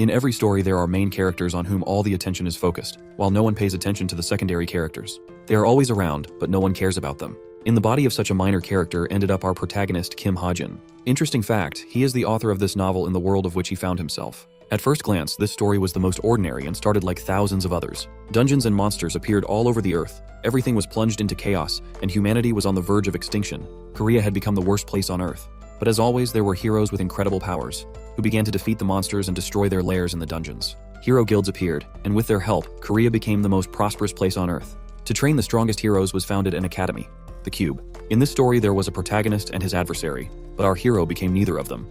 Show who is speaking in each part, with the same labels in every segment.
Speaker 1: In every story there are main characters on whom all the attention is focused, while no one pays attention to the secondary characters. They are always around, but no one cares about them. In the body of such a minor character ended up our protagonist Kim Ha-jin. Interesting fact, he is the author of this novel in the world of which he found himself. At first glance, this story was the most ordinary and started like thousands of others. Dungeons and monsters appeared all over the earth, everything was plunged into chaos, and humanity was on the verge of extinction. Korea had become the worst place on earth. But as always, there were heroes with incredible powers, who began to defeat the monsters and destroy their lairs in the dungeons. Hero guilds appeared, and with their help, Korea became the most prosperous place on earth. To train the strongest heroes was founded an academy, the Cube. In this story there was a protagonist and his adversary, but our hero became neither of them.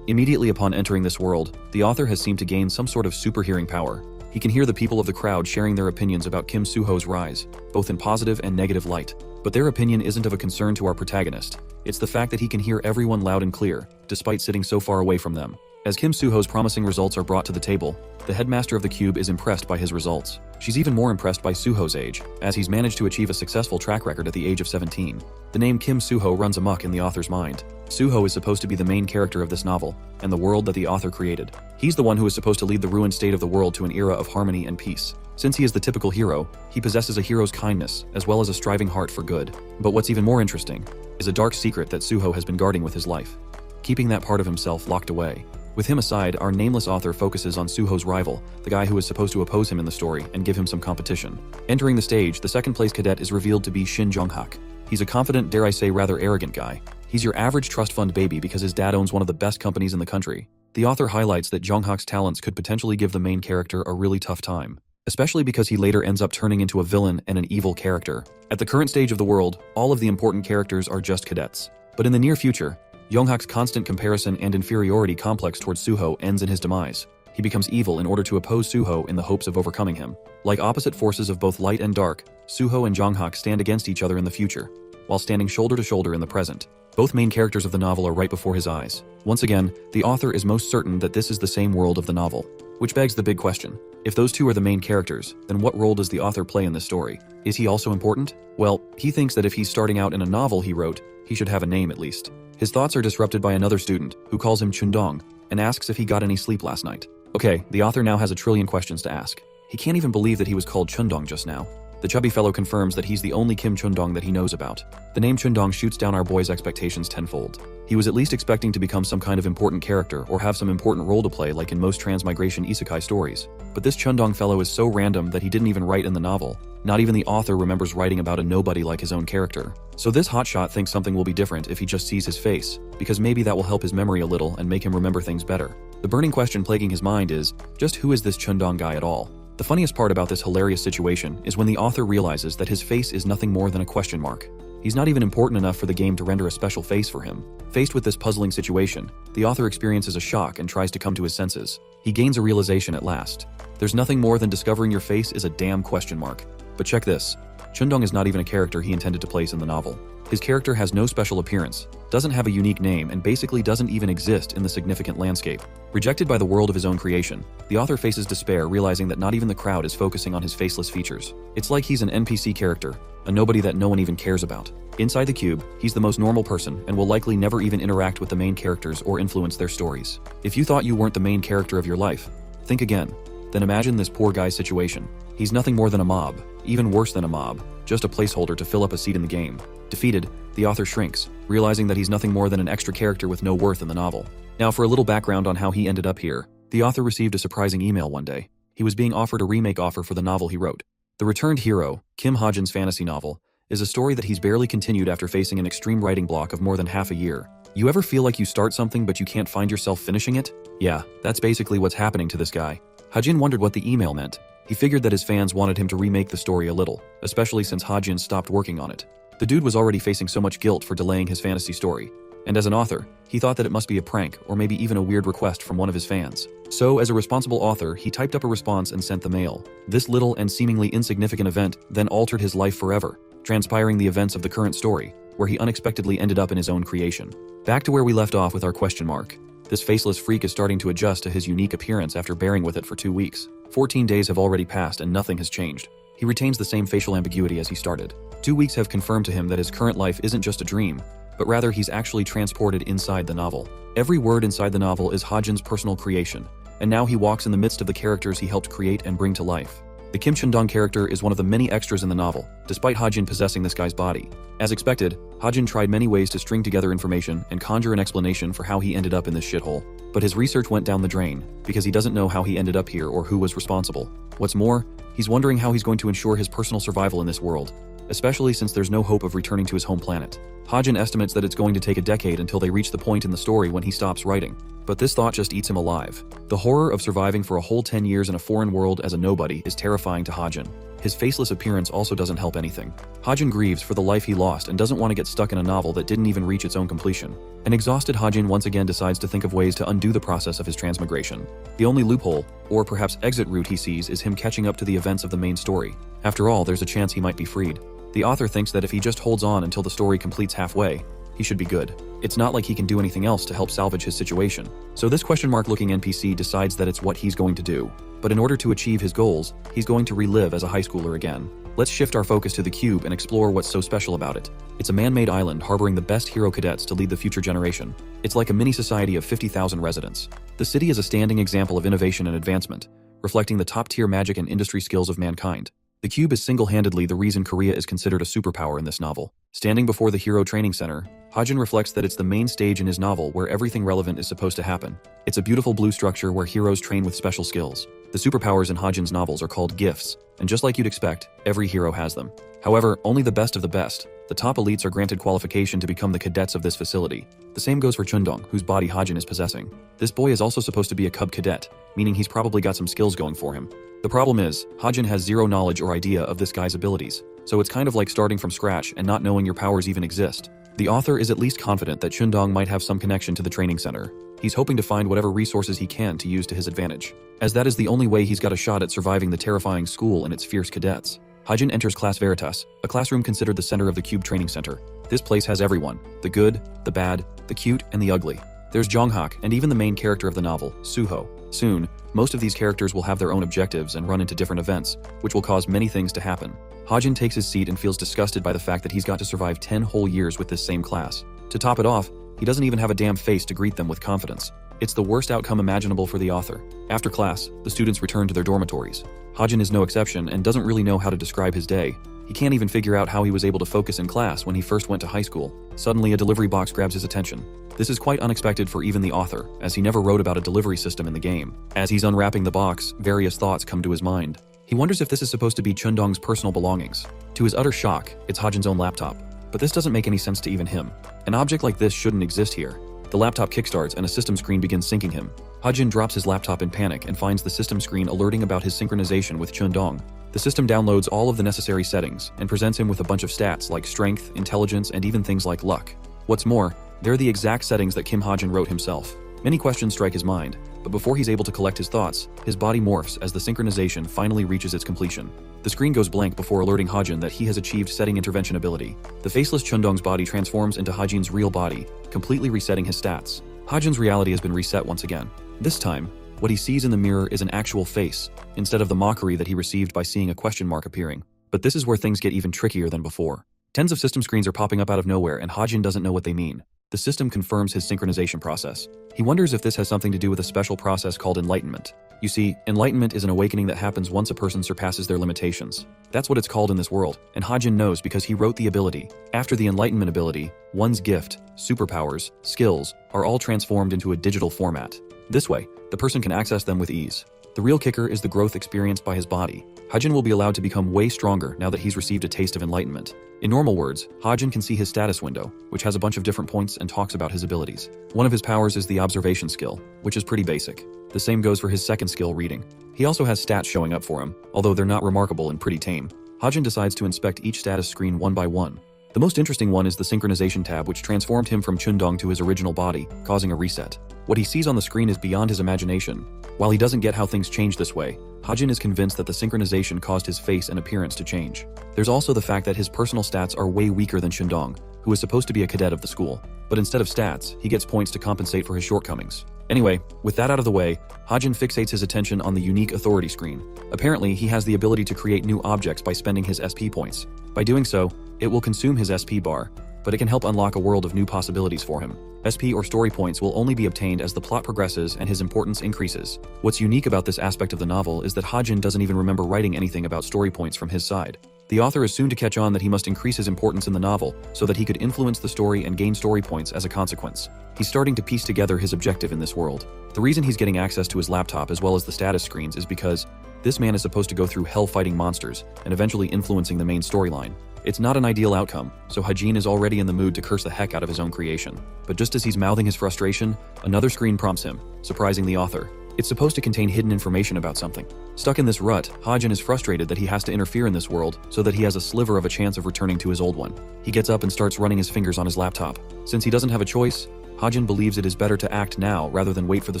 Speaker 1: Immediately upon entering this world, the author has seemed to gain some sort of super hearing power. He can hear the people of the crowd sharing their opinions about Kim Soo-ho's rise, both in positive and negative light. But their opinion isn't of a concern to our protagonist. It's the fact that he can hear everyone loud and clear, despite sitting so far away from them. As Kim Soo-ho's promising results are brought to the table, the headmaster of the Cube is impressed by his results. She's even more impressed by Soo-ho's age, as he's managed to achieve a successful track record at the age of 17. The name Kim Soo-ho runs amok in the author's mind. Soo-ho is supposed to be the main character of this novel, and the world that the author created. He's the one who is supposed to lead the ruined state of the world to an era of harmony and peace. Since he is the typical hero, he possesses a hero's kindness, as well as a striving heart for good. But what's even more interesting is a dark secret that Soo-ho has been guarding with his life, keeping that part of himself locked away. With him aside, our nameless author focuses on Soo-ho's rival, the guy who is supposed to oppose him in the story and give him some competition. Entering the stage, the second-place cadet is revealed to be Shin Jong-hak. He's a confident, dare I say rather arrogant guy. He's your average trust fund baby because his dad owns one of the best companies in the country. The author highlights that Jong-hak's talents could potentially give the main character a really tough time, especially because he later ends up turning into a villain and an evil character. At the current stage of the world, all of the important characters are just cadets. But in the near future, Jong-hak's constant comparison and inferiority complex towards Soo-ho ends in his demise. He becomes evil in order to oppose Soo-ho in the hopes of overcoming him. Like opposite forces of both light and dark, Soo-ho and Jong-hak stand against each other in the future, while standing shoulder to shoulder in the present. Both main characters of the novel are right before his eyes. Once again, the author is most certain that this is the same world of the novel. Which begs the big question. If those two are the main characters, then what role does the author play in this story? Is he also important? Well, he thinks that if he's starting out in a novel he wrote, he should have a name at least. His thoughts are disrupted by another student, who calls him Chundong, and asks if he got any sleep last night. Okay, the author now has a trillion questions to ask. He can't even believe that he was called Chundong just now. The chubby fellow confirms that he's the only Kim Chundong that he knows about. The name Chundong shoots down our boy's expectations tenfold. He was at least expecting to become some kind of important character or have some important role to play like in most transmigration Isekai stories. But this Chundong fellow is so random that he didn't even write in the novel. Not even the author remembers writing about a nobody like his own character. So this hotshot thinks something will be different if he just sees his face, because maybe that will help his memory a little and make him remember things better. The burning question plaguing his mind is, just who is this Chundong guy at all? The funniest part about this hilarious situation is when the author realizes that his face is nothing more than a question mark. He's not even important enough for the game to render a special face for him. Faced with this puzzling situation, the author experiences a shock and tries to come to his senses. He gains a realization at last. There's nothing more than discovering your face is a damn question mark. But check this. Chundong is not even a character he intended to place in the novel. His character has no special appearance, doesn't have a unique name, and basically doesn't even exist in the significant landscape. Rejected by the world of his own creation, the author faces despair realizing that not even the crowd is focusing on his faceless features. It's like he's an NPC character, a nobody that no one even cares about. Inside the cube, he's the most normal person and will likely never even interact with the main characters or influence their stories. If you thought you weren't the main character of your life, think again. Then imagine this poor guy's situation. He's nothing more than a mob, even worse than a mob, just a placeholder to fill up a seat in the game. Defeated, the author shrinks, realizing that he's nothing more than an extra character with no worth in the novel. Now for a little background on how he ended up here. The author received a surprising email one day. He was being offered a remake offer for the novel he wrote. The Returned Hero, Kim Ha-jin's fantasy novel, is a story that he's barely continued after facing an extreme writing block of more than half a year. You ever feel like you start something but you can't find yourself finishing it? Yeah, that's basically what's happening to this guy. Ha-jin wondered what the email meant. He figured that his fans wanted him to remake the story a little, especially since Ha-jin stopped working on it. The dude was already facing so much guilt for delaying his fantasy story, and as an author, he thought that it must be a prank or maybe even a weird request from one of his fans. So, as a responsible author, he typed up a response and sent the mail. This little and seemingly insignificant event then altered his life forever, transpiring the events of the current story, where he unexpectedly ended up in his own creation. Back to where we left off with our question mark. This faceless freak is starting to adjust to his unique appearance after bearing with it for 2 weeks. 14 days have already passed and nothing has changed. He retains the same facial ambiguity as he started. 2 weeks have confirmed to him that his current life isn't just a dream, but rather he's actually transported inside the novel. Every word inside the novel is Ha-jin's personal creation, and now he walks in the midst of the characters he helped create and bring to life. The Kim Chun-dong character is one of the many extras in the novel, despite Hajin possessing this guy's body. As expected, Hajin tried many ways to string together information and conjure an explanation for how he ended up in this shithole. But his research went down the drain, because he doesn't know how he ended up here or who was responsible. What's more, he's wondering how he's going to ensure his personal survival in this world, especially since there's no hope of returning to his home planet. Hajin estimates that it's going to take a decade until they reach the point in the story when he stops writing. But this thought just eats him alive. The horror of surviving for a whole 10 years in a foreign world as a nobody is terrifying to Hajin. His faceless appearance also doesn't help anything. Hajin grieves for the life he lost and doesn't want to get stuck in a novel that didn't even reach its own completion. An exhausted Hajin once again decides to think of ways to undo the process of his transmigration. The only loophole, or perhaps exit route he sees, is him catching up to the events of the main story. After all, there's a chance he might be freed. The author thinks that if he just holds on until the story completes halfway, he should be good. It's not like he can do anything else to help salvage his situation. So this question mark looking NPC decides that it's what he's going to do. But in order to achieve his goals, he's going to relive as a high schooler again. Let's shift our focus to the cube and explore what's so special about it. It's a man-made island harboring the best hero cadets to lead the future generation. It's like a mini society of 50,000 residents. The city is a standing example of innovation and advancement, reflecting the top-tier magic and industry skills of mankind. The cube is single-handedly the reason Korea is considered a superpower in this novel. Standing before the Hero Training Center, Hajin reflects that it's the main stage in his novel where everything relevant is supposed to happen. It's a beautiful blue structure where heroes train with special skills. The superpowers in Hajin's novels are called gifts, and just like you'd expect, every hero has them. However, only the best of the best, the top elites, are granted qualification to become the cadets of this facility. The same goes for Chundong, whose body Hajin is possessing. This boy is also supposed to be a cub cadet, meaning he's probably got some skills going for him. The problem is, Hajin has zero knowledge or idea of this guy's abilities, so it's kind of like starting from scratch and not knowing your powers even exist. The author is at least confident that Chundong might have some connection to the training center. He's hoping to find whatever resources he can to use to his advantage, as that is the only way he's got a shot at surviving the terrifying school and its fierce cadets. Hajin enters Class Veritas, a classroom considered the center of the Cube Training Center. This place has everyone: the good, the bad, the cute, and the ugly. There's Jonghak and even the main character of the novel, Suho. Soon, most of these characters will have their own objectives and run into different events, which will cause many things to happen. Hajin takes his seat and feels disgusted by the fact that he's got to survive 10 whole years with this same class. To top it off, he doesn't even have a damn face to greet them with confidence. It's the worst outcome imaginable for the author. After class, the students return to their dormitories. Hajin is no exception and doesn't really know how to describe his day. He can't even figure out how he was able to focus in class when he first went to high school. Suddenly, a delivery box grabs his attention. This is quite unexpected for even the author, as he never wrote about a delivery system in the game. As he's unwrapping the box, various thoughts come to his mind. He wonders if this is supposed to be Chundong's personal belongings. To his utter shock, it's Hajin's own laptop. But this doesn't make any sense to even him. An object like this shouldn't exist here. The laptop kickstarts and a system screen begins syncing him. Hajin drops his laptop in panic and finds the system screen alerting about his synchronization with Chundong. The system downloads all of the necessary settings and presents him with a bunch of stats like strength, intelligence, and even things like luck. What's more, they're the exact settings that Kim Hajin wrote himself. Many questions strike his mind, but before he's able to collect his thoughts, his body morphs as the synchronization finally reaches its completion. The screen goes blank before alerting Hajin that he has achieved setting intervention ability. The faceless Chundong's body transforms into Hajin's real body, completely resetting his stats. Hajin's reality has been reset once again. This time, what he sees in the mirror is an actual face, instead of the mockery that he received by seeing a question mark appearing. But this is where things get even trickier than before. Tens of system screens are popping up out of nowhere and Hajin doesn't know what they mean. The system confirms his synchronization process. He wonders if this has something to do with a special process called enlightenment. You see, enlightenment is an awakening that happens once a person surpasses their limitations. That's what it's called in this world, and Hajin knows because he wrote the ability. After the enlightenment ability, one's gift, superpowers, skills, are all transformed into a digital format. This way, the person can access them with ease. The real kicker is the growth experienced by his body. Hajin will be allowed to become way stronger now that he's received a taste of enlightenment. In normal words, Hajin can see his status window, which has a bunch of different points and talks about his abilities. One of his powers is the observation skill, which is pretty basic. The same goes for his second skill, reading. He also has stats showing up for him, although they're not remarkable and pretty tame. Hajin decides to inspect each status screen one by one. The most interesting one is the synchronization tab, which transformed him from Chundong to his original body, causing a reset. What he sees on the screen is beyond his imagination. While he doesn't get how things change this way, Hajin is convinced that the synchronization caused his face and appearance to change. There's also the fact that his personal stats are way weaker than Chundong, who is supposed to be a cadet of the school. But instead of stats, he gets points to compensate for his shortcomings. Anyway, with that out of the way, Hajin fixates his attention on the unique authority screen. Apparently, he has the ability to create new objects by spending his SP points. By doing so, it will consume his SP bar, but it can help unlock a world of new possibilities for him. SP or story points will only be obtained as the plot progresses and his importance increases. What's unique about this aspect of the novel is that Hajin doesn't even remember writing anything about story points from his side. The author is soon to catch on that he must increase his importance in the novel so that he could influence the story and gain story points as a consequence. He's starting to piece together his objective in this world. The reason he's getting access to his laptop as well as the status screens is because this man is supposed to go through hell fighting monsters and eventually influencing the main storyline. It's not an ideal outcome, so Hajin is already in the mood to curse the heck out of his own creation. But just as he's mouthing his frustration, another screen prompts him, surprising the author. It's supposed to contain hidden information about something. Stuck in this rut, Hajin is frustrated that he has to interfere in this world so that he has a sliver of a chance of returning to his old one. He gets up and starts running his fingers on his laptop. Since he doesn't have a choice, Hajin believes it is better to act now rather than wait for the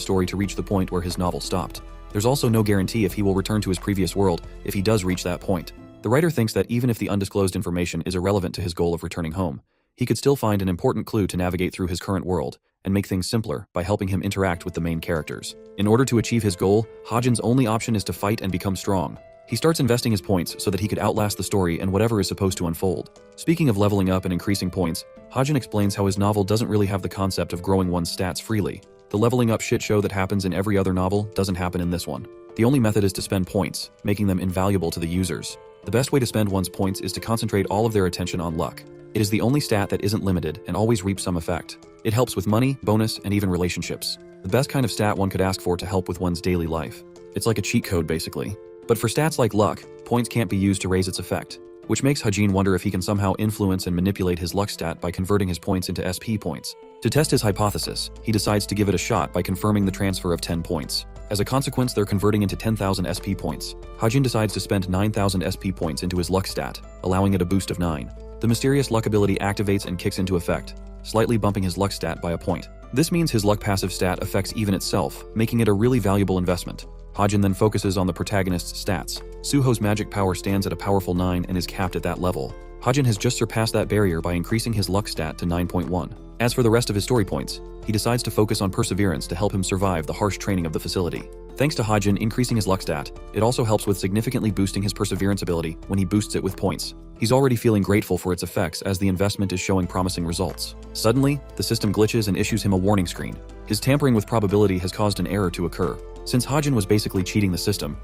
Speaker 1: story to reach the point where his novel stopped. There's also no guarantee if he will return to his previous world if he does reach that point. The writer thinks that even if the undisclosed information is irrelevant to his goal of returning home, he could still find an important clue to navigate through his current world and make things simpler by helping him interact with the main characters. In order to achieve his goal, Hajin's only option is to fight and become strong. He starts investing his points so that he could outlast the story and whatever is supposed to unfold. Speaking of leveling up and increasing points, Hajin explains how his novel doesn't really have the concept of growing one's stats freely. The leveling up shit show that happens in every other novel doesn't happen in this one. The only method is to spend points, making them invaluable to the users. The best way to spend one's points is to concentrate all of their attention on luck. It is the only stat that isn't limited and always reaps some effect. It helps with money, bonus, and even relationships. The best kind of stat one could ask for to help with one's daily life. It's like a cheat code basically. But for stats like luck, points can't be used to raise its effect, which makes Hajin wonder if he can somehow influence and manipulate his luck stat by converting his points into SP points. To test his hypothesis, he decides to give it a shot by confirming the transfer of 10 points. As a consequence, they're converting into 10,000 SP points. Hajin decides to spend 9,000 SP points into his luck stat, allowing it a boost of 9. The mysterious luck ability activates and kicks into effect, slightly bumping his luck stat by a point. This means his luck passive stat affects even itself, making it a really valuable investment. Hajin then focuses on the protagonist's stats. Suho's magic power stands at a powerful 9 and is capped at that level. Hajin has just surpassed that barrier by increasing his luck stat to 9.1. As for the rest of his story points, he decides to focus on perseverance to help him survive the harsh training of the facility. Thanks to Hajin increasing his luck stat, it also helps with significantly boosting his perseverance ability when he boosts it with points. He's already feeling grateful for its effects as the investment is showing promising results. Suddenly, the system glitches and issues him a warning screen. His tampering with probability has caused an error to occur. Since Hajin was basically cheating the system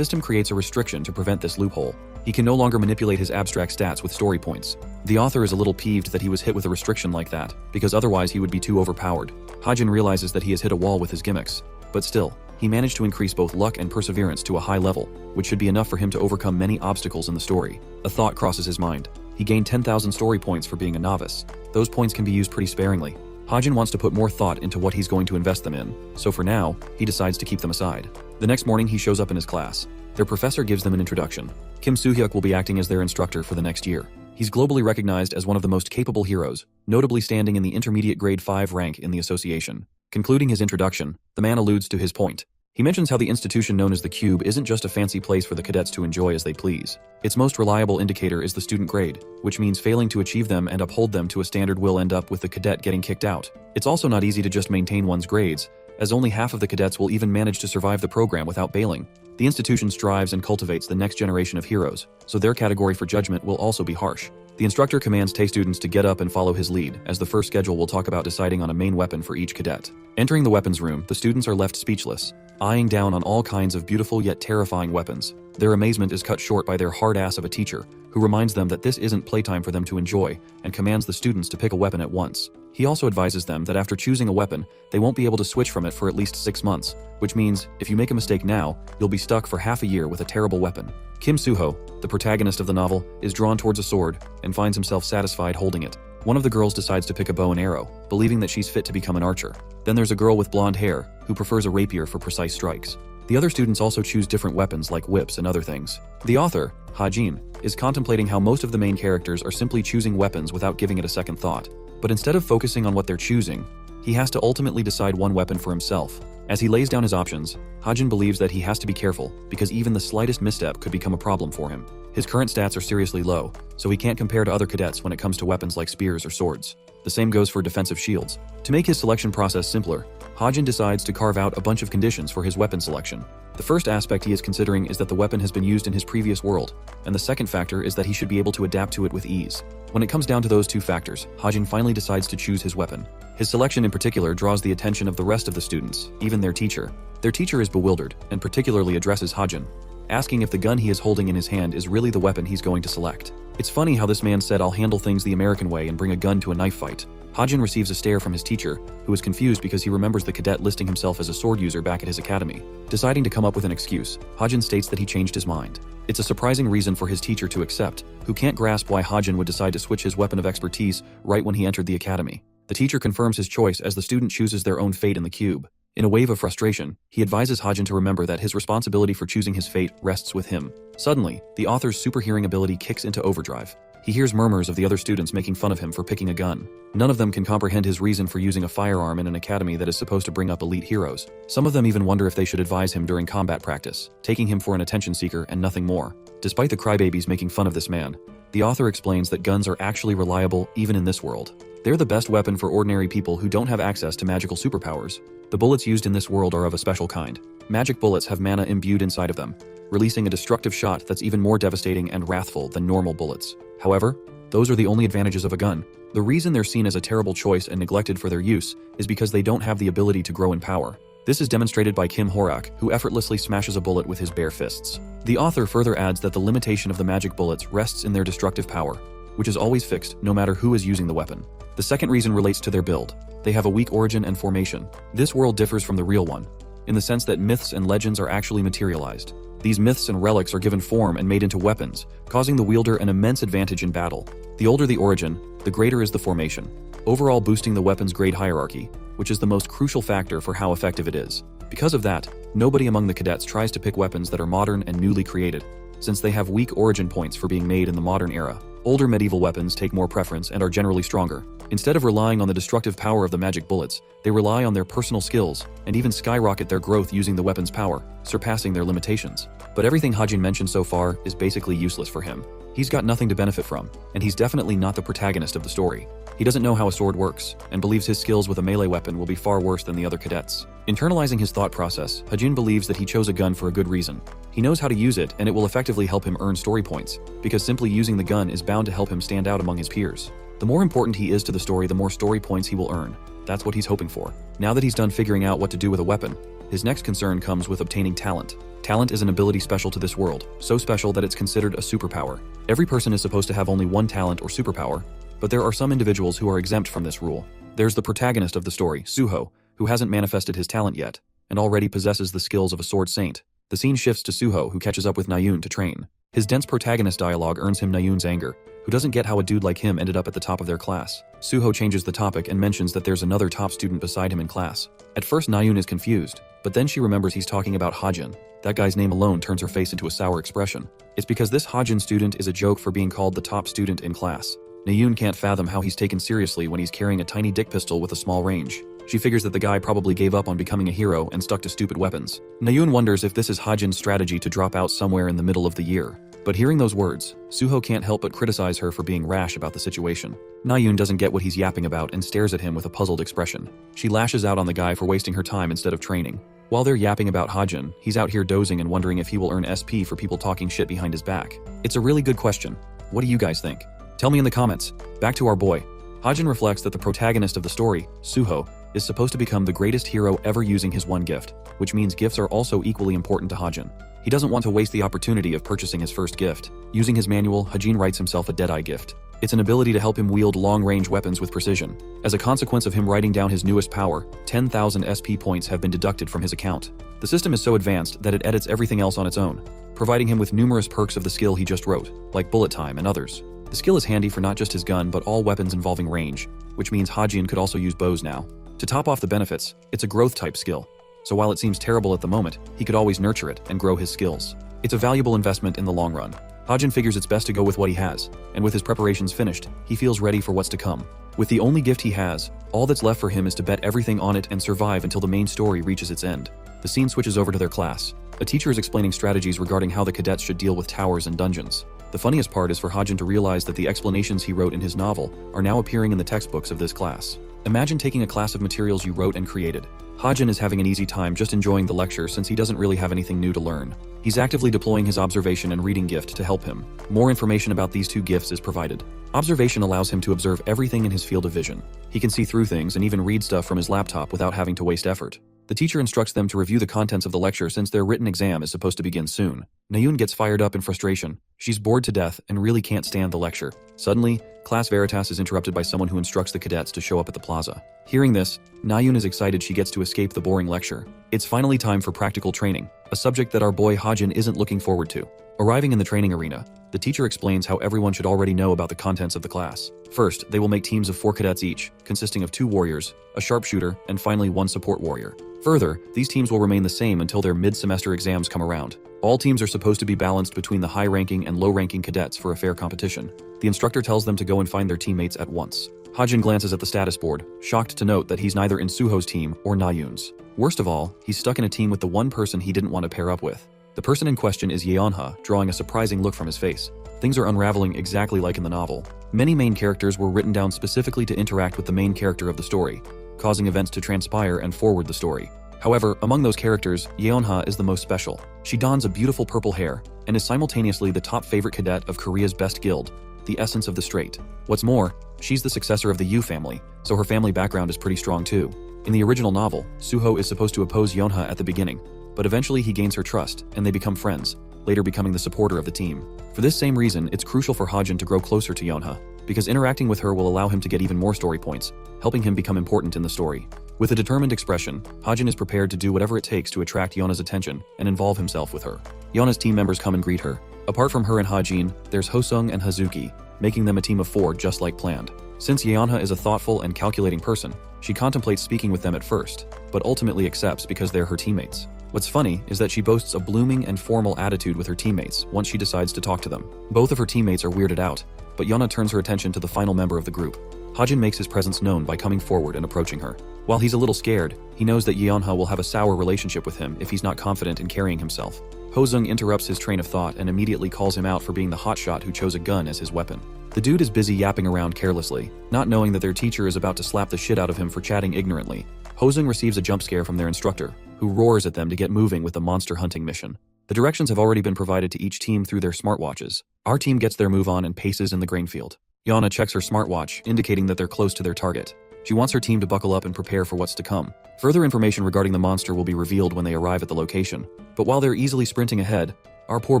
Speaker 1: creates a restriction to prevent this loophole. He can no longer manipulate his abstract stats with story points. The author is a little peeved that he was hit with a restriction like that, because otherwise he would be too overpowered. Hajin realizes that he has hit a wall with his gimmicks, but still, he managed to increase both luck and perseverance to a high level, which should be enough for him to overcome many obstacles in the story. A thought crosses his mind. He gained 10,000 story points for being a novice. Those points can be used pretty sparingly. Hajin wants to put more thought into what he's going to invest them in, so for now, he decides to keep them aside. The next morning he shows up in his class. Their professor gives them an introduction. Kim Soo-hyuk will be acting as their instructor for the next year. He's globally recognized as one of the most capable heroes, notably standing in the intermediate grade 5 rank in the association. Concluding his introduction, the man alludes to his point. He mentions how the institution known as the Cube isn't just a fancy place for the cadets to enjoy as they please. Its most reliable indicator is the student grade, which means failing to achieve them and uphold them to a standard will end up with the cadet getting kicked out. It's also not easy to just maintain one's grades, as only half of the cadets will even manage to survive the program without bailing. The institution strives and cultivates the next generation of heroes, so their category for judgment will also be harsh. The instructor commands TAE students to get up and follow his lead, as the first schedule will talk about deciding on a main weapon for each cadet. Entering the weapons room, the students are left speechless, eyeing down on all kinds of beautiful yet terrifying weapons. Their amazement is cut short by their hard ass of a teacher, who reminds them that this isn't playtime for them to enjoy, and commands the students to pick a weapon at once. He also advises them that after choosing a weapon, they won't be able to switch from it for at least 6 months, which means if you make a mistake now, you'll be stuck for half a year with a terrible weapon. Kim Soo-ho, the protagonist of the novel, is drawn towards a sword and finds himself satisfied holding it. One of the girls decides to pick a bow and arrow, believing that she's fit to become an archer. Then there's a girl with blonde hair, who prefers a rapier for precise strikes. The other students also choose different weapons like whips and other things. The author, Hajin, is contemplating how most of the main characters are simply choosing weapons without giving it a second thought. But instead of focusing on what they're choosing, he has to ultimately decide one weapon for himself. As he lays down his options, Hajin believes that he has to be careful because even the slightest misstep could become a problem for him. His current stats are seriously low, so he can't compare to other cadets when it comes to weapons like spears or swords. The same goes for defensive shields. To make his selection process simpler, Hajin decides to carve out a bunch of conditions for his weapon selection. The first aspect he is considering is that the weapon has been used in his previous world, and the second factor is that he should be able to adapt to it with ease. When it comes down to those two factors, Hajin finally decides to choose his weapon. His selection in particular draws the attention of the rest of the students, even their teacher. Their teacher is bewildered, and particularly addresses Hajin, asking if the gun he is holding in his hand is really the weapon he's going to select. It's funny how this man said, "I'll handle things the American way and bring a gun to a knife fight." Hajin receives a stare from his teacher, who is confused because he remembers the cadet listing himself as a sword user back at his academy. Deciding to come up with an excuse, Hajin states that he changed his mind. It's a surprising reason for his teacher to accept, who can't grasp why Hajin would decide to switch his weapon of expertise right when he entered the academy. The teacher confirms his choice as the student chooses their own fate in the cube. In a wave of frustration, he advises Hajin to remember that his responsibility for choosing his fate rests with him. Suddenly, the author's super hearing ability kicks into overdrive. He hears murmurs of the other students making fun of him for picking a gun. None of them can comprehend his reason for using a firearm in an academy that is supposed to bring up elite heroes. Some of them even wonder if they should advise him during combat practice, taking him for an attention seeker and nothing more. Despite the crybabies making fun of this man, the author explains that guns are actually reliable even in this world. They're the best weapon for ordinary people who don't have access to magical superpowers. The bullets used in this world are of a special kind. Magic bullets have mana imbued inside of them, releasing a destructive shot that's even more devastating and wrathful than normal bullets. However, those are the only advantages of a gun. The reason they're seen as a terrible choice and neglected for their use is because they don't have the ability to grow in power. This is demonstrated by Kim Horak, who effortlessly smashes a bullet with his bare fists. The author further adds that the limitation of the magic bullets rests in their destructive power, which is always fixed no matter who is using the weapon. The second reason relates to their build. They have a weak origin and formation. This world differs from the real one, in the sense that myths and legends are actually materialized. These myths and relics are given form and made into weapons, causing the wielder an immense advantage in battle. The older the origin, the greater is the formation, overall boosting the weapon's grade hierarchy, which is the most crucial factor for how effective it is. Because of that, nobody among the cadets tries to pick weapons that are modern and newly created, since they have weak origin points for being made in the modern era. Older medieval weapons take more preference and are generally stronger. Instead of relying on the destructive power of the magic bullets, they rely on their personal skills and even skyrocket their growth using the weapon's power, surpassing their limitations. But everything Hajin mentioned so far is basically useless for him. He's got nothing to benefit from, and he's definitely not the protagonist of the story. He doesn't know how a sword works, and believes his skills with a melee weapon will be far worse than the other cadets. Internalizing his thought process, Hajin believes that he chose a gun for a good reason. He knows how to use it, and it will effectively help him earn story points, because simply using the gun is bound to help him stand out among his peers. The more important he is to the story, the more story points he will earn. That's what he's hoping for. Now that he's done figuring out what to do with a weapon, his next concern comes with obtaining talent. Talent is an ability special to this world, so special that it's considered a superpower. Every person is supposed to have only one talent or superpower, but there are some individuals who are exempt from this rule. There's the protagonist of the story, Suho, who hasn't manifested his talent yet, and already possesses the skills of a sword saint. The scene shifts to Suho, who catches up with Nayun to train. His dense protagonist dialogue earns him Nayun's anger, who doesn't get how a dude like him ended up at the top of their class. Suho changes the topic and mentions that there's another top student beside him in class. At first Nayun is confused, but then she remembers he's talking about Hajin. That guy's name alone turns her face into a sour expression. It's because this Hajin student is a joke for being called the top student in class. Nayun can't fathom how he's taken seriously when he's carrying a tiny dick pistol with a small range. She figures that the guy probably gave up on becoming a hero and stuck to stupid weapons. Nayun wonders if this is Hajin's strategy to drop out somewhere in the middle of the year. But hearing those words, Suho can't help but criticize her for being rash about the situation. Nayun doesn't get what he's yapping about and stares at him with a puzzled expression. She lashes out on the guy for wasting her time instead of training. While they're yapping about Hajin, he's out here dozing and wondering if he will earn SP for people talking shit behind his back. It's a really good question. What do you guys think? Tell me in the comments. Back to our boy. Hajin reflects that the protagonist of the story, Suho, is supposed to become the greatest hero ever using his one gift, which means gifts are also equally important to Hajin. He doesn't want to waste the opportunity of purchasing his first gift. Using his manual, Hajin writes himself a Deadeye gift. It's an ability to help him wield long-range weapons with precision. As a consequence of him writing down his newest power, 10,000 SP points have been deducted from his account. The system is so advanced that it edits everything else on its own, providing him with numerous perks of the skill he just wrote, like bullet time and others. The skill is handy for not just his gun but all weapons involving range, which means Hajin could also use bows now. To top off the benefits, it's a growth-type skill, so while it seems terrible at the moment, he could always nurture it and grow his skills. It's a valuable investment in the long run. Hajin figures it's best to go with what he has, and with his preparations finished, he feels ready for what's to come. With the only gift he has, all that's left for him is to bet everything on it and survive until the main story reaches its end. The scene switches over to their class. A teacher is explaining strategies regarding how the cadets should deal with towers and dungeons. The funniest part is for Hajin to realize that the explanations he wrote in his novel are now appearing in the textbooks of this class. Imagine taking a class of materials you wrote and created. Hajin is having an easy time just enjoying the lecture since he doesn't really have anything new to learn. He's actively deploying his observation and reading gift to help him. More information about these two gifts is provided. Observation allows him to observe everything in his field of vision. He can see through things and even read stuff from his laptop without having to waste effort. The teacher instructs them to review the contents of the lecture since their written exam is supposed to begin soon. Nayun gets fired up in frustration. She's bored to death and really can't stand the lecture. Suddenly, Class Veritas is interrupted by someone who instructs the cadets to show up at the plaza. Hearing this, Nayun is excited she gets to escape the boring lecture. It's finally time for practical training, a subject that our boy Hajin isn't looking forward to. Arriving in the training arena, the teacher explains how everyone should already know about the contents of the class. First, they will make teams of 4 cadets each, consisting of 2 warriors, a sharpshooter, and finally 1 support warrior. Further, these teams will remain the same until their mid-semester exams come around. All teams are supposed to be balanced between the high-ranking and low-ranking cadets for a fair competition. The instructor tells them to go and find their teammates at once. Hajin glances at the status board, shocked to note that he's neither in Suho's team or Nayun's. Worst of all, he's stuck in a team with the one person he didn't want to pair up with. The person in question is Yeonha, drawing a surprising look from his face. Things are unraveling exactly like in the novel. Many main characters were written down specifically to interact with the main character of the story, causing events to transpire and forward the story. However, among those characters, Yeonha is the most special. She dons a beautiful purple hair, and is simultaneously the top favorite cadet of Korea's best guild, the essence of the straight. What's more, she's the successor of the Yu family, so her family background is pretty strong too. In the original novel, Suho is supposed to oppose Yeonha at the beginning, but eventually he gains her trust, and they become friends, later becoming the supporter of the team. For this same reason, it's crucial for Hajin to grow closer to Yeonha, because interacting with her will allow him to get even more story points, helping him become important in the story. With a determined expression, Hajin is prepared to do whatever it takes to attract Yeonha's attention and involve himself with her. Yeonha's team members come and greet her. Apart from her and Hajin, there's Hosung and Hazuki, making them a team of 4 just like planned. Since Yeonha is a thoughtful and calculating person, she contemplates speaking with them at first, but ultimately accepts because they're her teammates. What's funny is that she boasts a blooming and formal attitude with her teammates once she decides to talk to them. Both of her teammates are weirded out, but Yeonha turns her attention to the final member of the group. Hajin makes his presence known by coming forward and approaching her. While he's a little scared, he knows that Yeonha will have a sour relationship with him if he's not confident in carrying himself. Hosung interrupts his train of thought and immediately calls him out for being the hotshot who chose a gun as his weapon. The dude is busy yapping around carelessly, not knowing that their teacher is about to slap the shit out of him for chatting ignorantly. Hosung receives a jump scare from their instructor, who roars at them to get moving with the monster hunting mission. The directions have already been provided to each team through their smartwatches. Our team gets their move on and paces in the grain field. Yeonha checks her smartwatch, indicating that they're close to their target. She wants her team to buckle up and prepare for what's to come. Further information regarding the monster will be revealed when they arrive at the location. But while they're easily sprinting ahead, our poor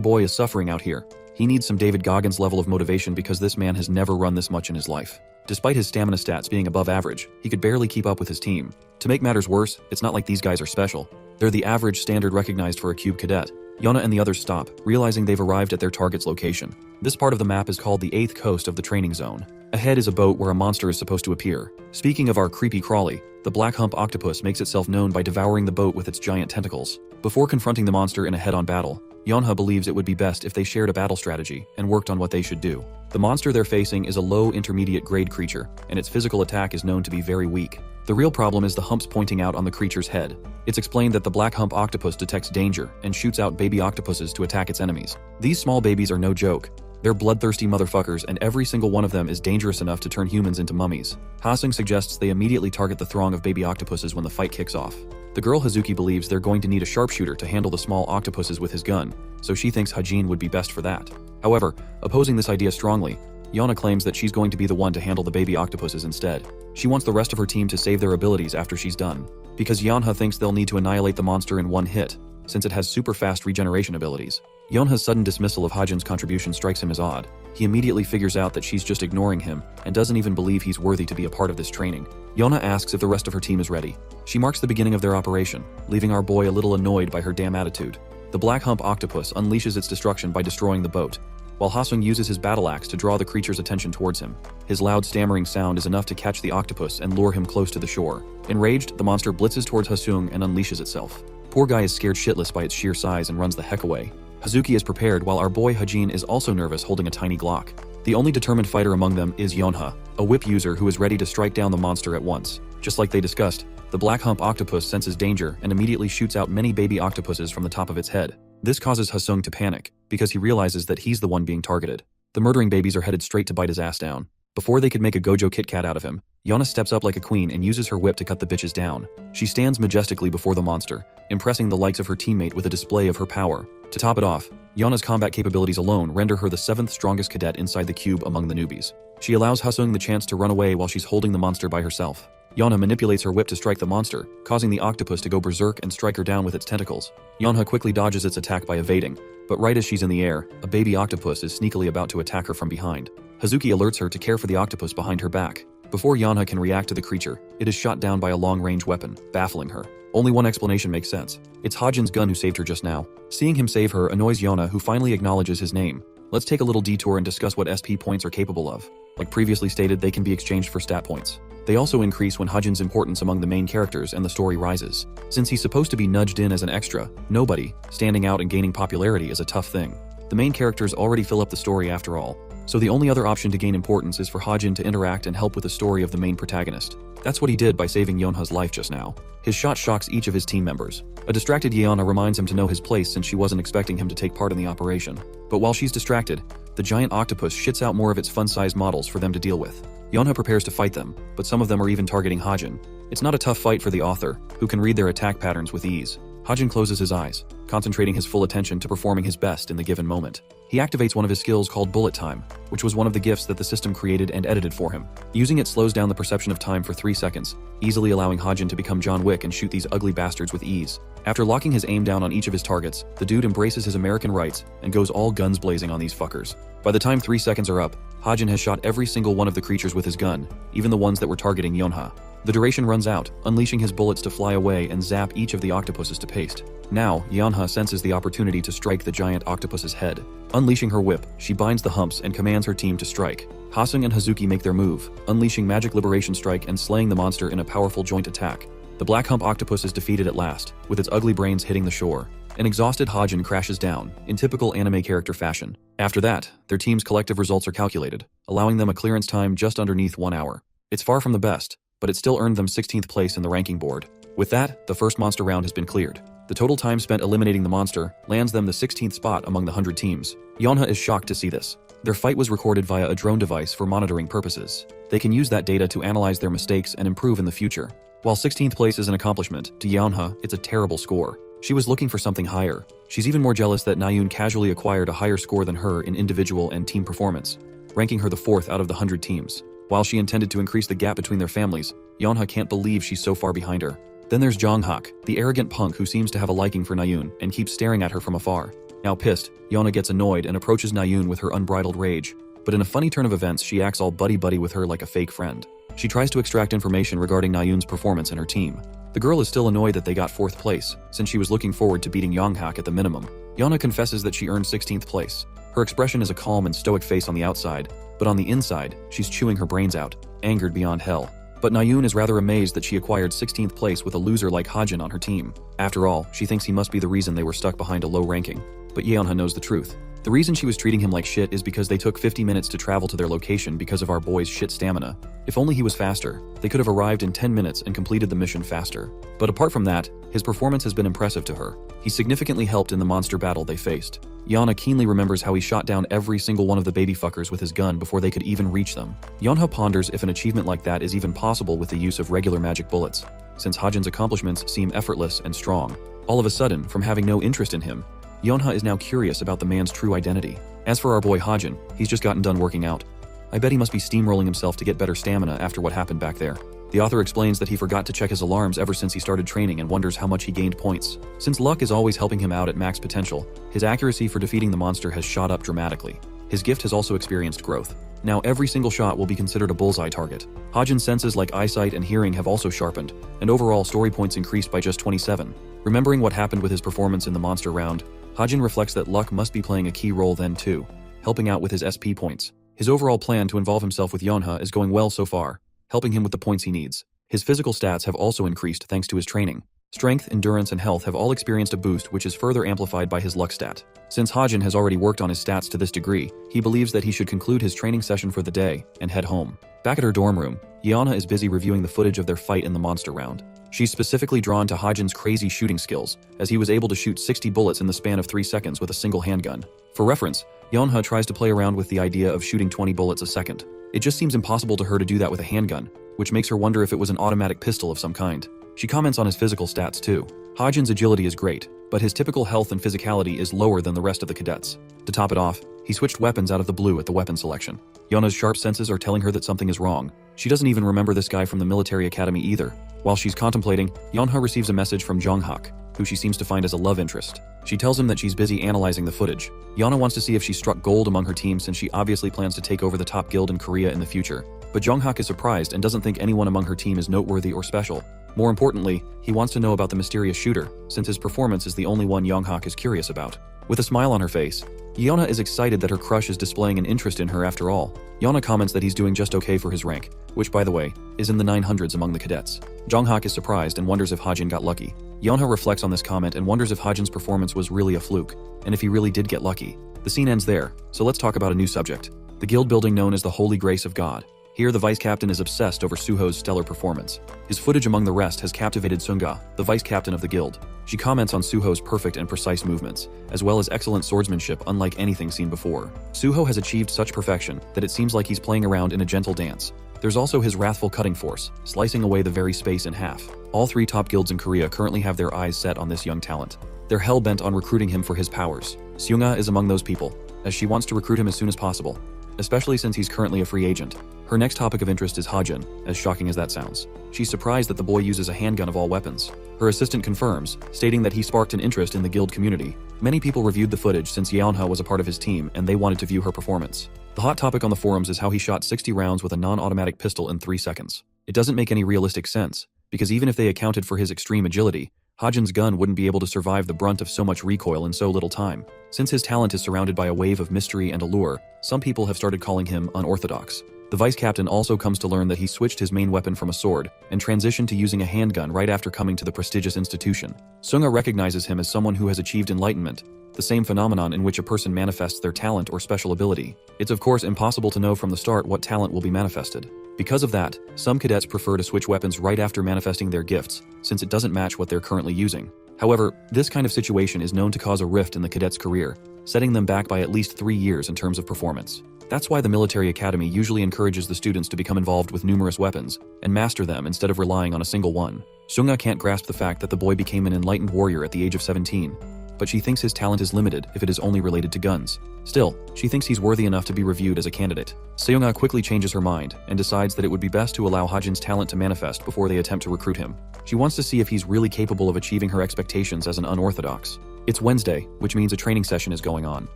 Speaker 1: boy is suffering out here. He needs some David Goggins level of motivation because this man has never run this much in his life. Despite his stamina stats being above average, he could barely keep up with his team. To make matters worse, it's not like these guys are special. They're the average standard recognized for a cube cadet. Yeonha and the others stop, realizing they've arrived at their target's location. This part of the map is called the 8th coast of the training zone. Ahead is a boat where a monster is supposed to appear. Speaking of our creepy crawly, the black hump octopus makes itself known by devouring the boat with its giant tentacles. Before confronting the monster in a head-on battle, Yeonha believes it would be best if they shared a battle strategy and worked on what they should do. The monster they're facing is a low intermediate grade creature, and its physical attack is known to be very weak. The real problem is the humps pointing out on the creature's head. It's explained that the black hump octopus detects danger and shoots out baby octopuses to attack its enemies. These small babies are no joke. They're bloodthirsty motherfuckers, and every single one of them is dangerous enough to turn humans into mummies. Hasung suggests they immediately target the throng of baby octopuses when the fight kicks off. The girl Hazuki believes they're going to need a sharpshooter to handle the small octopuses with his gun, so she thinks Hajin would be best for that. However, opposing this idea strongly, Yeonha claims that she's going to be the one to handle the baby octopuses instead. She wants the rest of her team to save their abilities after she's done, because Yeonha thinks they'll need to annihilate the monster in one hit, since it has super fast regeneration abilities. Yeonha's sudden dismissal of Hajin's contribution strikes him as odd. He immediately figures out that she's just ignoring him and doesn't even believe he's worthy to be a part of this training. Yeonha asks if the rest of her team is ready. She marks the beginning of their operation, leaving our boy a little annoyed by her damn attitude. The black hump octopus unleashes its destruction by destroying the boat, while Hasung uses his battle axe to draw the creature's attention towards him. His loud stammering sound is enough to catch the octopus and lure him close to the shore. Enraged, the monster blitzes towards Hasung and unleashes itself. Poor guy is scared shitless by its sheer size and runs the heck away. Hazuki is prepared while our boy Hajin is also nervous holding a tiny Glock. The only determined fighter among them is Yonha, a whip user who is ready to strike down the monster at once. Just like they discussed, the black hump octopus senses danger and immediately shoots out many baby octopuses from the top of its head. This causes Hasung to panic, because he realizes that he's the one being targeted. The murdering babies are headed straight to bite his ass down. Before they could make a Gojo Kit Kat out of him, Yana steps up like a queen and uses her whip to cut the bitches down. She stands majestically before the monster, impressing the likes of her teammate with a display of her power. To top it off, Yana's combat capabilities alone render her the 7th strongest cadet inside the cube among the newbies. She allows Hasung the chance to run away while she's holding the monster by herself. Yana manipulates her whip to strike the monster, causing the octopus to go berserk and strike her down with its tentacles. Yonha quickly dodges its attack by evading, but right as she's in the air, a baby octopus is sneakily about to attack her from behind. Hazuki alerts her to care for the octopus behind her back. Before Yonha can react to the creature, it is shot down by a long-range weapon, baffling her. Only one explanation makes sense. It's Hajin's gun who saved her just now. Seeing him save her annoys Yonha, who finally acknowledges his name. Let's take a little detour and discuss what SP points are capable of. Like previously stated, they can be exchanged for stat points. They also increase when Hajin's importance among the main characters and the story rises. Since he's supposed to be nudged in as an extra, nobody, standing out and gaining popularity is a tough thing. The main characters already fill up the story after all, so the only other option to gain importance is for Hajin to interact and help with the story of the main protagonist. That's what he did by saving Yonha's life just now. His shot shocks each of his team members. A distracted Yeona reminds him to know his place since she wasn't expecting him to take part in the operation. But while she's distracted, the giant octopus shits out more of its fun-sized models for them to deal with. Yonha prepares to fight them, but some of them are even targeting Hajin. It's not a tough fight for the author, who can read their attack patterns with ease. Hajin closes his eyes, concentrating his full attention to performing his best in the given moment. He activates one of his skills called Bullet Time, which was one of the gifts that the system created and edited for him. Using it slows down the perception of time for 3 seconds, easily allowing Hajin to become John Wick and shoot these ugly bastards with ease. After locking his aim down on each of his targets, the dude embraces his American rights and goes all guns blazing on these fuckers. By the time 3 seconds are up, Hajin has shot every single one of the creatures with his gun, even the ones that were targeting Yonha. The duration runs out, unleashing his bullets to fly away and zap each of the octopuses to paste. Now, Yonha senses the opportunity to strike the giant octopus's head. Unleashing her whip, she binds the humps and commands her team to strike. Hasung and Hazuki make their move, unleashing Magic Liberation Strike and slaying the monster in a powerful joint attack. The black hump octopus is defeated at last, with its ugly brains hitting the shore. An exhausted Hajin crashes down, in typical anime character fashion. After that, their team's collective results are calculated, allowing them a clearance time just underneath 1 hour. It's far from the best, but it still earned them 16th place in the ranking board. With that, the first monster round has been cleared. The total time spent eliminating the monster lands them the 16th spot among the 100 teams. Yonha is shocked to see this. Their fight was recorded via a drone device for monitoring purposes. They can use that data to analyze their mistakes and improve in the future. While 16th place is an accomplishment, to Yonha, it's a terrible score. She was looking for something higher. She's even more jealous that Nayun casually acquired a higher score than her in individual and team performance, ranking her the 4th out of the 100 teams. While she intended to increase the gap between their families, Yonha can't believe she's so far behind her. Then there's Jonghak, the arrogant punk who seems to have a liking for Nayun and keeps staring at her from afar. Now pissed, Yonha gets annoyed and approaches Nayun with her unbridled rage. But in a funny turn of events, she acts all buddy-buddy with her like a fake friend. She tries to extract information regarding Nayun's performance and her team. The girl is still annoyed that they got 4th place, since she was looking forward to beating Yonghak at the minimum. Yonha confesses that she earned 16th place. Her expression is a calm and stoic face on the outside, but on the inside, she's chewing her brains out, angered beyond hell. But Nayun is rather amazed that she acquired 16th place with a loser like Hajin on her team. After all, she thinks he must be the reason they were stuck behind a low ranking. But Yeonha knows the truth. The reason she was treating him like shit is because they took 50 minutes to travel to their location because of our boy's shit stamina. If only he was faster, they could have arrived in 10 minutes and completed the mission faster. But apart from that, his performance has been impressive to her. He significantly helped in the monster battle they faced. Yonha keenly remembers how he shot down every single one of the baby fuckers with his gun before they could even reach them. Yonha ponders if an achievement like that is even possible with the use of regular magic bullets, since Hajin's accomplishments seem effortless and strong. All of a sudden, from having no interest in him, Yonha is now curious about the man's true identity. As for our boy Hajin, he's just gotten done working out. I bet he must be steamrolling himself to get better stamina after what happened back there. The author explains that he forgot to check his alarms ever since he started training and wonders how much he gained points. Since luck is always helping him out at max potential, his accuracy for defeating the monster has shot up dramatically. His gift has also experienced growth. Now every single shot will be considered a bullseye target. Hajin's senses like eyesight and hearing have also sharpened, and overall story points increased by just 27. Remembering what happened with his performance in the monster round, Hajin reflects that luck must be playing a key role then too, helping out with his SP points. His overall plan to involve himself with Yonha is going well so far, helping him with the points he needs. His physical stats have also increased thanks to his training. Strength, endurance, and health have all experienced a boost, which is further amplified by his luck stat. Since Hajin has already worked on his stats to this degree, he believes that he should conclude his training session for the day and head home. Back at her dorm room, Yeona is busy reviewing the footage of their fight in the monster round. She's specifically drawn to Hajin's crazy shooting skills, as he was able to shoot 60 bullets in the span of 3 seconds with a single handgun. For reference, Yeonha tries to play around with the idea of shooting 20 bullets a second. It just seems impossible to her to do that with a handgun, which makes her wonder if it was an automatic pistol of some kind. She comments on his physical stats too. Hajin's agility is great, but his typical health and physicality is lower than the rest of the cadets. To top it off, he switched weapons out of the blue at the weapon selection. Yeona's sharp senses are telling her that something is wrong. She doesn't even remember this guy from the military academy either. While she's contemplating, Yeonha receives a message from Jonghak, who she seems to find as a love interest. She tells him that she's busy analyzing the footage. Yeona wants to see if she struck gold among her team, since she obviously plans to take over the top guild in Korea in the future. But Jonghak is surprised and doesn't think anyone among her team is noteworthy or special. More importantly, he wants to know about the mysterious shooter, since his performance is the only one Jonghak is curious about. With a smile on her face, Yeona is excited that her crush is displaying an interest in her after all. Yeona comments that he's doing just okay for his rank, which, by the way, is in the 900s among the cadets. Jonghak is surprised and wonders if Hajin got lucky. Yeonha reflects on this comment and wonders if Hajin's performance was really a fluke, and if he really did get lucky. The scene ends there, so let's talk about a new subject. The guild building known as the Holy Grace of God. Here, the vice captain is obsessed over Suho's stellar performance. His footage among the rest has captivated Sunga, the vice captain of the guild. She comments on Suho's perfect and precise movements, as well as excellent swordsmanship unlike anything seen before. Suho has achieved such perfection that it seems like he's playing around in a gentle dance. There's also his wrathful cutting force, slicing away the very space in half. All 3 top guilds in Korea currently have their eyes set on this young talent. They're hell-bent on recruiting him for his powers. Sunga is among those people, as she wants to recruit him as soon as possible, especially since he's currently a free agent. Her next topic of interest is Hajin, as shocking as that sounds. She's surprised that the boy uses a handgun of all weapons. Her assistant confirms, stating that he sparked an interest in the guild community. Many people reviewed the footage since Yeonha was a part of his team, and they wanted to view her performance. The hot topic on the forums is how he shot 60 rounds with a non-automatic pistol in 3 seconds. It doesn't make any realistic sense, because even if they accounted for his extreme agility, Hajin's gun wouldn't be able to survive the brunt of so much recoil in so little time. Since his talent is surrounded by a wave of mystery and allure, some people have started calling him unorthodox. The vice captain also comes to learn that he switched his main weapon from a sword and transitioned to using a handgun right after coming to the prestigious institution. Sunga recognizes him as someone who has achieved enlightenment, the same phenomenon in which a person manifests their talent or special ability. It's of course impossible to know from the start what talent will be manifested. Because of that, some cadets prefer to switch weapons right after manifesting their gifts, since it doesn't match what they're currently using. However, this kind of situation is known to cause a rift in the cadet's career, setting them back by at least 3 years in terms of performance. That's why the military academy usually encourages the students to become involved with numerous weapons and master them instead of relying on a single one. Sunga can't grasp the fact that the boy became an enlightened warrior at the age of 17, but she thinks his talent is limited if it is only related to guns. Still, she thinks he's worthy enough to be reviewed as a candidate. Seonga quickly changes her mind and decides that it would be best to allow Hajin's talent to manifest before they attempt to recruit him. She wants to see if he's really capable of achieving her expectations as an unorthodox. It's Wednesday, which means a training session is going on.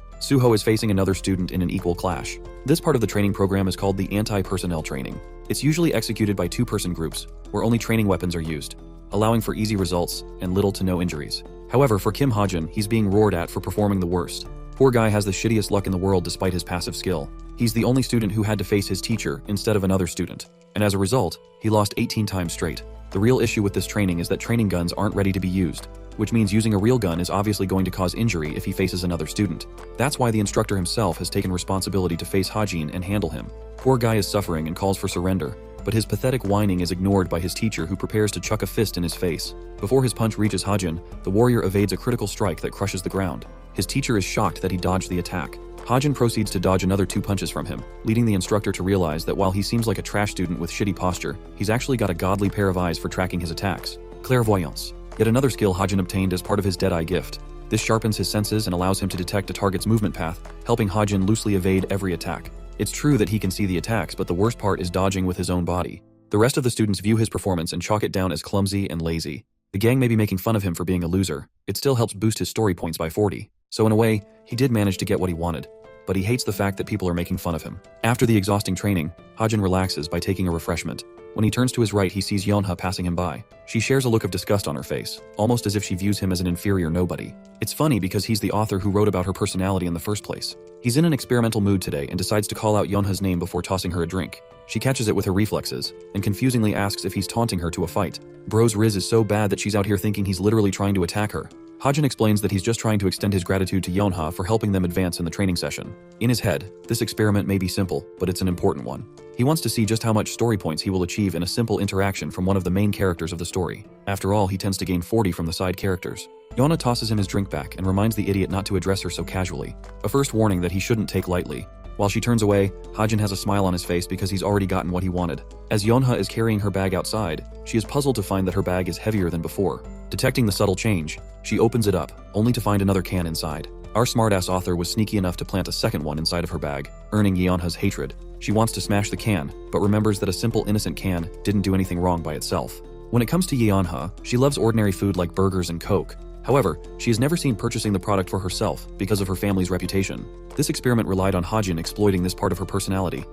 Speaker 1: Suho is facing another student in an equal clash. This part of the training program is called the anti-personnel training. It's usually executed by 2-person groups, where only training weapons are used, allowing for easy results and little to no injuries. However, for Kim Hajin, he's being roared at for performing the worst. Poor guy has the shittiest luck in the world despite his passive skill. He's the only student who had to face his teacher instead of another student, and as a result, he lost 18 times straight. The real issue with this training is that training guns aren't ready to be used, which means using a real gun is obviously going to cause injury if he faces another student. That's why the instructor himself has taken responsibility to face Hajin and handle him. Poor guy is suffering and calls for surrender, but his pathetic whining is ignored by his teacher, who prepares to chuck a fist in his face. Before his punch reaches Hajin, the warrior evades a critical strike that crushes the ground. His teacher is shocked that he dodged the attack. Hajin proceeds to dodge another 2 punches from him, leading the instructor to realize that while he seems like a trash student with shitty posture, he's actually got a godly pair of eyes for tracking his attacks. Clairvoyance. Yet another skill Hajin obtained as part of his Deadeye gift. This sharpens his senses and allows him to detect a target's movement path, helping Hajin loosely evade every attack. It's true that he can see the attacks, but the worst part is dodging with his own body. The rest of the students view his performance and chalk it down as clumsy and lazy. The gang may be making fun of him for being a loser. It still helps boost his story points by 40. So in a way, he did manage to get what he wanted. but he hates the fact that people are making fun of him. After the exhausting training, Hajin relaxes by taking a refreshment. When he turns to his right, he sees Yonha passing him by. She shares a look of disgust on her face, almost as if she views him as an inferior nobody. It's funny because he's the author who wrote about her personality in the first place. He's in an experimental mood today and decides to call out Yonha's name before tossing her a drink. She catches it with her reflexes, and confusingly asks if he's taunting her to a fight. Bro's riz is so bad that she's out here thinking he's literally trying to attack her. Hajin explains that he's just trying to extend his gratitude to Yonha for helping them advance in the training session. In his head, this experiment may be simple, but it's an important one. He wants to see just how much story points he will achieve in a simple interaction from one of the main characters of the story. After all, he tends to gain 40 from the side characters. Yonha tosses him his drink back and reminds the idiot not to address her so casually, a first warning that he shouldn't take lightly. While she turns away, Hajin has a smile on his face because he's already gotten what he wanted. As Yonha is carrying her bag outside, she is puzzled to find that her bag is heavier than before. Detecting the subtle change, she opens it up, only to find another can inside. Our smartass author was sneaky enough to plant a second one inside of her bag, earning Yonha's hatred. She wants to smash the can, but remembers that a simple innocent can didn't do anything wrong by itself. When it comes to Yonha, she loves ordinary food like burgers and Coke. However, she is never seen purchasing the product for herself because of her family's reputation. This experiment relied on Hajin exploiting this part of her personality,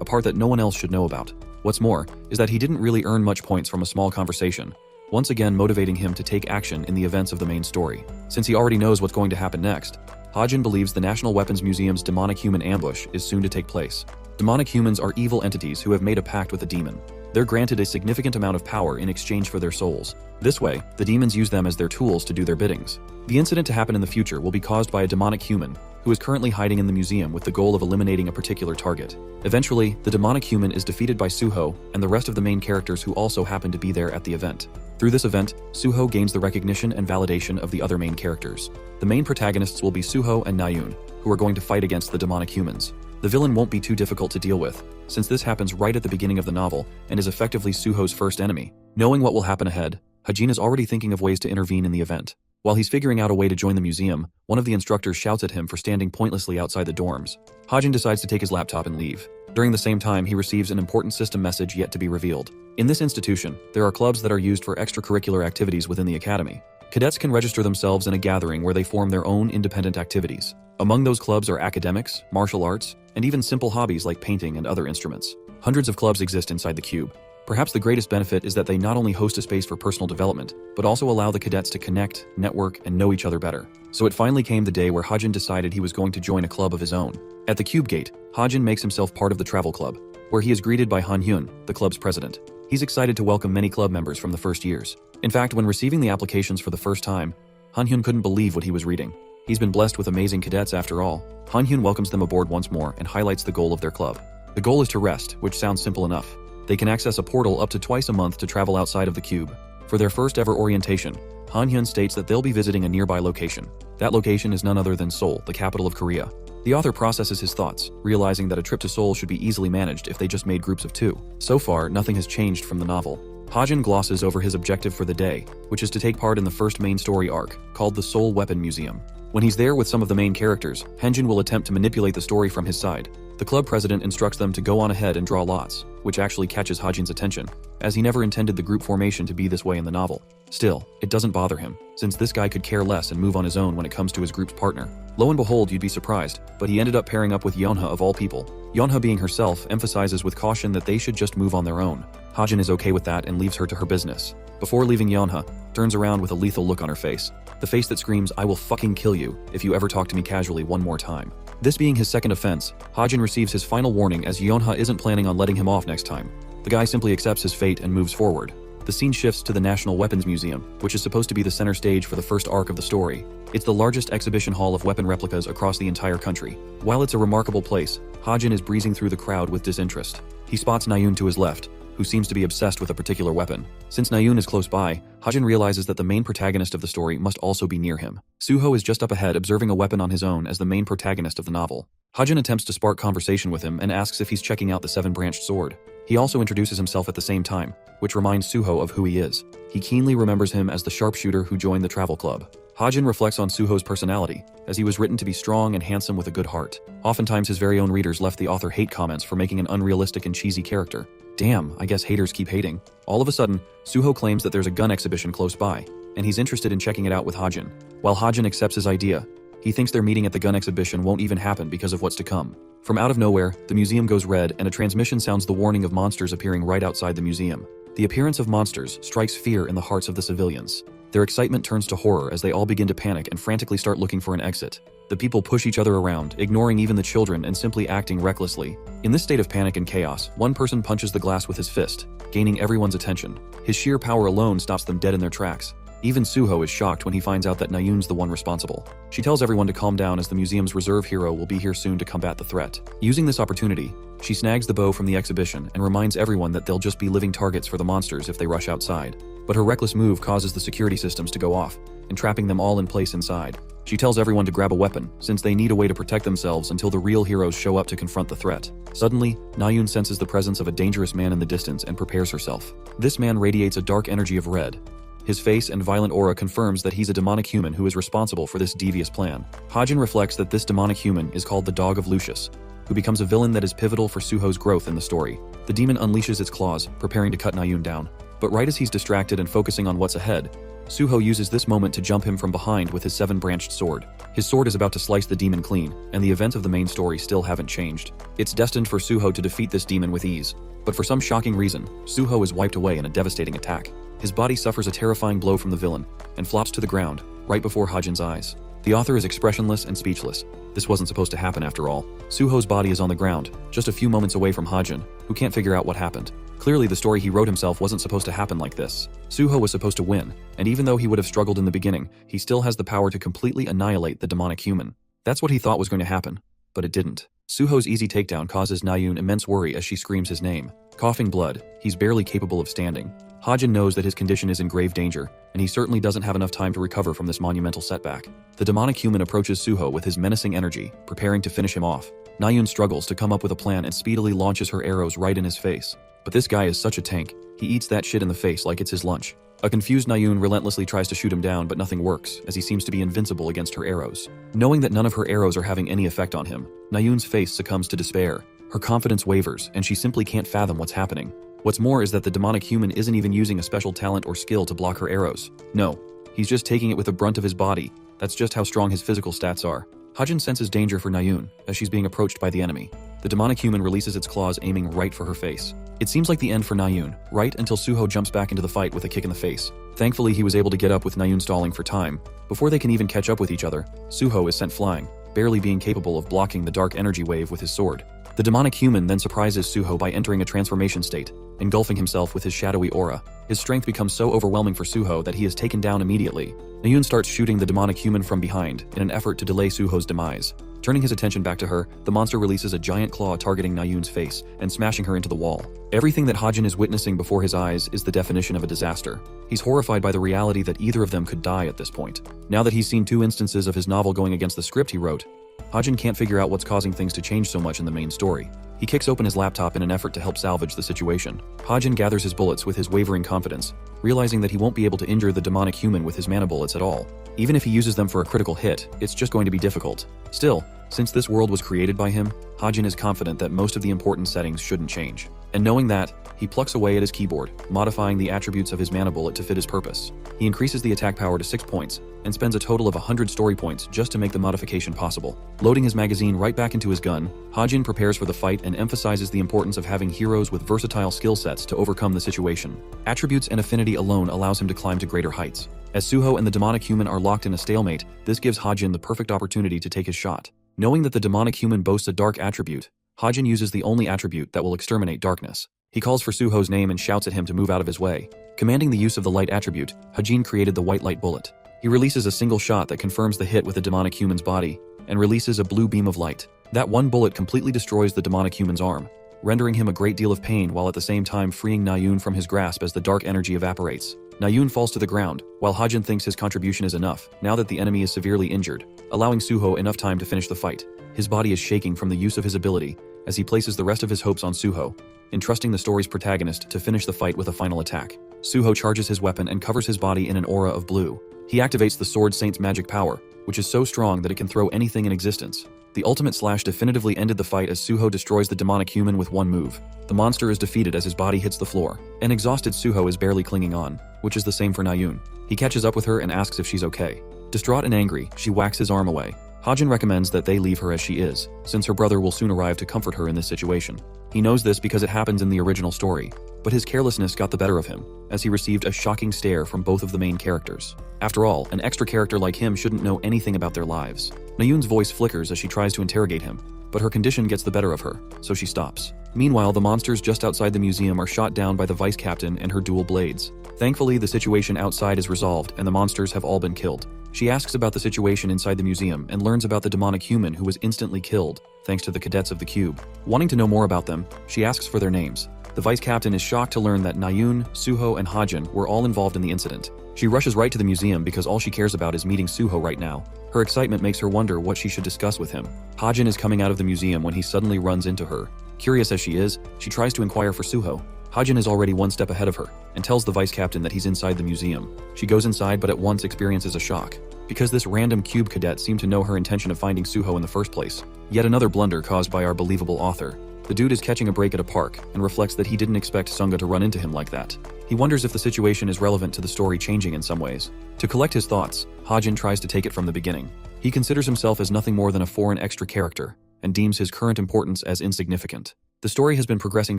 Speaker 1: a part that no one else should know about. What's more, is that he didn't really earn much points from a small conversation, once again motivating him to take action in the events of the main story. Since he already knows what's going to happen next, Hajin believes the National Weapons Museum's demonic human ambush is soon to take place. Demonic humans are evil entities who have made a pact with a demon. They're granted a significant amount of power in exchange for their souls. This way, the demons use them as their tools to do their biddings. The incident to happen in the future will be caused by a demonic human who is currently hiding in the museum with the goal of eliminating a particular target. Eventually, the demonic human is defeated by Suho and the rest of the main characters who also happen to be there at the event. Through this event, Suho gains the recognition and validation of the other main characters. The main protagonists will be Suho and Nayun, who are going to fight against the demonic humans. The villain won't be too difficult to deal with, since this happens right at the beginning of the novel and is effectively Suho's first enemy. Knowing what will happen ahead, Hajin is already thinking of ways to intervene in the event. While he's figuring out a way to join the museum, one of the instructors shouts at him for standing pointlessly outside the dorms. Hajin decides to take his laptop and leave. During the same time, he receives an important system message yet to be revealed. In this institution, there are clubs that are used for extracurricular activities within the academy. Cadets can register themselves in a gathering where they form their own independent activities. Among those clubs are academics, martial arts, and even simple hobbies like painting and other instruments. Hundreds of clubs exist inside the cube. Perhaps the greatest benefit is that they not only host a space for personal development, but also allow the cadets to connect, network, and know each other better. So it finally came the day where Hajin decided he was going to join a club of his own. At the cube gate, Hajin makes himself part of the travel club, where he is greeted by Han Hyun, the club's president. He's excited to welcome many club members from the first years. In fact, when receiving the applications for the first time, Han Hyun couldn't believe what he was reading. He's been blessed with amazing cadets after all. Han Hyun welcomes them aboard once more and highlights the goal of their club. The goal is to rest, which sounds simple enough. They can access a portal up to twice a month to travel outside of the cube. For their first ever orientation, Han Hyun states that they'll be visiting a nearby location. That location is none other than Seoul, the capital of Korea. The author processes his thoughts, realizing that a trip to Seoul should be easily managed if they just made groups of 2. So far, nothing has changed from the novel. Hajin glosses over his objective for the day, which is to take part in the first main story arc, called the Seoul Weapon Museum. When he's there with some of the main characters, Hyunjin will attempt to manipulate the story from his side. The club president instructs them to go on ahead and draw lots, which actually catches Hajin's attention, as he never intended the group formation to be this way in the novel. Still, it doesn't bother him, since this guy could care less and move on his own when it comes to his group's partner. Lo and behold, you'd be surprised, but he ended up pairing up with Yonha of all people. Yonha, being herself, emphasizes with caution that they should just move on their own. Hajin is okay with that and leaves her to her business. Before leaving, Yonha turns around with a lethal look on her face. The face that screams, "I will fucking kill you if you ever talk to me casually one more time." This being his second offense, Hajin receives his final warning as Yonha isn't planning on letting him off next time. The guy simply accepts his fate and moves forward. The scene shifts to the National Weapons Museum, which is supposed to be the center stage for the first arc of the story. It's the largest exhibition hall of weapon replicas across the entire country. While it's a remarkable place, Hajin is breezing through the crowd with disinterest. He spots Nayun to his left, who seems to be obsessed with a particular weapon. Since Nayun is close by, Hajin realizes that the main protagonist of the story must also be near him. Suho is just up ahead observing a weapon on his own as the main protagonist of the novel. Hajin attempts to spark conversation with him and asks if he's checking out the 7-branched sword. He also introduces himself at the same time, which reminds Suho of who he is. He keenly remembers him as the sharpshooter who joined the travel club. Hajin reflects on Suho's personality, as he was written to be strong and handsome with a good heart. Oftentimes his very own readers left the author hate comments for making an unrealistic and cheesy character. Damn, I guess haters keep hating. All of a sudden, Suho claims that there's a gun exhibition close by, and he's interested in checking it out with Hajin. While Hajin accepts his idea, He thinks their meeting at the gun exhibition won't even happen because of what's to come. From out of nowhere, the museum goes red and a transmission sounds the warning of monsters appearing right outside the museum. The appearance of monsters strikes fear in the hearts of the civilians. Their excitement turns to horror as they all begin to panic and frantically start looking for an exit. The people push each other around, ignoring even the children and simply acting recklessly. In this state of panic and chaos, one person punches the glass with his fist, gaining everyone's attention. His sheer power alone stops them dead in their tracks. Even Suho is shocked when he finds out that Nayun's the one responsible. She tells everyone to calm down as the museum's reserve hero will be here soon to combat the threat. Using this opportunity, she snags the bow from the exhibition and reminds everyone that they'll just be living targets for the monsters if they rush outside. But her reckless move causes the security systems to go off, entrapping them all in place inside. She tells everyone to grab a weapon, since they need a way to protect themselves until the real heroes show up to confront the threat. Suddenly, Nayun senses the presence of a dangerous man in the distance and prepares herself. This man radiates a dark energy of red. His face and violent aura confirms that he's a demonic human who is responsible for this devious plan. Hajin reflects that this demonic human is called the Dog of Lucius, who becomes a villain that is pivotal for Suho's growth in the story. The demon unleashes its claws, preparing to cut Nayun down. But right as he's distracted and focusing on what's ahead, Suho uses this moment to jump him from behind with his 7-branched sword. His sword is about to slice the demon clean, and the events of the main story still haven't changed. It's destined for Suho to defeat this demon with ease. But for some shocking reason, Suho is wiped away in a devastating attack. His body suffers a terrifying blow from the villain, and flops to the ground, right before Hajin's eyes. The author is expressionless and speechless. This wasn't supposed to happen after all. Suho's body is on the ground, just a few moments away from Hajin, who can't figure out what happened. Clearly the story he wrote himself wasn't supposed to happen like this. Suho was supposed to win, and even though he would have struggled in the beginning, he still has the power to completely annihilate the demonic human. That's what he thought was going to happen, but it didn't. Suho's easy takedown causes Nayun immense worry as she screams his name. Coughing blood, he's barely capable of standing. Hajin knows that his condition is in grave danger, and he certainly doesn't have enough time to recover from this monumental setback. The demonic human approaches Suho with his menacing energy, preparing to finish him off. Nayun struggles to come up with a plan and speedily launches her arrows right in his face. But this guy is such a tank, he eats that shit in the face like it's his lunch. A confused Nayun relentlessly tries to shoot him down, but nothing works, as he seems to be invincible against her arrows. Knowing that none of her arrows are having any effect on him, Nayun's face succumbs to despair. Her confidence wavers, and she simply can't fathom what's happening. What's more is that the demonic human isn't even using a special talent or skill to block her arrows. No, he's just taking it with the brunt of his body. That's just how strong his physical stats are. Hajin senses danger for Nayun, as she's being approached by the enemy. The demonic human releases its claws, aiming right for her face. It seems like the end for Nayun, right until Suho jumps back into the fight with a kick in the face. Thankfully, he was able to get up with Nayun stalling for time. Before they can even catch up with each other, Suho is sent flying, barely being capable of blocking the dark energy wave with his sword. The demonic human then surprises Suho by entering a transformation state, engulfing himself with his shadowy aura. His strength becomes so overwhelming for Suho that he is taken down immediately. Nayun starts shooting the demonic human from behind in an effort to delay Suho's demise. Turning his attention back to her, the monster releases a giant claw targeting Nayun's face and smashing her into the wall. Everything that Hajin is witnessing before his eyes is the definition of a disaster. He's horrified by the reality that either of them could die at this point. Now that he's seen 2 instances of his novel going against the script he wrote, Hajin can't figure out what's causing things to change so much in the main story. He kicks open his laptop in an effort to help salvage the situation. Hajin gathers his bullets with his wavering confidence, realizing that he won't be able to injure the demonic human with his mana bullets at all. Even if he uses them for a critical hit, it's just going to be difficult. Still, since this world was created by him, Hajin is confident that most of the important settings shouldn't change. And knowing that, he plucks away at his keyboard, modifying the attributes of his mana bullet to fit his purpose. He increases the attack power to 6 points, and spends a total of 100 story points just to make the modification possible. Loading his magazine right back into his gun, Hajin prepares for the fight and emphasizes the importance of having heroes with versatile skill sets to overcome the situation. Attributes and affinity alone allows him to climb to greater heights. As Suho and the demonic human are locked in a stalemate, this gives Hajin the perfect opportunity to take his shot. Knowing that the demonic human boasts a dark attribute, Hajin uses the only attribute that will exterminate darkness. He calls for Suho's name and shouts at him to move out of his way. Commanding the use of the light attribute, Hajin created the white light bullet. He releases a single shot that confirms the hit with the demonic human's body, and releases a blue beam of light. That one bullet completely destroys the demonic human's arm, rendering him a great deal of pain while at the same time freeing Nayun from his grasp as the dark energy evaporates. Nayun falls to the ground, while Hajin thinks his contribution is enough, now that the enemy is severely injured, allowing Suho enough time to finish the fight. His body is shaking from the use of his ability, as he places the rest of his hopes on Suho, entrusting the story's protagonist to finish the fight with a final attack. Suho charges his weapon and covers his body in an aura of blue. He activates the Sword Saint's magic power, which is so strong that it can throw anything in existence. The ultimate slash definitively ended the fight as Suho destroys the demonic human with one move. The monster is defeated as his body hits the floor. An exhausted Suho is barely clinging on, which is the same for Nayun. He catches up with her and asks if she's okay. Distraught and angry, she whacks his arm away. Hajin recommends that they leave her as she is, since her brother will soon arrive to comfort her in this situation. He knows this because it happens in the original story, but his carelessness got the better of him, as he received a shocking stare from both of the main characters. After all, an extra character like him shouldn't know anything about their lives. Nayun's voice flickers as she tries to interrogate him, but her condition gets the better of her, so she stops. Meanwhile, the monsters just outside the museum are shot down by the vice captain and her dual blades. Thankfully, the situation outside is resolved and the monsters have all been killed. She asks about the situation inside the museum and learns about the demonic human who was instantly killed, thanks to the cadets of the cube. Wanting to know more about them, she asks for their names. The vice captain is shocked to learn that Nayun, Suho, and Hajin were all involved in the incident. She rushes right to the museum because all she cares about is meeting Suho right now. Her excitement makes her wonder what she should discuss with him. Hajin is coming out of the museum when he suddenly runs into her. Curious as she is, she tries to inquire for Suho. Hajin is already one step ahead of her, and tells the vice captain that he's inside the museum. She goes inside but at once experiences a shock, because this random cube cadet seemed to know her intention of finding Suho in the first place. Yet another blunder caused by our believable author. The dude is catching a break at a park, and reflects that he didn't expect Sunga to run into him like that. He wonders if the situation is relevant to the story changing in some ways. To collect his thoughts, Hajin tries to take it from the beginning. He considers himself as nothing more than a foreign extra character, and deems his current importance as insignificant. The story has been progressing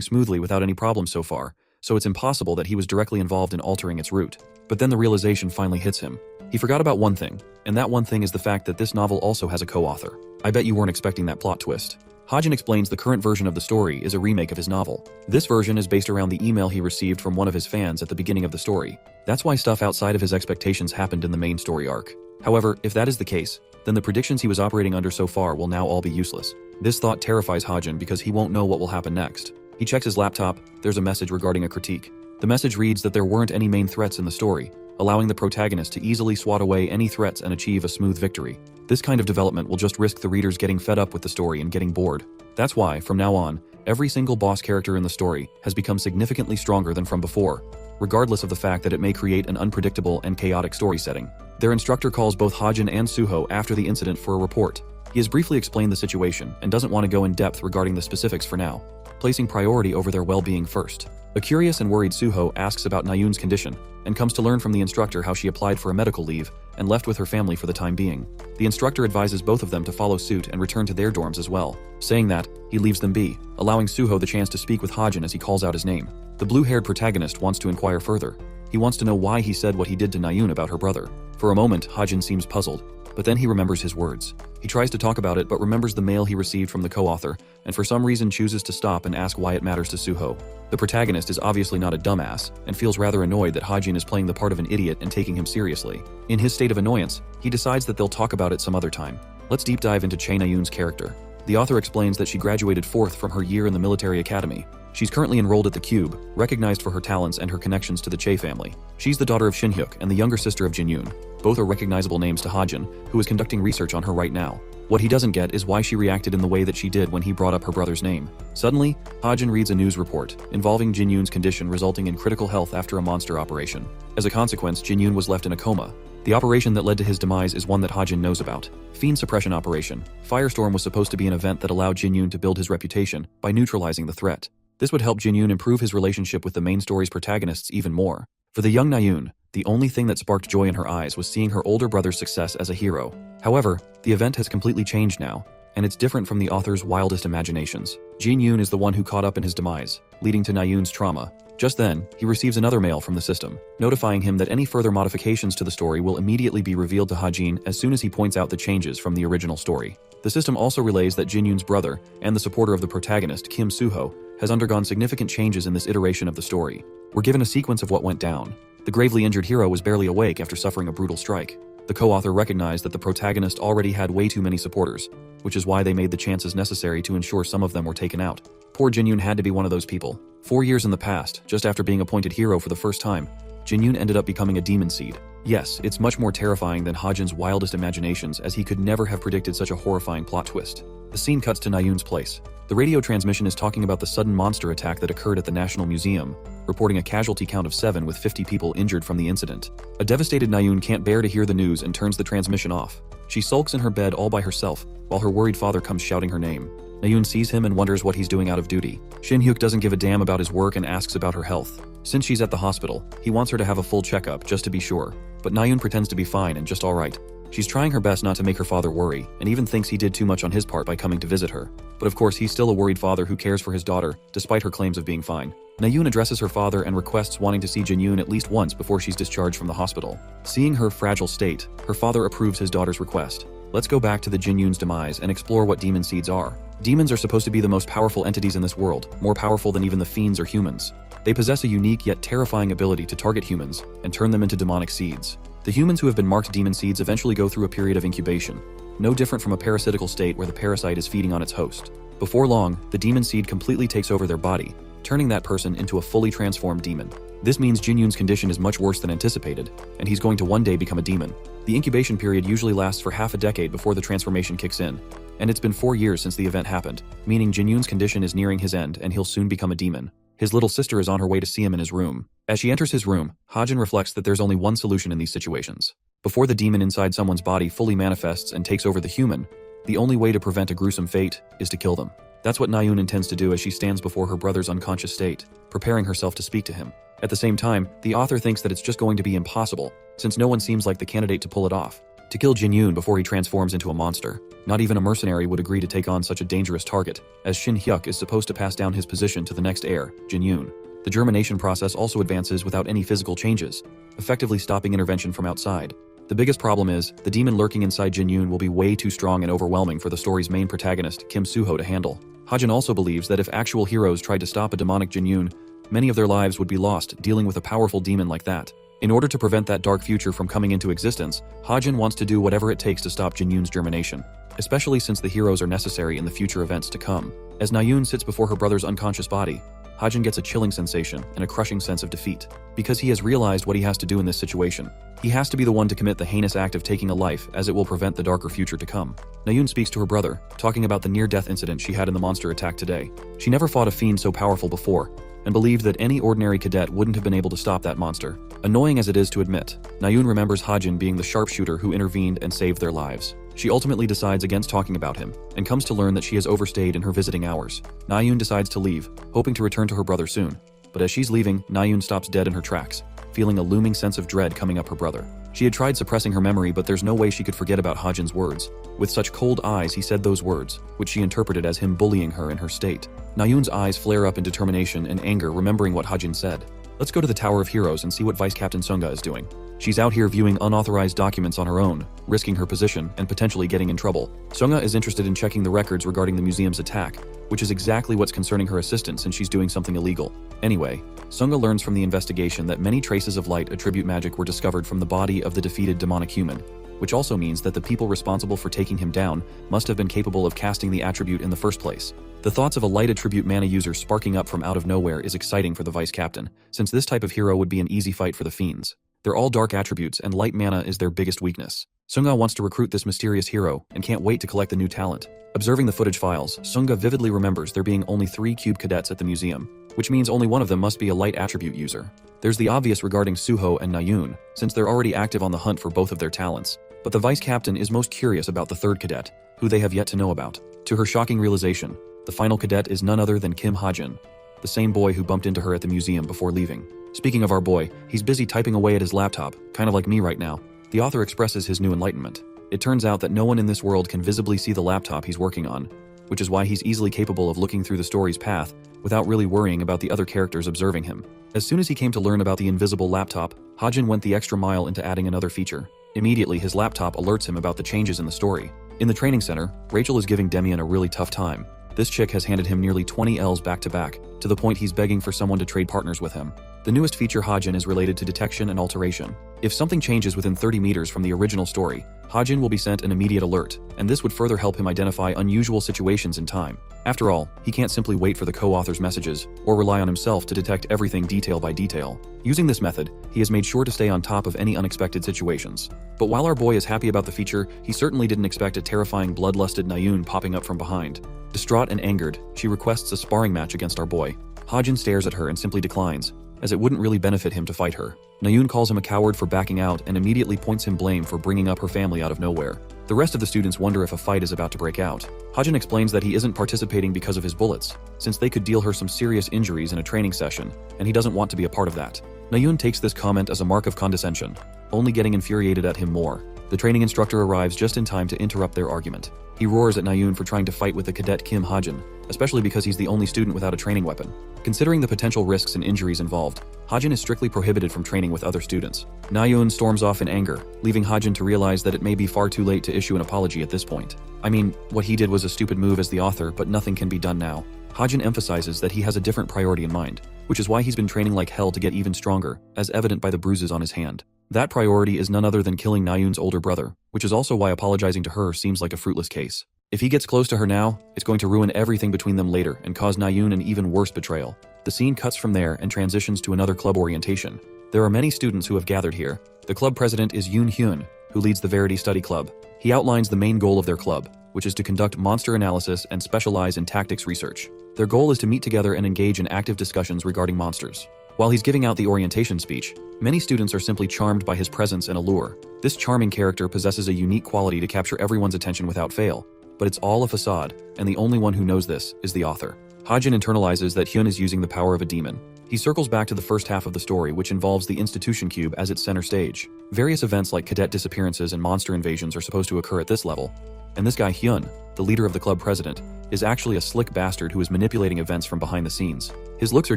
Speaker 1: smoothly without any problems so far, so it's impossible that he was directly involved in altering its route. But then the realization finally hits him. He forgot about one thing, and that one thing is the fact that this novel also has a co-author. I bet you weren't expecting that plot twist. Hajin explains the current version of the story is a remake of his novel. This version is based around the email he received from one of his fans at the beginning of the story. That's why stuff outside of his expectations happened in the main story arc. However, if that is the case, then the predictions he was operating under so far will now all be useless. This thought terrifies Hajin because he won't know what will happen next. He checks his laptop. There's a message regarding a critique. The message reads that there weren't any main threats in the story, allowing the protagonist to easily swat away any threats and achieve a smooth victory. This kind of development will just risk the readers getting fed up with the story and getting bored. That's why, from now on, every single boss character in the story has become significantly stronger than from before, regardless of the fact that it may create an unpredictable and chaotic story setting. Their instructor calls both Hajin and Suho after the incident for a report. He has briefly explained the situation and doesn't want to go in depth regarding the specifics for now, placing priority over their well-being first. A curious and worried Suho asks about Nayun's condition, and comes to learn from the instructor how she applied for a medical leave and left with her family for the time being. The instructor advises both of them to follow suit and return to their dorms as well. Saying that, he leaves them be, allowing Suho the chance to speak with Hajin as he calls out his name. The blue-haired protagonist wants to inquire further. He wants to know why he said what he did to Nayun about her brother. For a moment, Hajin seems puzzled, but then he remembers his words. He tries to talk about it but remembers the mail he received from the co-author, and for some reason chooses to stop and ask why it matters to Suho. The protagonist is obviously not a dumbass, and feels rather annoyed that Hajin is playing the part of an idiot and taking him seriously. In his state of annoyance, he decides that they'll talk about it some other time. Let's deep dive into Chae Nayun's character. The author explains that she graduated 4th from her year in the military academy. She's currently enrolled at the Cube, recognized for her talents and her connections to the Chae family. She's the daughter of Shinhyuk and the younger sister of Jinyun. Both are recognizable names to Hajin, who is conducting research on her right now. What he doesn't get is why she reacted in the way that she did when he brought up her brother's name. Suddenly, Hajin reads a news report involving Jinyun's condition resulting in critical health after a monster operation. As a consequence, Jinyun was left in a coma. The operation that led to his demise is one that Hajin knows about. Fiend Suppression Operation. Firestorm was supposed to be an event that allowed Jinyun to build his reputation by neutralizing the threat. This would help Jinyun improve his relationship with the main story's protagonists even more. For the young Nayun, the only thing that sparked joy in her eyes was seeing her older brother's success as a hero. However, the event has completely changed now, and it's different from the author's wildest imaginations. Jinyun is the one who caught up in his demise, leading to Nayun's trauma. Just then, he receives another mail from the system, notifying him that any further modifications to the story will immediately be revealed to Hajin as soon as he points out the changes from the original story. The system also relays that Jinyun's brother, and the supporter of the protagonist, Kim Suho, has undergone significant changes in this iteration of the story. We're given a sequence of what went down. The gravely injured hero was barely awake after suffering a brutal strike. The co-author recognized that the protagonist already had way too many supporters, which is why they made the chances necessary to ensure some of them were taken out. Poor Jinyun had to be one of those people. 4 years in the past, just after being appointed hero for the first time, Jinyun ended up becoming a demon seed. Yes, it's much more terrifying than Hajin's wildest imaginations, as he could never have predicted such a horrifying plot twist. The scene cuts to Nayun's place. The radio transmission is talking about the sudden monster attack that occurred at the National Museum, reporting a casualty count of 7 with 50 people injured from the incident. A devastated Nayun can't bear to hear the news and turns the transmission off. She sulks in her bed all by herself, while her worried father comes shouting her name. Nayun sees him and wonders what he's doing out of duty. Shinhyuk doesn't give a damn about his work and asks about her health. Since she's at the hospital, he wants her to have a full checkup just to be sure, but Nayun pretends to be fine and just alright. She's trying her best not to make her father worry, and even thinks he did too much on his part by coming to visit her. But of course, he's still a worried father who cares for his daughter, despite her claims of being fine. Na-yoon addresses her father and requests wanting to see Jin-yoon at least once before she's discharged from the hospital. Seeing her fragile state, her father approves his daughter's request. Let's go back to the Jin-yoon's demise and explore what demon seeds are. Demons are supposed to be the most powerful entities in this world, more powerful than even the fiends or humans. They possess a unique yet terrifying ability to target humans and turn them into demonic seeds. The humans who have been marked demon seeds eventually go through a period of incubation, no different from a parasitical state where the parasite is feeding on its host. Before long, the demon seed completely takes over their body, turning that person into a fully transformed demon. This means Jin-yoon's condition is much worse than anticipated, and he's going to one day become a demon. The incubation period usually lasts for half a decade before the transformation kicks in, and it's been 4 years since the event happened, meaning Jin-yoon's condition is nearing his end and he'll soon become a demon. His little sister is on her way to see him in his room. As she enters his room, Hajin reflects that there's only one solution in these situations. Before the demon inside someone's body fully manifests and takes over the human, the only way to prevent a gruesome fate is to kill them. That's what Na-yoon intends to do as she stands before her brother's unconscious state, preparing herself to speak to him. At the same time, the author thinks that it's just going to be impossible, since no one seems like the candidate to pull it off. To kill Jin-yoon before he transforms into a monster, not even a mercenary would agree to take on such a dangerous target, as Shin Hyuk is supposed to pass down his position to the next heir, Jin-yoon. The germination process also advances without any physical changes, effectively stopping intervention from outside. The biggest problem is, the demon lurking inside Jin-yoon will be way too strong and overwhelming for the story's main protagonist, Kim Soo-ho, to handle. Hajin also believes that if actual heroes tried to stop a demonic Jin-yoon, many of their lives would be lost dealing with a powerful demon like that. In order to prevent that dark future from coming into existence, Hajin wants to do whatever it takes to stop Jin-yoon's germination, especially since the heroes are necessary in the future events to come. As Na-yoon sits before her brother's unconscious body, Hajin gets a chilling sensation and a crushing sense of defeat, because he has realized what he has to do in this situation. He has to be the one to commit the heinous act of taking a life, as it will prevent the darker future to come. Na-yoon speaks to her brother, talking about the near-death incident she had in the monster attack today. She never fought a fiend so powerful before, and believed that any ordinary cadet wouldn't have been able to stop that monster. Annoying as it is to admit, Na-yoon remembers Hajin being the sharpshooter who intervened and saved their lives. She ultimately decides against talking about him, and comes to learn that she has overstayed in her visiting hours. Na-yoon decides to leave, hoping to return to her brother soon. But as she's leaving, Na-yoon stops dead in her tracks, feeling a looming sense of dread coming up her brother. She had tried suppressing her memory, but there's no way she could forget about Hajin's words. With such cold eyes, he said those words, which she interpreted as him bullying her in her state. Na-yoon's eyes flare up in determination and anger, remembering what Hajin said. Let's go to the Tower of Heroes and see what Vice Captain Sunga is doing. She's out here viewing unauthorized documents on her own, risking her position and potentially getting in trouble. Sunga is interested in checking the records regarding the museum's attack, which is exactly what's concerning her assistant since she's doing something illegal. Anyway, Sunga learns from the investigation that many traces of light attribute magic were discovered from the body of the defeated demonic human, which also means that the people responsible for taking him down must have been capable of casting the attribute in the first place. The thoughts of a light attribute mana user sparking up from out of nowhere is exciting for the Vice Captain, since this type of hero would be an easy fight for the fiends. They're all dark attributes, and light mana is their biggest weakness. Sunga wants to recruit this mysterious hero, and can't wait to collect the new talent. Observing the footage files, Sunga vividly remembers there being only 3 cube cadets at the museum, which means only one of them must be a light attribute user. There's the obvious regarding Suho and Na-yoon, since they're already active on the hunt for both of their talents. But the Vice Captain is most curious about the 3rd cadet, who they have yet to know about. To her shocking realization, the final cadet is none other than Kim Hajin, the same boy who bumped into her at the museum before leaving. Speaking of our boy, he's busy typing away at his laptop, kind of like me right now. The author expresses his new enlightenment. It turns out that no one in this world can visibly see the laptop he's working on, which is why he's easily capable of looking through the story's path without really worrying about the other characters observing him. As soon as he came to learn about the invisible laptop, Hajin went the extra mile into adding another feature. Immediately, his laptop alerts him about the changes in the story. In the training center, Rachel is giving Demian a really tough time. This chick has handed him nearly 20 L's back to back, to the point he's begging for someone to trade partners with him. The newest feature Hajin is related to detection and alteration. If something changes within 30 meters from the original story, Hajin will be sent an immediate alert, and this would further help him identify unusual situations in time. After all, he can't simply wait for the co-author's messages, or rely on himself to detect everything detail by detail. Using this method, he has made sure to stay on top of any unexpected situations. But while our boy is happy about the feature, he certainly didn't expect a terrifying bloodlusted Na-yoon popping up from behind. Distraught and angered, she requests a sparring match against our boy. Hajin stares at her and simply declines, as it wouldn't really benefit him to fight her. Na-yoon calls him a coward for backing out and immediately points him blame for bringing up her family out of nowhere. The rest of the students wonder if a fight is about to break out. Hajin explains that he isn't participating because of his bullets, since they could deal her some serious injuries in a training session, and he doesn't want to be a part of that. Na-yoon takes this comment as a mark of condescension, only getting infuriated at him more. The training instructor arrives just in time to interrupt their argument. He roars at Nayun for trying to fight with the cadet Kim Hajin, especially because he's the only student without a training weapon. Considering the potential risks and injuries involved, Hajin is strictly prohibited from training with other students. Nayun storms off in anger, leaving Hajin to realize that it may be far too late to issue an apology at this point. I mean, what he did was a stupid move as the author, but nothing can be done now. Hajin emphasizes that he has a different priority in mind, which is why he's been training like hell to get even stronger, as evident by the bruises on his hand. That priority is none other than killing Nayun's older brother, which is also why apologizing to her seems like a fruitless case. If he gets close to her now, it's going to ruin everything between them later and cause Nayun an even worse betrayal. The scene cuts from there and transitions to another club orientation. There are many students who have gathered here. The club president is Yoon Hyun, who leads the Verity Study Club. He outlines the main goal of their club, which is to conduct monster analysis and specialize in tactics research. Their goal is to meet together and engage in active discussions regarding monsters. While he's giving out the orientation speech, many students are simply charmed by his presence and allure. This charming character possesses a unique quality to capture everyone's attention without fail, but it's all a facade, and the only one who knows this is the author. Hajin internalizes that Hyun is using the power of a demon. He circles back to the first half of the story, which involves the Institution Cube as its center stage. Various events like cadet disappearances and monster invasions are supposed to occur at this level, and this guy Hyun, the leader of the club president, is actually a slick bastard who is manipulating events from behind the scenes. His looks are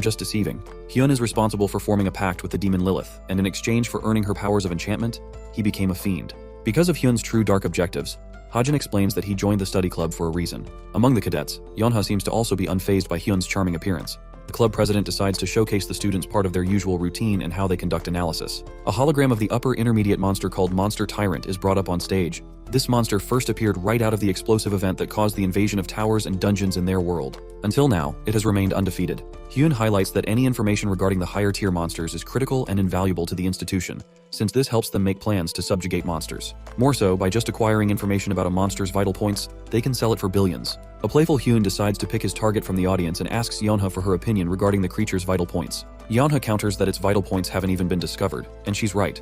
Speaker 1: just deceiving. Hyun is responsible for forming a pact with the demon Lilith, and in exchange for earning her powers of enchantment, he became a fiend. Because of Hyun's true dark objectives, Hajin explains that he joined the study club for a reason. Among the cadets, Yeonha seems to also be unfazed by Hyun's charming appearance. The club president decides to showcase the students part of their usual routine and how they conduct analysis. A hologram of the upper intermediate monster called Monster Tyrant is brought up on stage. This monster first appeared right out of the explosive event that caused the invasion of towers and dungeons in their world. Until now, it has remained undefeated. Hyun highlights that any information regarding the higher tier monsters is critical and invaluable to the institution, since this helps them make plans to subjugate monsters. More so, by just acquiring information about a monster's vital points, they can sell it for billions. A playful Hyun decides to pick his target from the audience and asks Yeonha for her opinion regarding the creature's vital points. Yeonha counters that its vital points haven't even been discovered, and she's right.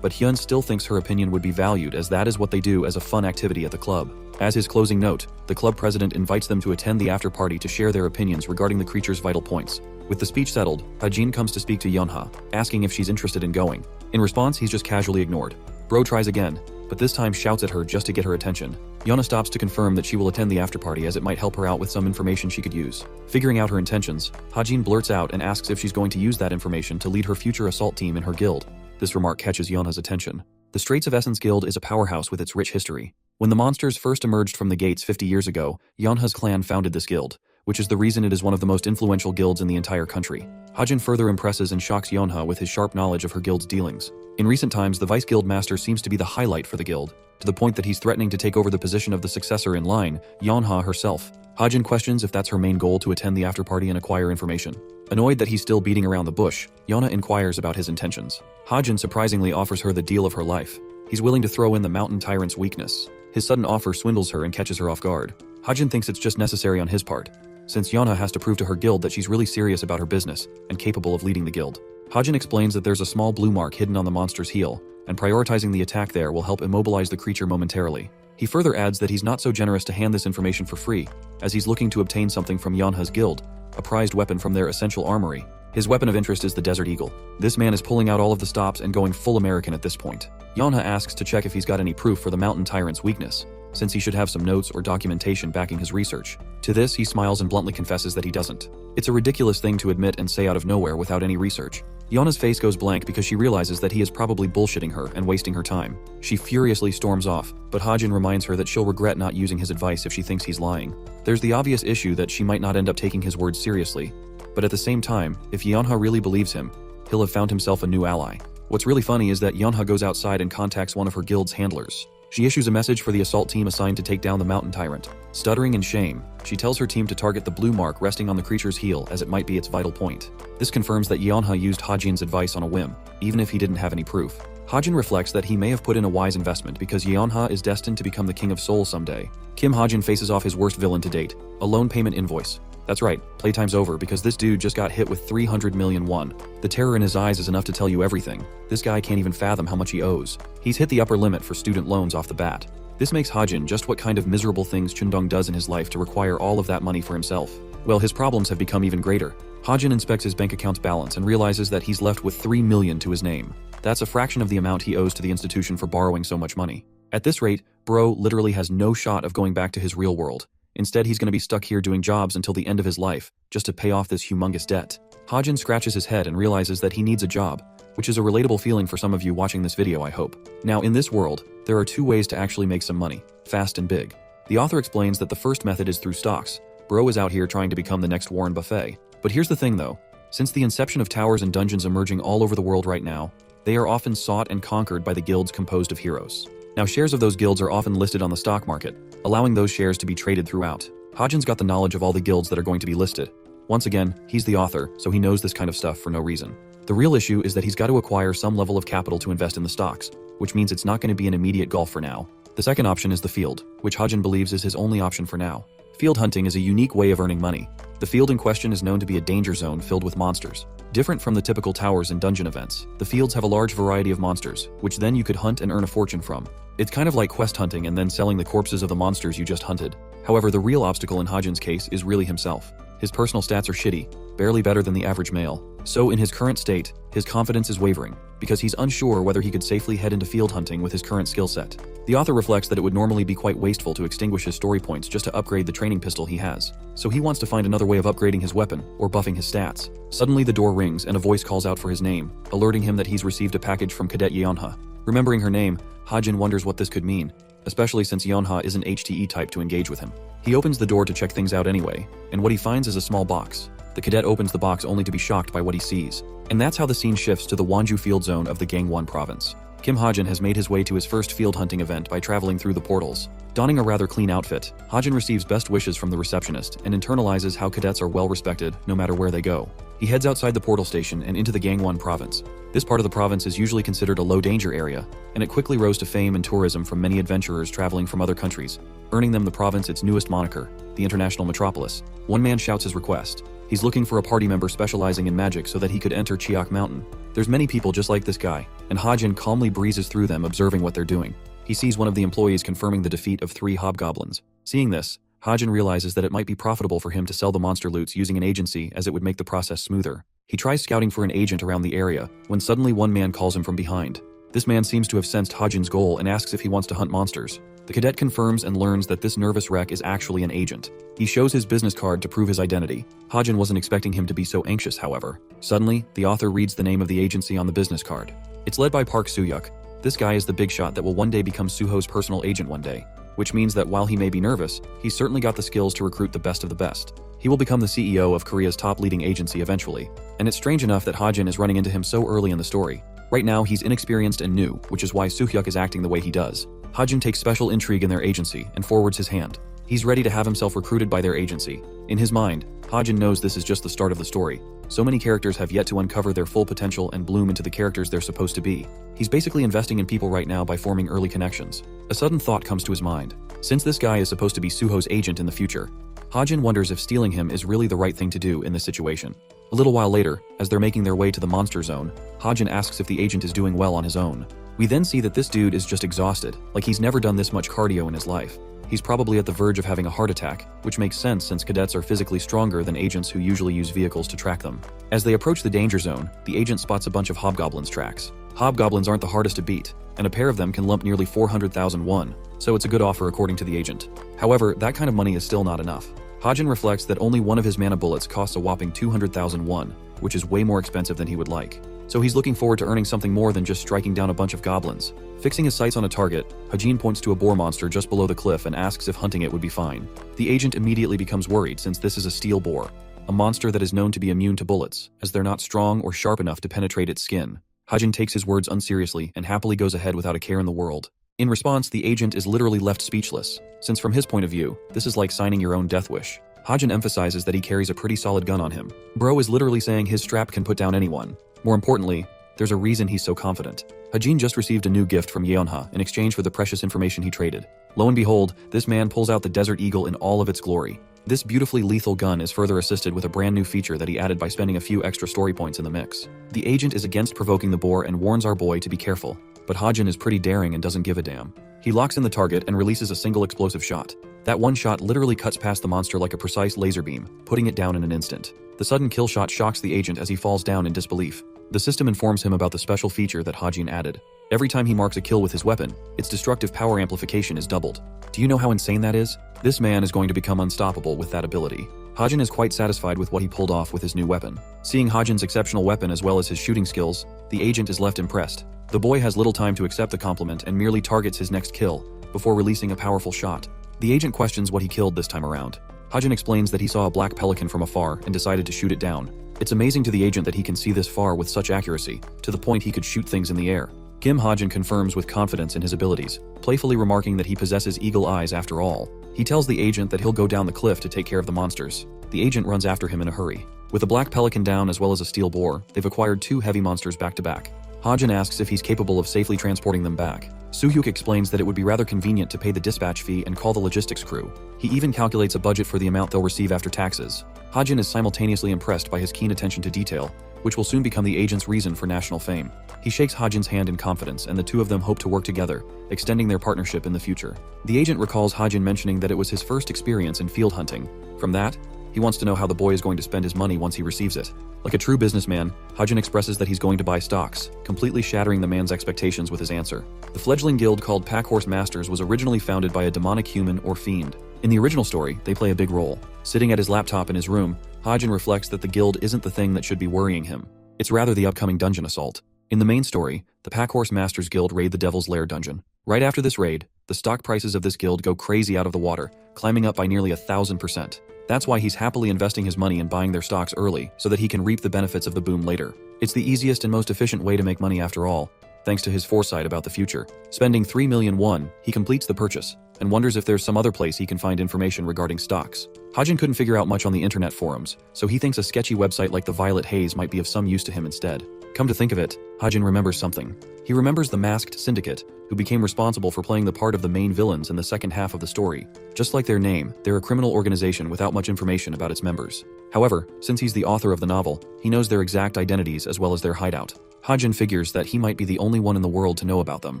Speaker 1: But Hyun still thinks her opinion would be valued, as that is what they do as a fun activity at the club. As his closing note, the club president invites them to attend the after party to share their opinions regarding the creature's vital points. With the speech settled, Hajin comes to speak to Yeonha, asking if she's interested in going. In response, he's just casually ignored. Bro tries again, but this time shouts at her just to get her attention. Yeonha stops to confirm that she will attend the after party as it might help her out with some information she could use. Figuring out her intentions, Hajin blurts out and asks if she's going to use that information to lead her future assault team in her guild. This remark catches Yeonha's attention. The Straits of Essence Guild is a powerhouse with its rich history. When the monsters first emerged from the gates 50 years ago, Yeonha's clan founded this guild, which is the reason it is one of the most influential guilds in the entire country. Hajin further impresses and shocks Yeonha with his sharp knowledge of her guild's dealings. In recent times, the vice guild master seems to be the highlight for the guild, to the point that he's threatening to take over the position of the successor in line, Yeonha herself. Hajin questions if that's her main goal, to attend the after party and acquire information. Annoyed that he's still beating around the bush, Yeonha inquires about his intentions. Hajin surprisingly offers her the deal of her life. He's willing to throw in the mountain tyrant's weakness. His sudden offer swindles her and catches her off guard. Hajin thinks it's just necessary on his part, since Yeonha has to prove to her guild that she's really serious about her business and capable of leading the guild. Hajin explains that there's a small blue mark hidden on the monster's heel, and prioritizing the attack there will help immobilize the creature momentarily. He further adds that he's not so generous to hand this information for free, as he's looking to obtain something from Yeonha's guild, a prized weapon from their essential armory. His weapon of interest is the Desert Eagle. This man is pulling out all of the stops and going full American at this point. Yeonha asks to check if he's got any proof for the mountain tyrant's weakness, since he should have some notes or documentation backing his research. To this, he smiles and bluntly confesses that he doesn't. It's a ridiculous thing to admit and say out of nowhere without any research. Yeonha's face goes blank because she realizes that he is probably bullshitting her and wasting her time. She furiously storms off, but Hajin reminds her that she'll regret not using his advice if she thinks he's lying. There's the obvious issue that she might not end up taking his words seriously, but at the same time, if Yeonha really believes him, he'll have found himself a new ally. What's really funny is that Yeonha goes outside and contacts one of her guild's handlers. She issues a message for the assault team assigned to take down the mountain tyrant. Stuttering in shame, she tells her team to target the blue mark resting on the creature's heel, as it might be its vital point. This confirms that Yeonha used Hajin's advice on a whim, even if he didn't have any proof. Hajin reflects that he may have put in a wise investment because Yeonha is destined to become the king of Seoul someday. Kim Hajin faces off his worst villain to date, a loan payment invoice. That's right, playtime's over because this dude just got hit with 300 million won. The terror in his eyes is enough to tell you everything. This guy can't even fathom how much he owes. He's hit the upper limit for student loans off the bat. This makes Hajin just what kind of miserable things Chundong does in his life to require all of that money for himself. Well, his problems have become even greater. Hajin inspects his bank account's balance and realizes that he's left with 3 million to his name. That's a fraction of the amount he owes to the institution for borrowing so much money. At this rate, bro literally has no shot of going back to his real world. Instead, he's going to be stuck here doing jobs until the end of his life, just to pay off this humongous debt. Hajin scratches his head and realizes that he needs a job, which is a relatable feeling for some of you watching this video, I hope. Now, in this world, there are 2 ways to actually make some money, fast and big. The author explains that the first method is through stocks. Bro is out here trying to become the next Warren Buffett. But here's the thing though, since the inception of towers and dungeons emerging all over the world right now, they are often sought and conquered by the guilds composed of heroes. Now, shares of those guilds are often listed on the stock market, allowing those shares to be traded throughout. Hajin's got the knowledge of all the guilds that are going to be listed. Once again, he's the author, so he knows this kind of stuff for no reason. The real issue is that he's got to acquire some level of capital to invest in the stocks, which means it's not going to be an immediate goal for now. The second option is the field, which Hajin believes is his only option for now. Field hunting is a unique way of earning money. The field in question is known to be a danger zone filled with monsters. Different from the typical towers and dungeon events, the fields have a large variety of monsters, which then you could hunt and earn a fortune from. It's kind of like quest hunting and then selling the corpses of the monsters you just hunted. However, the real obstacle in Hajin's case is really himself. His personal stats are shitty, barely better than the average male. So in his current state, his confidence is wavering, because he's unsure whether he could safely head into field hunting with his current skill set. The author reflects that it would normally be quite wasteful to extinguish his story points just to upgrade the training pistol he has. So he wants to find another way of upgrading his weapon, or buffing his stats. Suddenly the door rings and a voice calls out for his name, alerting him that he's received a package from Cadet Yeonha. Remembering her name, Hajin wonders what this could mean, especially since Yeonha isn't HTE type to engage with him. He opens the door to check things out anyway, and what he finds is a small box. The cadet opens the box only to be shocked by what he sees. And that's how the scene shifts to the Wonju field zone of the Gangwon province. Kim Hajin has made his way to his first field hunting event by traveling through the portals. Donning a rather clean outfit, Hajin receives best wishes from the receptionist and internalizes how cadets are well respected no matter where they go. He heads outside the portal station and into the Gangwon province. This part of the province is usually considered a low-danger area, and it quickly rose to fame and tourism from many adventurers traveling from other countries, earning them the province its newest moniker, the International Metropolis. One man shouts his request. He's looking for a party member specializing in magic so that he could enter Chiak Mountain. There's many people just like this guy, and Hajin calmly breezes through them observing what they're doing. He sees one of the employees confirming the defeat of 3 hobgoblins. Seeing this, Hajin realizes that it might be profitable for him to sell the monster loots using an agency as it would make the process smoother. He tries scouting for an agent around the area, when suddenly one man calls him from behind. This man seems to have sensed Hajin's goal and asks if he wants to hunt monsters. The cadet confirms and learns that this nervous wreck is actually an agent. He shows his business card to prove his identity. Hajin wasn't expecting him to be so anxious, however. Suddenly, the author reads the name of the agency on the business card. It's led by Park Soo-hyuk. This guy is the big shot that will one day become Suho's personal agent one day, which means that while he may be nervous, he's certainly got the skills to recruit the best of the best. He will become the CEO of Korea's top leading agency eventually, and it's strange enough that Hajin is running into him so early in the story. Right now, he's inexperienced and new, which is why Soo-hyuk is acting the way he does. Hajin takes special intrigue in their agency and forwards his hand. He's ready to have himself recruited by their agency. In his mind, Hajin knows this is just the start of the story. So many characters have yet to uncover their full potential and bloom into the characters they're supposed to be. He's basically investing in people right now by forming early connections. A sudden thought comes to his mind. Since this guy is supposed to be Suho's agent in the future, Hajin wonders if stealing him is really the right thing to do in this situation. A little while later, as they're making their way to the monster zone, Hajin asks if the agent is doing well on his own. We then see that this dude is just exhausted, like he's never done this much cardio in his life. He's probably at the verge of having a heart attack, which makes sense since cadets are physically stronger than agents who usually use vehicles to track them. As they approach the danger zone, the agent spots a bunch of hobgoblins tracks. Hobgoblins aren't the hardest to beat, and a pair of them can lump nearly 400,000 won, so it's a good offer according to the agent. However, that kind of money is still not enough. Hajin reflects that only one of his mana bullets costs a whopping 200,000 won, which is way more expensive than he would like. So he's looking forward to earning something more than just striking down a bunch of goblins. Fixing his sights on a target, Hajin points to a boar monster just below the cliff and asks if hunting it would be fine. The agent immediately becomes worried since this is a steel boar, a monster that is known to be immune to bullets, as they're not strong or sharp enough to penetrate its skin. Hajin takes his words unseriously and happily goes ahead without a care in the world. In response, the agent is literally left speechless, since from his point of view, this is like signing your own death wish. Hajin emphasizes that he carries a pretty solid gun on him. Bro is literally saying his strap can put down anyone. More importantly, there's a reason he's so confident. Hajin just received a new gift from Yeonha in exchange for the precious information he traded. Lo and behold, this man pulls out the Desert Eagle in all of its glory. This beautifully lethal gun is further assisted with a brand new feature that he added by spending a few extra story points in the mix. The agent is against provoking the boar and warns our boy to be careful, but Hajin is pretty daring and doesn't give a damn. He locks in the target and releases a single explosive shot. That one shot literally cuts past the monster like a precise laser beam, putting it down in an instant. The sudden kill shot shocks the agent as he falls down in disbelief. The system informs him about the special feature that Hajin added. Every time he marks a kill with his weapon, its destructive power amplification is doubled. Do you know how insane that is? This man is going to become unstoppable with that ability. Hajin is quite satisfied with what he pulled off with his new weapon. Seeing Hajin's exceptional weapon as well as his shooting skills, the agent is left impressed. The boy has little time to accept the compliment and merely targets his next kill, before releasing a powerful shot. The agent questions what he killed this time around. Hajin explains that he saw a black pelican from afar and decided to shoot it down. It's amazing to the agent that he can see this far with such accuracy, to the point he could shoot things in the air. Kim Hajin confirms with confidence in his abilities, playfully remarking that he possesses eagle eyes after all. He tells the agent that he'll go down the cliff to take care of the monsters. The agent runs after him in a hurry. With a black pelican down as well as a steel boar, they've acquired 2 heavy monsters back to back. Hajin asks if he's capable of safely transporting them back. Soo-hyuk explains that it would be rather convenient to pay the dispatch fee and call the logistics crew. He even calculates a budget for the amount they'll receive after taxes. Hajin is simultaneously impressed by his keen attention to detail, which will soon become the agent's reason for national fame. He shakes Hajin's hand in confidence, and the two of them hope to work together, extending their partnership in the future. The agent recalls Hajin mentioning that it was his first experience in field hunting. From that, he wants to know how the boy is going to spend his money once he receives it. Like a true businessman, Hajin expresses that he's going to buy stocks, completely shattering the man's expectations with his answer. The fledgling guild called Packhorse Masters was originally founded by a demonic human or fiend. In the original story, they play a big role. Sitting at his laptop in his room, Hajin reflects that the guild isn't the thing that should be worrying him. It's rather the upcoming dungeon assault. In the main story, the Packhorse Masters Guild raid the Devil's Lair dungeon. Right after this raid, the stock prices of this guild go crazy out of the water, climbing up by nearly 1,000%. That's why he's happily investing his money in buying their stocks early so that he can reap the benefits of the boom later. It's the easiest and most efficient way to make money after all, thanks to his foresight about the future. Spending 3 million won, he completes the purchase and wonders if there's some other place he can find information regarding stocks. Hajin couldn't figure out much on the internet forums, so he thinks a sketchy website like the Violet Haze might be of some use to him instead. Come to think of it, Hajin remembers something. He remembers the Masked Syndicate, who became responsible for playing the part of the main villains in the second half of the story. Just like their name, they're a criminal organization without much information about its members. However, since he's the author of the novel, he knows their exact identities as well as their hideout. Hajin figures that he might be the only one in the world to know about them.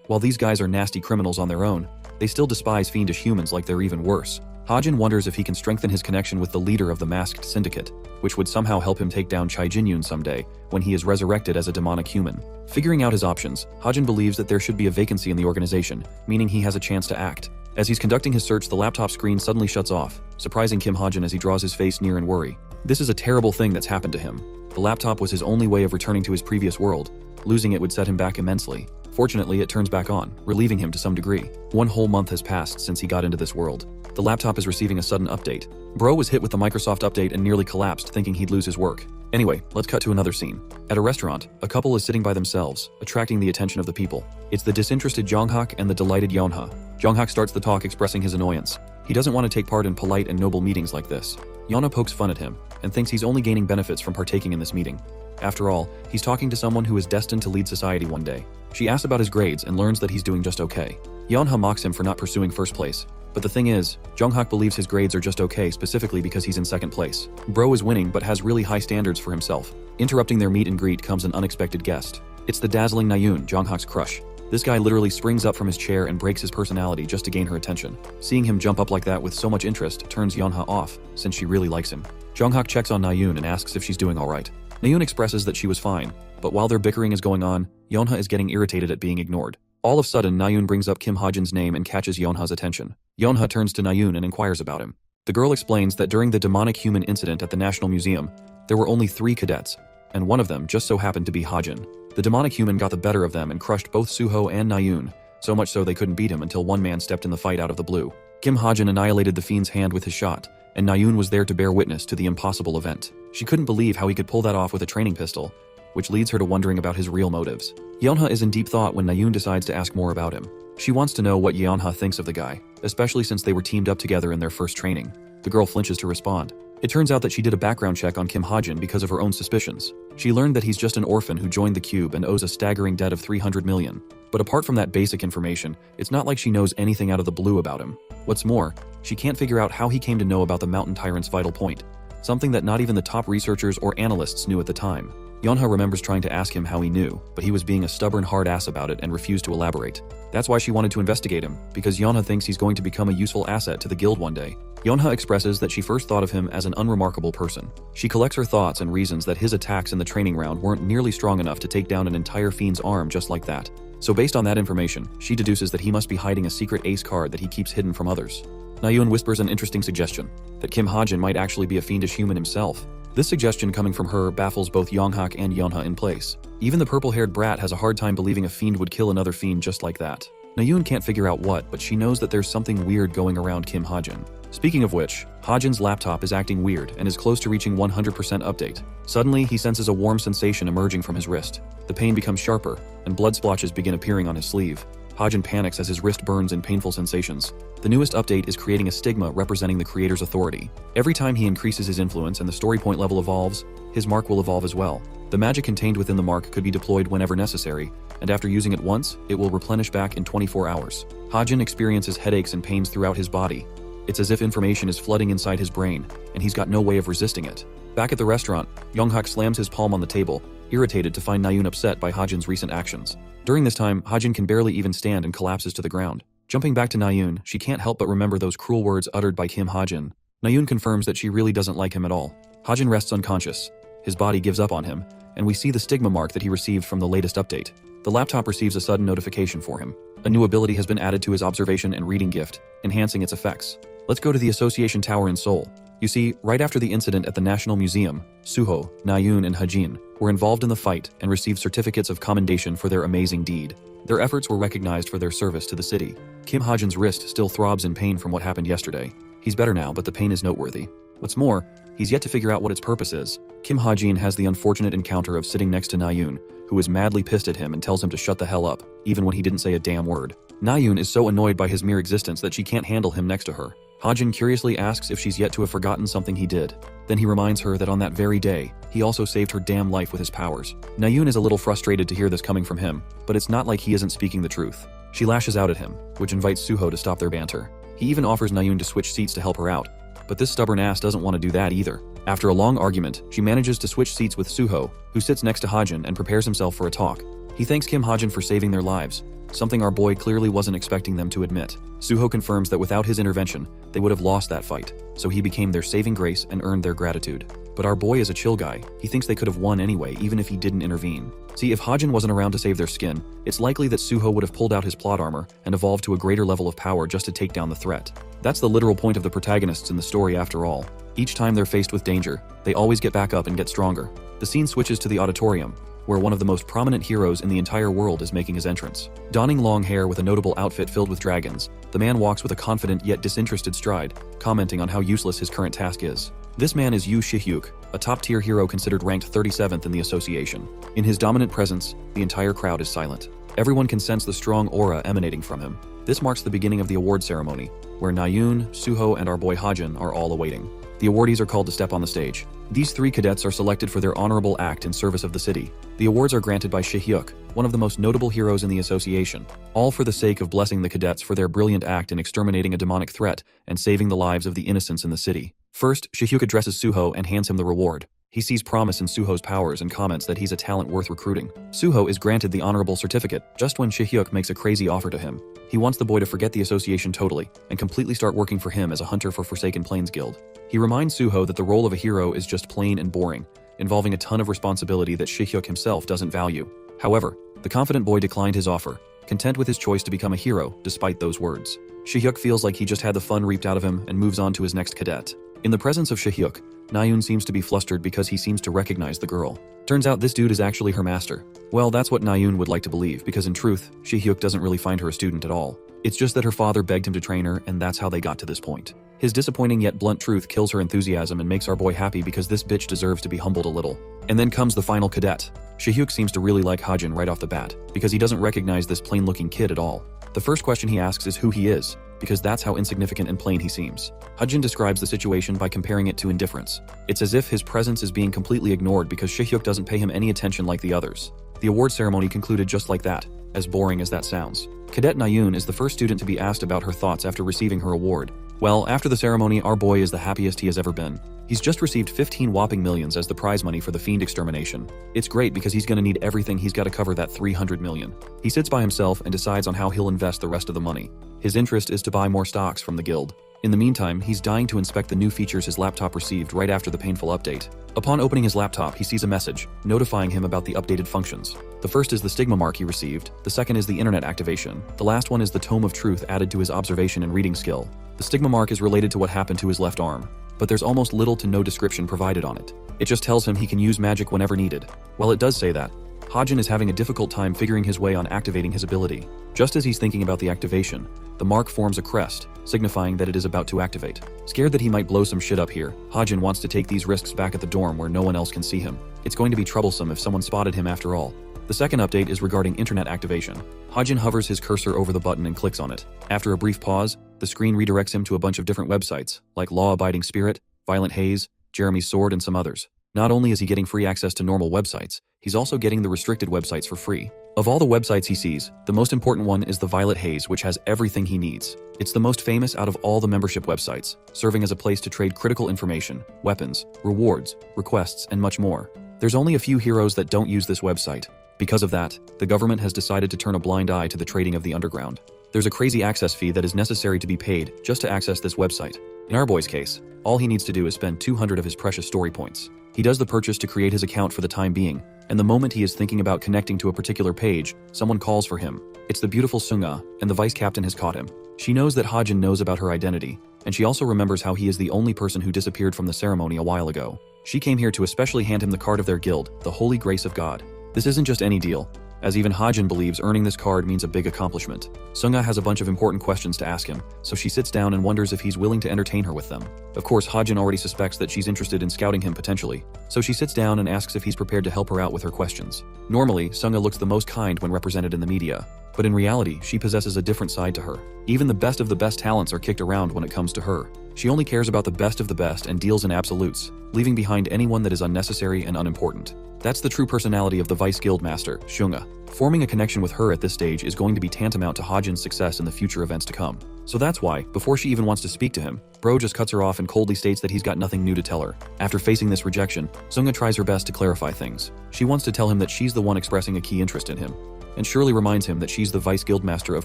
Speaker 1: While these guys are nasty criminals on their own, they still despise fiendish humans like they're even worse. Hajin wonders if he can strengthen his connection with the leader of the Masked Syndicate, which would somehow help him take down Chai Jinyun someday, when he is resurrected as a demonic human. Figuring out his options, Hajin believes that there should be a vacancy in the organization, meaning he has a chance to act. As he's conducting his search, the laptop screen suddenly shuts off, surprising Kim Hajin as he draws his face near in worry. This is a terrible thing that's happened to him. The laptop was his only way of returning to his previous world. Losing it would set him back immensely. Fortunately, it turns back on, relieving him to some degree. 1 whole month has passed since he got into this world. The laptop is receiving a sudden update. Bro was hit with the Microsoft update and nearly collapsed, thinking he'd lose his work. Anyway, let's cut to another scene. At a restaurant, a couple is sitting by themselves, attracting the attention of the people. It's the disinterested Jonghak and the delighted Yeonha. Jonghak starts the talk expressing his annoyance. He doesn't want to take part in polite and noble meetings like this. Yeonha pokes fun at him, and thinks he's only gaining benefits from partaking in this meeting. After all, he's talking to someone who is destined to lead society one day. She asks about his grades and learns that he's doing just okay. Yeonha mocks him for not pursuing first place. But the thing is, Jonghak believes his grades are just okay specifically because he's in second place. Bro is winning but has really high standards for himself. Interrupting their meet and greet comes an unexpected guest. It's the dazzling Nayun, Jonghak's crush. This guy literally springs up from his chair and breaks his personality just to gain her attention. Seeing him jump up like that with so much interest turns Yeonha off, since she really likes him. Jonghak checks on Nayun and asks if she's doing alright. Nayun expresses that she was fine, but while their bickering is going on, Yeonha is getting irritated at being ignored. All of a sudden, Nayun brings up Kim Hajin's name and catches Yeonha's attention. Yeonha turns to Nayun and inquires about him. The girl explains that during the demonic human incident at the National Museum, there were only 3 cadets, and one of them just so happened to be Hajin. The demonic human got the better of them and crushed both Suho and Nayun, so much so they couldn't beat him until one man stepped in the fight out of the blue. Kim Hajin annihilated the fiend's hand with his shot, and Nayun was there to bear witness to the impossible event. She couldn't believe how he could pull that off with a training pistol, which leads her to wondering about his real motives. Yeonha is in deep thought when Nayun decides to ask more about him. She wants to know what Yeonha thinks of the guy, especially since they were teamed up together in their first training. The girl flinches to respond. It turns out that she did a background check on Kim Hajin because of her own suspicions. She learned that he's just an orphan who joined the Cube and owes a staggering debt of 300 million. But apart from that basic information, it's not like she knows anything out of the blue about him. What's more, she can't figure out how he came to know about the Mountain Tyrant's vital point, something that not even the top researchers or analysts knew at the time. Yonha remembers trying to ask him how he knew, but he was being a stubborn hard ass about it and refused to elaborate. That's why she wanted to investigate him, because Yonha thinks he's going to become a useful asset to the guild one day. Yonha expresses that she first thought of him as an unremarkable person. She collects her thoughts and reasons that his attacks in the training round weren't nearly strong enough to take down an entire fiend's arm just like that. So based on that information, she deduces that he must be hiding a secret ace card that he keeps hidden from others. Nayun whispers an interesting suggestion, that Kim Hajin might actually be a fiendish human himself. This suggestion coming from her baffles both Yonghak and Yonha in place. Even the purple-haired brat has a hard time believing a fiend would kill another fiend just like that. Nayun can't figure out what, but she knows that there's something weird going around Kim Hajin. Speaking of which, Hajin's laptop is acting weird and is close to reaching 100% update. Suddenly, he senses a warm sensation emerging from his wrist. The pain becomes sharper, and blood splotches begin appearing on his sleeve. Hajin panics as his wrist burns in painful sensations. The newest update is creating a stigma representing the creator's authority. Every time he increases his influence and the story point level evolves, his mark will evolve as well. The magic contained within the mark could be deployed whenever necessary, and after using it once, it will replenish back in 24 hours. Hajin experiences headaches and pains throughout his body. It's as if information is flooding inside his brain, and he's got no way of resisting it. Back at the restaurant, Yonghak slams his palm on the table, irritated to find Nayun upset by Hajin's recent actions. During this time, Hajin can barely even stand and collapses to the ground. Jumping back to Nayun, she can't help but remember those cruel words uttered by Kim Hajin. Nayun confirms that she really doesn't like him at all. Hajin rests unconscious. His body gives up on him, and we see the stigma mark that he received from the latest update. The laptop receives a sudden notification for him. A new ability has been added to his observation and reading gift, enhancing its effects. Let's go to the Association Tower in Seoul. You see, right after the incident at the National Museum, Suho, Nayun, and Hajin were involved in the fight and received certificates of commendation for their amazing deed. Their efforts were recognized for their service to the city. Kim Hajin's wrist still throbs in pain from what happened yesterday. He's better now, but the pain is noteworthy. What's more, he's yet to figure out what its purpose is. Kim Hajin has the unfortunate encounter of sitting next to Nayun, who is madly pissed at him and tells him to shut the hell up, even when he didn't say a damn word. Nayun is so annoyed by his mere existence that she can't handle him next to her. Hajin curiously asks if she's yet to have forgotten something he did. Then he reminds her that on that very day, he also saved her damn life with his powers. Nayun is a little frustrated to hear this coming from him, but it's not like he isn't speaking the truth. She lashes out at him, which invites Suho to stop their banter. He even offers Nayun to switch seats to help her out, but this stubborn ass doesn't want to do that either. After a long argument, she manages to switch seats with Suho, who sits next to Hajin and prepares himself for a talk. He thanks Kim Hajin for saving their lives, something our boy clearly wasn't expecting them to admit. Suho confirms that without his intervention, they would have lost that fight, so he became their saving grace and earned their gratitude. But our boy is a chill guy. He thinks they could have won anyway, even if he didn't intervene. See, if Hajin wasn't around to save their skin, it's likely that Suho would have pulled out his plot armor and evolved to a greater level of power just to take down the threat. That's the literal point of the protagonists in the story after all. Each time they're faced with danger, they always get back up and get stronger. The scene switches to the auditorium, where one of the most prominent heroes in the entire world is making his entrance. Donning long hair with a notable outfit filled with dragons, the man walks with a confident yet disinterested stride, commenting on how useless his current task is. This man is Yu Shihyuk, a top-tier hero considered ranked 37th in the association. In his dominant presence, the entire crowd is silent. Everyone can sense the strong aura emanating from him. This marks the beginning of the award ceremony, where Nayun, Suho, and our boy Hajin are all awaiting. The awardees are called to step on the stage. These 3 cadets are selected for their honorable act in service of the city. The awards are granted by Shihyuk, one of the most notable heroes in the association, all for the sake of blessing the cadets for their brilliant act in exterminating a demonic threat and saving the lives of the innocents in the city. First, Shihyuk addresses Suho and hands him the reward. He sees promise in Suho's powers and comments that he's a talent worth recruiting. Suho is granted the honorable certificate just when Shihyuk makes a crazy offer to him. He wants the boy to forget the association totally and completely start working for him as a hunter for Forsaken Plains Guild. He reminds Suho that the role of a hero is just plain and boring, involving a ton of responsibility that Shihyuk himself doesn't value. However, the confident boy declined his offer, content with his choice to become a hero despite those words. Shihyuk feels like he just had the fun reaped out of him and moves on to his next cadet. In the presence of Shihyuk, Nayun seems to be flustered because he seems to recognize the girl. Turns out this dude is actually her master. Well, that's what Nayun would like to believe, because in truth, Shihyuk doesn't really find her a student at all. It's just that her father begged him to train her, and that's how they got to this point. His disappointing yet blunt truth kills her enthusiasm and makes our boy happy because this bitch deserves to be humbled a little. And then comes the final cadet. Shihyuk seems to really like Hajin right off the bat, because he doesn't recognize this plain-looking kid at all. The first question he asks is who he is, because that's how insignificant and plain he seems. Hajin describes the situation by comparing it to indifference. It's as if his presence is being completely ignored because Shihyuk doesn't pay him any attention like the others. The award ceremony concluded just like that, as boring as that sounds. Cadet Nayun is the first student to be asked about her thoughts after receiving her award. Well, after the ceremony, our boy is the happiest he has ever been. He's just received 15 whopping millions as the prize money for the fiend extermination. It's great because he's gonna need everything. He's gotta cover that 300 million. He sits by himself and decides on how he'll invest the rest of the money. His interest is to buy more stocks from the guild. In the meantime, he's dying to inspect the new features his laptop received right after the painful update. Upon opening his laptop, he sees a message, notifying him about the updated functions. The first is the stigma mark he received, the second is the internet activation, the last one is the tome of truth added to his observation and reading skill. The stigma mark is related to what happened to his left arm, but there's almost little to no description provided on it. It just tells him he can use magic whenever needed. Well, it does say that. Hajin is having a difficult time figuring his way on activating his ability. Just as he's thinking about the activation, the mark forms a crest, signifying that it is about to activate. Scared that he might blow some shit up here, Hajin wants to take these risks back at the dorm where no one else can see him. It's going to be troublesome if someone spotted him after all. The second update is regarding internet activation. Hajin hovers his cursor over the button and clicks on it. After a brief pause, the screen redirects him to a bunch of different websites, like Law Abiding Spirit, Violent Haze, Jeremy's Sword, and some others. Not only is he getting free access to normal websites, he's also getting the restricted websites for free. Of all the websites he sees, the most important one is the Violet Haze, which has everything he needs. It's the most famous out of all the membership websites, serving as a place to trade critical information, weapons, rewards, requests, and much more. There's only a few heroes that don't use this website. Because of that, the government has decided to turn a blind eye to the trading of the underground. There's a crazy access fee that is necessary to be paid just to access this website. In our boy's case, all he needs to do is spend 200 of his precious story points. He does the purchase to create his account for the time being, and the moment he is thinking about connecting to a particular page, someone calls for him. It's the beautiful Sunga, and the vice captain has caught him. She knows that Hajin knows about her identity, and she also remembers how he is the only person who disappeared from the ceremony a while ago. She came here to especially hand him the card of their guild, the Holy Grace of God. This isn't just any deal, as even Hajin believes earning this card means a big accomplishment. Sunga has a bunch of important questions to ask him, so she sits down and wonders if he's willing to entertain her with them. Of course, Hajin already suspects that she's interested in scouting him potentially, so she sits down and asks if he's prepared to help her out with her questions. Normally, Sunga looks the most kind when represented in the media, but in reality, she possesses a different side to her. Even the best of the best talents are kicked around when it comes to her. She only cares about the best of the best and deals in absolutes, leaving behind anyone that is unnecessary and unimportant. That's the true personality of the Vice Guild Master, Shunga. Forming a connection with her at this stage is going to be tantamount to Hajin's success in the future events to come. So that's why, before she even wants to speak to him, Bro just cuts her off and coldly states that he's got nothing new to tell her. After facing this rejection, Sunga tries her best to clarify things. She wants to tell him that she's the one expressing a key interest in him, and surely reminds him that she's the Vice Guild Master of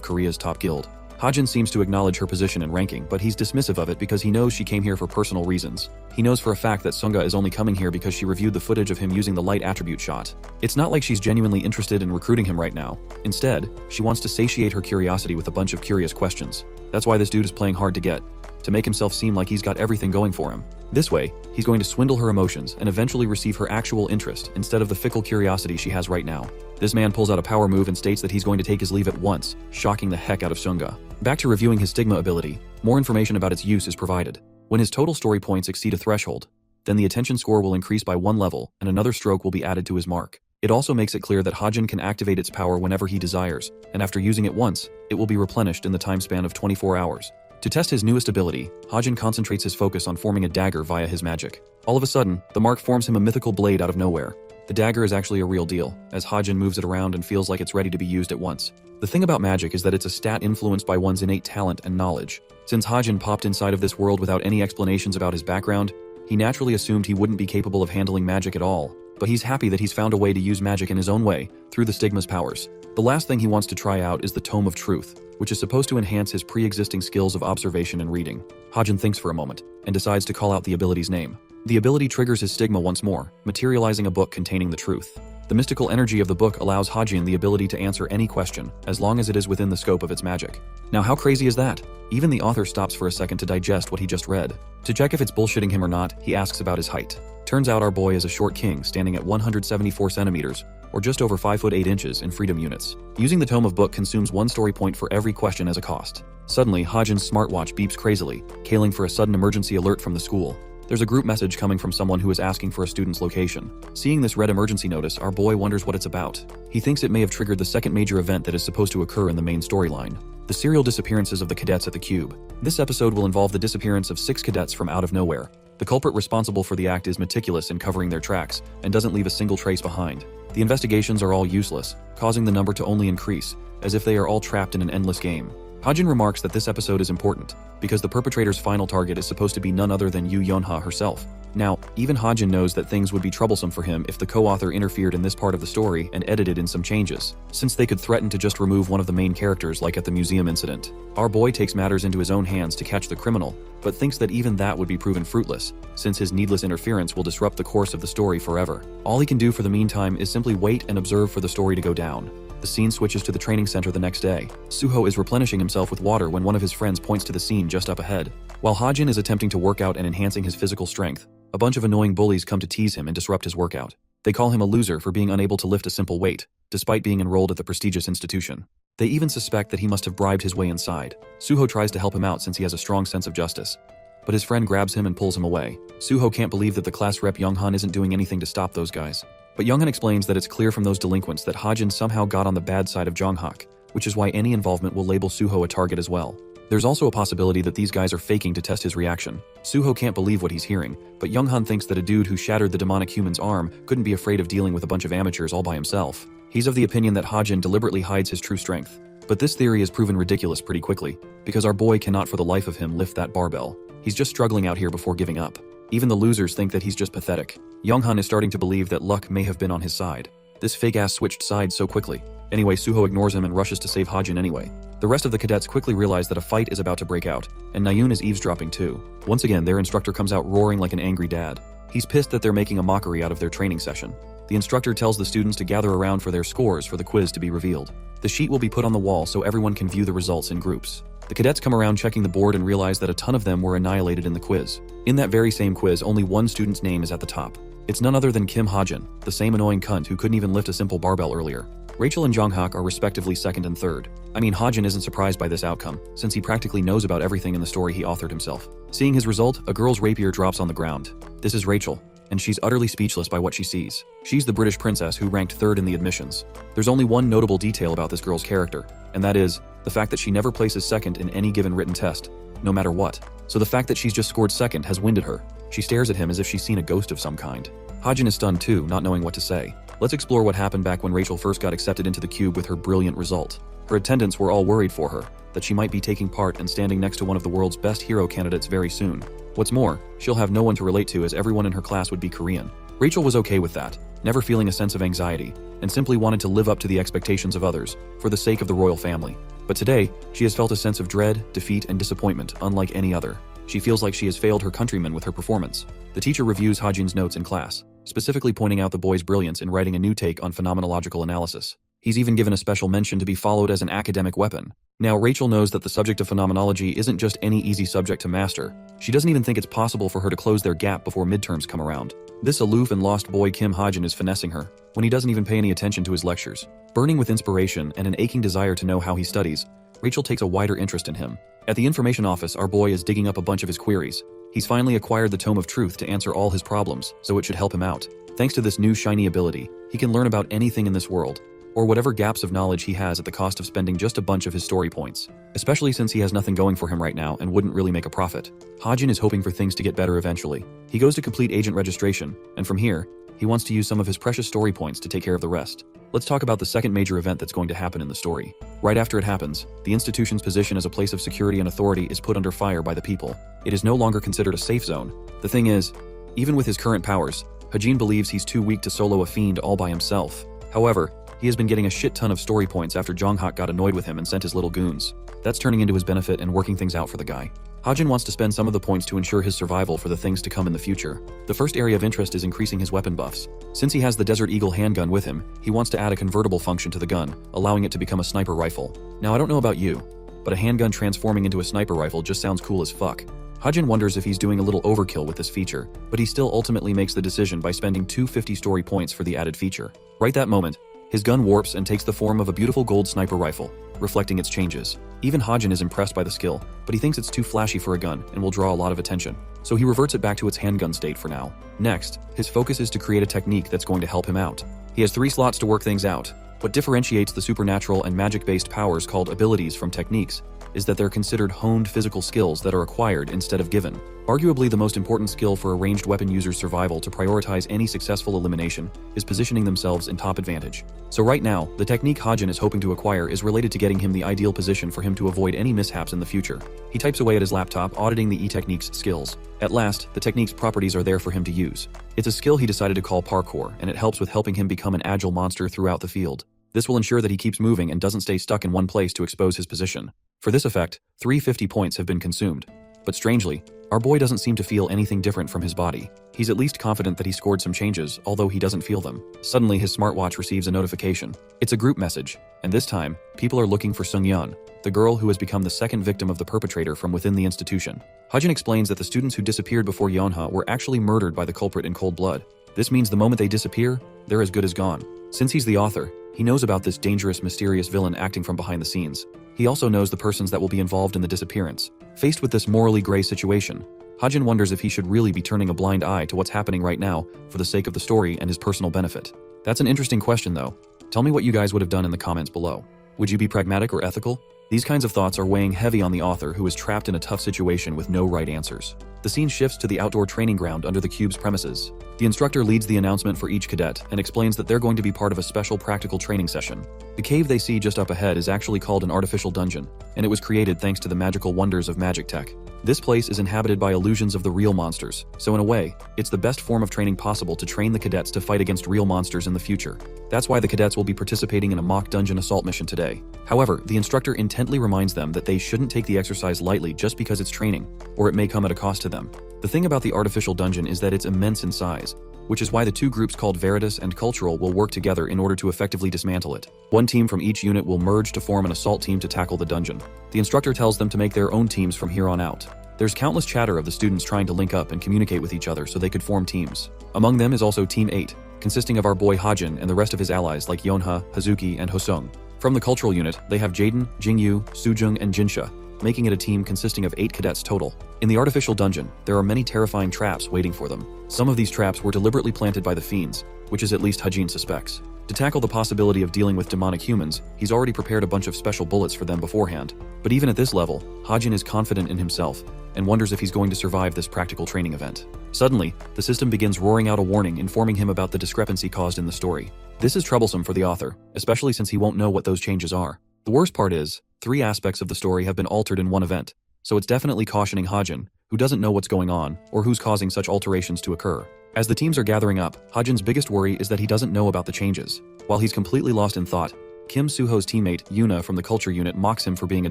Speaker 1: Korea's top guild. Hajin seems to acknowledge her position and ranking, but he's dismissive of it because he knows she came here for personal reasons. He knows for a fact that Sunga is only coming here because she reviewed the footage of him using the light attribute shot. It's not like she's genuinely interested in recruiting him right now. Instead, she wants to satiate her curiosity with a bunch of curious questions. That's why this dude is playing hard to get, to make himself seem like he's got everything going for him. This way, he's going to swindle her emotions and eventually receive her actual interest instead of the fickle curiosity she has right now. This man pulls out a power move and states that he's going to take his leave at once, shocking the heck out of Sunga. Back to reviewing his stigma ability, more information about its use is provided. When his total story points exceed a threshold, then the attention score will increase by 1 level and another stroke will be added to his mark. It also makes it clear that Hajin can activate its power whenever he desires, and after using it once, it will be replenished in the time span of 24 hours. To test his newest ability, Hajin concentrates his focus on forming a dagger via his magic. All of a sudden, the mark forms him a mythical blade out of nowhere. The dagger is actually a real deal, as Hajin moves it around and feels like it's ready to be used at once. The thing about magic is that it's a stat influenced by one's innate talent and knowledge. Since Hajin popped inside of this world without any explanations about his background, he naturally assumed he wouldn't be capable of handling magic at all. But he's happy that he's found a way to use magic in his own way, through the stigma's powers. The last thing he wants to try out is the Tome of Truth, which is supposed to enhance his pre-existing skills of observation and reading. Hajin thinks for a moment, and decides to call out the ability's name. The ability triggers his stigma once more, materializing a book containing the truth. The mystical energy of the book allows Hajin the ability to answer any question, as long as it is within the scope of its magic. Now how crazy is that? Even the author stops for a second to digest what he just read. To check if it's bullshitting him or not, he asks about his height. Turns out our boy is a short king standing at 174 centimeters, or just over 5 foot 8 inches in freedom units. Using the Tome of Book consumes 1 story point for every question as a cost. Suddenly, Hajin's smartwatch beeps crazily, hailing for a sudden emergency alert from the school. There's a group message coming from someone who is asking for a student's location. Seeing this red emergency notice, our boy wonders what it's about. He thinks it may have triggered the second major event that is supposed to occur in the main storyline: the serial disappearances of the cadets at the Cube. This episode will involve the disappearance of 6 cadets from out of nowhere. The culprit responsible for the act is meticulous in covering their tracks and doesn't leave a single trace behind. The investigations are all useless, causing the number to only increase, as if they are all trapped in an endless game. Hajin remarks that this episode is important, because the perpetrator's final target is supposed to be none other than Yu Yonha herself. Now, even Hajin knows that things would be troublesome for him if the co-author interfered in this part of the story and edited in some changes, since they could threaten to just remove one of the main characters like at the museum incident. Our boy takes matters into his own hands to catch the criminal, but thinks that even that would be proven fruitless, since his needless interference will disrupt the course of the story forever. All he can do for the meantime is simply wait and observe for the story to go down. The scene switches to the training center the next day. Suho is replenishing himself with water when one of his friends points to the scene just up ahead. While Hajin is attempting to work out and enhancing his physical strength, a bunch of annoying bullies come to tease him and disrupt his workout. They call him a loser for being unable to lift a simple weight, despite being enrolled at the prestigious institution. They even suspect that he must have bribed his way inside. Suho tries to help him out since he has a strong sense of justice, but his friend grabs him and pulls him away. Suho can't believe that the class rep Younghan isn't doing anything to stop those guys. But Younghan explains that it's clear from those delinquents that Hajin somehow got on the bad side of Jonghak, which is why any involvement will label Suho a target as well. There's also a possibility that these guys are faking to test his reaction. Suho can't believe what he's hearing, but Younghan thinks that a dude who shattered the demonic human's arm couldn't be afraid of dealing with a bunch of amateurs all by himself. He's of the opinion that Hajin deliberately hides his true strength. But this theory is proven ridiculous pretty quickly, because our boy cannot for the life of him lift that barbell. He's just struggling out here before giving up. Even the losers think that he's just pathetic. Younghan is starting to believe that luck may have been on his side. This fake-ass switched sides so quickly. Anyway, Suho ignores him and rushes to save Hajin anyway. The rest of the cadets quickly realize that a fight is about to break out, and Nayun is eavesdropping too. Once again, their instructor comes out roaring like an angry dad. He's pissed that they're making a mockery out of their training session. The instructor tells the students to gather around for their scores for the quiz to be revealed. The sheet will be put on the wall so everyone can view the results in groups. The cadets come around checking the board and realize that a ton of them were annihilated in the quiz. In that very same quiz, only one student's name is at the top. It's none other than Kim Hajin, the same annoying cunt who couldn't even lift a simple barbell earlier. Rachel and Jonghak are respectively second and third. I mean, Hajin isn't surprised by this outcome, since he practically knows about everything in the story he authored himself. Seeing his result, a girl's rapier drops on the ground. This is Rachel, and she's utterly speechless by what she sees. She's the British princess who ranked third in the admissions. There's only one notable detail about this girl's character, and that is the fact that she never places second in any given written test, no matter what. So the fact that she's just scored second has winded her. She stares at him as if she's seen a ghost of some kind. Hajin is stunned too, not knowing what to say. Let's explore what happened back when Rachel first got accepted into the cube with her brilliant result. Her attendants were all worried for her, that she might be taking part and standing next to one of the world's best hero candidates very soon. What's more, she'll have no one to relate to as everyone in her class would be Korean. Rachel was okay with that, never feeling a sense of anxiety, and simply wanted to live up to the expectations of others, for the sake of the royal family. But today, she has felt a sense of dread, defeat, and disappointment unlike any other. She feels like she has failed her countrymen with her performance. The teacher reviews Hajin's notes in class, specifically pointing out the boy's brilliance in writing a new take on phenomenological analysis. He's even given a special mention to be followed as an academic weapon. Now, Rachel knows that the subject of phenomenology isn't just any easy subject to master. She doesn't even think it's possible for her to close their gap before midterms come around. This aloof and lost boy Kim Hajin is finessing her, when he doesn't even pay any attention to his lectures. Burning with inspiration and an aching desire to know how he studies, Rachel takes a wider interest in him. At the information office, our boy is digging up a bunch of his queries. He's finally acquired the Tome of Truth to answer all his problems, so it should help him out. Thanks to this new shiny ability, he can learn about anything in this world, or whatever gaps of knowledge he has at the cost of spending just a bunch of his story points, especially since he has nothing going for him right now and wouldn't really make a profit. Hajin is hoping for things to get better eventually. He goes to complete agent registration, and from here, he wants to use some of his precious story points to take care of the rest. Let's talk about the second major event that's going to happen in the story. Right after it happens, the institution's position as a place of security and authority is put under fire by the people. It is no longer considered a safe zone. The thing is, even with his current powers, Hajin believes he's too weak to solo a fiend all by himself. However, he has been getting a shit ton of story points after Jonghak got annoyed with him and sent his little goons. That's turning into his benefit and working things out for the guy. Hajin wants to spend some of the points to ensure his survival for the things to come in the future. The first area of interest is increasing his weapon buffs. Since he has the Desert Eagle handgun with him, he wants to add a convertible function to the gun, allowing it to become a sniper rifle. Now, I don't know about you, but a handgun transforming into a sniper rifle just sounds cool as fuck. Hajin wonders if he's doing a little overkill with this feature, but he still ultimately makes the decision by spending 250 story points for the added feature. Right that moment, his gun warps and takes the form of a beautiful gold sniper rifle, reflecting its changes. Even Hajin is impressed by the skill, but he thinks it's too flashy for a gun and will draw a lot of attention, so he reverts it back to its handgun state for now. Next, his focus is to create a technique that's going to help him out. He has 3 slots to work things out. What differentiates the supernatural and magic-based powers called abilities from techniques is that they're considered honed physical skills that are acquired instead of given. Arguably the most important skill for a ranged weapon user's survival to prioritize any successful elimination is positioning themselves in top advantage. So right now, the technique Hajin is hoping to acquire is related to getting him the ideal position for him to avoid any mishaps in the future. He types away at his laptop, auditing the E-Technique's skills. At last, the technique's properties are there for him to use. It's a skill he decided to call parkour, and it helps with helping him become an agile monster throughout the field. This will ensure that he keeps moving and doesn't stay stuck in one place to expose his position. For this effect, 350 points have been consumed. But strangely, our boy doesn't seem to feel anything different from his body. He's at least confident that he scored some changes, although he doesn't feel them. Suddenly, his smartwatch receives a notification. It's a group message, and this time, people are looking for Sung-yeon, the girl who has become the second victim of the perpetrator from within the institution. Hajin explains that the students who disappeared before Yeonha were actually murdered by the culprit in cold blood. This means the moment they disappear, they're as good as gone. Since he's the author, he knows about this dangerous, mysterious villain acting from behind the scenes. He also knows the persons that will be involved in the disappearance. Faced with this morally gray situation, Hajin wonders if he should really be turning a blind eye to what's happening right now for the sake of the story and his personal benefit. That's an interesting question though. Tell me what you guys would have done in the comments below. Would you be pragmatic or ethical? These kinds of thoughts are weighing heavy on the author who is trapped in a tough situation with no right answers. The scene shifts to the outdoor training ground under the cube's premises. The instructor leads the announcement for each cadet and explains that they're going to be part of a special practical training session. The cave they see just up ahead is actually called an artificial dungeon, and it was created thanks to the magical wonders of magic tech. This place is inhabited by illusions of the real monsters, so in a way, it's the best form of training possible to train the cadets to fight against real monsters in the future. That's why the cadets will be participating in a mock dungeon assault mission today. However, the instructor intently reminds them that they shouldn't take the exercise lightly just because it's training, or it may come at a cost to them. The thing about the artificial dungeon is that it's immense in size, which is why the two groups called Veritas and Cultural will work together in order to effectively dismantle it. One team from each unit will merge to form an assault team to tackle the dungeon. The instructor tells them to make their own teams from here on out. There's countless chatter of the students trying to link up and communicate with each other so they could form teams. Among them is also Team 8, consisting of our boy Hajin and the rest of his allies like Yeonha, Hazuki, and Hosung. From the Cultural unit, they have Jaden, Jingyu, Sujung, and Jinsha, making it a team consisting of 8 cadets total. In the artificial dungeon, there are many terrifying traps waiting for them. Some of these traps were deliberately planted by the fiends, which is at least Hajin suspects. To tackle the possibility of dealing with demonic humans, he's already prepared a bunch of special bullets for them beforehand. But even at this level, Hajin is confident in himself and wonders if he's going to survive this practical training event. Suddenly, the system begins roaring out a warning informing him about the discrepancy caused in the story. This is troublesome for the author, especially since he won't know what those changes are. The worst part is, 3 aspects of the story have been altered in one event, so it's definitely cautioning Hajin, who doesn't know what's going on or who's causing such alterations to occur. As the teams are gathering up, Hajin's biggest worry is that he doesn't know about the changes. While he's completely lost in thought, Kim Suho's teammate, Yuna from the Culture unit, mocks him for being a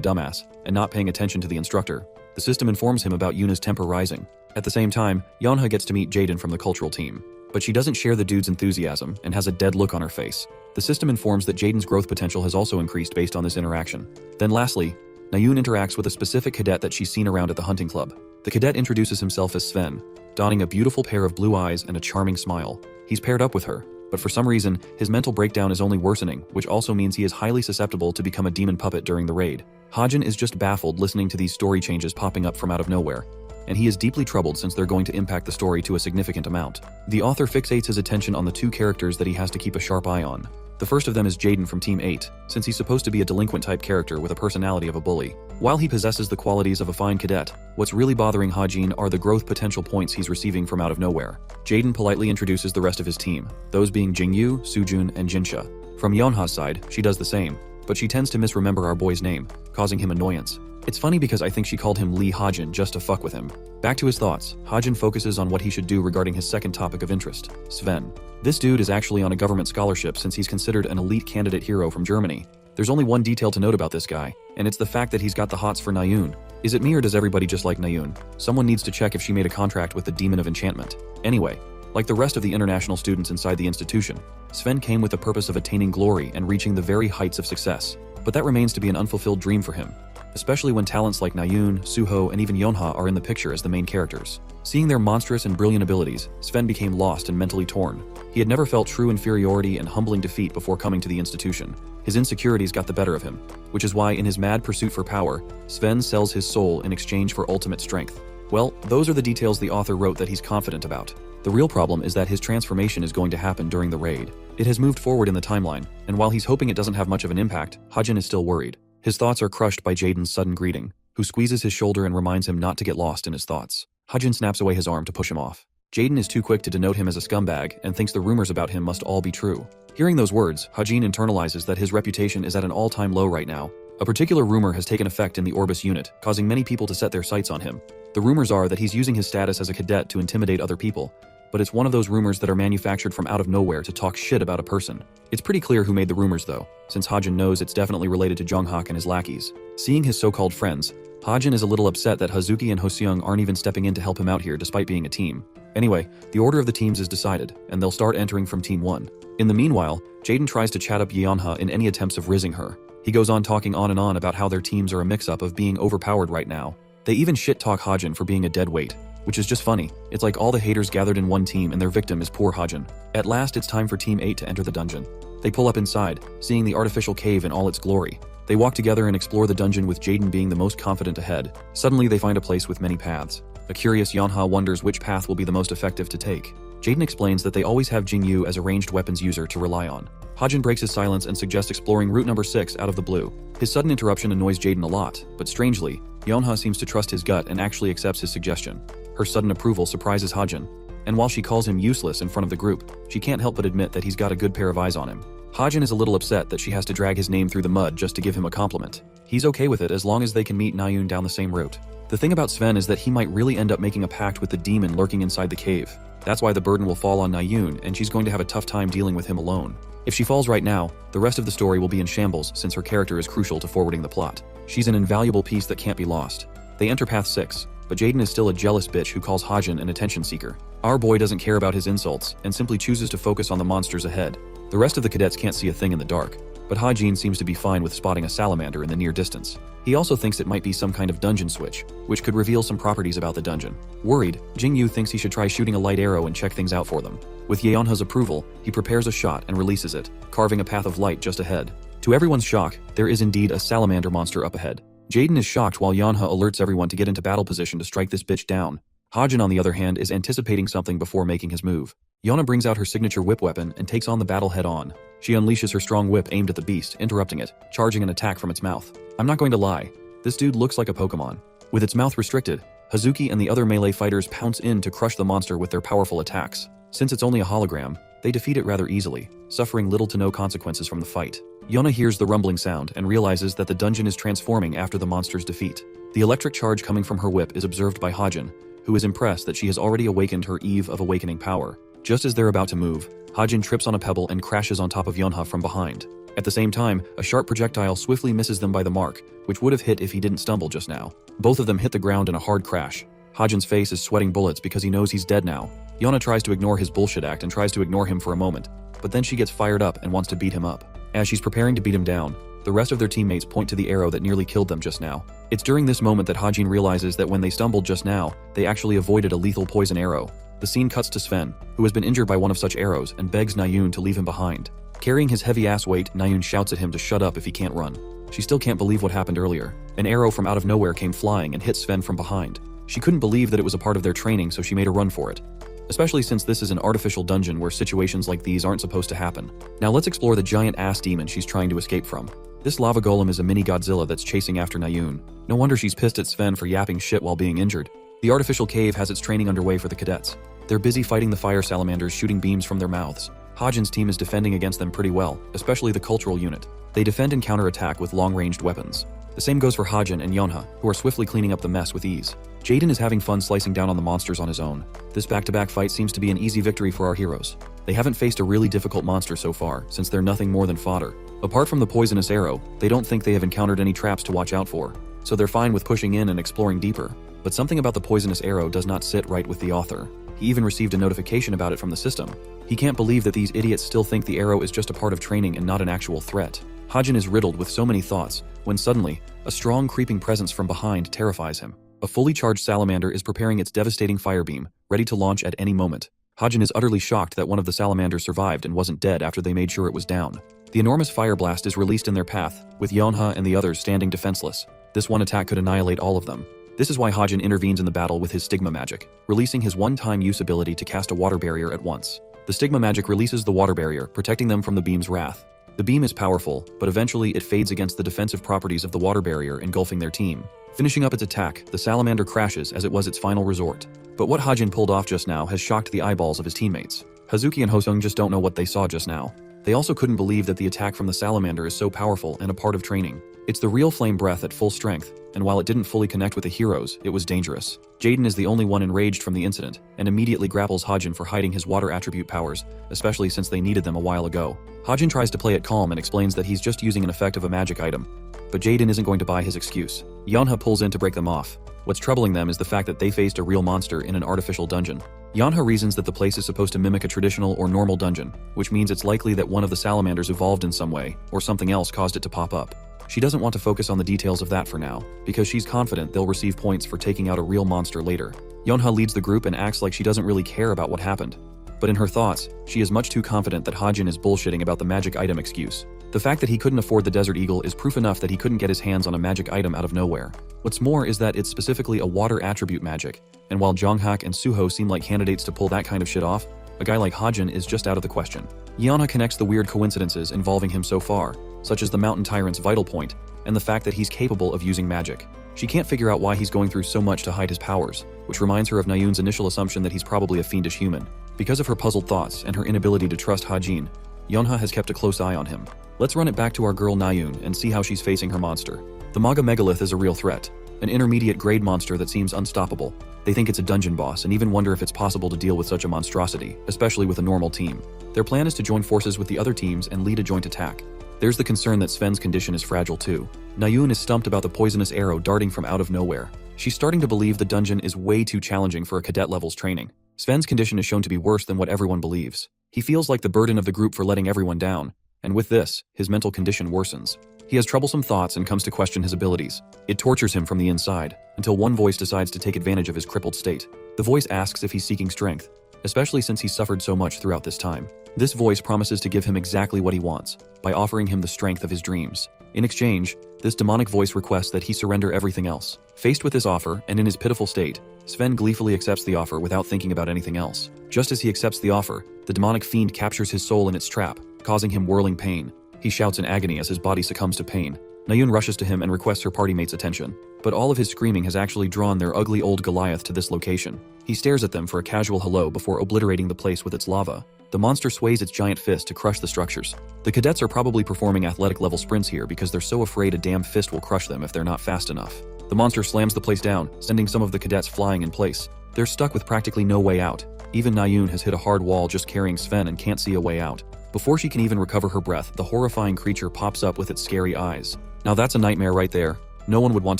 Speaker 1: dumbass and not paying attention to the instructor. The system informs him about Yuna's temper rising. At the same time, Yeonha gets to meet Jaden from the Cultural team, but she doesn't share the dude's enthusiasm and has a dead look on her face. The system informs that Jaden's growth potential has also increased based on this interaction. Then lastly, Nayun interacts with a specific cadet that she's seen around at the hunting club. The cadet introduces himself as Sven, donning a beautiful pair of blue eyes and a charming smile. He's paired up with her, but for some reason, his mental breakdown is only worsening, which also means he is highly susceptible to become a demon puppet during the raid. Hajin is just baffled listening to these story changes popping up from out of nowhere, and he is deeply troubled since they're going to impact the story to a significant amount. The author fixates his attention on the 2 characters that he has to keep a sharp eye on. The first of them is Jaden from Team 8, since he's supposed to be a delinquent-type character with a personality of a bully. While he possesses the qualities of a fine cadet, what's really bothering Hajin are the growth potential points he's receiving from out of nowhere. Jaden politely introduces the rest of his team, those being Jingyu, Sujun, and Jinsha. From Yeonha's side, she does the same, but she tends to misremember our boy's name, causing him annoyance. It's funny because I think she called him Lee Hajin just to fuck with him. Back to his thoughts, Hajin focuses on what he should do regarding his second topic of interest, Sven. This dude is actually on a government scholarship since he's considered an elite candidate hero from Germany. There's only one detail to note about this guy, and it's the fact that he's got the hots for Nayun. Is it me or does everybody just like Nayun? Someone needs to check if she made a contract with the Demon of Enchantment. Anyway, like the rest of the international students inside the institution, Sven came with the purpose of attaining glory and reaching the very heights of success. But that remains to be an unfulfilled dream for him, especially when talents like Nayun, Suho, and even Yeonha are in the picture as the main characters. Seeing their monstrous and brilliant abilities, Sven became lost and mentally torn. He had never felt true inferiority and humbling defeat before coming to the institution. His insecurities got the better of him, which is why in his mad pursuit for power, Sven sells his soul in exchange for ultimate strength. Well, those are the details the author wrote that he's confident about. The real problem is that his transformation is going to happen during the raid. It has moved forward in the timeline, and while he's hoping it doesn't have much of an impact, Hajin is still worried. His thoughts are crushed by Jaden's sudden greeting, who squeezes his shoulder and reminds him not to get lost in his thoughts. Hajin snaps away his arm to push him off. Jaden is too quick to denote him as a scumbag and thinks the rumors about him must all be true. Hearing those words, Hajin internalizes that his reputation is at an all-time low right now. A particular rumor has taken effect in the Orbis unit, causing many people to set their sights on him. The rumors are that he's using his status as a cadet to intimidate other people, but it's one of those rumors that are manufactured from out of nowhere to talk shit about a person. It's pretty clear who made the rumors though, since Hajin knows it's definitely related to Jonghak and his lackeys. Seeing his so-called friends, Hajin is a little upset that Hazuki and Hoseung aren't even stepping in to help him out here despite being a team. Anyway, the order of the teams is decided, and they'll start entering from Team 1. In the meanwhile, Jaden tries to chat up Yeonha in any attempts of rizzing her. He goes on talking on and on about how their teams are a mix-up of being overpowered right now. They even shit-talk Hajin for being a dead weight, which is just funny. It's like all the haters gathered in one team and their victim is poor Hajin. At last, it's time for Team 8 to enter the dungeon. They pull up inside, seeing the artificial cave in all its glory. They walk together and explore the dungeon with Jaden being the most confident ahead. Suddenly, they find a place with many paths. A curious Yeonha wonders which path will be the most effective to take. Jaden explains that they always have Jingyu as a ranged weapons user to rely on. Hajin breaks his silence and suggests exploring route number 6 out of the blue. His sudden interruption annoys Jaden a lot, but strangely, Yeonha seems to trust his gut and actually accepts his suggestion. Her sudden approval surprises Hajin, and while she calls him useless in front of the group, she can't help but admit that he's got a good pair of eyes on him. Hajin is a little upset that she has to drag his name through the mud just to give him a compliment. He's okay with it as long as they can meet Nayun down the same route. The thing about Sven is that he might really end up making a pact with the demon lurking inside the cave. That's why the burden will fall on Nayun, and she's going to have a tough time dealing with him alone. If she falls right now, the rest of the story will be in shambles since her character is crucial to forwarding the plot. She's an invaluable piece that can't be lost. They enter path 6, but Jaden is still a jealous bitch who calls Hajin an attention seeker. Our boy doesn't care about his insults and simply chooses to focus on the monsters ahead. The rest of the cadets can't see a thing in the dark, but Hajin seems to be fine with spotting a salamander in the near distance. He also thinks it might be some kind of dungeon switch, which could reveal some properties about the dungeon. Worried, Jingyu thinks he should try shooting a light arrow and check things out for them. With Yeonha's approval, he prepares a shot and releases it, carving a path of light just ahead. To everyone's shock, there is indeed a salamander monster up ahead. Jaden is shocked while Yeonha alerts everyone to get into battle position to strike this bitch down. Hajin, on the other hand, is anticipating something before making his move. Yeonha brings out her signature whip weapon and takes on the battle head-on. She unleashes her strong whip aimed at the beast, interrupting it, charging an attack from its mouth. I'm not going to lie, this dude looks like a Pokemon. With its mouth restricted, Hazuki and the other melee fighters pounce in to crush the monster with their powerful attacks. Since it's only a hologram, they defeat it rather easily, suffering little to no consequences from the fight. Yeonha hears the rumbling sound and realizes that the dungeon is transforming after the monster's defeat. The electric charge coming from her whip is observed by Hajin, who is impressed that she has already awakened her Eve of Awakening power. Just as they're about to move, Hajin trips on a pebble and crashes on top of Yeonha from behind. At the same time, a sharp projectile swiftly misses them by the mark, which would have hit if he didn't stumble just now. Both of them hit the ground in a hard crash. Hajin's face is sweating bullets because he knows he's dead now. Yeonha tries to ignore his bullshit act and tries to ignore him for a moment, but then she gets fired up and wants to beat him up. As she's preparing to beat him down, the rest of their teammates point to the arrow that nearly killed them just now. It's during this moment that Hajin realizes that when they stumbled just now, they actually avoided a lethal poison arrow. The scene cuts to Sven, who has been injured by one of such arrows and begs Nayun to leave him behind. Carrying his heavy ass weight, Nayun shouts at him to shut up if he can't run. She still can't believe what happened earlier. An arrow from out of nowhere came flying and hit Sven from behind. She couldn't believe that it was a part of their training, so she made a run for it. Especially since this is an artificial dungeon where situations like these aren't supposed to happen. Now let's explore the giant ass demon she's trying to escape from. This lava golem is a mini Godzilla that's chasing after Nayun. No wonder she's pissed at Sven for yapping shit while being injured. The artificial cave has its training underway for the cadets. They're busy fighting the fire salamanders shooting beams from their mouths. Hajin's team is defending against them pretty well, especially the cultural unit. They defend and counterattack with long-ranged weapons. The same goes for Hajin and Yeonha, who are swiftly cleaning up the mess with ease. Jaden is having fun slicing down on the monsters on his own. This back-to-back fight seems to be an easy victory for our heroes. They haven't faced a really difficult monster so far, since they're nothing more than fodder. Apart from the poisonous arrow, they don't think they have encountered any traps to watch out for, so they're fine with pushing in and exploring deeper. But something about the poisonous arrow does not sit right with the author. He even received a notification about it from the system. He can't believe that these idiots still think the arrow is just a part of training and not an actual threat. Hajin is riddled with so many thoughts, when suddenly, a strong creeping presence from behind terrifies him. A fully charged salamander is preparing its devastating fire beam, ready to launch at any moment. Hajin is utterly shocked that one of the salamanders survived and wasn't dead after they made sure it was down. The enormous fire blast is released in their path, with Yeonha and the others standing defenseless. This one attack could annihilate all of them. This is why Hajin intervenes in the battle with his Stigma magic, releasing his one-time use ability to cast a water barrier at once. The Stigma magic releases the water barrier, protecting them from the beam's wrath. The beam is powerful, but eventually it fades against the defensive properties of the water barrier, engulfing their team. Finishing up its attack, the salamander crashes as it was its final resort. But what Hajin pulled off just now has shocked the eyeballs of his teammates. Hazuki and Hosung just don't know what they saw just now. They also couldn't believe that the attack from the salamander is so powerful and a part of training. It's the real flame breath at full strength, and while it didn't fully connect with the heroes, it was dangerous. Jaden is the only one enraged from the incident, and immediately grapples Hajin for hiding his water attribute powers, especially since they needed them a while ago. Hajin tries to play it calm and explains that he's just using an effect of a magic item, but Jaden isn't going to buy his excuse. Yanha pulls in to break them off. What's troubling them is the fact that they faced a real monster in an artificial dungeon. Yanha reasons that the place is supposed to mimic a traditional or normal dungeon, which means it's likely that one of the salamanders evolved in some way, or something else caused it to pop up. She doesn't want to focus on the details of that for now, because she's confident they'll receive points for taking out a real monster later. Yonha leads the group and acts like she doesn't really care about what happened. But in her thoughts, she is much too confident that Hajin is bullshitting about the magic item excuse. The fact that he couldn't afford the Desert Eagle is proof enough that he couldn't get his hands on a magic item out of nowhere. What's more is that it's specifically a water attribute magic, and while Jonghak and Suho seem like candidates to pull that kind of shit off, a guy like Hajin is just out of the question. Yana connects the weird coincidences involving him so far, such as the Mountain Tyrant's vital point, and the fact that he's capable of using magic. She can't figure out why he's going through so much to hide his powers, which reminds her of Nayun's initial assumption that he's probably a fiendish human. Because of her puzzled thoughts and her inability to trust Hajin, Yonha has kept a close eye on him. Let's run it back to our girl Nayun and see how she's facing her monster. The Manga Megalith is a real threat, an intermediate grade monster that seems unstoppable. They think it's a dungeon boss and even wonder if it's possible to deal with such a monstrosity, especially with a normal team. Their plan is to join forces with the other teams and lead a joint attack. There's the concern that Sven's condition is fragile too. Nayun is stumped about the poisonous arrow darting from out of nowhere. She's starting to believe the dungeon is way too challenging for a cadet level's training. Sven's condition is shown to be worse than what everyone believes. He feels like the burden of the group for letting everyone down, and with this, his mental condition worsens. He has troublesome thoughts and comes to question his abilities. It tortures him from the inside, until one voice decides to take advantage of his crippled state. The voice asks if he's seeking strength, especially since he's suffered so much throughout this time. This voice promises to give him exactly what he wants, by offering him the strength of his dreams. In exchange, this demonic voice requests that he surrender everything else. Faced with this offer, and in his pitiful state, Sven gleefully accepts the offer without thinking about anything else. Just as he accepts the offer, the demonic fiend captures his soul in its trap, causing him whirling pain. He shouts in agony as his body succumbs to pain. Nayun rushes to him and requests her party mate's attention, but all of his screaming has actually drawn their ugly old Goliath to this location. He stares at them for a casual hello before obliterating the place with its lava. The monster sways its giant fist to crush the structures. The cadets are probably performing athletic level sprints here because they're so afraid a damn fist will crush them if they're not fast enough. The monster slams the place down, sending some of the cadets flying in place. They're stuck with practically no way out. Even Nayun has hit a hard wall just carrying Sven and can't see a way out. Before she can even recover her breath, the horrifying creature pops up with its scary eyes. Now that's a nightmare right there. No one would want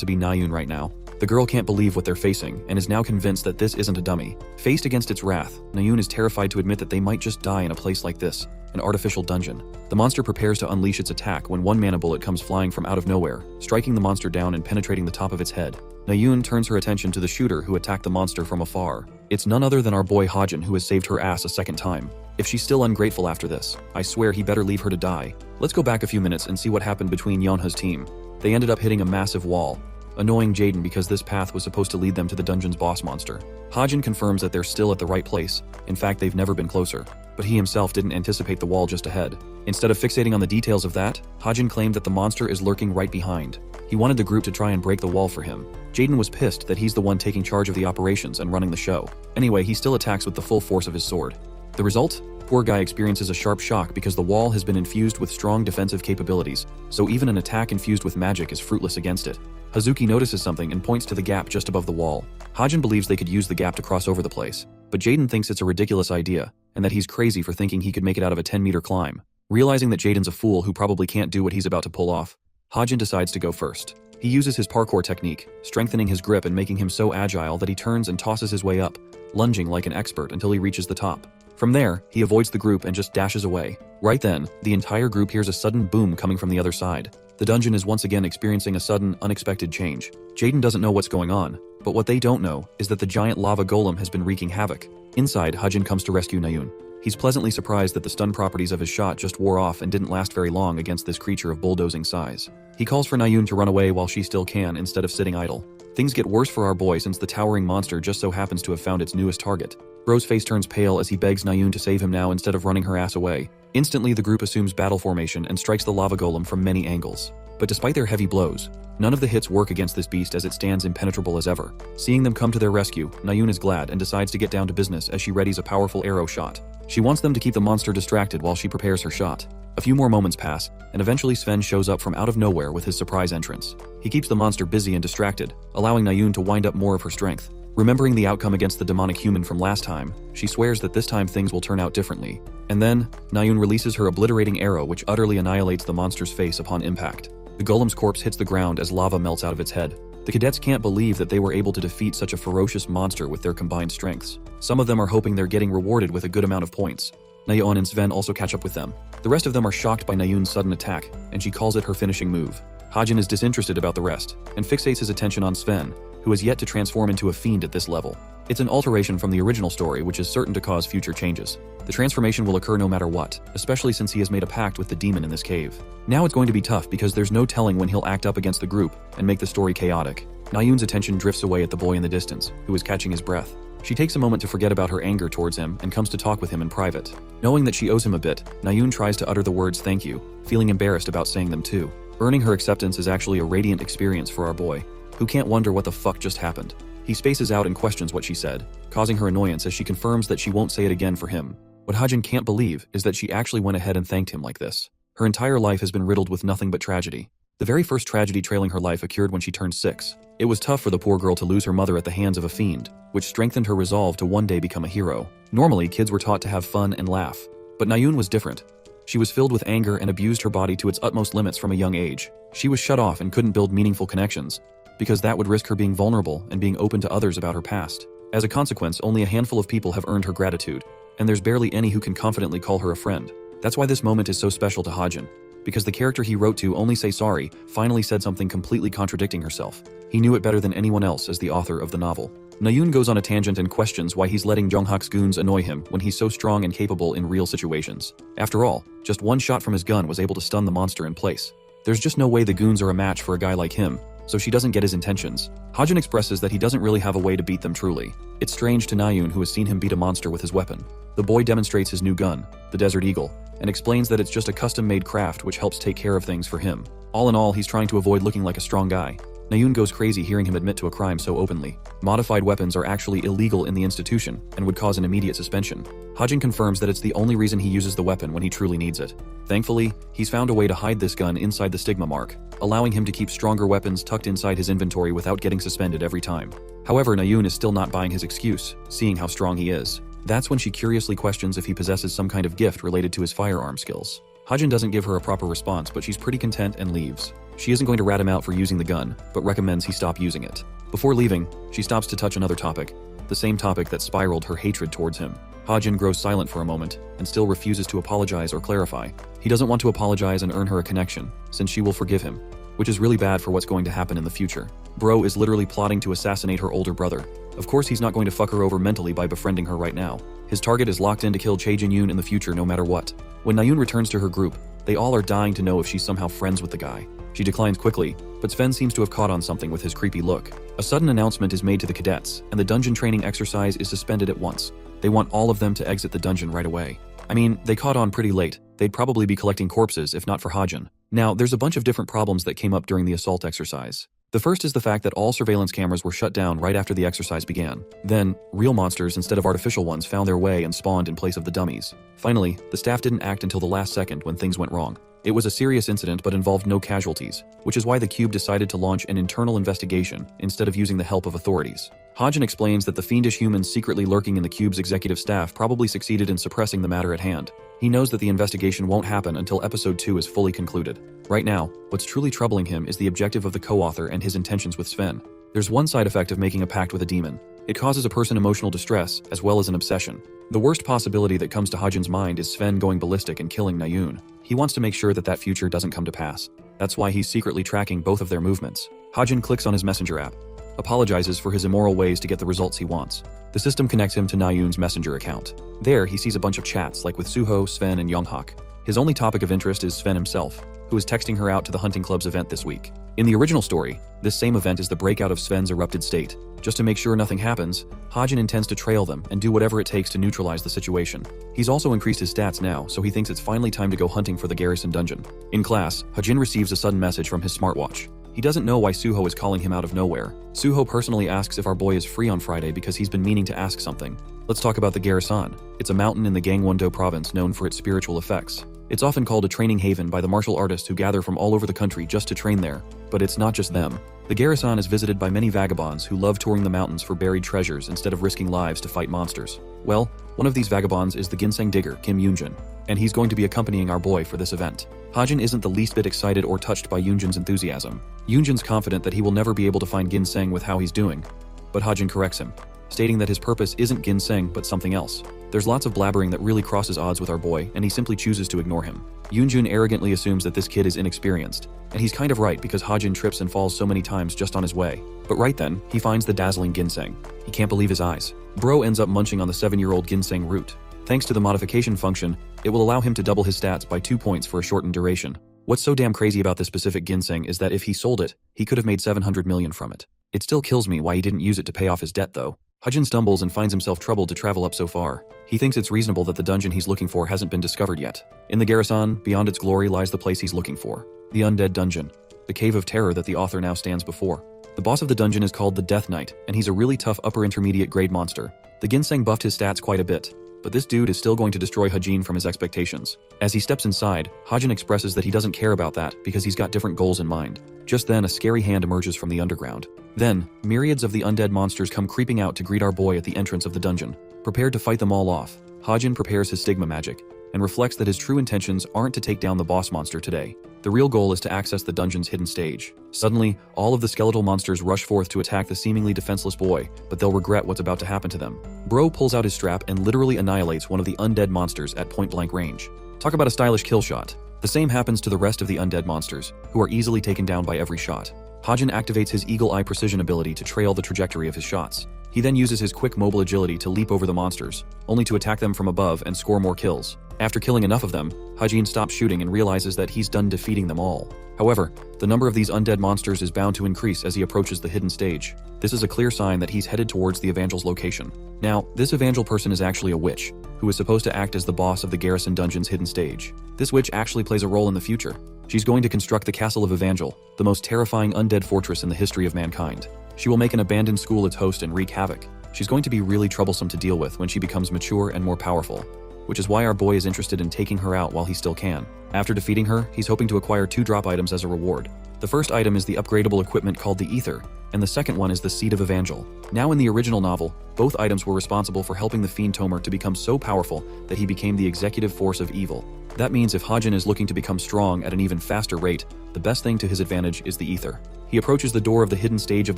Speaker 1: to be Nayun right now. The girl can't believe what they're facing, and is now convinced that this isn't a dummy. Faced against its wrath, Nayun is terrified to admit that they might just die in a place like this, an artificial dungeon. The monster prepares to unleash its attack when one mana bullet comes flying from out of nowhere, striking the monster down and penetrating the top of its head. Nayun turns her attention to the shooter who attacked the monster from afar. It's none other than our boy Hajin, who has saved her ass a second time. If she's still ungrateful after this, I swear he better leave her to die. Let's go back a few minutes and see what happened between Yonha's team. They ended up hitting a massive wall, annoying Jaden because this path was supposed to lead them to the dungeon's boss monster. Hajin confirms that they're still at the right place. In fact, they've never been closer. But he himself didn't anticipate the wall just ahead. Instead of fixating on the details of that, Hajin claimed that the monster is lurking right behind. He wanted the group to try and break the wall for him. Jaden was pissed that he's the one taking charge of the operations and running the show. Anyway, he still attacks with the full force of his sword. The result? Poor guy experiences a sharp shock because the wall has been infused with strong defensive capabilities, so even an attack infused with magic is fruitless against it. Hazuki notices something and points to the gap just above the wall. Hajin believes they could use the gap to cross over the place, but Jaden thinks it's a ridiculous idea, and that he's crazy for thinking he could make it out of a 10-meter climb. Realizing that Jaden's a fool who probably can't do what he's about to pull off, Hajin decides to go first. He uses his parkour technique, strengthening his grip and making him so agile that he turns and tosses his way up, lunging like an expert until he reaches the top. From there, he avoids the group and just dashes away. Right then, the entire group hears a sudden boom coming from the other side. The dungeon is once again experiencing a sudden, unexpected change. Jaden doesn't know what's going on, but what they don't know is that the giant lava golem has been wreaking havoc. Inside, Hajin comes to rescue Nayun. He's pleasantly surprised that the stun properties of his shot just wore off and didn't last very long against this creature of bulldozing size. He calls for Nayun to run away while she still can instead of sitting idle. Things get worse for our boy since the towering monster just so happens to have found its newest target. Bro's face turns pale as he begs Nayun to save him now instead of running her ass away. Instantly, the group assumes battle formation and strikes the lava golem from many angles. But despite their heavy blows, none of the hits work against this beast as it stands impenetrable as ever. Seeing them come to their rescue, Nayun is glad and decides to get down to business as she readies a powerful arrow shot. She wants them to keep the monster distracted while she prepares her shot. A few more moments pass, and eventually Sven shows up from out of nowhere with his surprise entrance. He keeps the monster busy and distracted, allowing Nayun to wind up more of her strength. Remembering the outcome against the demonic human from last time, she swears that this time things will turn out differently. And then, Nayun releases her obliterating arrow which utterly annihilates the monster's face upon impact. The golem's corpse hits the ground as lava melts out of its head. The cadets can't believe that they were able to defeat such a ferocious monster with their combined strengths. Some of them are hoping they're getting rewarded with a good amount of points. Nayun and Sven also catch up with them. The rest of them are shocked by Nayun's sudden attack, and she calls it her finishing move. Hajin is disinterested about the rest, and fixates his attention on Sven, who has yet to transform into a fiend at this level. It's an alteration from the original story which is certain to cause future changes. The transformation will occur no matter what, especially since he has made a pact with the demon in this cave. Now it's going to be tough because there's no telling when he'll act up against the group and make the story chaotic. Nayun's attention drifts away at the boy in the distance, who is catching his breath. She takes a moment to forget about her anger towards him and comes to talk with him in private. Knowing that she owes him a bit, Nayun tries to utter the words thank you, feeling embarrassed about saying them too. Earning her acceptance is actually a radiant experience for our boy, who can't wonder what the fuck just happened. He spaces out and questions what she said, causing her annoyance as she confirms that she won't say it again for him. What Hajin can't believe is that she actually went ahead and thanked him like this. Her entire life has been riddled with nothing but tragedy. The very first tragedy trailing her life occurred when she turned 6. It was tough for the poor girl to lose her mother at the hands of a fiend, which strengthened her resolve to one day become a hero. Normally, kids were taught to have fun and laugh, but Nayun was different. She was filled with anger and abused her body to its utmost limits from a young age. She was shut off and couldn't build meaningful connections, because that would risk her being vulnerable and being open to others about her past. As a consequence, only a handful of people have earned her gratitude, and there's barely any who can confidently call her a friend. That's why this moment is so special to Hajin, because the character he wrote to only say sorry finally said something completely contradicting herself. He knew it better than anyone else as the author of the novel. Nayun goes on a tangent and questions why he's letting Jonghak's goons annoy him when he's so strong and capable in real situations. After all, just one shot from his gun was able to stun the monster in place. There's just no way the goons are a match for a guy like him, so she doesn't get his intentions. Hajin expresses that he doesn't really have a way to beat them truly. It's strange to Nayun, who has seen him beat a monster with his weapon. The boy demonstrates his new gun, the Desert Eagle, and explains that it's just a custom-made craft which helps take care of things for him. All in all, he's trying to avoid looking like a strong guy. Nayun goes crazy hearing him admit to a crime so openly. Modified weapons are actually illegal in the institution and would cause an immediate suspension. Hajin confirms that it's the only reason he uses the weapon when he truly needs it. Thankfully, he's found a way to hide this gun inside the stigma mark, allowing him to keep stronger weapons tucked inside his inventory without getting suspended every time. However, Nayun is still not buying his excuse, seeing how strong he is. That's when she curiously questions if he possesses some kind of gift related to his firearm skills. Hajin doesn't give her a proper response, but she's pretty content and leaves. She isn't going to rat him out for using the gun, but recommends he stop using it. Before leaving, she stops to touch another topic, the same topic that spiraled her hatred towards him. Hajin grows silent for a moment, and still refuses to apologize or clarify. He doesn't want to apologize and earn her a connection, since she will forgive him, which is really bad for what's going to happen in the future. Bro is literally plotting to assassinate her older brother. Of course he's not going to fuck her over mentally by befriending her right now. His target is locked in to kill Chae Jin-yoon in the future no matter what. When Nayun returns to her group, they all are dying to know if she's somehow friends with the guy. She declines quickly, but Sven seems to have caught on something with his creepy look. A sudden announcement is made to the cadets, and the dungeon training exercise is suspended at once. They want all of them to exit the dungeon right away. I mean, they caught on pretty late. They'd probably be collecting corpses if not for Hajin. Now, there's a bunch of different problems that came up during the assault exercise. The first is the fact that all surveillance cameras were shut down right after the exercise began. Then, real monsters instead of artificial ones found their way and spawned in place of the dummies. Finally, the staff didn't act until the last second when things went wrong. It was a serious incident but involved no casualties, which is why the Cube decided to launch an internal investigation instead of using the help of authorities. Hajin explains that the fiendish humans secretly lurking in the Cube's executive staff probably succeeded in suppressing the matter at hand. He knows that the investigation won't happen until episode 2 is fully concluded. Right now, what's truly troubling him is the objective of the co-author and his intentions with Sven. There's one side effect of making a pact with a demon. It causes a person emotional distress as well as an obsession. The worst possibility that comes to Hajin's mind is Sven going ballistic and killing Nayun. He wants to make sure that that future doesn't come to pass. That's why he's secretly tracking both of their movements. Hajin clicks on his messenger app, apologizes for his immoral ways to get the results he wants. The system connects him to Nayun's messenger account. There, he sees a bunch of chats like with Suho, Sven, and Yonghak. His only topic of interest is Sven himself. who is texting her out to the hunting club's event this week. In the original story, this same event is the breakout of Sven's erupted state. Just to make sure nothing happens, Hajin intends to trail them and do whatever it takes to neutralize the situation. He's also increased his stats now, so he thinks it's finally time to go hunting for the garrison dungeon. In class, Hajin receives a sudden message from his smartwatch. He doesn't know why Suho is calling him out of nowhere. Suho personally asks if our boy is free on Friday because he's been meaning to ask something. Let's talk about the Garrison. It's a mountain in the Gangwon-do province known for its spiritual effects. It's often called a training haven by the martial artists who gather from all over the country just to train there. But it's not just them. The Garrison is visited by many vagabonds who love touring the mountains for buried treasures instead of risking lives to fight monsters. Well, one of these vagabonds is the ginseng digger, Kim Yoonjun, and he's going to be accompanying our boy for this event. Hajin isn't the least bit excited or touched by Yoonjun's enthusiasm. Yoonjun's confident that he will never be able to find ginseng with how he's doing, but Hajin corrects him, stating that his purpose isn't ginseng but something else. There's lots of blabbering that really crosses odds with our boy, and he simply chooses to ignore him. Yoonjun arrogantly assumes that this kid is inexperienced, and he's kind of right because Hajin trips and falls so many times just on his way. But right then, he finds the dazzling ginseng. He can't believe his eyes. Bro ends up munching on the 7-year-old ginseng root. Thanks to the modification function, it will allow him to double his stats by 2 points for a shortened duration. What's so damn crazy about this specific ginseng is that if he sold it, he could have made 700 million from it. It still kills me why he didn't use it to pay off his debt though. Hajin stumbles and finds himself troubled to travel up so far. He thinks it's reasonable that the dungeon he's looking for hasn't been discovered yet. In the Garrison, beyond its glory lies the place he's looking for. The Undead Dungeon. The cave of terror that the author now stands before. The boss of the dungeon is called the Death Knight, and he's a really tough upper intermediate grade monster. The ginseng buffed his stats quite a bit, but this dude is still going to destroy Hajin from his expectations. As he steps inside, Hajin expresses that he doesn't care about that because he's got different goals in mind. Just then, a scary hand emerges from the underground. Then, myriads of the undead monsters come creeping out to greet our boy at the entrance of the dungeon. Prepared to fight them all off, Hajin prepares his stigma magic, and reflects that his true intentions aren't to take down the boss monster today. The real goal is to access the dungeon's hidden stage. Suddenly, all of the skeletal monsters rush forth to attack the seemingly defenseless boy, but they'll regret what's about to happen to them. Bro pulls out his strap and literally annihilates one of the undead monsters at point-blank range. Talk about a stylish kill shot. The same happens to the rest of the undead monsters, who are easily taken down by every shot. Hajin activates his Eagle Eye precision ability to trail the trajectory of his shots. He then uses his quick mobile agility to leap over the monsters, only to attack them from above and score more kills. After killing enough of them, Hajin stops shooting and realizes that he's done defeating them all. However, the number of these undead monsters is bound to increase as he approaches the hidden stage. This is a clear sign that he's headed towards the Evangel's location. Now, this Evangel person is actually a witch, who is supposed to act as the boss of the Garrison Dungeon's hidden stage. This witch actually plays a role in the future. She's going to construct the Castle of Evangel, the most terrifying undead fortress in the history of mankind. She will make an abandoned school its host and wreak havoc. She's going to be really troublesome to deal with when she becomes mature and more powerful, which is why our boy is interested in taking her out while he still can. After defeating her, he's hoping to acquire 2 drop items as a reward. The first item is the upgradable equipment called the Ether, and the second one is the Seed of Evangel. Now in the original novel, both items were responsible for helping the fiend Tomer to become so powerful that he became the executive force of evil. That means if Hajin is looking to become strong at an even faster rate, the best thing to his advantage is the Ether. He approaches the door of the hidden stage of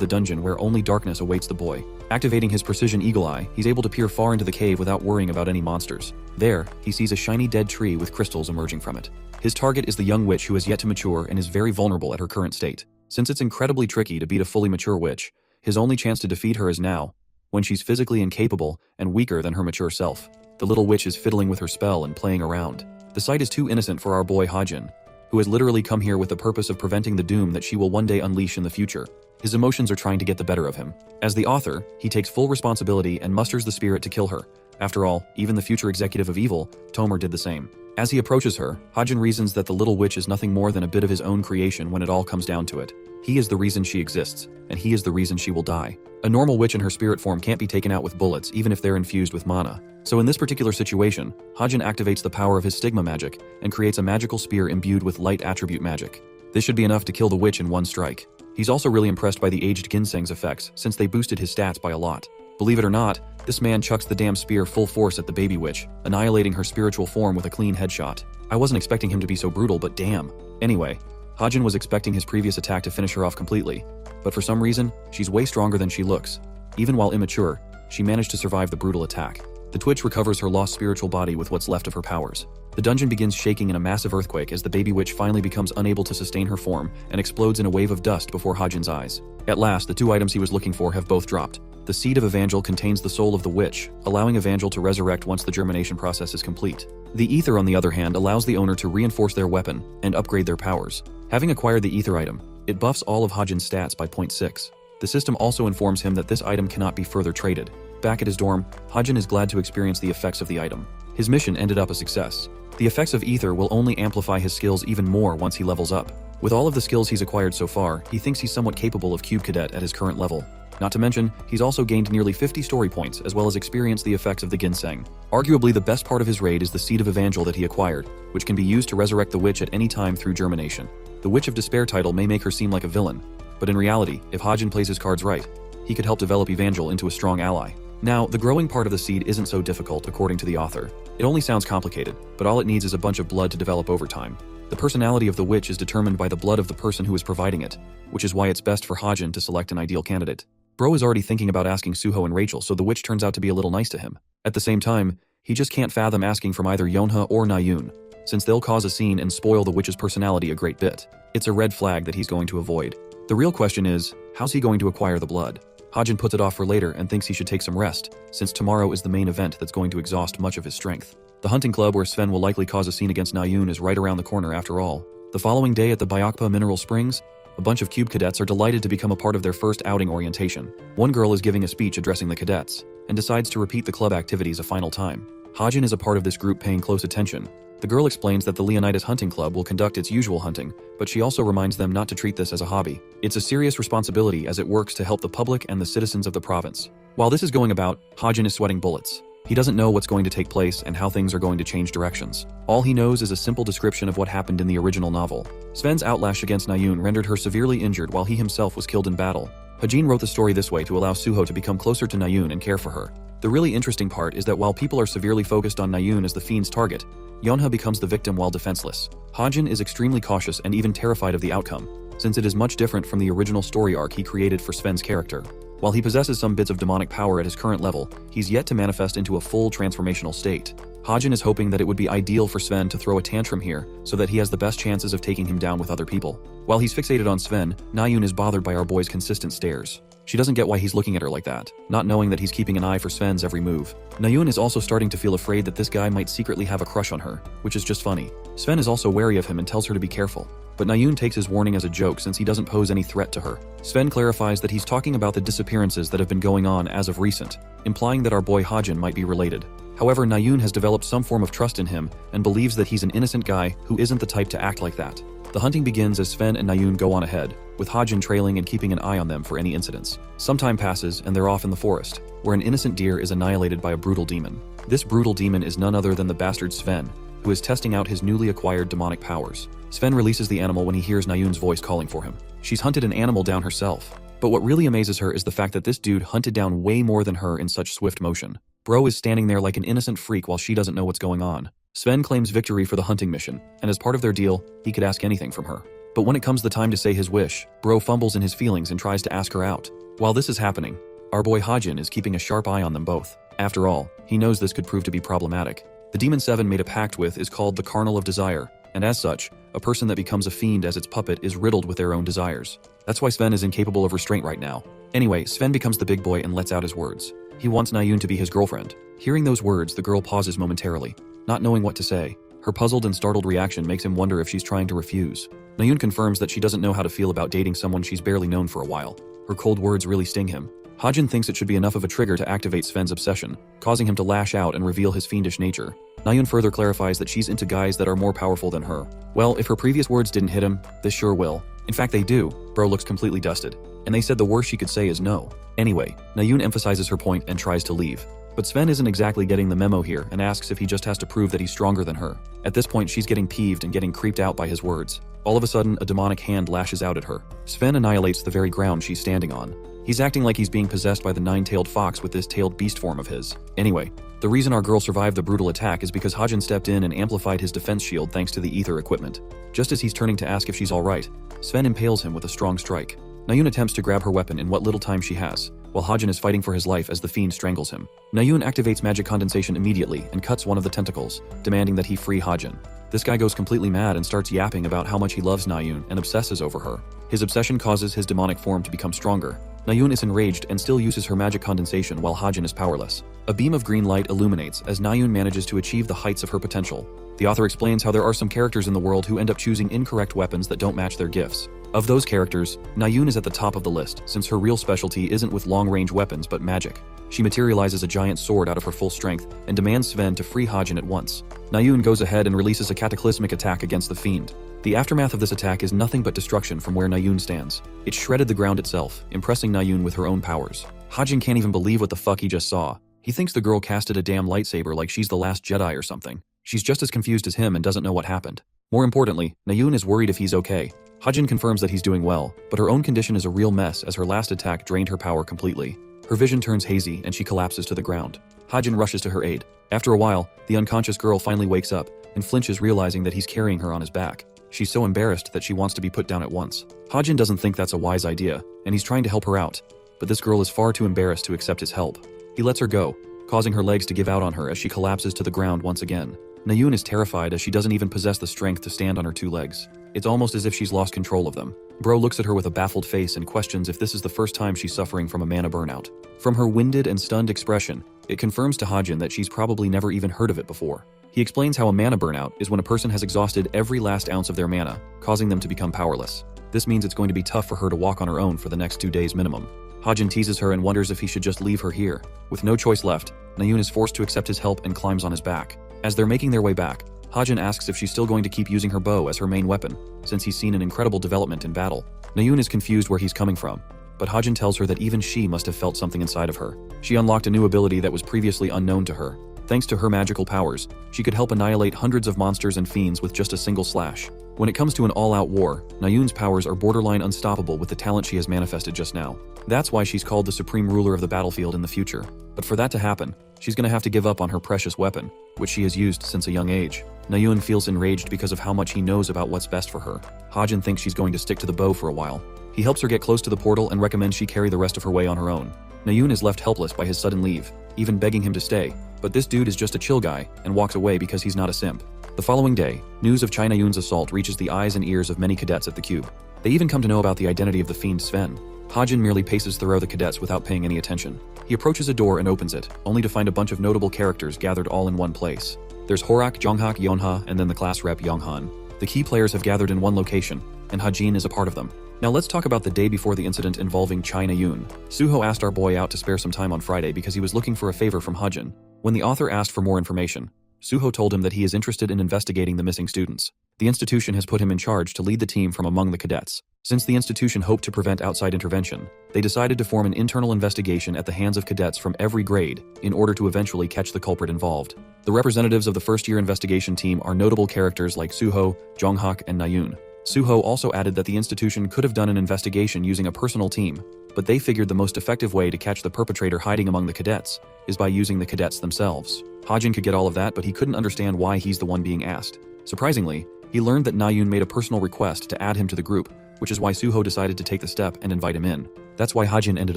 Speaker 1: the dungeon where only darkness awaits the boy. Activating his precision eagle eye, he's able to peer far into the cave without worrying about any monsters. There, he sees a shiny dead tree with crystals emerging from it. His target is the young witch who has yet to mature and is very vulnerable at her current state. Since it's incredibly tricky to beat a fully mature witch, his only chance to defeat her is now, when she's physically incapable and weaker than her mature self. The little witch is fiddling with her spell and playing around. The sight is too innocent for our boy Hajin, who has literally come here with the purpose of preventing the doom that she will one day unleash in the future. His emotions are trying to get the better of him. As the author, he takes full responsibility and musters the spirit to kill her. After all, even the future executive of evil, Tomer, did the same. As he approaches her, Hajin reasons that the little witch is nothing more than a bit of his own creation when it all comes down to it. He is the reason she exists, and he is the reason she will die. A normal witch in her spirit form can't be taken out with bullets, even if they're infused with mana. So in this particular situation, Hajin activates the power of his stigma magic and creates a magical spear imbued with light attribute magic. This should be enough to kill the witch in one strike. He's also really impressed by the aged ginseng's effects, since they boosted his stats by a lot. Believe it or not, this man chucks the damn spear full force at the baby witch, annihilating her spiritual form with a clean headshot. I wasn't expecting him to be so brutal, but damn. Anyway, Hajin was expecting his previous attack to finish her off completely, but for some reason, she's way stronger than she looks. Even while immature, she managed to survive the brutal attack. The Twitch recovers her lost spiritual body with what's left of her powers. The dungeon begins shaking in a massive earthquake as the baby witch finally becomes unable to sustain her form and explodes in a wave of dust before Hajin's eyes. At last, the 2 items he was looking for have both dropped. The seed of Evangel contains the soul of the witch, allowing Evangel to resurrect once the germination process is complete. The ether, on the other hand, allows the owner to reinforce their weapon and upgrade their powers. Having acquired the ether item, it buffs all of Hajin's stats by 0.6. The system also informs him that this item cannot be further traded. Back at his dorm, Hajin is glad to experience the effects of the item. His mission ended up a success. The effects of ether will only amplify his skills even more once he levels up. With all of the skills he's acquired so far, he thinks he's somewhat capable of Cube Cadet at his current level. Not to mention, he's also gained nearly 50 story points as well as experienced the effects of the ginseng. Arguably the best part of his raid is the seed of Evangel that he acquired, which can be used to resurrect the witch at any time through germination. The Witch of Despair title may make her seem like a villain, but in reality, if Hajin plays his cards right, he could help develop Evangel into a strong ally. Now, the growing part of the seed isn't so difficult according to the author. It only sounds complicated, but all it needs is a bunch of blood to develop over time. The personality of the witch is determined by the blood of the person who is providing it, which is why it's best for Hajin to select an ideal candidate. Bro is already thinking about asking Suho and Rachel, so the witch turns out to be a little nice to him. At the same time, he just can't fathom asking from either Yonha or Nayun, since they'll cause a scene and spoil the witch's personality a great bit. It's a red flag that he's going to avoid. The real question is, how's he going to acquire the blood? Hajin puts it off for later and thinks he should take some rest, since tomorrow is the main event that's going to exhaust much of his strength. The hunting club where Sven will likely cause a scene against Nayun is right around the corner after all. The following day at the Byakpa Mineral Springs, a bunch of Cube cadets are delighted to become a part of their first outing orientation. One girl is giving a speech addressing the cadets, and decides to repeat the club activities a final time. Hajin is a part of this group paying close attention. The girl explains that the Leonidas Hunting Club will conduct its usual hunting, but she also reminds them not to treat this as a hobby. It's a serious responsibility as it works to help the public and the citizens of the province. While this is going about, Hajin is sweating bullets. He doesn't know what's going to take place and how things are going to change directions. All he knows is a simple description of what happened in the original novel. Sven's outlash against Nayun rendered her severely injured while he himself was killed in battle. Hajin wrote the story this way to allow Suho to become closer to Nayun and care for her. The really interesting part is that while people are severely focused on Nayun as the fiend's target, Yonha becomes the victim while defenseless. Hajin is extremely cautious and even terrified of the outcome, since it is much different from the original story arc he created for Sven's character. While he possesses some bits of demonic power at his current level, he's yet to manifest into a full transformational state. Hajin is hoping that it would be ideal for Sven to throw a tantrum here so that he has the best chances of taking him down with other people. While he's fixated on Sven, Nayun is bothered by our boy's consistent stares. She doesn't get why he's looking at her like that, not knowing that he's keeping an eye for Sven's every move. Nayun is also starting to feel afraid that this guy might secretly have a crush on her, which is just funny. Sven is also wary of him and tells her to be careful, but Nayun takes his warning as a joke since he doesn't pose any threat to her. Sven clarifies that he's talking about the disappearances that have been going on as of recent, implying that our boy Hajin might be related. However, Nayun has developed some form of trust in him and believes that he's an innocent guy who isn't the type to act like that. The hunting begins as Sven and Nayun go on ahead, with Hajin trailing and keeping an eye on them for any incidents. Some time passes and they're off in the forest, where an innocent deer is annihilated by a brutal demon. This brutal demon is none other than the bastard Sven, who is testing out his newly acquired demonic powers. Sven releases the animal when he hears Nayun's voice calling for him. She's hunted an animal down herself, but what really amazes her is the fact that this dude hunted down way more than her in such swift motion. Bro is standing there like an innocent freak while she doesn't know what's going on. Sven claims victory for the hunting mission, and as part of their deal, he could ask anything from her. But when it comes the time to say his wish, Bro fumbles in his feelings and tries to ask her out. While this is happening, our boy Hajin is keeping a sharp eye on them both. After all, he knows this could prove to be problematic. The Demon Seven made a pact with is called the Carnal of Desire, and as such, a person that becomes a fiend as its puppet is riddled with their own desires. That's why Sven is incapable of restraint right now. Anyway, Sven becomes the big boy and lets out his words. He wants Nayun to be his girlfriend. Hearing those words, the girl pauses momentarily, not knowing what to say. Her puzzled and startled reaction makes him wonder if she's trying to refuse. Nayun confirms that she doesn't know how to feel about dating someone she's barely known for a while. Her cold words really sting him. Hajin thinks it should be enough of a trigger to activate Sven's obsession, causing him to lash out and reveal his fiendish nature. Nayun further clarifies that she's into guys that are more powerful than her. Well, if her previous words didn't hit him, this sure will. In fact, they do. Bro looks completely dusted, and they said the worst she could say is no. Anyway, Nayun emphasizes her point and tries to leave. But Sven isn't exactly getting the memo here and asks if he just has to prove that he's stronger than her. At this point, she's getting peeved and getting creeped out by his words. All of a sudden, a demonic hand lashes out at her. Sven annihilates the very ground she's standing on. He's acting like he's being possessed by the nine-tailed fox with this tailed beast form of his. Anyway, the reason our girl survived the brutal attack is because Hajin stepped in and amplified his defense shield thanks to the ether equipment. Just as he's turning to ask if she's alright, Sven impales him with a strong strike. Nayun attempts to grab her weapon in what little time she has, while Hajin is fighting for his life as the fiend strangles him. Nayun activates magic condensation immediately and cuts one of the tentacles, demanding that he free Hajin. This guy goes completely mad and starts yapping about how much he loves Nayun and obsesses over her. His obsession causes his demonic form to become stronger. Nayun is enraged and still uses her magic condensation while Hajin is powerless. A beam of green light illuminates as Nayun manages to achieve the heights of her potential. The author explains how there are some characters in the world who end up choosing incorrect weapons that don't match their gifts. Of those characters, Nayun is at the top of the list since her real specialty isn't with long-range weapons but magic. She materializes a giant sword out of her full strength and demands Sven to free Hajin at once. Nayun goes ahead and releases a cataclysmic attack against the fiend. The aftermath of this attack is nothing but destruction from where Nayun stands. It shredded the ground itself, impressing Nayun with her own powers. Hajin can't even believe what the fuck he just saw. He thinks the girl casted a damn lightsaber like she's the last Jedi or something. She's just as confused as him and doesn't know what happened. More importantly, Nayun is worried if he's okay. Hajin confirms that he's doing well, but her own condition is a real mess as her last attack drained her power completely. Her vision turns hazy and she collapses to the ground. Hajin rushes to her aid. After a while, the unconscious girl finally wakes up and flinches, realizing that he's carrying her on his back. She's so embarrassed that she wants to be put down at once. Hajin doesn't think that's a wise idea, and he's trying to help her out, but this girl is far too embarrassed to accept his help. He lets her go, causing her legs to give out on her as she collapses to the ground once again. Nayun is terrified as she doesn't even possess the strength to stand on her two legs. It's almost as if she's lost control of them. Bro looks at her with a baffled face and questions if this is the first time she's suffering from a mana burnout. From her winded and stunned expression, it confirms to Hajin that she's probably never even heard of it before. He explains how a mana burnout is when a person has exhausted every last ounce of their mana, causing them to become powerless. This means it's going to be tough for her to walk on her own for the next 2 days minimum. Hajin teases her and wonders if he should just leave her here. With no choice left, Nayun is forced to accept his help and climbs on his back. As they're making their way back, Hajin asks if she's still going to keep using her bow as her main weapon, since he's seen an incredible development in battle. Nayun is confused where he's coming from, but Hajin tells her that even she must have felt something inside of her. She unlocked a new ability that was previously unknown to her. Thanks to her magical powers, she could help annihilate hundreds of monsters and fiends with just a single slash. When it comes to an all-out war, Nayun's powers are borderline unstoppable with the talent she has manifested just now. That's why she's called the supreme ruler of the battlefield in the future. But for that to happen, she's gonna have to give up on her precious weapon, which she has used since a young age. Nayun feels enraged because of how much he knows about what's best for her. Hajin thinks she's going to stick to the bow for a while. He helps her get close to the portal and recommends she carry the rest of her way on her own. Nayun is left helpless by his sudden leave, even begging him to stay, but this dude is just a chill guy and walks away because he's not a simp. The following day, news of Chai Nayun's assault reaches the eyes and ears of many cadets at the cube. They even come to know about the identity of the fiend Sven. Hajin merely paces through the cadets without paying any attention. He approaches a door and opens it, only to find a bunch of notable characters gathered all in one place. There's Horak, Jonghak, Yonha, and then the class rep Yonghan. The key players have gathered in one location, and Hajin is a part of them. Now let's talk about the day before the incident involving Chai Nayun. Suho asked our boy out to spare some time on Friday because he was looking for a favor from Hajin. When the author asked for more information, Suho told him that he is interested in investigating the missing students. The institution has put him in charge to lead the team from among the cadets. Since the institution hoped to prevent outside intervention, they decided to form an internal investigation at the hands of cadets from every grade in order to eventually catch the culprit involved. The representatives of the first-year investigation team are notable characters like Suho, Jonghak, and Nayun. Suho also added that the institution could have done an investigation using a personal team, but they figured the most effective way to catch the perpetrator hiding among the cadets is by using the cadets themselves. Hajin could get all of that, but he couldn't understand why he's the one being asked. Surprisingly, he learned that Nayun made a personal request to add him to the group, which is why Suho decided to take the step and invite him in. That's why Hajin ended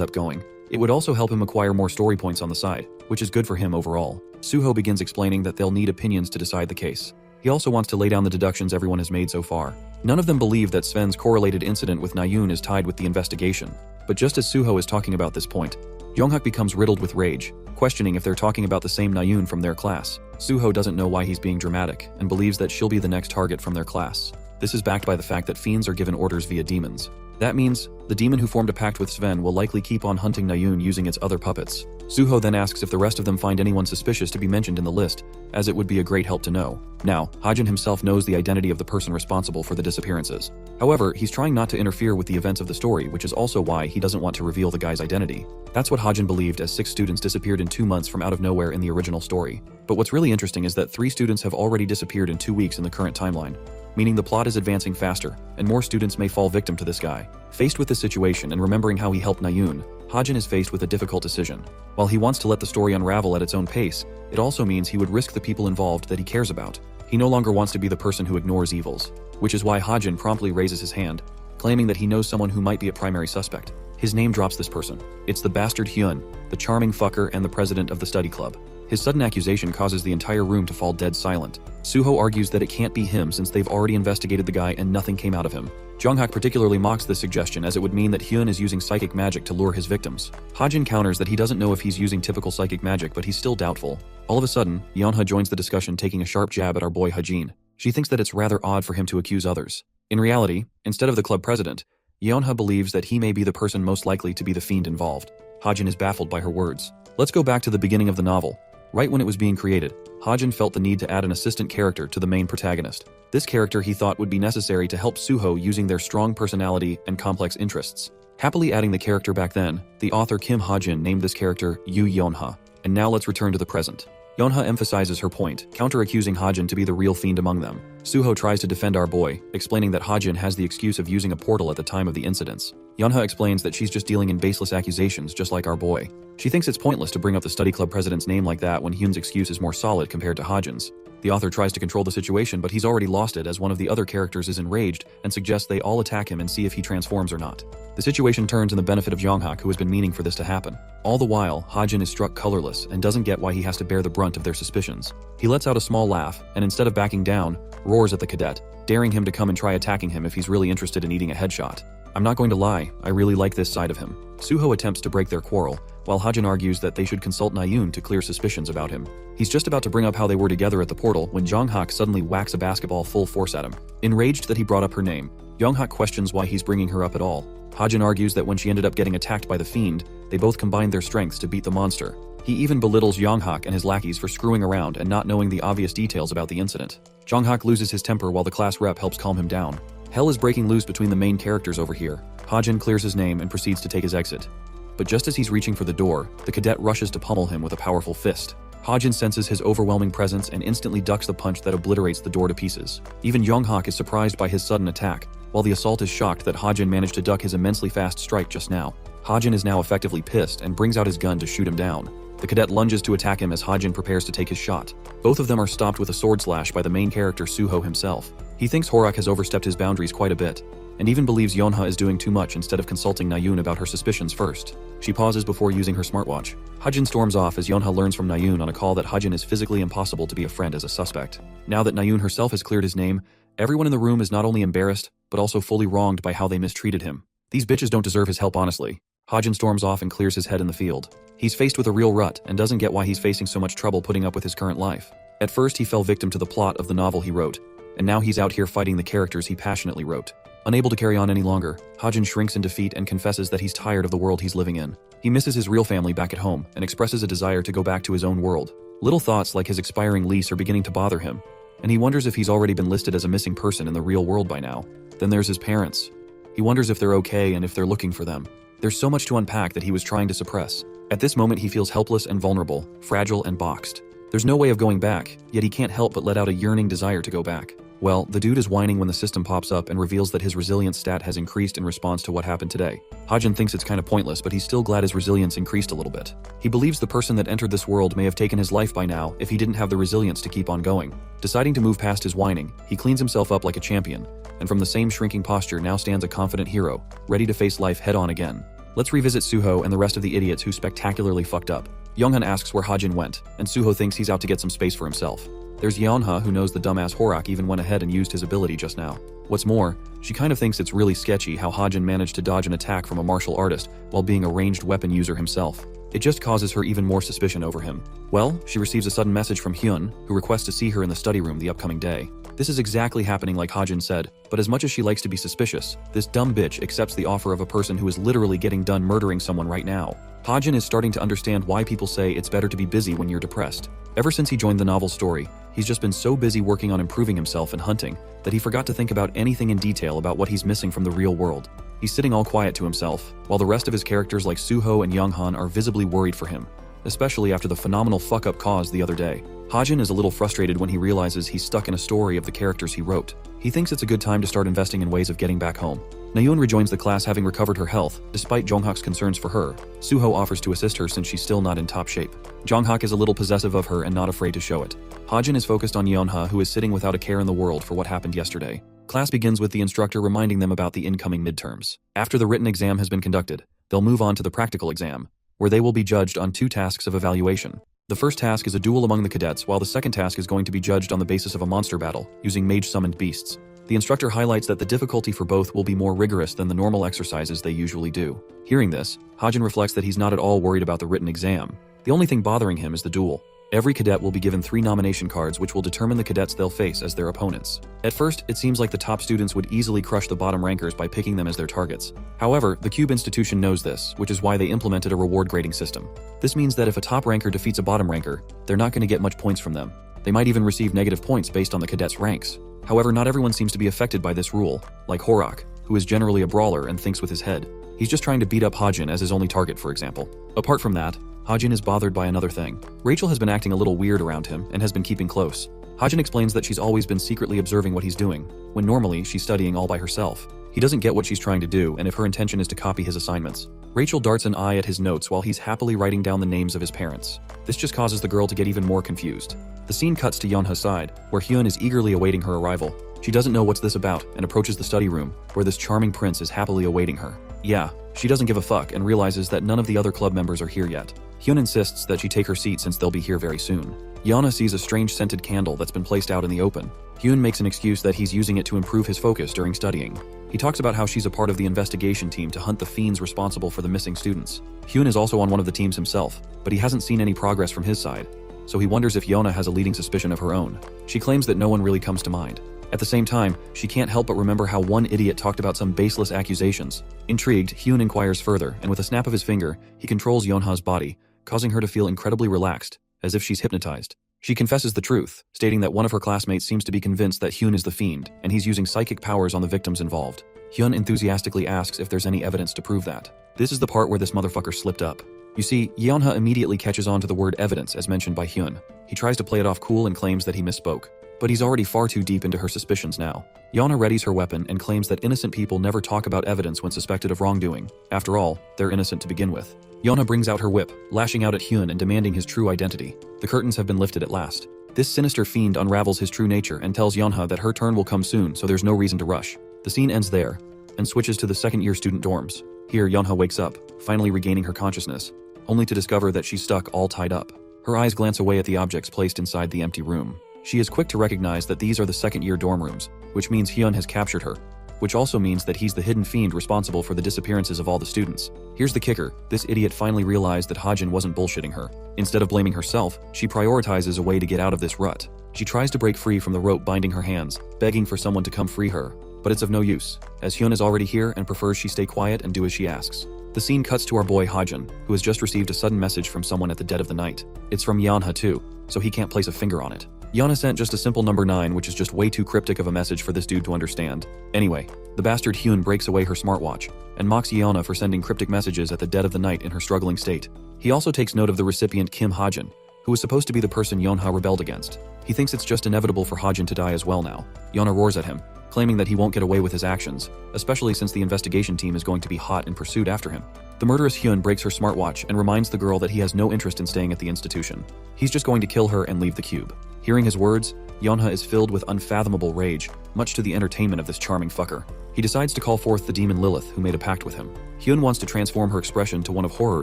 Speaker 1: up going. It would also help him acquire more story points on the side, which is good for him overall. Suho begins explaining that they'll need opinions to decide the case. He also wants to lay down the deductions everyone has made so far. None of them believe that Sven's correlated incident with Nayun is tied with the investigation. But just as Suho is talking about this point, Yonghak becomes riddled with rage, questioning if they're talking about the same Nayun from their class. Suho doesn't know why he's being dramatic, and believes that she'll be the next target from their class. This is backed by the fact that fiends are given orders via demons. That means, the demon who formed a pact with Sven will likely keep on hunting Nayun using its other puppets. Suho then asks if the rest of them find anyone suspicious to be mentioned in the list, as it would be a great help to know. Now, Hajin himself knows the identity of the person responsible for the disappearances. However, he's trying not to interfere with the events of the story, which is also why he doesn't want to reveal the guy's identity. That's what Hajin believed, as 6 students disappeared in 2 months from out of nowhere in the original story. But what's really interesting is that 3 students have already disappeared in 2 weeks in the current timeline, meaning the plot is advancing faster, and more students may fall victim to this guy. Faced with this situation and remembering how he helped Nayun, Hajin is faced with a difficult decision. While he wants to let the story unravel at its own pace, it also means he would risk the people involved that he cares about. He no longer wants to be the person who ignores evils, which is why Hajin promptly raises his hand, claiming that he knows someone who might be a primary suspect. His name drops this person. It's the bastard Hyun, the charming fucker and the president of the study club. His sudden accusation causes the entire room to fall dead silent. Suho argues that it can't be him since they've already investigated the guy and nothing came out of him. Jonghyuk particularly mocks this suggestion as it would mean that Hyun is using psychic magic to lure his victims. Hajin counters that he doesn't know if he's using typical psychic magic, but he's still doubtful. All of a sudden, Yeonha joins the discussion, taking a sharp jab at our boy Hajin. She thinks that it's rather odd for him to accuse others. In reality, instead of the club president, Yeonha believes that he may be the person most likely to be the fiend involved. Hajin is baffled by her words. Let's go back to the beginning of the novel. Right when it was being created, Hajin felt the need to add an assistant character to the main protagonist. This character he thought would be necessary to help Suho using their strong personality and complex interests. Happily adding the character back then, the author Kim Hajin named this character Yu Yeonha. And now let's return to the present. Yeonha emphasizes her point, counter-accusing Hajin to be the real fiend among them. Suho tries to defend our boy, explaining that Hajin has the excuse of using a portal at the time of the incidents. Yeonha explains that she's just dealing in baseless accusations just like our boy. She thinks it's pointless to bring up the study club president's name like that when Hyun's excuse is more solid compared to Hajin's. The author tries to control the situation, but he's already lost it as one of the other characters is enraged and suggests they all attack him and see if he transforms or not. The situation turns in the benefit of Jonghyuk, who has been meaning for this to happen. All the while, Hajin is struck colorless and doesn't get why he has to bear the brunt of their suspicions. He lets out a small laugh and instead of backing down, roars at the cadet, daring him to come and try attacking him if he's really interested in eating a headshot. I'm not going to lie, I really like this side of him. Suho attempts to break their quarrel, while Hajin argues that they should consult Nayun to clear suspicions about him. He's just about to bring up how they were together at the portal when Jonghyuk suddenly whacks a basketball full force at him. Enraged that he brought up her name, Jonghyuk questions why he's bringing her up at all. Hajin argues that when she ended up getting attacked by the fiend, they both combined their strengths to beat the monster. He even belittles Jonghyuk and his lackeys for screwing around and not knowing the obvious details about the incident. Jonghyuk loses his temper while the class rep helps calm him down. Hell is breaking loose between the main characters over here. Hajin clears his name and proceeds to take his exit. But just as he's reaching for the door, the cadet rushes to pummel him with a powerful fist. Hajin senses his overwhelming presence and instantly ducks the punch that obliterates the door to pieces. Even Jonghyuk is surprised by his sudden attack, while the assault is shocked that Hajin managed to duck his immensely fast strike just now. Hajin is now effectively pissed and brings out his gun to shoot him down. The cadet lunges to attack him as Hajin prepares to take his shot. Both of them are stopped with a sword slash by the main character Suho himself. He thinks Horak has overstepped his boundaries quite a bit, and even believes Yeonha is doing too much instead of consulting Nayun about her suspicions first. She pauses before using her smartwatch. Hajin storms off as Yeonha learns from Nayun on a call that Hajin is physically impossible to be a friend as a suspect. Now that Nayun herself has cleared his name, everyone in the room is not only embarrassed, but also fully wronged by how they mistreated him. These bitches don't deserve his help, honestly. Hajin storms off and clears his head in the field. He's faced with a real rut and doesn't get why he's facing so much trouble putting up with his current life. At first he fell victim to the plot of the novel he wrote, and now he's out here fighting the characters he passionately wrote. Unable to carry on any longer, Hajin shrinks in defeat and confesses that he's tired of the world he's living in. He misses his real family back at home and expresses a desire to go back to his own world. Little thoughts like his expiring lease are beginning to bother him, and he wonders if he's already been listed as a missing person in the real world by now. Then there's his parents. He wonders if they're okay and if they're looking for them. There's so much to unpack that he was trying to suppress. At this moment he feels helpless and vulnerable, fragile and boxed. There's no way of going back, yet he can't help but let out a yearning desire to go back. Well, the dude is whining when the system pops up and reveals that his resilience stat has increased in response to what happened today. Hajin thinks it's kinda pointless, but he's still glad his resilience increased a little bit. He believes the person that entered this world may have taken his life by now if he didn't have the resilience to keep on going. Deciding to move past his whining, he cleans himself up like a champion, and from the same shrinking posture now stands a confident hero, ready to face life head on again. Let's revisit Suho and the rest of the idiots who spectacularly fucked up. Younghan asks where Hajin went, and Suho thinks he's out to get some space for himself. There's Yeonha, who knows the dumbass Horak even went ahead and used his ability just now. What's more, she kind of thinks it's really sketchy how Hajin managed to dodge an attack from a martial artist while being a ranged weapon user himself. It just causes her even more suspicion over him. Well, she receives a sudden message from Hyun, who requests to see her in the study room the upcoming day. This is exactly happening like Hajin said, but as much as she likes to be suspicious, this dumb bitch accepts the offer of a person who is literally getting done murdering someone right now. Hajin is starting to understand why people say it's better to be busy when you're depressed. Ever since he joined the novel story, he's just been so busy working on improving himself and hunting that he forgot to think about anything in detail about what he's missing from the real world. He's sitting all quiet to himself, while the rest of his characters like Suho and Younghan are visibly worried for him, especially after the phenomenal fuck-up caused the other day. Hajin is a little frustrated when he realizes he's stuck in a story of the characters he wrote. He thinks it's a good time to start investing in ways of getting back home. Nayun rejoins the class having recovered her health, despite Jonghyuk's concerns for her. Suho offers to assist her since she's still not in top shape. Jonghyuk is a little possessive of her and not afraid to show it. Hajin is focused on Yeonha, who is sitting without a care in the world for what happened yesterday. Class begins with the instructor reminding them about the incoming midterms. After the written exam has been conducted, they'll move on to the practical exam, where they will be judged on 2 tasks of evaluation. The first task is a duel among the cadets, while the second task is going to be judged on the basis of a monster battle, using mage-summoned beasts. The instructor highlights that the difficulty for both will be more rigorous than the normal exercises they usually do. Hearing this, Hajin reflects that he's not at all worried about the written exam. The only thing bothering him is the duel. Every cadet will be given 3 nomination cards which will determine the cadets they'll face as their opponents. At first, it seems like the top students would easily crush the bottom rankers by picking them as their targets. However, the Cube institution knows this, which is why they implemented a reward grading system. This means that if a top ranker defeats a bottom ranker, they're not going to get much points from them. They might even receive negative points based on the cadets' ranks. However, not everyone seems to be affected by this rule, like Horak, who is generally a brawler and thinks with his head. He's just trying to beat up Hajin as his only target, for example. Apart from that, Hajin is bothered by another thing. Rachel has been acting a little weird around him and has been keeping close. Hajin explains that she's always been secretly observing what he's doing, when normally she's studying all by herself. He doesn't get what she's trying to do, and if her intention is to copy his assignments. Rachel darts an eye at his notes while he's happily writing down the names of his parents. This just causes the girl to get even more confused. The scene cuts to Yeonha's side, where Hyun is eagerly awaiting her arrival. She doesn't know what's this about and approaches the study room, where this charming prince is happily awaiting her. Yeah, she doesn't give a fuck and realizes that none of the other club members are here yet. Hyun insists that she take her seat since they'll be here very soon. Yeonha sees a strange scented candle that's been placed out in the open. Hyun makes an excuse that he's using it to improve his focus during studying. He talks about how she's a part of the investigation team to hunt the fiends responsible for the missing students. Hyun is also on one of the teams himself, but he hasn't seen any progress from his side, so he wonders if Yeonha has a leading suspicion of her own. She claims that no one really comes to mind. At the same time, she can't help but remember how one idiot talked about some baseless accusations. Intrigued, Hyun inquires further, and with a snap of his finger, he controls Yeonha's body, causing her to feel incredibly relaxed, as if she's hypnotized. She confesses the truth, stating that one of her classmates seems to be convinced that Hyun is the fiend, and he's using psychic powers on the victims involved. Hyun enthusiastically asks if there's any evidence to prove that. This is the part where this motherfucker slipped up. You see, Yeonha immediately catches on to the word evidence as mentioned by Hyun. He tries to play it off cool and claims that he misspoke. But he's already far too deep into her suspicions now. Yeonha readies her weapon and claims that innocent people never talk about evidence when suspected of wrongdoing. After all, they're innocent to begin with. Yeonha brings out her whip, lashing out at Hyun and demanding his true identity. The curtains have been lifted at last. This sinister fiend unravels his true nature and tells Yeonha that her turn will come soon, so there's no reason to rush. The scene ends there, and switches to the second-year student dorms. Here, Yeonha wakes up, finally regaining her consciousness, only to discover that she's stuck all tied up. Her eyes glance away at the objects placed inside the empty room. She is quick to recognize that these are the second-year dorm rooms, which means Hyun has captured her, which also means that he's the hidden fiend responsible for the disappearances of all the students. Here's the kicker, this idiot finally realized that Hajin wasn't bullshitting her. Instead of blaming herself, she prioritizes a way to get out of this rut. She tries to break free from the rope binding her hands, begging for someone to come free her, but it's of no use, as Hyun is already here and prefers she stay quiet and do as she asks. The scene cuts to our boy Hajin, who has just received a sudden message from someone at the dead of the night. It's from Yeonha too, so he can't place a finger on it. Yeonha sent just a simple number 9, which is just way too cryptic of a message for this dude to understand. Anyway, the bastard Hyun breaks away her smartwatch, and mocks Yeonha for sending cryptic messages at the dead of the night in her struggling state. He also takes note of the recipient Kim Hajin, who was supposed to be the person Yeonha rebelled against. He thinks it's just inevitable for Hajin to die as well now. Yeonha roars at him, claiming that he won't get away with his actions, especially since the investigation team is going to be hot in pursuit after him. The murderous Hyun breaks her smartwatch and reminds the girl that he has no interest in staying at the institution. He's just going to kill her and leave the cube. Hearing his words, Yeonha is filled with unfathomable rage, much to the entertainment of this charming fucker. He decides to call forth the demon Lilith, who made a pact with him. Hyun wants to transform her expression to one of horror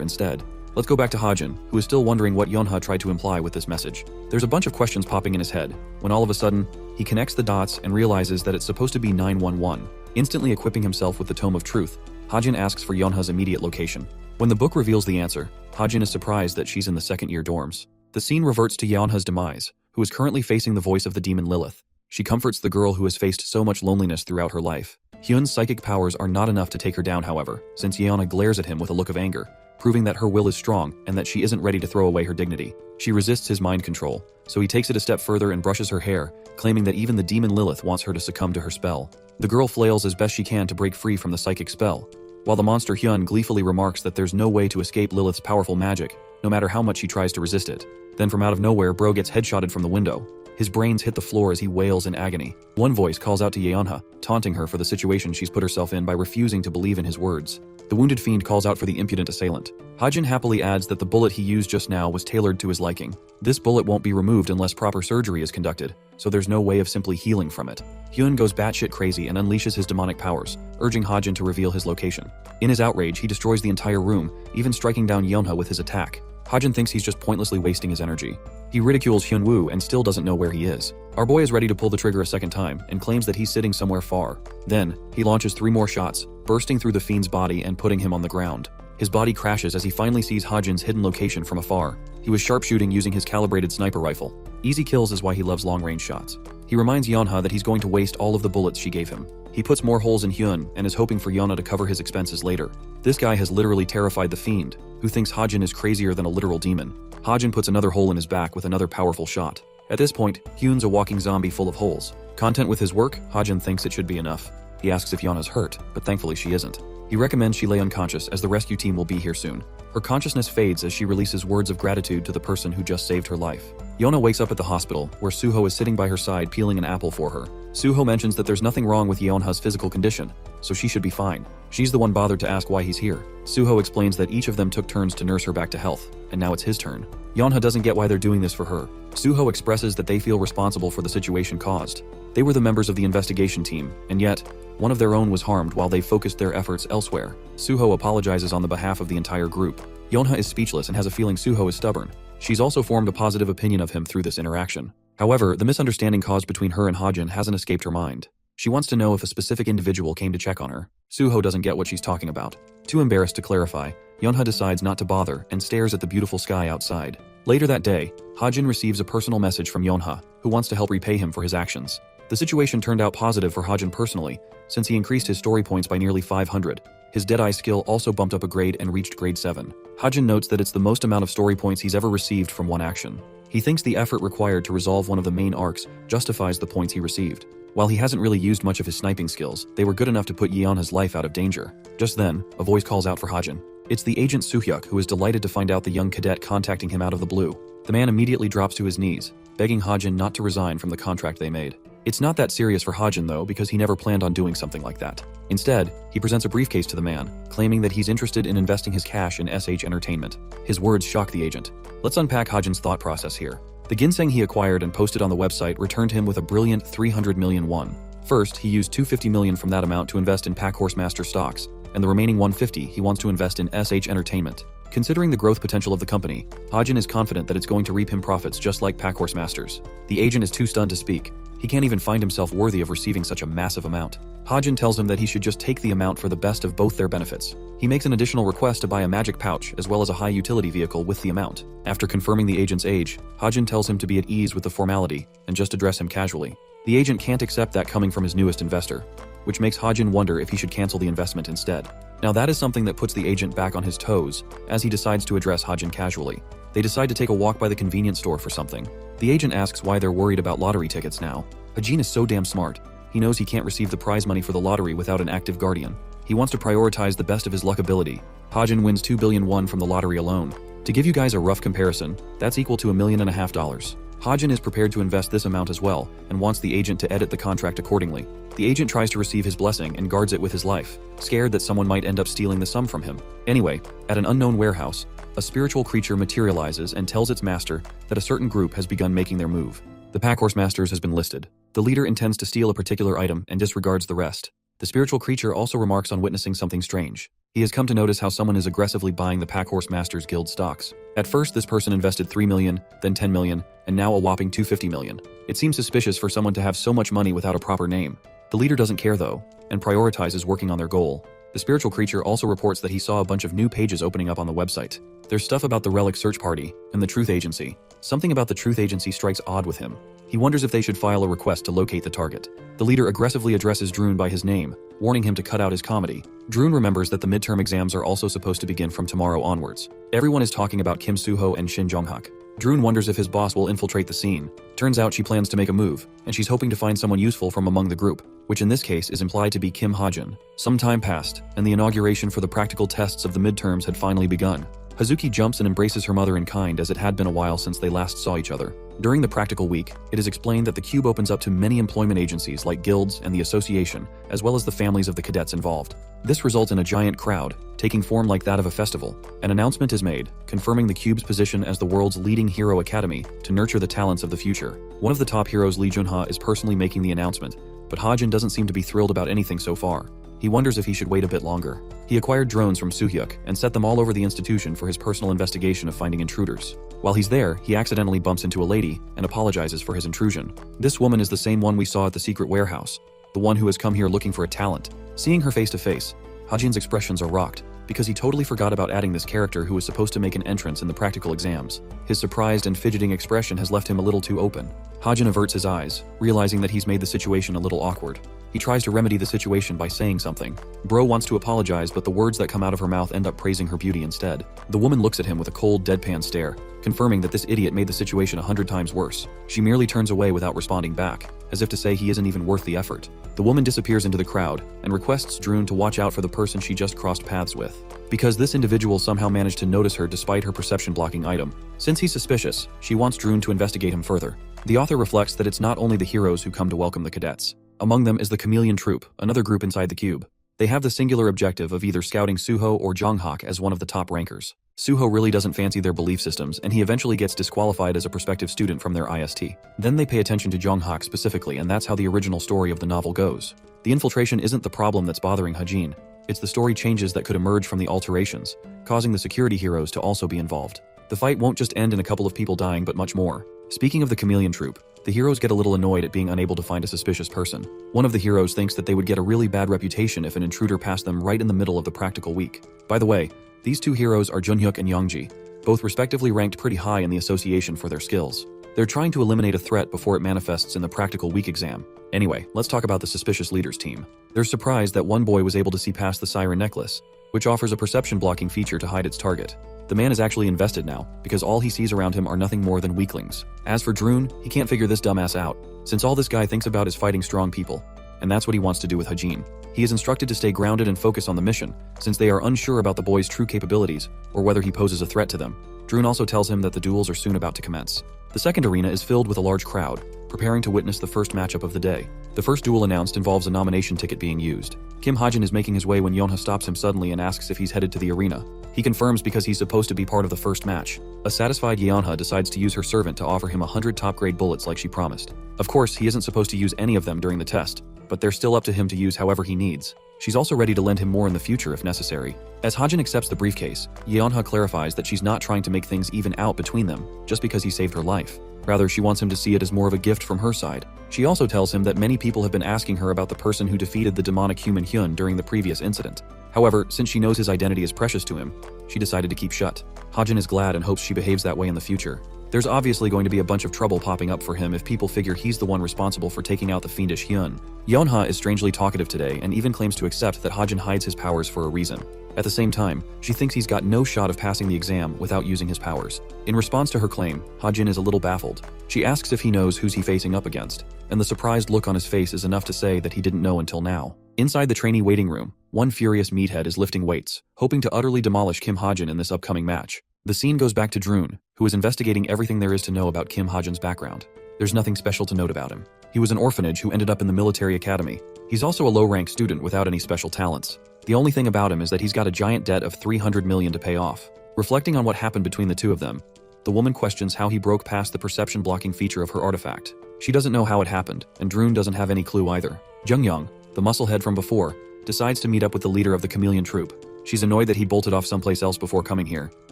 Speaker 1: instead. Let's go back to Hajin, who is still wondering what Yeonha tried to imply with this message. There's a bunch of questions popping in his head, when all of a sudden, he connects the dots and realizes that it's supposed to be 911. Instantly equipping himself with the Tome of Truth, Hajin asks for Yeonha's immediate location. When the book reveals the answer, Hajin is surprised that she's in the second-year dorms. The scene reverts to Yeonha's demise, who is currently facing the voice of the demon Lilith. She comforts the girl who has faced so much loneliness throughout her life. Hyun's psychic powers are not enough to take her down, however, since Yeonha glares at him with a look of anger, proving that her will is strong and that she isn't ready to throw away her dignity. She resists his mind control, so he takes it a step further and brushes her hair, claiming that even the demon Lilith wants her to succumb to her spell. The girl flails as best she can to break free from the psychic spell, while the monster Hyun gleefully remarks that there's no way to escape Lilith's powerful magic, no matter how much she tries to resist it. Then from out of nowhere, Bro gets headshotted from the window. His brains hit the floor as he wails in agony. One voice calls out to Yeonha, taunting her for the situation she's put herself in by refusing to believe in his words. The wounded fiend calls out for the impudent assailant. Hajin happily adds that the bullet he used just now was tailored to his liking. This bullet won't be removed unless proper surgery is conducted, so there's no way of simply healing from it. Hyun goes batshit crazy and unleashes his demonic powers, urging Hajin to reveal his location. In his outrage, he destroys the entire room, even striking down Yeonha with his attack. Hajin thinks he's just pointlessly wasting his energy. He ridicules Hyunwoo and still doesn't know where he is. Our boy is ready to pull the trigger a second time and claims that he's sitting somewhere far. Then, he launches 3 more shots, bursting through the fiend's body and putting him on the ground. His body crashes as he finally sees Hajin's hidden location from afar. He was sharpshooting using his calibrated sniper rifle. Easy kills is why he loves long-range shots. He reminds Yeonha that he's going to waste all of the bullets she gave him. He puts more holes in Hyun and is hoping for Yeonha to cover his expenses later. This guy has literally terrified the fiend, who thinks Hajin is crazier than a literal demon. Hajin puts another hole in his back with another powerful shot. At this point, Hyun's a walking zombie full of holes. Content with his work, Hajin thinks it should be enough. He asks if Yeonha's hurt, but thankfully she isn't. He recommends she lay unconscious as the rescue team will be here soon. Her consciousness fades as she releases words of gratitude to the person who just saved her life. Yeonha wakes up at the hospital, where Suho is sitting by her side peeling an apple for her. Suho mentions that there's nothing wrong with Yeonha's physical condition, so she should be fine. She's the one bothered to ask why he's here. Suho explains that each of them took turns to nurse her back to health, and now it's his turn. Yeonha doesn't get why they're doing this for her. Suho expresses that they feel responsible for the situation caused. They were the members of the investigation team, and yet, one of their own was harmed while they focused their efforts elsewhere. Suho apologizes on the behalf of the entire group. Yeonha is speechless and has a feeling Suho is stubborn. She's also formed a positive opinion of him through this interaction. However, the misunderstanding caused between her and Hajin hasn't escaped her mind. She wants to know if a specific individual came to check on her. Suho doesn't get what she's talking about. Too embarrassed to clarify, Yeonha decides not to bother and stares at the beautiful sky outside. Later that day, Hajin receives a personal message from Yeonha, who wants to help repay him for his actions. The situation turned out positive for Hajin personally, since he increased his story points by nearly 500. His Deadeye skill also bumped up a grade and reached grade 7. Hajin notes that it's the most amount of story points he's ever received from one action. He thinks the effort required to resolve one of the main arcs justifies the points he received. While he hasn't really used much of his sniping skills, they were good enough to put Yeonha's life out of danger. Just then, a voice calls out for Hajin. It's the agent Suhyuk, who is delighted to find out the young cadet contacting him out of the blue. The man immediately drops to his knees, begging Hajin not to resign from the contract they made. It's not that serious for Hajin though, because he never planned on doing something like that. Instead, he presents a briefcase to the man, claiming that he's interested in investing his cash in SH Entertainment. His words shock the agent. Let's unpack Hajin's thought process here. The ginseng he acquired and posted on the website returned him with a brilliant 300 million won. First, he used 250 million from that amount to invest in Pack Horse Master stocks, and the remaining 150 he wants to invest in SH Entertainment. Considering the growth potential of the company, Hajin is confident that it's going to reap him profits just like Pack Horse Masters. The agent is too stunned to speak. He can't even find himself worthy of receiving such a massive amount. Hajin tells him that he should just take the amount for the best of both their benefits. He makes an additional request to buy a magic pouch as well as a high utility vehicle with the amount. After confirming the agent's age, Hajin tells him to be at ease with the formality and just address him casually. The agent can't accept that coming from his newest investor, which makes Hajin wonder if he should cancel the investment instead. Now that is something that puts the agent back on his toes, as he decides to address Hajin casually. They decide to take a walk by the convenience store for something. The agent asks why they're worried about lottery tickets now. Hajin is so damn smart. He knows he can't receive the prize money for the lottery without an active guardian. He wants to prioritize the best of his luck ability. Hajin wins 2 billion won from the lottery alone. To give you guys a rough comparison, that's equal to $1.5 million. Hajin is prepared to invest this amount as well, and wants the agent to edit the contract accordingly. The agent tries to receive his blessing and guards it with his life, scared that someone might end up stealing the sum from him. Anyway, at an unknown warehouse, a spiritual creature materializes and tells its master that a certain group has begun making their move. The Pack Horse Masters has been listed. The leader intends to steal a particular item and disregards the rest. The spiritual creature also remarks on witnessing something strange. He has come to notice how someone is aggressively buying the Pack Horse Masters Guild stocks. At first, this person invested 3 million, then 10 million, and now a whopping 250 million. It seems suspicious for someone to have so much money without a proper name. The leader doesn't care though, and prioritizes working on their goal. The spiritual creature also reports that he saw a bunch of new pages opening up on the website. There's stuff about the Relic Search Party and the Truth Agency. Something about the Truth Agency strikes odd with him. He wonders if they should file a request to locate the target. The leader aggressively addresses Droon by his name, warning him to cut out his comedy. Droon remembers that the midterm exams are also supposed to begin from tomorrow onwards. Everyone is talking about Kim Soo-ho and Shin Jong-hak. Droon wonders if his boss will infiltrate the scene. Turns out she plans to make a move, and she's hoping to find someone useful from among the group, which in this case is implied to be Kim Hajin. Some time passed, and the inauguration for the practical tests of the midterms had finally begun. Hazuki jumps and embraces her mother in kind, as it had been a while since they last saw each other. During the practical week, it is explained that the cube opens up to many employment agencies like guilds and the association, as well as the families of the cadets involved. This results in a giant crowd, taking form like that of a festival. An announcement is made, confirming the cube's position as the world's leading hero academy to nurture the talents of the future. One of the top heroes, Lee Junha, is personally making the announcement, but Hajin doesn't seem to be thrilled about anything so far. He wonders if he should wait a bit longer. He acquired drones from Suhyuk and set them all over the institution for his personal investigation of finding intruders. While he's there, he accidentally bumps into a lady and apologizes for his intrusion. This woman is the same one we saw at the secret warehouse, the one who has come here looking for a talent. Seeing her face to face, Hajin's expressions are rocked, because he totally forgot about adding this character who was supposed to make an entrance in the practical exams. His surprised and fidgeting expression has left him a little too open. Hajin averts his eyes, realizing that he's made the situation a little awkward. He tries to remedy the situation by saying something. Bro wants to apologize, but the words that come out of her mouth end up praising her beauty instead. The woman looks at him with a cold, deadpan stare, confirming that this idiot made the situation 100 times worse. She merely turns away without responding back, as if to say he isn't even worth the effort. The woman disappears into the crowd and requests Drune to watch out for the person she just crossed paths with, because this individual somehow managed to notice her despite her perception-blocking item. Since he's suspicious, she wants Drune to investigate him further. The author reflects that it's not only the heroes who come to welcome the cadets. Among them is the Chameleon Troop, another group inside the cube. They have the singular objective of either scouting Suho or Jonghak as one of the top rankers. Suho really doesn't fancy their belief systems, and he eventually gets disqualified as a prospective student from their IST. Then they pay attention to Jonghak specifically, and that's how the original story of the novel goes. The infiltration isn't the problem that's bothering Hajin. It's the story changes that could emerge from the alterations, causing the security heroes to also be involved. The fight won't just end in a couple of people dying, but much more. Speaking of the Chameleon Troop, the heroes get a little annoyed at being unable to find a suspicious person. One of the heroes thinks that they would get a really bad reputation if an intruder passed them right in the middle of the practical week. By the way, these two heroes are Junhyuk and Yongji, both respectively ranked pretty high in the association for their skills. They're trying to eliminate a threat before it manifests in the practical week exam. Anyway, let's talk about the suspicious leaders team. They're surprised that one boy was able to see past the siren necklace, which offers a perception blocking feature to hide its target. The man is actually invested now, because all he sees around him are nothing more than weaklings. As for Drune, he can't figure this dumbass out, since all this guy thinks about is fighting strong people, and that's what he wants to do with Hajin. He is instructed to stay grounded and focus on the mission, since they are unsure about the boy's true capabilities, or whether he poses a threat to them. Drune also tells him that the duels are soon about to commence. The second arena is filled with a large crowd, preparing to witness the first matchup of the day. The first duel announced involves a nomination ticket being used. Kim Hajin is making his way when Yonha stops him suddenly and asks if he's headed to the arena. He confirms because he's supposed to be part of the first match. A satisfied Yeonha decides to use her servant to offer him 100 top-grade bullets like she promised. Of course, he isn't supposed to use any of them during the test, but they're still up to him to use however he needs. She's also ready to lend him more in the future if necessary. As Hajin accepts the briefcase, Yeonha clarifies that she's not trying to make things even out between them just because he saved her life. Rather, she wants him to see it as more of a gift from her side. She also tells him that many people have been asking her about the person who defeated the demonic human Hyun during the previous incident. However, since she knows his identity is precious to him, she decided to keep shut. Hajin is glad and hopes she behaves that way in the future. There's obviously going to be a bunch of trouble popping up for him if people figure he's the one responsible for taking out the fiendish Hyun. Yeonha is strangely talkative today and even claims to accept that Hajin hides his powers for a reason. At the same time, she thinks he's got no shot of passing the exam without using his powers. In response to her claim, Hajin is a little baffled. She asks if he knows who's he facing up against, and the surprised look on his face is enough to say that he didn't know until now. Inside the trainee waiting room, one furious meathead is lifting weights, hoping to utterly demolish Kim Hajin in this upcoming match. The scene goes back to Drune, who is investigating everything there is to know about Kim Hajin's background. There's nothing special to note about him. He was an orphanage who ended up in the military academy. He's also a low-rank student without any special talents. The only thing about him is that he's got a giant debt of 300 million to pay off. Reflecting on what happened between the two of them, the woman questions how he broke past the perception blocking feature of her artifact. She doesn't know how it happened, and Drune doesn't have any clue either. Jungyong, the musclehead from before, decides to meet up with the leader of the Chameleon Troop. She's annoyed that he bolted off someplace else before coming here.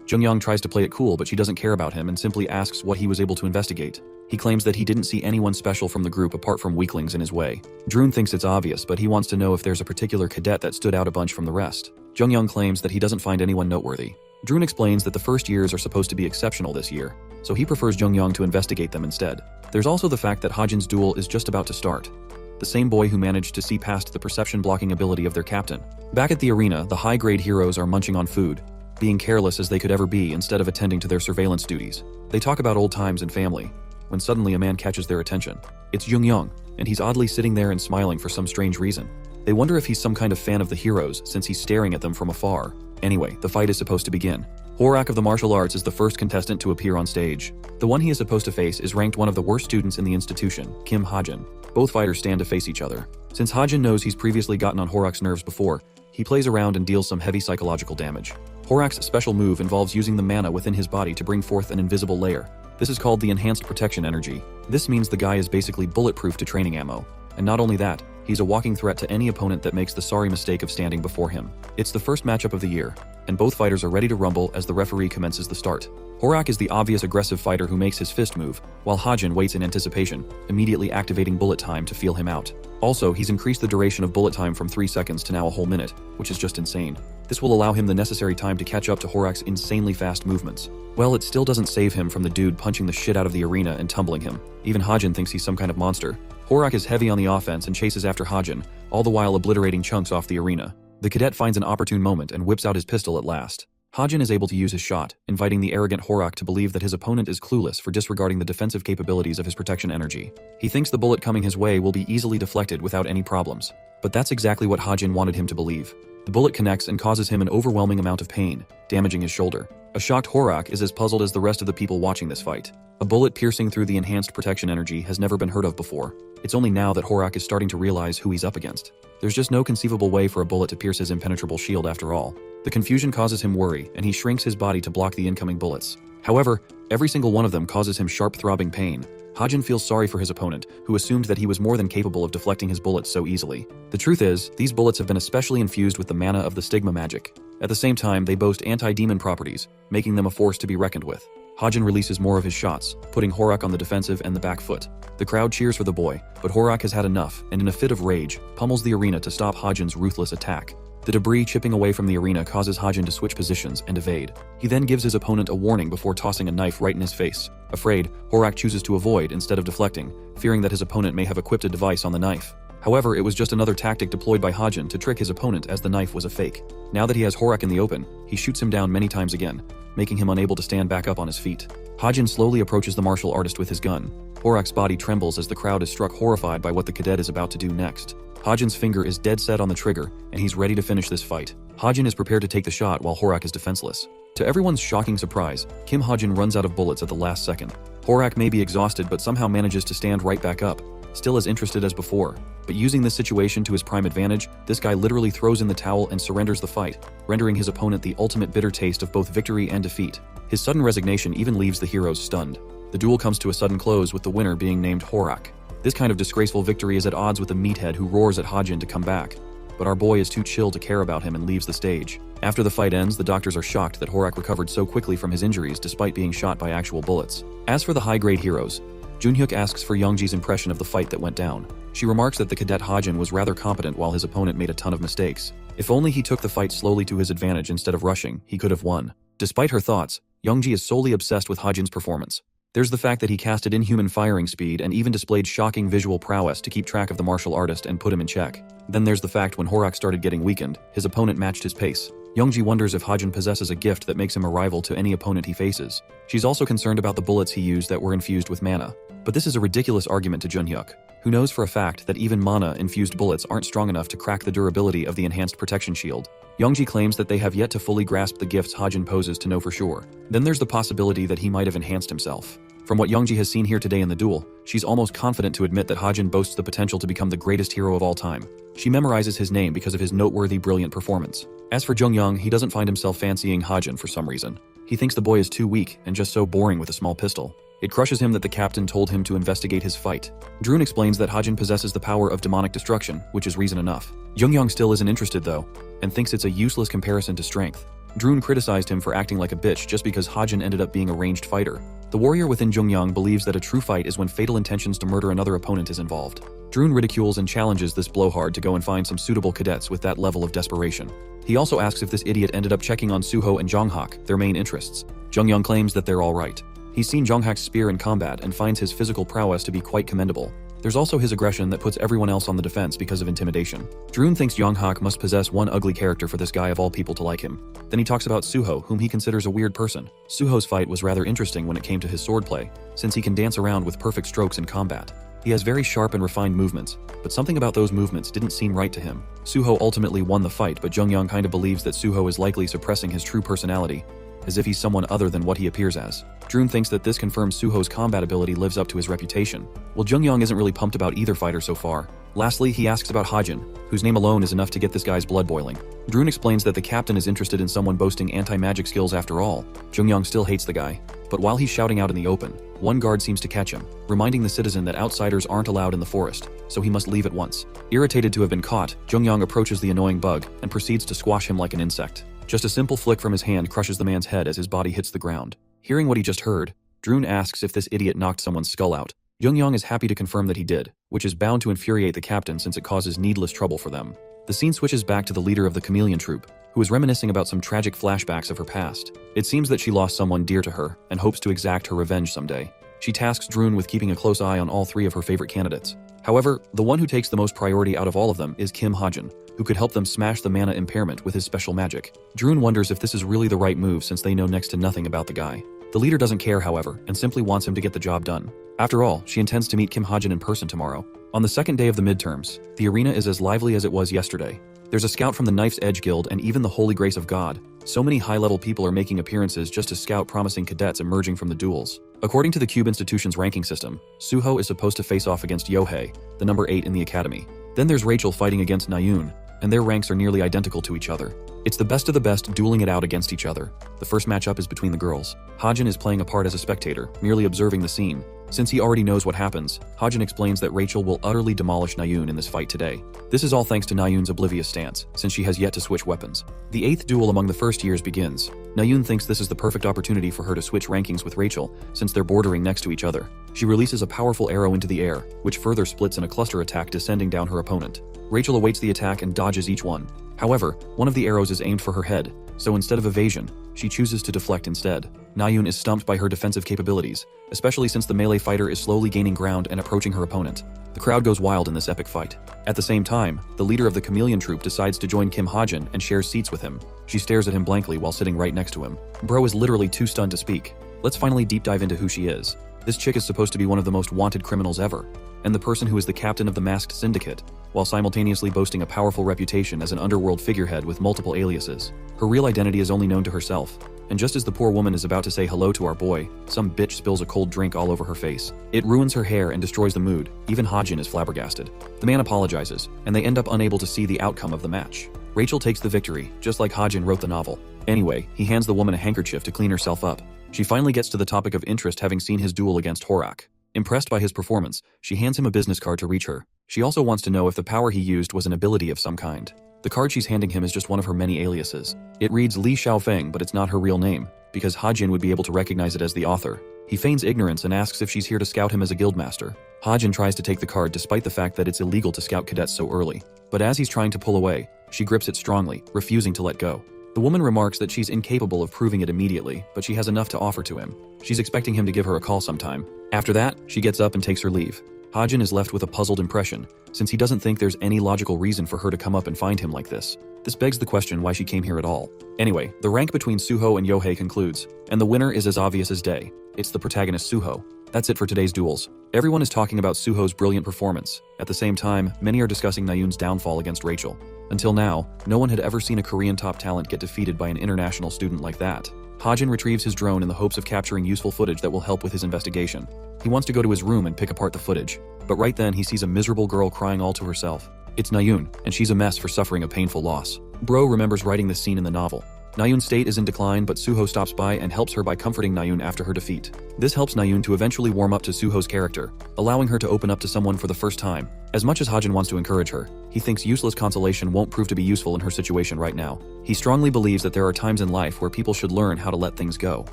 Speaker 1: Jungyong tries to play it cool, but she doesn't care about him and simply asks what he was able to investigate. He claims that he didn't see anyone special from the group apart from weaklings in his way. Drune thinks it's obvious, but he wants to know if there's a particular cadet that stood out a bunch from the rest. Jungyong claims that he doesn't find anyone noteworthy. Drune explains that the first years are supposed to be exceptional this year, so he prefers Jungyong to investigate them instead. There's also the fact that Hajin's duel is just about to start. The same boy who managed to see past the perception blocking ability of their captain. Back at the arena, the high-grade heroes are munching on food, being careless as they could ever be instead of attending to their surveillance duties. They talk about old times and family, when suddenly a man catches their attention. It's Jungyong, and he's oddly sitting there and smiling for some strange reason. They wonder if he's some kind of fan of the heroes since he's staring at them from afar. Anyway, the fight is supposed to begin. Horak of the martial arts is the first contestant to appear on stage. The one he is supposed to face is ranked one of the worst students in the institution, Kim Hajin. Both fighters stand to face each other. Since Hajin knows he's previously gotten on Horak's nerves before, he plays around and deals some heavy psychological damage. Horak's special move involves using the mana within his body to bring forth an invisible layer. This is called the enhanced protection energy. This means the guy is basically bulletproof to training ammo. And not only that, he's a walking threat to any opponent that makes the sorry mistake of standing before him. It's the first matchup of the year, and both fighters are ready to rumble as the referee commences the start. Horak is the obvious aggressive fighter who makes his fist move, while Hajin waits in anticipation, immediately activating bullet time to feel him out. Also, he's increased the duration of bullet time from 3 seconds to now a whole minute, which is just insane. This will allow him the necessary time to catch up to Horak's insanely fast movements. Well, it still doesn't save him from the dude punching the shit out of the arena and tumbling him. Even Hajin thinks he's some kind of monster. Horak is heavy on the offense and chases after Hajin, all the while obliterating chunks off the arena. The cadet finds an opportune moment and whips out his pistol at last. Hajin is able to use his shot, inviting the arrogant Horak to believe that his opponent is clueless for disregarding the defensive capabilities of his protection energy. He thinks the bullet coming his way will be easily deflected without any problems. But that's exactly what Hajin wanted him to believe. The bullet connects and causes him an overwhelming amount of pain, damaging his shoulder. A shocked Horak is as puzzled as the rest of the people watching this fight. A bullet piercing through the enhanced protection energy has never been heard of before. It's only now that Horak is starting to realize who he's up against. There's just no conceivable way for a bullet to pierce his impenetrable shield after all. The confusion causes him worry, and he shrinks his body to block the incoming bullets. However, every single one of them causes him sharp throbbing pain. Hajin feels sorry for his opponent, who assumed that he was more than capable of deflecting his bullets so easily. The truth is, these bullets have been especially infused with the mana of the stigma magic. At the same time, they boast anti-demon properties, making them a force to be reckoned with. Hajin releases more of his shots, putting Horak on the defensive and the back foot. The crowd cheers for the boy, but Horak has had enough, and in a fit of rage, pummels the arena to stop Hajin's ruthless attack. The debris chipping away from the arena causes Hajin to switch positions and evade. He then gives his opponent a warning before tossing a knife right in his face. Afraid, Horak chooses to avoid instead of deflecting, fearing that his opponent may have equipped a device on the knife. However, it was just another tactic deployed by Hajin to trick his opponent, as the knife was a fake. Now that he has Horak in the open, he shoots him down many times again, making him unable to stand back up on his feet. Hajin slowly approaches the martial artist with his gun. Horak's body trembles as the crowd is struck horrified by what the cadet is about to do next. Hajin's finger is dead set on the trigger, and he's ready to finish this fight. Hajin is prepared to take the shot while Horak is defenseless. To everyone's shocking surprise, Kim Hajin runs out of bullets at the last second. Horak may be exhausted but somehow manages to stand right back up, still as interested as before. But using this situation to his prime advantage, this guy literally throws in the towel and surrenders the fight, rendering his opponent the ultimate bitter taste of both victory and defeat. His sudden resignation even leaves the heroes stunned. The duel comes to a sudden close with the winner being named Horak. This kind of disgraceful victory is at odds with the meathead who roars at Hajin to come back. But our boy is too chill to care about him and leaves the stage. After the fight ends, the doctors are shocked that Horak recovered so quickly from his injuries despite being shot by actual bullets. As for the high-grade heroes, Junhyuk asks for Youngji's impression of the fight that went down. She remarks that the cadet Hajin was rather competent while his opponent made a ton of mistakes. If only he took the fight slowly to his advantage instead of rushing, he could have won. Despite her thoughts, Youngji is solely obsessed with Hajin's performance. There's the fact that he casted inhuman firing speed and even displayed shocking visual prowess to keep track of the martial artist and put him in check. Then there's the fact when Horak started getting weakened, his opponent matched his pace. Youngji wonders if Hajin possesses a gift that makes him a rival to any opponent he faces. She's also concerned about the bullets he used that were infused with mana. But this is a ridiculous argument to Junhyuk, who knows for a fact that even mana-infused bullets aren't strong enough to crack the durability of the enhanced protection shield. Youngji claims that they have yet to fully grasp the gifts Hajin poses to know for sure. Then there's the possibility that he might have enhanced himself. From what Youngji has seen here today in the duel, she's almost confident to admit that Hajin boasts the potential to become the greatest hero of all time. She memorizes his name because of his noteworthy brilliant performance. As for Jungyoung, he doesn't find himself fancying Hajin for some reason. He thinks the boy is too weak and just so boring with a small pistol. It crushes him that the captain told him to investigate his fight. Drune explains that Hajin possesses the power of demonic destruction, which is reason enough. Jungyoung still isn't interested though, and thinks it's a useless comparison to strength. Drune criticized him for acting like a bitch just because Hajin ended up being a ranged fighter. The warrior within Jungyoung believes that a true fight is when fatal intentions to murder another opponent is involved. Drune ridicules and challenges this blowhard to go and find some suitable cadets with that level of desperation. He also asks if this idiot ended up checking on Suho and Jonghak, their main interests. Jungyoung claims that they're all right. He's seen Jonghak's spear in combat and finds his physical prowess to be quite commendable. There's also his aggression that puts everyone else on the defense because of intimidation. Drune thinks Jonghak must possess one ugly character for this guy of all people to like him. Then he talks about Suho, whom he considers a weird person. Suho's fight was rather interesting when it came to his swordplay, since he can dance around with perfect strokes in combat. He has very sharp and refined movements, but something about those movements didn't seem right to him. Suho ultimately won the fight, but Jungyoung kinda believes that Suho is likely suppressing his true personality. as if he's someone other than what he appears as. Drun thinks that this confirms Suho's combat ability lives up to his reputation. Well, Jungyang isn't really pumped about either fighter so far. Lastly, he asks about Hajin, whose name alone is enough to get this guy's blood boiling. Drun explains that the captain is interested in someone boasting anti-magic skills after all. Jungyang still hates the guy, but while he's shouting out in the open, one guard seems to catch him, reminding the citizen that outsiders aren't allowed in the forest, so he must leave at once. Irritated to have been caught, Jungyang approaches the annoying bug and proceeds to squash him like an insect. Just a simple flick from his hand crushes the man's head as his body hits the ground. Hearing what he just heard, Drun asks if this idiot knocked someone's skull out. Jungyang is happy to confirm that he did, which is bound to infuriate the captain since it causes needless trouble for them. The scene switches back to the leader of the chameleon troop, who is reminiscing about some tragic flashbacks of her past. It seems that she lost someone dear to her and hopes to exact her revenge someday. She tasks Drun with keeping a close eye on all three of her favorite candidates. However, the one who takes the most priority out of all of them is Kim Hajin, who could help them smash the mana impairment with his special magic. Drun wonders if this is really the right move since they know next to nothing about the guy. The leader doesn't care, however, and simply wants him to get the job done. After all, she intends to meet Kim Hajin in person tomorrow. On the second day of the midterms, the arena is as lively as it was yesterday. There's a scout from the Knife's Edge Guild and even the Holy Grace of God. So many high-level people are making appearances just to scout promising cadets emerging from the duels. According to the Cube Institution's ranking system, Suho is supposed to face off against Yohei, the number 8 in the academy. Then there's Rachel fighting against Nayun, and their ranks are nearly identical to each other. It's the best of the best dueling it out against each other. The first matchup is between the girls. Hajin is playing a part as a spectator, merely observing the scene. Since he already knows what happens, Hajin explains that Rachel will utterly demolish Nayun in this fight today. This is all thanks to Nayun's oblivious stance, since she has yet to switch weapons. The 8th duel among the first years begins. Nayun thinks this is the perfect opportunity for her to switch rankings with Rachel, since they're bordering next to each other. She releases a powerful arrow into the air, which further splits in a cluster attack descending down her opponent. Rachel awaits the attack and dodges each one. However, one of the arrows is aimed for her head, so instead of evasion, she chooses to deflect instead. Nayun is stumped by her defensive capabilities, especially since the melee fighter is slowly gaining ground and approaching her opponent. The crowd goes wild in this epic fight. At the same time, the leader of the chameleon troop decides to join Kim Hajin and shares seats with him. She stares at him blankly while sitting right next to him. Bro is literally too stunned to speak. Let's finally deep dive into who she is. This chick is supposed to be one of the most wanted criminals ever, and the person who is the captain of the masked syndicate, while simultaneously boasting a powerful reputation as an underworld figurehead with multiple aliases. Her real identity is only known to herself, and just as the poor woman is about to say hello to our boy, some bitch spills a cold drink all over her face. It ruins her hair and destroys the mood. Even Hajin is flabbergasted. The man apologizes, and they end up unable to see the outcome of the match. Rachel takes the victory, just like Hajin wrote the novel. Anyway, he hands the woman a handkerchief to clean herself up. She finally gets to the topic of interest, having seen his duel against Horak. Impressed by his performance, she hands him a business card to reach her. She also wants to know if the power he used was an ability of some kind. The card she's handing him is just one of her many aliases. It reads Li Xiaofeng, but it's not her real name, because Hajin would be able to recognize it as the author. He feigns ignorance and asks if she's here to scout him as a guildmaster. Hajin tries to take the card despite the fact that it's illegal to scout cadets so early. But as he's trying to pull away, she grips it strongly, refusing to let go. The woman remarks that she's incapable of proving it immediately, but she has enough to offer to him. She's expecting him to give her a call sometime. After that, she gets up and takes her leave. Hajin is left with a puzzled impression, since he doesn't think there's any logical reason for her to come up and find him like this. This begs the question why she came here at all. Anyway, the rank between Suho and Yohei concludes, and the winner is as obvious as day. It's the protagonist Suho. That's it for today's duels. Everyone is talking about Suho's brilliant performance. At the same time, many are discussing Nayun's downfall against Rachel. Until now, no one had ever seen a Korean top talent get defeated by an international student like that. Hajin retrieves his drone in the hopes of capturing useful footage that will help with his investigation. He wants to go to his room and pick apart the footage, but right then he sees a miserable girl crying all to herself. It's Nayun, and she's a mess for suffering a painful loss. Bro remembers writing this scene in the novel. Nayun's state is in decline, but Suho stops by and helps her by comforting Nayun after her defeat. This helps Nayun to eventually warm up to Suho's character, allowing her to open up to someone for the first time. As much as Hajin wants to encourage her, he thinks useless consolation won't prove to be useful in her situation right now. He strongly believes that there are times in life where people should learn how to let things go.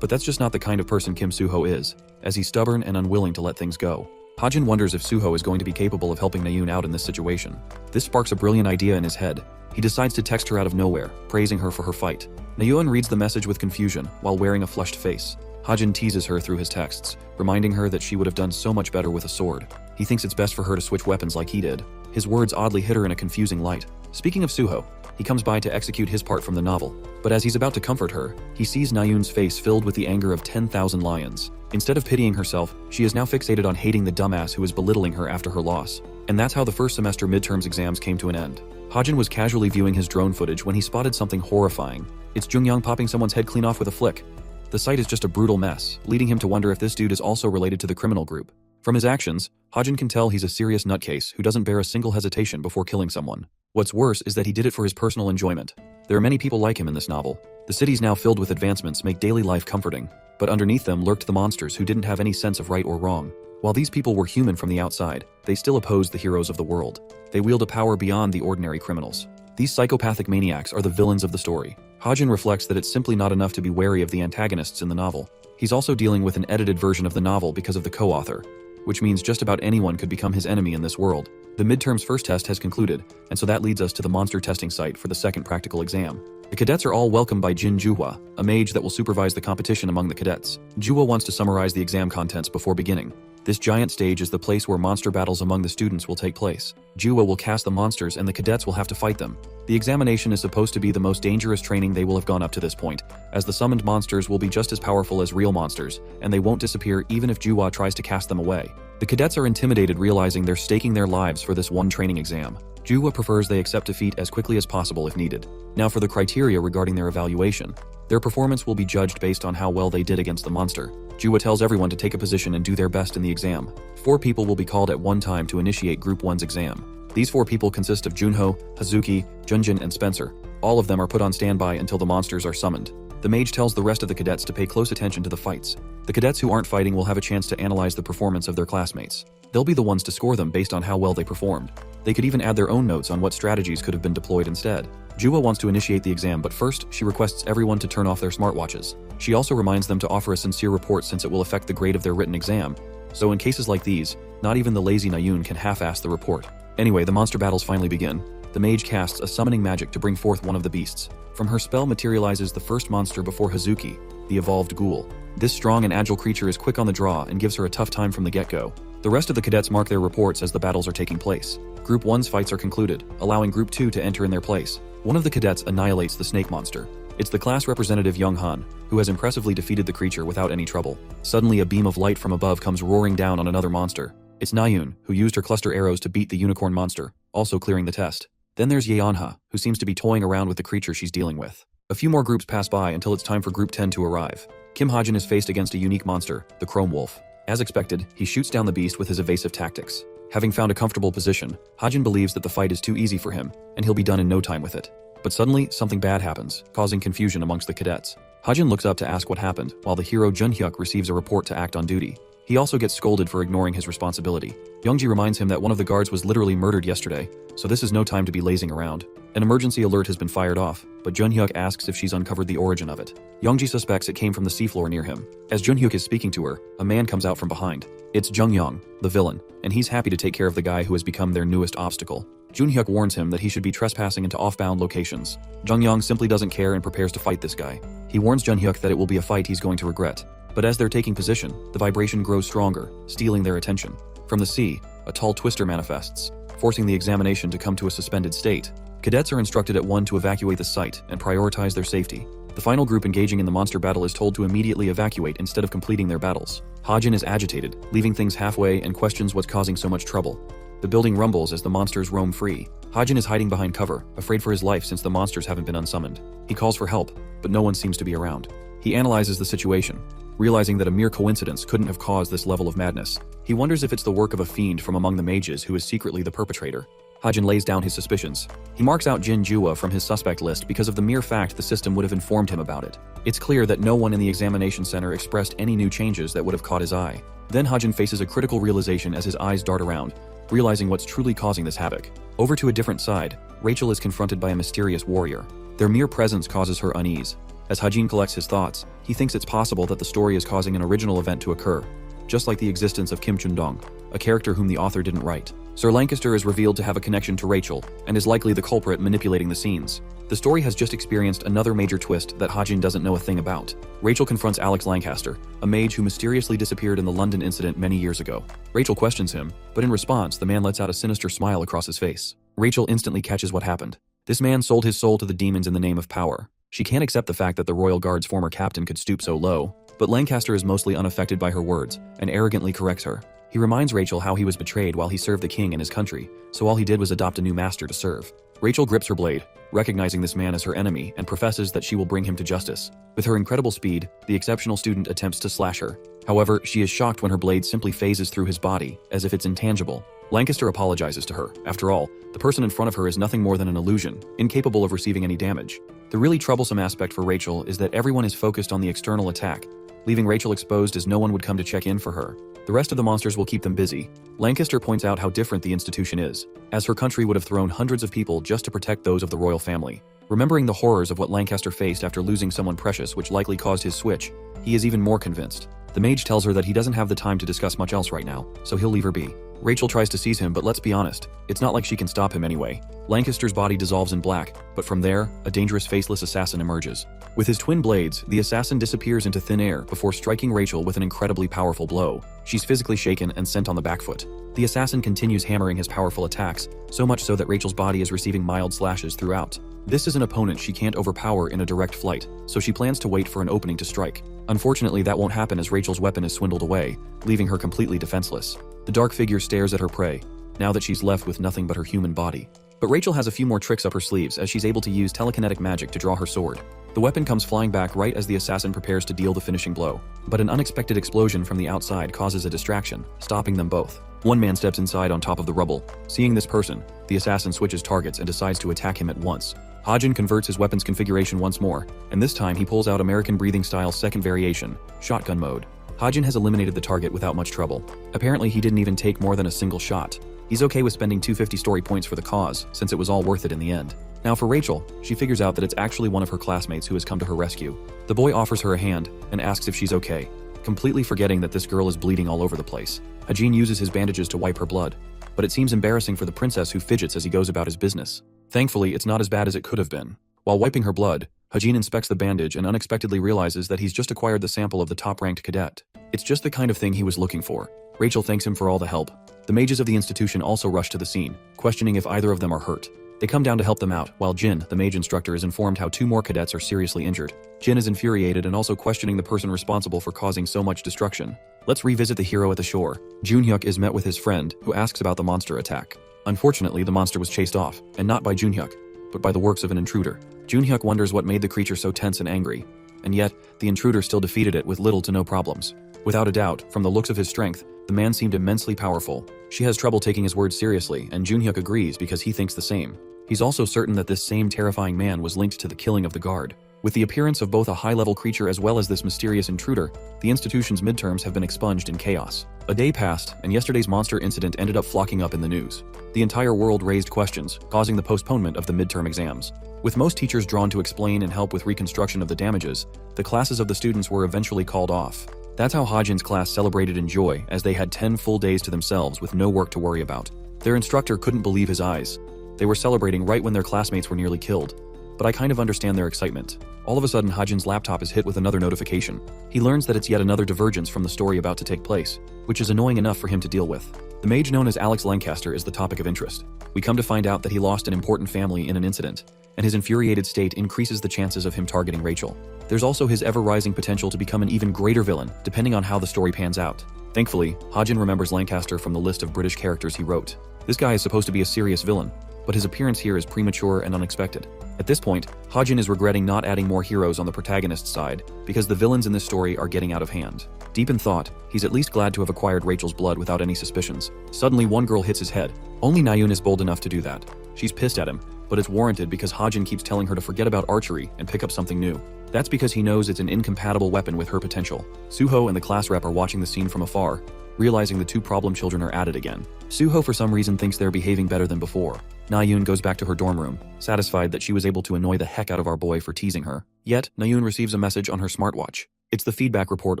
Speaker 1: But that's just not the kind of person Kim Suho is, as he's stubborn and unwilling to let things go. Hajin wonders if Suho is going to be capable of helping Nayun out in this situation. This sparks a brilliant idea in his head. He decides to text her out of nowhere, praising her for her fight. Nayun reads the message with confusion while wearing a flushed face. Hajin teases her through his texts, reminding her that she would have done so much better with a sword. He thinks it's best for her to switch weapons like he did. His words oddly hit her in a confusing light. Speaking of Suho, he comes by to execute his part from the novel, but as he's about to comfort her, he sees Nayun's face filled with the anger of 10,000 lions. Instead of pitying herself, she is now fixated on hating the dumbass who is belittling her after her loss. And that's how the first semester midterms exams came to an end. Hajin was casually viewing his drone footage when he spotted something horrifying. It's Jungyang popping someone's head clean off with a flick. The sight is just a brutal mess, leading him to wonder if this dude is also related to the criminal group. From his actions, Hajin can tell he's a serious nutcase who doesn't bear a single hesitation before killing someone. What's worse is that he did it for his personal enjoyment. There are many people like him in this novel. The cities now filled with advancements make daily life comforting, but underneath them lurked the monsters who didn't have any sense of right or wrong. While these people were human from the outside, they still opposed the heroes of the world. They wield a power beyond the ordinary criminals. These psychopathic maniacs are the villains of the story. Hajin reflects that it's simply not enough to be wary of the antagonists in the novel. He's also dealing with an edited version of the novel because of the co-author, which means just about anyone could become his enemy in this world. The midterm's first test has concluded, and so that leads us to the monster testing site for the second practical exam. The cadets are all welcomed by Jin Juhua, a mage that will supervise the competition among the cadets. Juhua wants to summarize the exam contents before beginning. This giant stage is the place where monster battles among the students will take place. Juhua will cast the monsters and the cadets will have to fight them. The examination is supposed to be the most dangerous training they will have gone up to this point, as the summoned monsters will be just as powerful as real monsters, and they won't disappear even if Juhua tries to cast them away. The cadets are intimidated, realizing they're staking their lives for this one training exam. Juhua prefers they accept defeat as quickly as possible if needed. Now for the criteria regarding their evaluation. Their performance will be judged based on how well they did against the monster. Juhua tells everyone to take a position and do their best in the exam. 4 people will be called at one time to initiate Group 1's exam. These 4 people consist of Junho, Hazuki, Junjin, and Spencer. All of them are put on standby until the monsters are summoned. The mage tells the rest of the cadets to pay close attention to the fights. The cadets who aren't fighting will have a chance to analyze the performance of their classmates. They'll be the ones to score them based on how well they performed. They could even add their own notes on what strategies could have been deployed instead. Juhua wants to initiate the exam, but first, she requests everyone to turn off their smartwatches. She also reminds them to offer a sincere report since it will affect the grade of their written exam. So in cases like these, not even the lazy Nayun can half-ass the report. Anyway, the monster battles finally begin. The mage casts a summoning magic to bring forth one of the beasts. From her spell materializes the first monster before Hazuki, the evolved ghoul. This strong and agile creature is quick on the draw and gives her a tough time from the get-go. The rest of the cadets mark their reports as the battles are taking place. Group 1's fights are concluded, allowing Group 2 to enter in their place. One of the cadets annihilates the snake monster. It's the class representative Young Han, who has impressively defeated the creature without any trouble. Suddenly a beam of light from above comes roaring down on another monster. It's Nayun, who used her cluster arrows to beat the unicorn monster, also clearing the test. Then there's Yeonha, who seems to be toying around with the creature she's dealing with. A few more groups pass by until it's time for Group 10 to arrive. Kim Hajin is faced against a unique monster, the Chrome Wolf. As expected, he shoots down the beast with his evasive tactics. Having found a comfortable position, Hajin believes that the fight is too easy for him, and he'll be done in no time with it. But suddenly, something bad happens, causing confusion amongst the cadets. Hajin looks up to ask what happened, while the hero Junhyuk receives a report to act on duty. He also gets scolded for ignoring his responsibility. Youngji reminds him that one of the guards was literally murdered yesterday, so this is no time to be lazing around. An emergency alert has been fired off, but Junhyuk asks if she's uncovered the origin of it. Youngji suspects it came from the seafloor near him. As Junhyuk is speaking to her, a man comes out from behind. It's Jungyang, the villain, and he's happy to take care of the guy who has become their newest obstacle. Junhyuk warns him that he should be trespassing into off-bound locations. Jungyang simply doesn't care and prepares to fight this guy. He warns Junhyuk that it will be a fight he's going to regret. But as they're taking position, the vibration grows stronger, stealing their attention. From the sea, a tall twister manifests, forcing the examination to come to a suspended state. Cadets are instructed at one to evacuate the site and prioritize their safety. The final group engaging in the monster battle is told to immediately evacuate instead of completing their battles. Hajin is agitated, leaving things halfway, and questions what's causing so much trouble. The building rumbles as the monsters roam free. Hajin is hiding behind cover, afraid for his life since the monsters haven't been unsummoned. He calls for help, but no one seems to be around. He analyzes the situation, realizing that a mere coincidence couldn't have caused this level of madness. He wonders if it's the work of a fiend from among the mages who is secretly the perpetrator. Hajin lays down his suspicions. He marks out Jin Jua from his suspect list because of the mere fact the system would have informed him about it. It's clear that no one in the examination center expressed any new changes that would have caught his eye. Then Hajin faces a critical realization as his eyes dart around, realizing what's truly causing this havoc. Over to a different side, Rachel is confronted by a mysterious warrior. Their mere presence causes her unease. As Hajin collects his thoughts, he thinks it's possible that the story is causing an original event to occur, just like the existence of Kim Chun-dong, a character whom the author didn't write. Sir Lancaster is revealed to have a connection to Rachel, and is likely the culprit manipulating the scenes. The story has just experienced another major twist that Hajin doesn't know a thing about. Rachel confronts Alex Lancaster, a mage who mysteriously disappeared in the London incident many years ago. Rachel questions him, but in response, the man lets out a sinister smile across his face. Rachel instantly catches what happened. This man sold his soul to the demons in the name of power. She can't accept the fact that the Royal Guard's former captain could stoop so low, but Lancaster is mostly unaffected by her words, and arrogantly corrects her. He reminds Rachel how he was betrayed while he served the king and his country, so all he did was adopt a new master to serve. Rachel grips her blade, recognizing this man as her enemy, and professes that she will bring him to justice. With her incredible speed, the exceptional student attempts to slash her. However, she is shocked when her blade simply phases through his body, as if it's intangible. Lancaster apologizes to her. After all, the person in front of her is nothing more than an illusion, incapable of receiving any damage. The really troublesome aspect for Rachel is that everyone is focused on the external attack, leaving Rachel exposed as no one would come to check in for her. The rest of the monsters will keep them busy. Lancaster points out how different the institution is, as her country would have thrown hundreds of people just to protect those of the royal family. Remembering the horrors of what Lancaster faced after losing someone precious, which likely caused his switch, he is even more convinced. The mage tells her that he doesn't have the time to discuss much else right now, so he'll leave her be. Rachel tries to seize him, but let's be honest, it's not like she can stop him anyway. Lancaster's body dissolves in black, but from there, a dangerous faceless assassin emerges. With his twin blades, the assassin disappears into thin air before striking Rachel with an incredibly powerful blow. She's physically shaken and sent on the back foot. The assassin continues hammering his powerful attacks, so much so that Rachel's body is receiving mild slashes throughout. This is an opponent she can't overpower in a direct flight, so she plans to wait for an opening to strike. Unfortunately, that won't happen as Rachel's weapon is swindled away, leaving her completely defenseless. The dark figure stares at her prey, now that she's left with nothing but her human body. But Rachel has a few more tricks up her sleeves as she's able to use telekinetic magic to draw her sword. The weapon comes flying back right as the assassin prepares to deal the finishing blow, but an unexpected explosion from the outside causes a distraction, stopping them both. One man steps inside on top of the rubble. Seeing this person, the assassin switches targets and decides to attack him at once. Hajin converts his weapon's configuration once more, and this time he pulls out American breathing style's second variation, shotgun mode. Hajin has eliminated the target without much trouble. Apparently he didn't even take more than a single shot. He's okay with spending 250 story points for the cause, since it was all worth it in the end. Now for Rachel, she figures out that it's actually one of her classmates who has come to her rescue. The boy offers her a hand and asks if she's okay, completely forgetting that this girl is bleeding all over the place. Hajin uses his bandages to wipe her blood, but it seems embarrassing for the princess who fidgets as he goes about his business. Thankfully, it's not as bad as it could have been. While wiping her blood, Hajin inspects the bandage and unexpectedly realizes that he's just acquired the sample of the top-ranked cadet. It's just the kind of thing he was looking for. Rachel thanks him for all the help. The mages of the institution also rush to the scene, questioning if either of them are hurt. They come down to help them out, while Jin, the mage instructor, is informed how 2 more cadets are seriously injured. Jin is infuriated and also questioning the person responsible for causing so much destruction. Let's revisit the hero at the shore. Junhyuk is met with his friend, who asks about the monster attack. Unfortunately, the monster was chased off, and not by Junhyuk, but by the works of an intruder. Junhyuk wonders what made the creature so tense and angry, and yet, the intruder still defeated it with little to no problems. Without a doubt, from the looks of his strength, the man seemed immensely powerful. She has trouble taking his words seriously, and Junhyuk agrees because he thinks the same. He's also certain that this same terrifying man was linked to the killing of the guard. With the appearance of both a high-level creature as well as this mysterious intruder, the institution's midterms have been expunged in chaos. A day passed, and yesterday's monster incident ended up flocking up in the news. The entire world raised questions, causing the postponement of the midterm exams. With most teachers drawn to explain and help with reconstruction of the damages, the classes of the students were eventually called off. That's how Hajin's class celebrated in joy, as they had 10 full days to themselves with no work to worry about. Their instructor couldn't believe his eyes. They were celebrating right when their classmates were nearly killed. But I kind of understand their excitement. All of a sudden, Hajin's laptop is hit with another notification. He learns that it's yet another divergence from the story about to take place, which is annoying enough for him to deal with. The mage known as Alex Lancaster is the topic of interest. We come to find out that he lost an important family in an incident, and his infuriated state increases the chances of him targeting Rachel. There's also his ever-rising potential to become an even greater villain, depending on how the story pans out. Thankfully, Hajin remembers Lancaster from the list of British characters he wrote. This guy is supposed to be a serious villain, but his appearance here is premature and unexpected. At this point, Hajin is regretting not adding more heroes on the protagonist's side, because the villains in this story are getting out of hand. Deep in thought, he's at least glad to have acquired Rachel's blood without any suspicions. Suddenly, one girl hits his head. Only Nayun is bold enough to do that. She's pissed at him, but it's warranted because Hajin keeps telling her to forget about archery and pick up something new. That's because he knows it's an incompatible weapon with her potential. Suho and the class rep are watching the scene from afar, realizing the 2 problem children are at it again. Suho for some reason thinks they're behaving better than before. Nayun goes back to her dorm room, satisfied that she was able to annoy the heck out of our boy for teasing her. Yet, Nayun receives a message on her smartwatch. It's the feedback report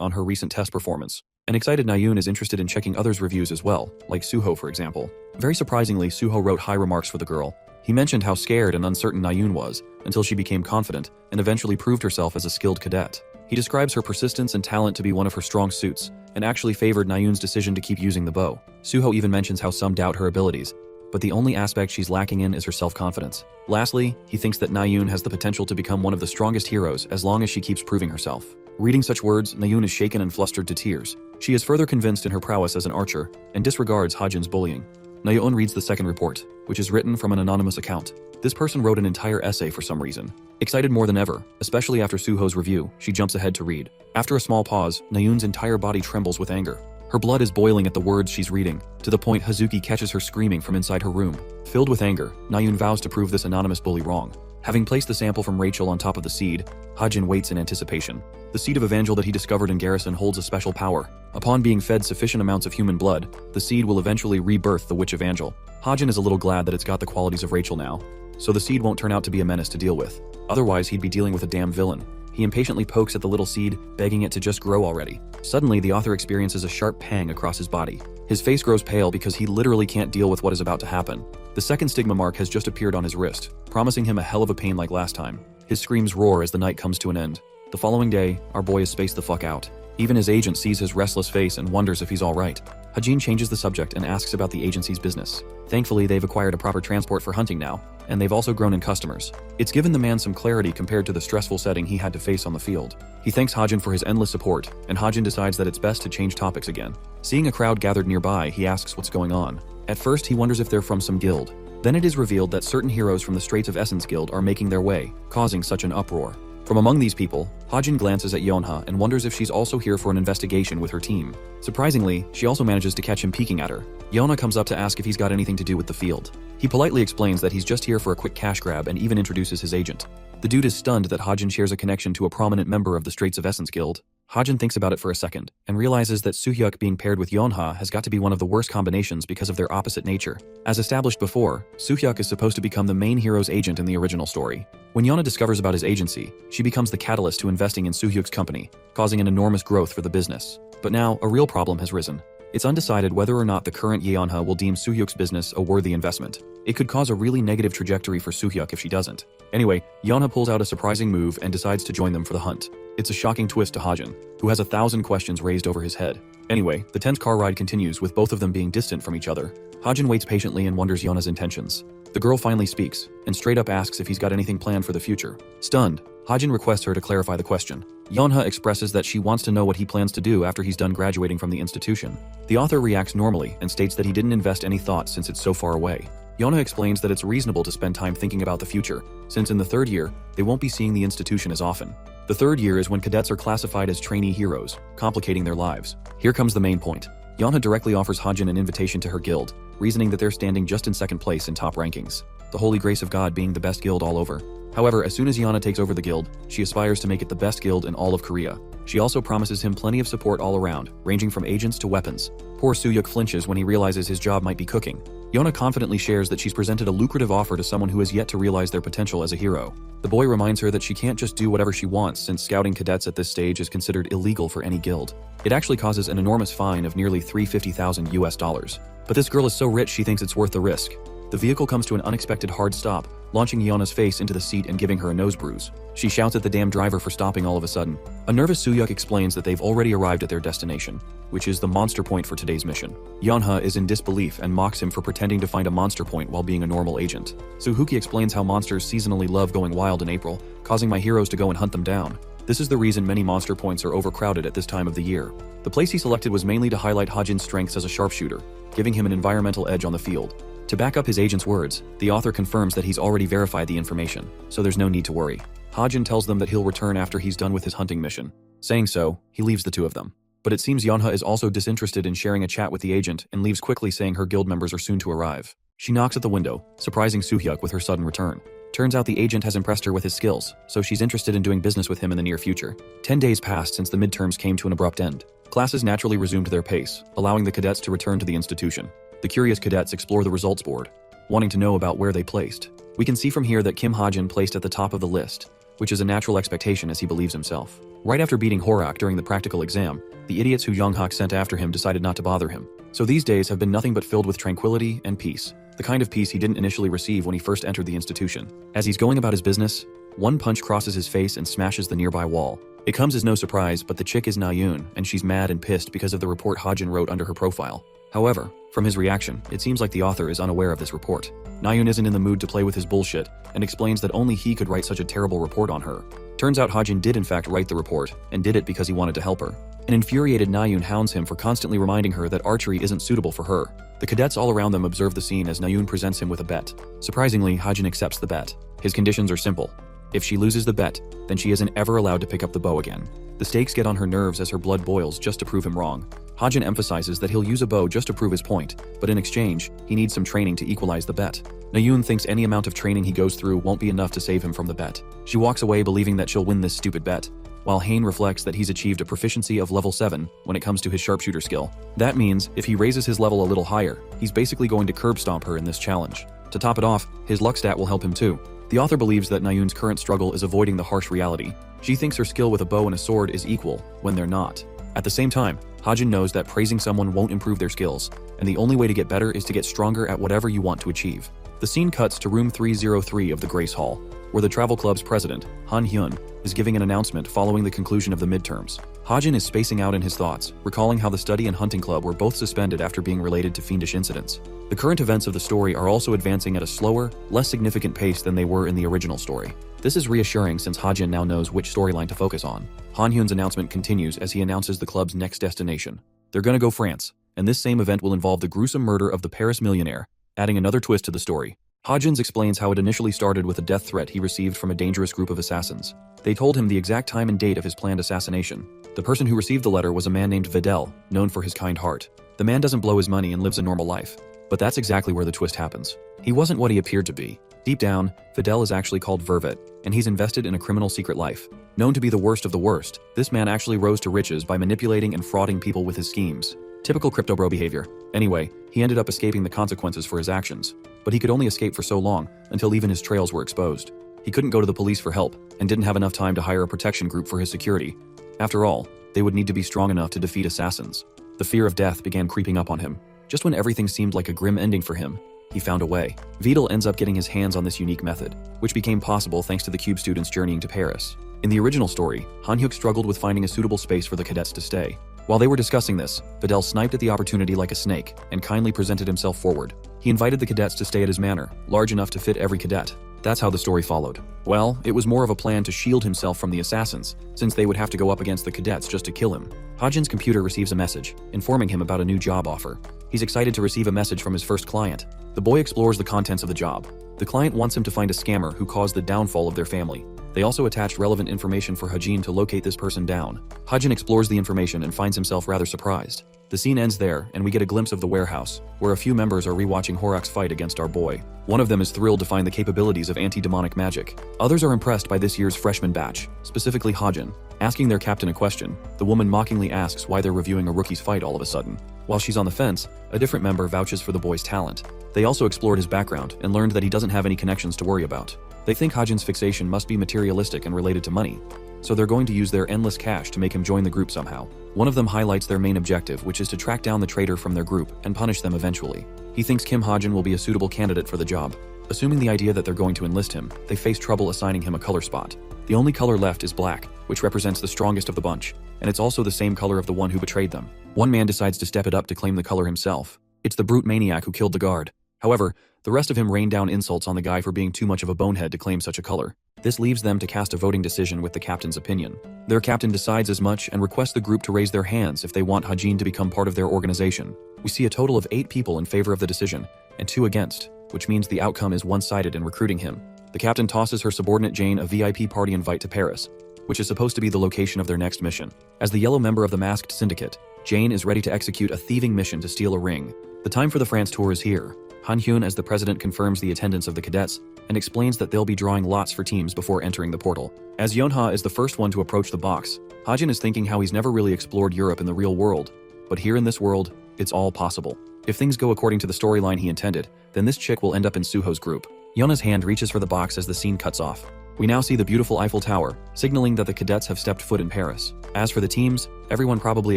Speaker 1: on her recent test performance. An excited Nayun is interested in checking others' reviews as well, like Suho for example. Very surprisingly, Suho wrote high remarks for the girl. He mentioned how scared and uncertain Nayun was, until she became confident, and eventually proved herself as a skilled cadet. He describes her persistence and talent to be one of her strong suits, and actually favored Nayun's decision to keep using the bow. Suho even mentions how some doubt her abilities, but the only aspect she's lacking in is her self-confidence. Lastly, he thinks that Nayun has the potential to become one of the strongest heroes as long as she keeps proving herself. Reading such words, Nayun is shaken and flustered to tears. She is further convinced in her prowess as an archer, and disregards Hajin's bullying. Nayeon reads the second report, which is written from an anonymous account. This person wrote an entire essay for some reason. Excited more than ever, especially after Suho's review, she jumps ahead to read. After a small pause, Nayeon's entire body trembles with anger. Her blood is boiling at the words she's reading, to the point Hazuki catches her screaming from inside her room. Filled with anger, Nayeon vows to prove this anonymous bully wrong. Having placed the sample from Rachel on top of the seed, Hajin waits in anticipation. The seed of Evangel that he discovered in Garrison holds a special power. Upon being fed sufficient amounts of human blood, the seed will eventually rebirth the Witch Evangel. Hajin is a little glad that it's got the qualities of Rachel now, so the seed won't turn out to be a menace to deal with. Otherwise, he'd be dealing with a damn villain. He impatiently pokes at the little seed, begging it to just grow already. Suddenly, the author experiences a sharp pang across his body. His face grows pale because he literally can't deal with what is about to happen. The second stigma mark has just appeared on his wrist, promising him a hell of a pain like last time. His screams roar as the night comes to an end. The following day, our boy is spaced the fuck out. Even his agent sees his restless face and wonders if he's alright. Hajin changes the subject and asks about the agency's business. Thankfully, they've acquired a proper transport for hunting now, and they've also grown in customers. It's given the man some clarity compared to the stressful setting he had to face on the field. He thanks Hajin for his endless support, and Hajin decides that it's best to change topics again. Seeing a crowd gathered nearby, he asks what's going on. At first, he wonders if they're from some guild. Then it is revealed that certain heroes from the Straits of Essence Guild are making their way, causing such an uproar. From among these people, Hajin glances at Yonha and wonders if she's also here for an investigation with her team. Surprisingly, she also manages to catch him peeking at her. Yonha comes up to ask if he's got anything to do with the field. He politely explains that he's just here for a quick cash grab and even introduces his agent. The dude is stunned that Hajin shares a connection to a prominent member of the Straits of Essence Guild. Hajin thinks about it for a second, and realizes that Suhyuk being paired with Yonha has got to be one of the worst combinations because of their opposite nature. As established before, Suhyuk is supposed to become the main hero's agent in the original story. When Yonha discovers about his agency, she becomes the catalyst to investing in Suhyuk's company, causing an enormous growth for the business. But now, a real problem has risen. It's undecided whether or not the current Yeonha will deem Suhyuk's business a worthy investment. It could cause a really negative trajectory for Suhyuk if she doesn't. Anyway, Yeonha pulls out a surprising move and decides to join them for the hunt. It's a shocking twist to Hajin, who has 1,000 questions raised over his head. Anyway, the tense car ride continues with both of them being distant from each other. Hajin waits patiently and wonders Yeonha's intentions. The girl finally speaks, and straight up asks if he's got anything planned for the future. Stunned, Hajin requests her to clarify the question. Yeonha expresses that she wants to know what he plans to do after he's done graduating from the institution. The author reacts normally and states that he didn't invest any thought since it's so far away. Yeonha explains that it's reasonable to spend time thinking about the future, since in the third year, they won't be seeing the institution as often. The third year is when cadets are classified as trainee heroes, complicating their lives. Here comes the main point. Yeonha directly offers Hajin an invitation to her guild, reasoning that they're standing just in second place in top rankings, the Holy Grace of God being the best guild all over. However, as soon as Yeonha takes over the guild, she aspires to make it the best guild in all of Korea. She also promises him plenty of support all around, ranging from agents to weapons. Poor Suhyuk flinches when he realizes his job might be cooking. Yeonha confidently shares that she's presented a lucrative offer to someone who has yet to realize their potential as a hero. The boy reminds her that she can't just do whatever she wants since scouting cadets at this stage is considered illegal for any guild. It actually causes an enormous fine of nearly $350,000. But this girl is so rich she thinks it's worth the risk. The vehicle comes to an unexpected hard stop, launching Yeonha's face into the seat and giving her a nose bruise. She shouts at the damn driver for stopping all of a sudden. A nervous Suhyuk explains that they've already arrived at their destination, which is the monster point for today's mission. Yeonha is in disbelief and mocks him for pretending to find a monster point while being a normal agent. Suhuki explains how monsters seasonally love going wild in April, causing my heroes to go and hunt them down. This is the reason many monster points are overcrowded at this time of the year. The place he selected was mainly to highlight Hajin's strengths as a sharpshooter, giving him an environmental edge on the field. To back up his agent's words, the author confirms that he's already verified the information, so there's no need to worry. Hajin tells them that he'll return after he's done with his hunting mission. Saying so, he leaves the two of them. But it seems Yeonha is also disinterested in sharing a chat with the agent and leaves quickly, saying her guild members are soon to arrive. She knocks at the window, surprising Suhyuk with her sudden return. Turns out the agent has impressed her with his skills, so she's interested in doing business with him in the near future. 10 days passed since the midterms came to an abrupt end. Classes naturally resumed their pace, allowing the cadets to return to the institution. The curious cadets explore the results board, wanting to know about where they placed. We can see from here that Kim Hajin placed at the top of the list, which is a natural expectation as he believes himself. Right after beating Horak during the practical exam, the idiots who Yonghak sent after him decided not to bother him. So these days have been nothing but filled with tranquility and peace, the kind of peace he didn't initially receive when he first entered the institution. As he's going about his business, one punch crosses his face and smashes the nearby wall. It comes as no surprise, but the chick is Nayoon, and she's mad and pissed because of the report Hajin wrote under her profile. However, from his reaction, it seems like the author is unaware of this report. Nayoon isn't in the mood to play with his bullshit, and explains that only he could write such a terrible report on her. Turns out Hajin did in fact write the report, and did it because he wanted to help her. An infuriated Nayoon hounds him for constantly reminding her that archery isn't suitable for her. The cadets all around them observe the scene as Nayun presents him with a bet. Surprisingly, Hajin accepts the bet. His conditions are simple. If she loses the bet, then she isn't ever allowed to pick up the bow again. The stakes get on her nerves as her blood boils just to prove him wrong. Hajin emphasizes that he'll use a bow just to prove his point, but in exchange, he needs some training to equalize the bet. Nayun thinks any amount of training he goes through won't be enough to save him from the bet. She walks away believing that she'll win this stupid bet, while Hain reflects that he's achieved a proficiency of level 7 when it comes to his sharpshooter skill. That means, if he raises his level a little higher, he's basically going to curb stomp her in this challenge. To top it off, his luck stat will help him too. The author believes that Nayun's current struggle is avoiding the harsh reality. She thinks her skill with a bow and a sword is equal, when they're not. At the same time, Hajin knows that praising someone won't improve their skills, and the only way to get better is to get stronger at whatever you want to achieve. The scene cuts to room 303 of the Grace Hall, where the travel club's president, Han Hyun, is giving an announcement following the conclusion of the midterms. Hajin is spacing out in his thoughts, recalling how the study and hunting club were both suspended after being related to fiendish incidents. The current events of the story are also advancing at a slower, less significant pace than they were in the original story. This is reassuring since Hajin now knows which storyline to focus on. Han Hyun's announcement continues as he announces the club's next destination. They're gonna go France, and this same event will involve the gruesome murder of the Paris millionaire, adding another twist to the story. Hajin explains how it initially started with a death threat he received from a dangerous group of assassins. They told him the exact time and date of his planned assassination. The person who received the letter was a man named Videl, known for his kind heart. The man doesn't blow his money and lives a normal life. But that's exactly where the twist happens. He wasn't what he appeared to be. Deep down, Videl is actually called Vervet, and he's invested in a criminal secret life. Known to be the worst of the worst, this man actually rose to riches by manipulating and frauding people with his schemes. Typical crypto bro behavior. Anyway, he ended up escaping the consequences for his actions. But he could only escape for so long, until even his trails were exposed. He couldn't go to the police for help, and didn't have enough time to hire a protection group for his security. After all, they would need to be strong enough to defeat assassins. The fear of death began creeping up on him. Just when everything seemed like a grim ending for him, he found a way. Vidal ends up getting his hands on this unique method, which became possible thanks to the Cube students journeying to Paris. In the original story, Han Hyuk struggled with finding a suitable space for the cadets to stay. While they were discussing this, Vidal sniped at the opportunity like a snake and kindly presented himself forward. He invited the cadets to stay at his manor, large enough to fit every cadet. That's how the story followed. Well, it was more of a plan to shield himself from the assassins, since they would have to go up against the cadets just to kill him. Hajin's computer receives a message, informing him about a new job offer. He's excited to receive a message from his first client. The boy explores the contents of the job. The client wants him to find a scammer who caused the downfall of their family. They also attached relevant information for Hajin to locate this person down. Hajin explores the information and finds himself rather surprised. The scene ends there, and we get a glimpse of the warehouse, where a few members are rewatching Horak's fight against our boy. One of them is thrilled to find the capabilities of anti-demonic magic. Others are impressed by this year's freshman batch, specifically Hajin. Asking their captain a question, the woman mockingly asks why they're reviewing a rookie's fight all of a sudden. While she's on the fence, a different member vouches for the boy's talent. They also explored his background and learned that he doesn't have any connections to worry about. They think Hajin's fixation must be materialistic and related to money, so they're going to use their endless cash to make him join the group somehow. One of them highlights their main objective, which is to track down the traitor from their group and punish them eventually. He thinks Kim Hajin will be a suitable candidate for the job. Assuming the idea that they're going to enlist him, they face trouble assigning him a color spot. The only color left is black, which represents the strongest of the bunch, and it's also the same color of the one who betrayed them. One man decides to step it up to claim the color himself. It's the brute maniac who killed the guard. However, the rest of him rain down insults on the guy for being too much of a bonehead to claim such a color. This leaves them to cast a voting decision with the captain's opinion. Their captain decides as much and requests the group to raise their hands if they want Hajin to become part of their organization. We see a total of 8 people in favor of the decision, and 2 against, which means the outcome is one-sided in recruiting him. The captain tosses her subordinate Jane a VIP party invite to Paris, which is supposed to be the location of their next mission. As the yellow member of the masked syndicate, Jane is ready to execute a thieving mission to steal a ring. The time for the France tour is here. Han Hyun as the president confirms the attendance of the cadets and explains that they'll be drawing lots for teams before entering the portal. As Yonha is the first one to approach the box, Hajin is thinking how he's never really explored Europe in the real world, but here in this world, it's all possible. If things go according to the storyline he intended, then this chick will end up in Suho's group. Yona's hand reaches for the box as the scene cuts off. We now see the beautiful Eiffel Tower, signaling that the cadets have stepped foot in Paris. As for the teams, everyone probably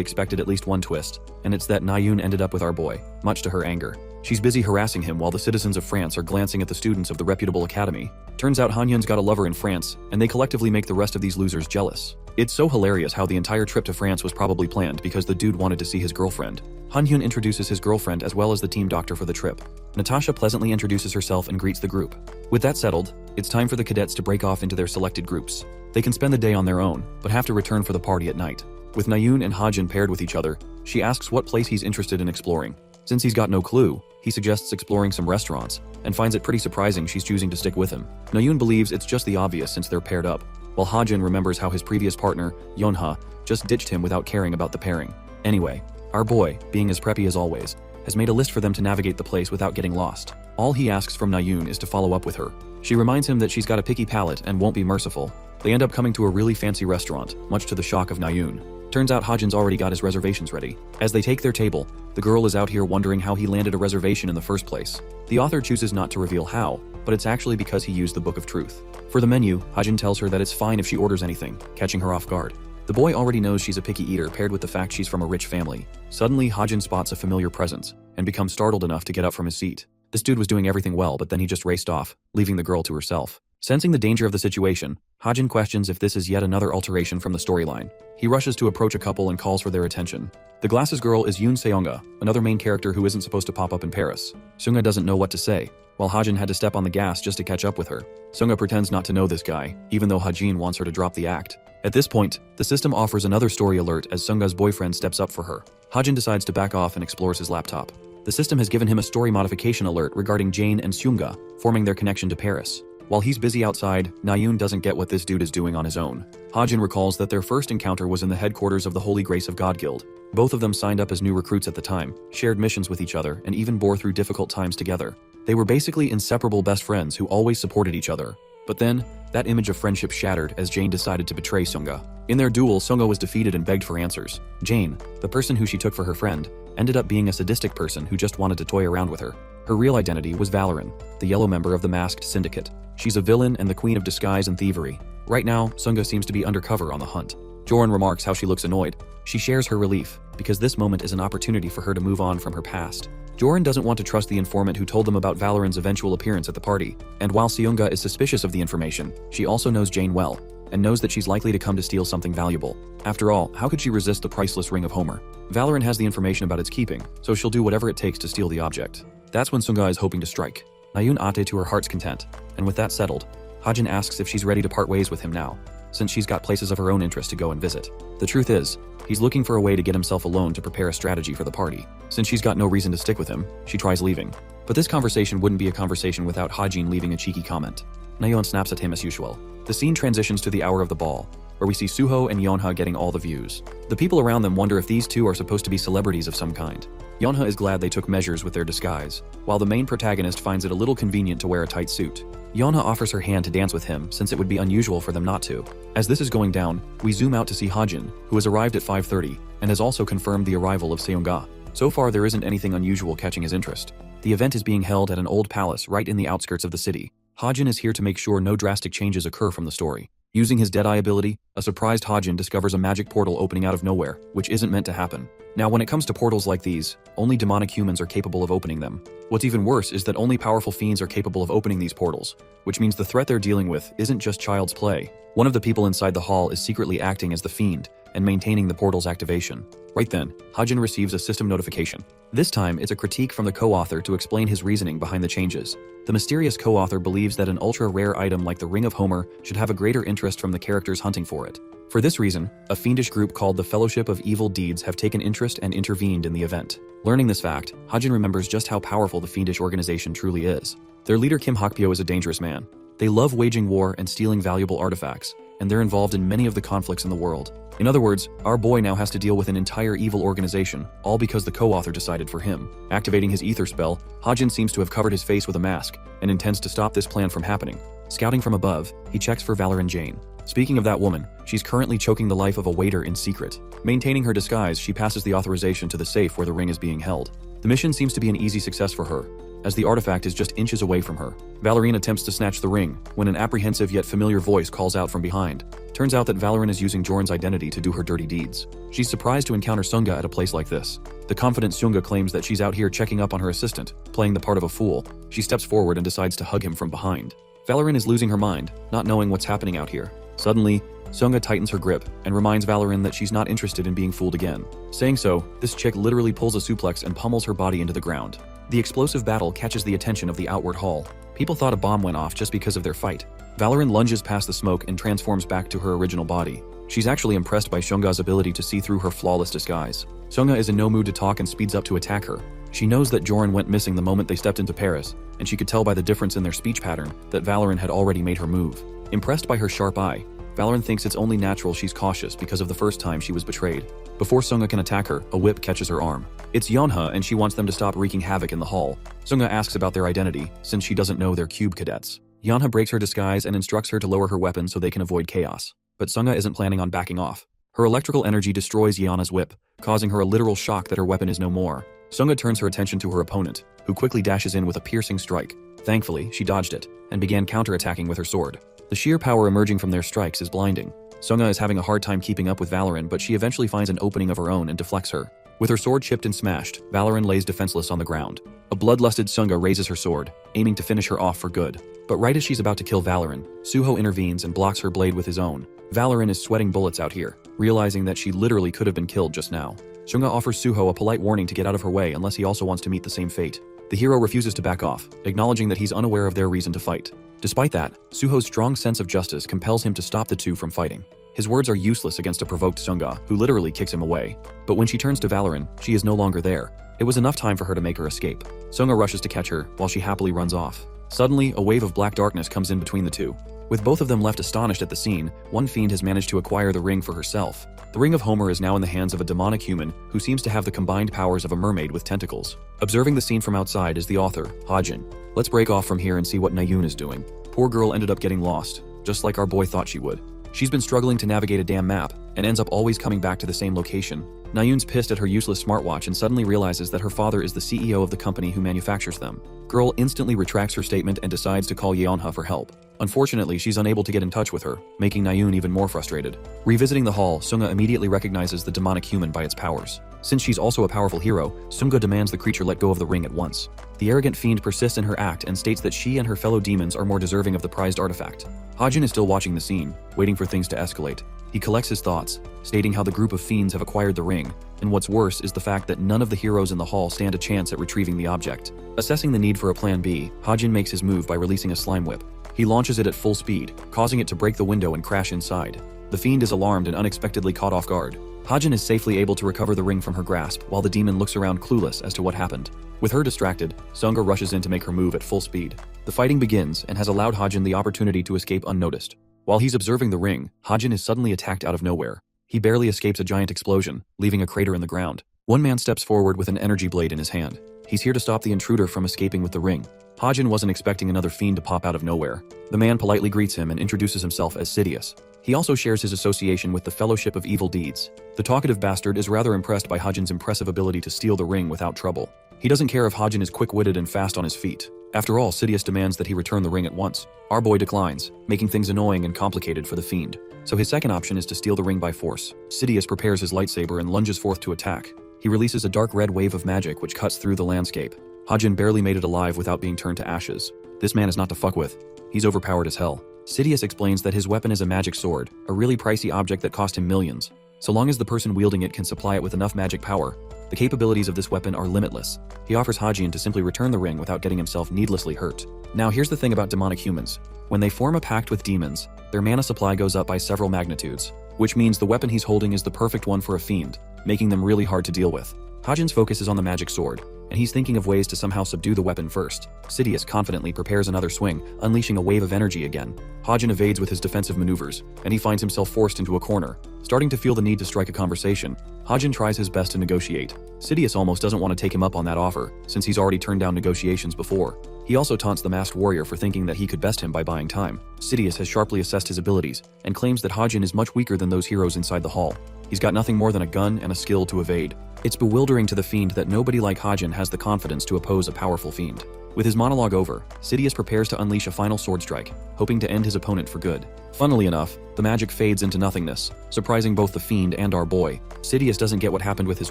Speaker 1: expected at least one twist, and it's that Nayun ended up with our boy, much to her anger. She's busy harassing him while the citizens of France are glancing at the students of the reputable academy. Turns out Han Hyun's got a lover in France, and they collectively make the rest of these losers jealous. It's so hilarious how the entire trip to France was probably planned because the dude wanted to see his girlfriend. Han Hyun introduces his girlfriend as well as the team doctor for the trip. Natasha pleasantly introduces herself and greets the group. With that settled, it's time for the cadets to break off into their selected groups. They can spend the day on their own, but have to return for the party at night. With Nayun and Hajin paired with each other, she asks what place he's interested in exploring. Since he's got no clue, he suggests exploring some restaurants, and finds it pretty surprising she's choosing to stick with him. Nayoon believes it's just the obvious since they're paired up, while Hajin remembers how his previous partner, Yeonha, just ditched him without caring about the pairing. Anyway, our boy, being as preppy as always, has made a list for them to navigate the place without getting lost. All he asks from Nayoon is to follow up with her. She reminds him that she's got a picky palate and won't be merciful. They end up coming to a really fancy restaurant, much to the shock of Nayoon. Turns out Hajin's already got his reservations ready. As they take their table, the girl is out here wondering how he landed a reservation in the first place. The author chooses not to reveal how, but it's actually because he used the Book of Truth. For the menu, Hajin tells her that it's fine if she orders anything, catching her off guard. The boy already knows she's a picky eater paired with the fact she's from a rich family. Suddenly, Hajin spots a familiar presence and becomes startled enough to get up from his seat. This dude was doing everything well, but then he just raced off, leaving the girl to herself. Sensing the danger of the situation, Hajin questions if this is yet another alteration from the storyline. He rushes to approach a couple and calls for their attention. The glasses girl is Yoon Seonga, another main character who isn't supposed to pop up in Paris. Seonga doesn't know what to say, while Hajin had to step on the gas just to catch up with her. Seonga pretends not to know this guy, even though Hajin wants her to drop the act. At this point, the system offers another story alert as Seonga's boyfriend steps up for her. Hajin decides to back off and explores his laptop. The system has given him a story modification alert regarding Jane and Seonga, forming their connection to Paris. While he's busy outside, Nayoon doesn't get what this dude is doing on his own. Hajin recalls that their first encounter was in the headquarters of the Holy Grace of God Guild. Both of them signed up as new recruits at the time, shared missions with each other, and even bore through difficult times together. They were basically inseparable best friends who always supported each other. But then, that image of friendship shattered as Jane decided to betray Seonga. In their duel, Seonga was defeated and begged for answers. Jane, the person who she took for her friend, ended up being a sadistic person who just wanted to toy around with her. Her real identity was Valoran, the yellow member of the Masked Syndicate. She's a villain and the queen of disguise and thievery. Right now, Seonga seems to be undercover on the hunt. Joran remarks how she looks annoyed. She shares her relief, because this moment is an opportunity for her to move on from her past. Joran doesn't want to trust the informant who told them about Valoran's eventual appearance at the party, and while Seonga is suspicious of the information, she also knows Jane well, and knows that she's likely to come to steal something valuable. After all, how could she resist the priceless ring of Homer? Valoran has the information about its keeping, so she'll do whatever it takes to steal the object. That's when Seonga is hoping to strike. Nayoon ate to her heart's content, and with that settled, Hajin asks if she's ready to part ways with him now, since she's got places of her own interest to go and visit. The truth is, he's looking for a way to get himself alone to prepare a strategy for the party. Since she's got no reason to stick with him, she tries leaving. But this conversation wouldn't be a conversation without Hajin leaving a cheeky comment. Nayeon snaps at him as usual. The scene transitions to the hour of the ball, where we see Suho and Yeonha getting all the views. The people around them wonder if these two are supposed to be celebrities of some kind. Yeonha is glad they took measures with their disguise, while the main protagonist finds it a little convenient to wear a tight suit. Yeonha offers her hand to dance with him since it would be unusual for them not to. As this is going down, we zoom out to see Hajin, who has arrived at 5:30 and has also confirmed the arrival of Seonga. So far there isn't anything unusual catching his interest. The event is being held at an old palace right in the outskirts of the city. Hajin is here to make sure no drastic changes occur from the story. Using his Deadeye ability, a surprised Hajin discovers a magic portal opening out of nowhere, which isn't meant to happen. Now when it comes to portals like these, only demonic humans are capable of opening them. What's even worse is that only powerful fiends are capable of opening these portals, which means the threat they're dealing with isn't just child's play. One of the people inside the hall is secretly acting as the fiend and maintaining the portal's activation. Right then, Hajin receives a system notification. This time, it's a critique from the co-author to explain his reasoning behind the changes. The mysterious co-author believes that an ultra-rare item like the Ring of Homer should have a greater interest from the characters hunting for it. For this reason, a fiendish group called the Fellowship of Evil Deeds have taken interest and intervened in the event. Learning this fact, Hajin remembers just how powerful the fiendish organization truly is. Their leader Kim Hakpyo is a dangerous man. They love waging war and stealing valuable artifacts, and they're involved in many of the conflicts in the world. In other words, our boy now has to deal with an entire evil organization, all because the co-author decided for him. Activating his ether spell, Hajin seems to have covered his face with a mask, and intends to stop this plan from happening. Scouting from above, he checks for Valoran Jane. Speaking of that woman, she's currently choking the life of a waiter in secret. Maintaining her disguise, she passes the authorization to the safe where the ring is being held. The mission seems to be an easy success for her, as the artifact is just inches away from her. Valoran attempts to snatch the ring, when an apprehensive yet familiar voice calls out from behind. Turns out that Valoran is using Joran's identity to do her dirty deeds. She's surprised to encounter Seonga at a place like this. The confident Seonga claims that she's out here checking up on her assistant, playing the part of a fool. She steps forward and decides to hug him from behind. Valoran is losing her mind, not knowing what's happening out here. Suddenly, Seonga tightens her grip and reminds Valoran that she's not interested in being fooled again. Saying so, this chick literally pulls a suplex and pummels her body into the ground. The explosive battle catches the attention of the outward hall. People thought a bomb went off just because of their fight. Valoran lunges past the smoke and transforms back to her original body. She's actually impressed by Seonga's ability to see through her flawless disguise. Sunga is in no mood to talk and speeds up to attack her. She knows that Joran went missing the moment they stepped into Paris, and she could tell by the difference in their speech pattern that Valoran had already made her move. Impressed by her sharp eye, Valoran thinks it's only natural she's cautious because of the first time she was betrayed. Before Sunga can attack her, a whip catches her arm. It's Yeonha, and she wants them to stop wreaking havoc in the hall. Sunga asks about their identity, since she doesn't know they're cube cadets. Yeonha breaks her disguise and instructs her to lower her weapon so they can avoid chaos. But Sunga isn't planning on backing off. Her electrical energy destroys Yeonha's whip, causing her a literal shock that her weapon is no more. Sunga turns her attention to her opponent, who quickly dashes in with a piercing strike. Thankfully, she dodged it, and began counterattacking with her sword. The sheer power emerging from their strikes is blinding. Sunga is having a hard time keeping up with Valoran, but she eventually finds an opening of her own and deflects her. With her sword chipped and smashed, Valoran lays defenseless on the ground. A bloodlusted Sunga raises her sword, aiming to finish her off for good. But right as she's about to kill Valoran, Suho intervenes and blocks her blade with his own. Valoran is sweating bullets out here, realizing that she literally could have been killed just now. Sunga offers Suho a polite warning to get out of her way unless he also wants to meet the same fate. The hero refuses to back off, acknowledging that he's unaware of their reason to fight. Despite that, Suho's strong sense of justice compels him to stop the two from fighting. His words are useless against a provoked Sunga, who literally kicks him away. But when she turns to Valoran, she is no longer there. It was enough time for her to make her escape. Sunga rushes to catch her, while she happily runs off. Suddenly, a wave of black darkness comes in between the two. With both of them left astonished at the scene, one fiend has managed to acquire the ring for herself. The Ring of Homer is now in the hands of a demonic human who seems to have the combined powers of a mermaid with tentacles. Observing the scene from outside is the author, Hajin. Let's break off from here and see what Nayun is doing. Poor girl ended up getting lost, just like our boy thought she would. She's been struggling to navigate a damn map, and ends up always coming back to the same location. Nayun's pissed at her useless smartwatch and suddenly realizes that her father is the CEO of the company who manufactures them. Girl instantly retracts her statement and decides to call Yeonha for help. Unfortunately, she's unable to get in touch with her, making Nayun even more frustrated. Revisiting the hall, Sunga immediately recognizes the demonic human by its powers. Since she's also a powerful hero, Sunga demands the creature let go of the ring at once. The arrogant fiend persists in her act and states that she and her fellow demons are more deserving of the prized artifact. Hajin is still watching the scene, waiting for things to escalate. He collects his thoughts, stating how the group of fiends have acquired the ring, and what's worse is the fact that none of the heroes in the hall stand a chance at retrieving the object. Assessing the need for a plan B, Hajin makes his move by releasing a slime whip. He launches it at full speed, causing it to break the window and crash inside. The fiend is alarmed and unexpectedly caught off guard. Hajin is safely able to recover the ring from her grasp, while the demon looks around clueless as to what happened. With her distracted, Sunga rushes in to make her move at full speed. The fighting begins and has allowed Hajin the opportunity to escape unnoticed. While he's observing the ring, Hajin is suddenly attacked out of nowhere. He barely escapes a giant explosion, leaving a crater in the ground. One man steps forward with an energy blade in his hand. He's here to stop the intruder from escaping with the ring. Hajin wasn't expecting another fiend to pop out of nowhere. The man politely greets him and introduces himself as Sidious. He also shares his association with the Fellowship of Evil Deeds. The talkative bastard is rather impressed by Hajin's impressive ability to steal the ring without trouble. He doesn't care if Hajin is quick-witted and fast on his feet. After all, Sidious demands that he return the ring at once. Our boy declines, making things annoying and complicated for the fiend. So his second option is to steal the ring by force. Sidious prepares his lightsaber and lunges forth to attack. He releases a dark red wave of magic which cuts through the landscape. Hajin barely made it alive without being turned to ashes. This man is not to fuck with. He's overpowered as hell. Sidious explains that his weapon is a magic sword, a really pricey object that cost him millions. So long as the person wielding it can supply it with enough magic power, the capabilities of this weapon are limitless. He offers Hajin to simply return the ring without getting himself needlessly hurt. Now here's the thing about demonic humans. When they form a pact with demons, their mana supply goes up by several magnitudes, which means the weapon he's holding is the perfect one for a fiend, making them really hard to deal with. Hajin's focus is on the magic sword, and he's thinking of ways to somehow subdue the weapon first. Sidious confidently prepares another swing, unleashing a wave of energy again. Hajin evades with his defensive maneuvers, and he finds himself forced into a corner. Starting to feel the need to strike a conversation, Hajin tries his best to negotiate. Sidious almost doesn't want to take him up on that offer, since he's already turned down negotiations before. He also taunts the masked warrior for thinking that he could best him by buying time. Sidious has sharply assessed his abilities, and claims that Hajin is much weaker than those heroes inside the hall. He's got nothing more than a gun and a skill to evade. It's bewildering to the fiend that nobody like Hajin has the confidence to oppose a powerful fiend. With his monologue over, Sidious prepares to unleash a final sword strike, hoping to end his opponent for good. Funnily enough, the magic fades into nothingness, surprising both the fiend and our boy. Sidious doesn't get what happened with his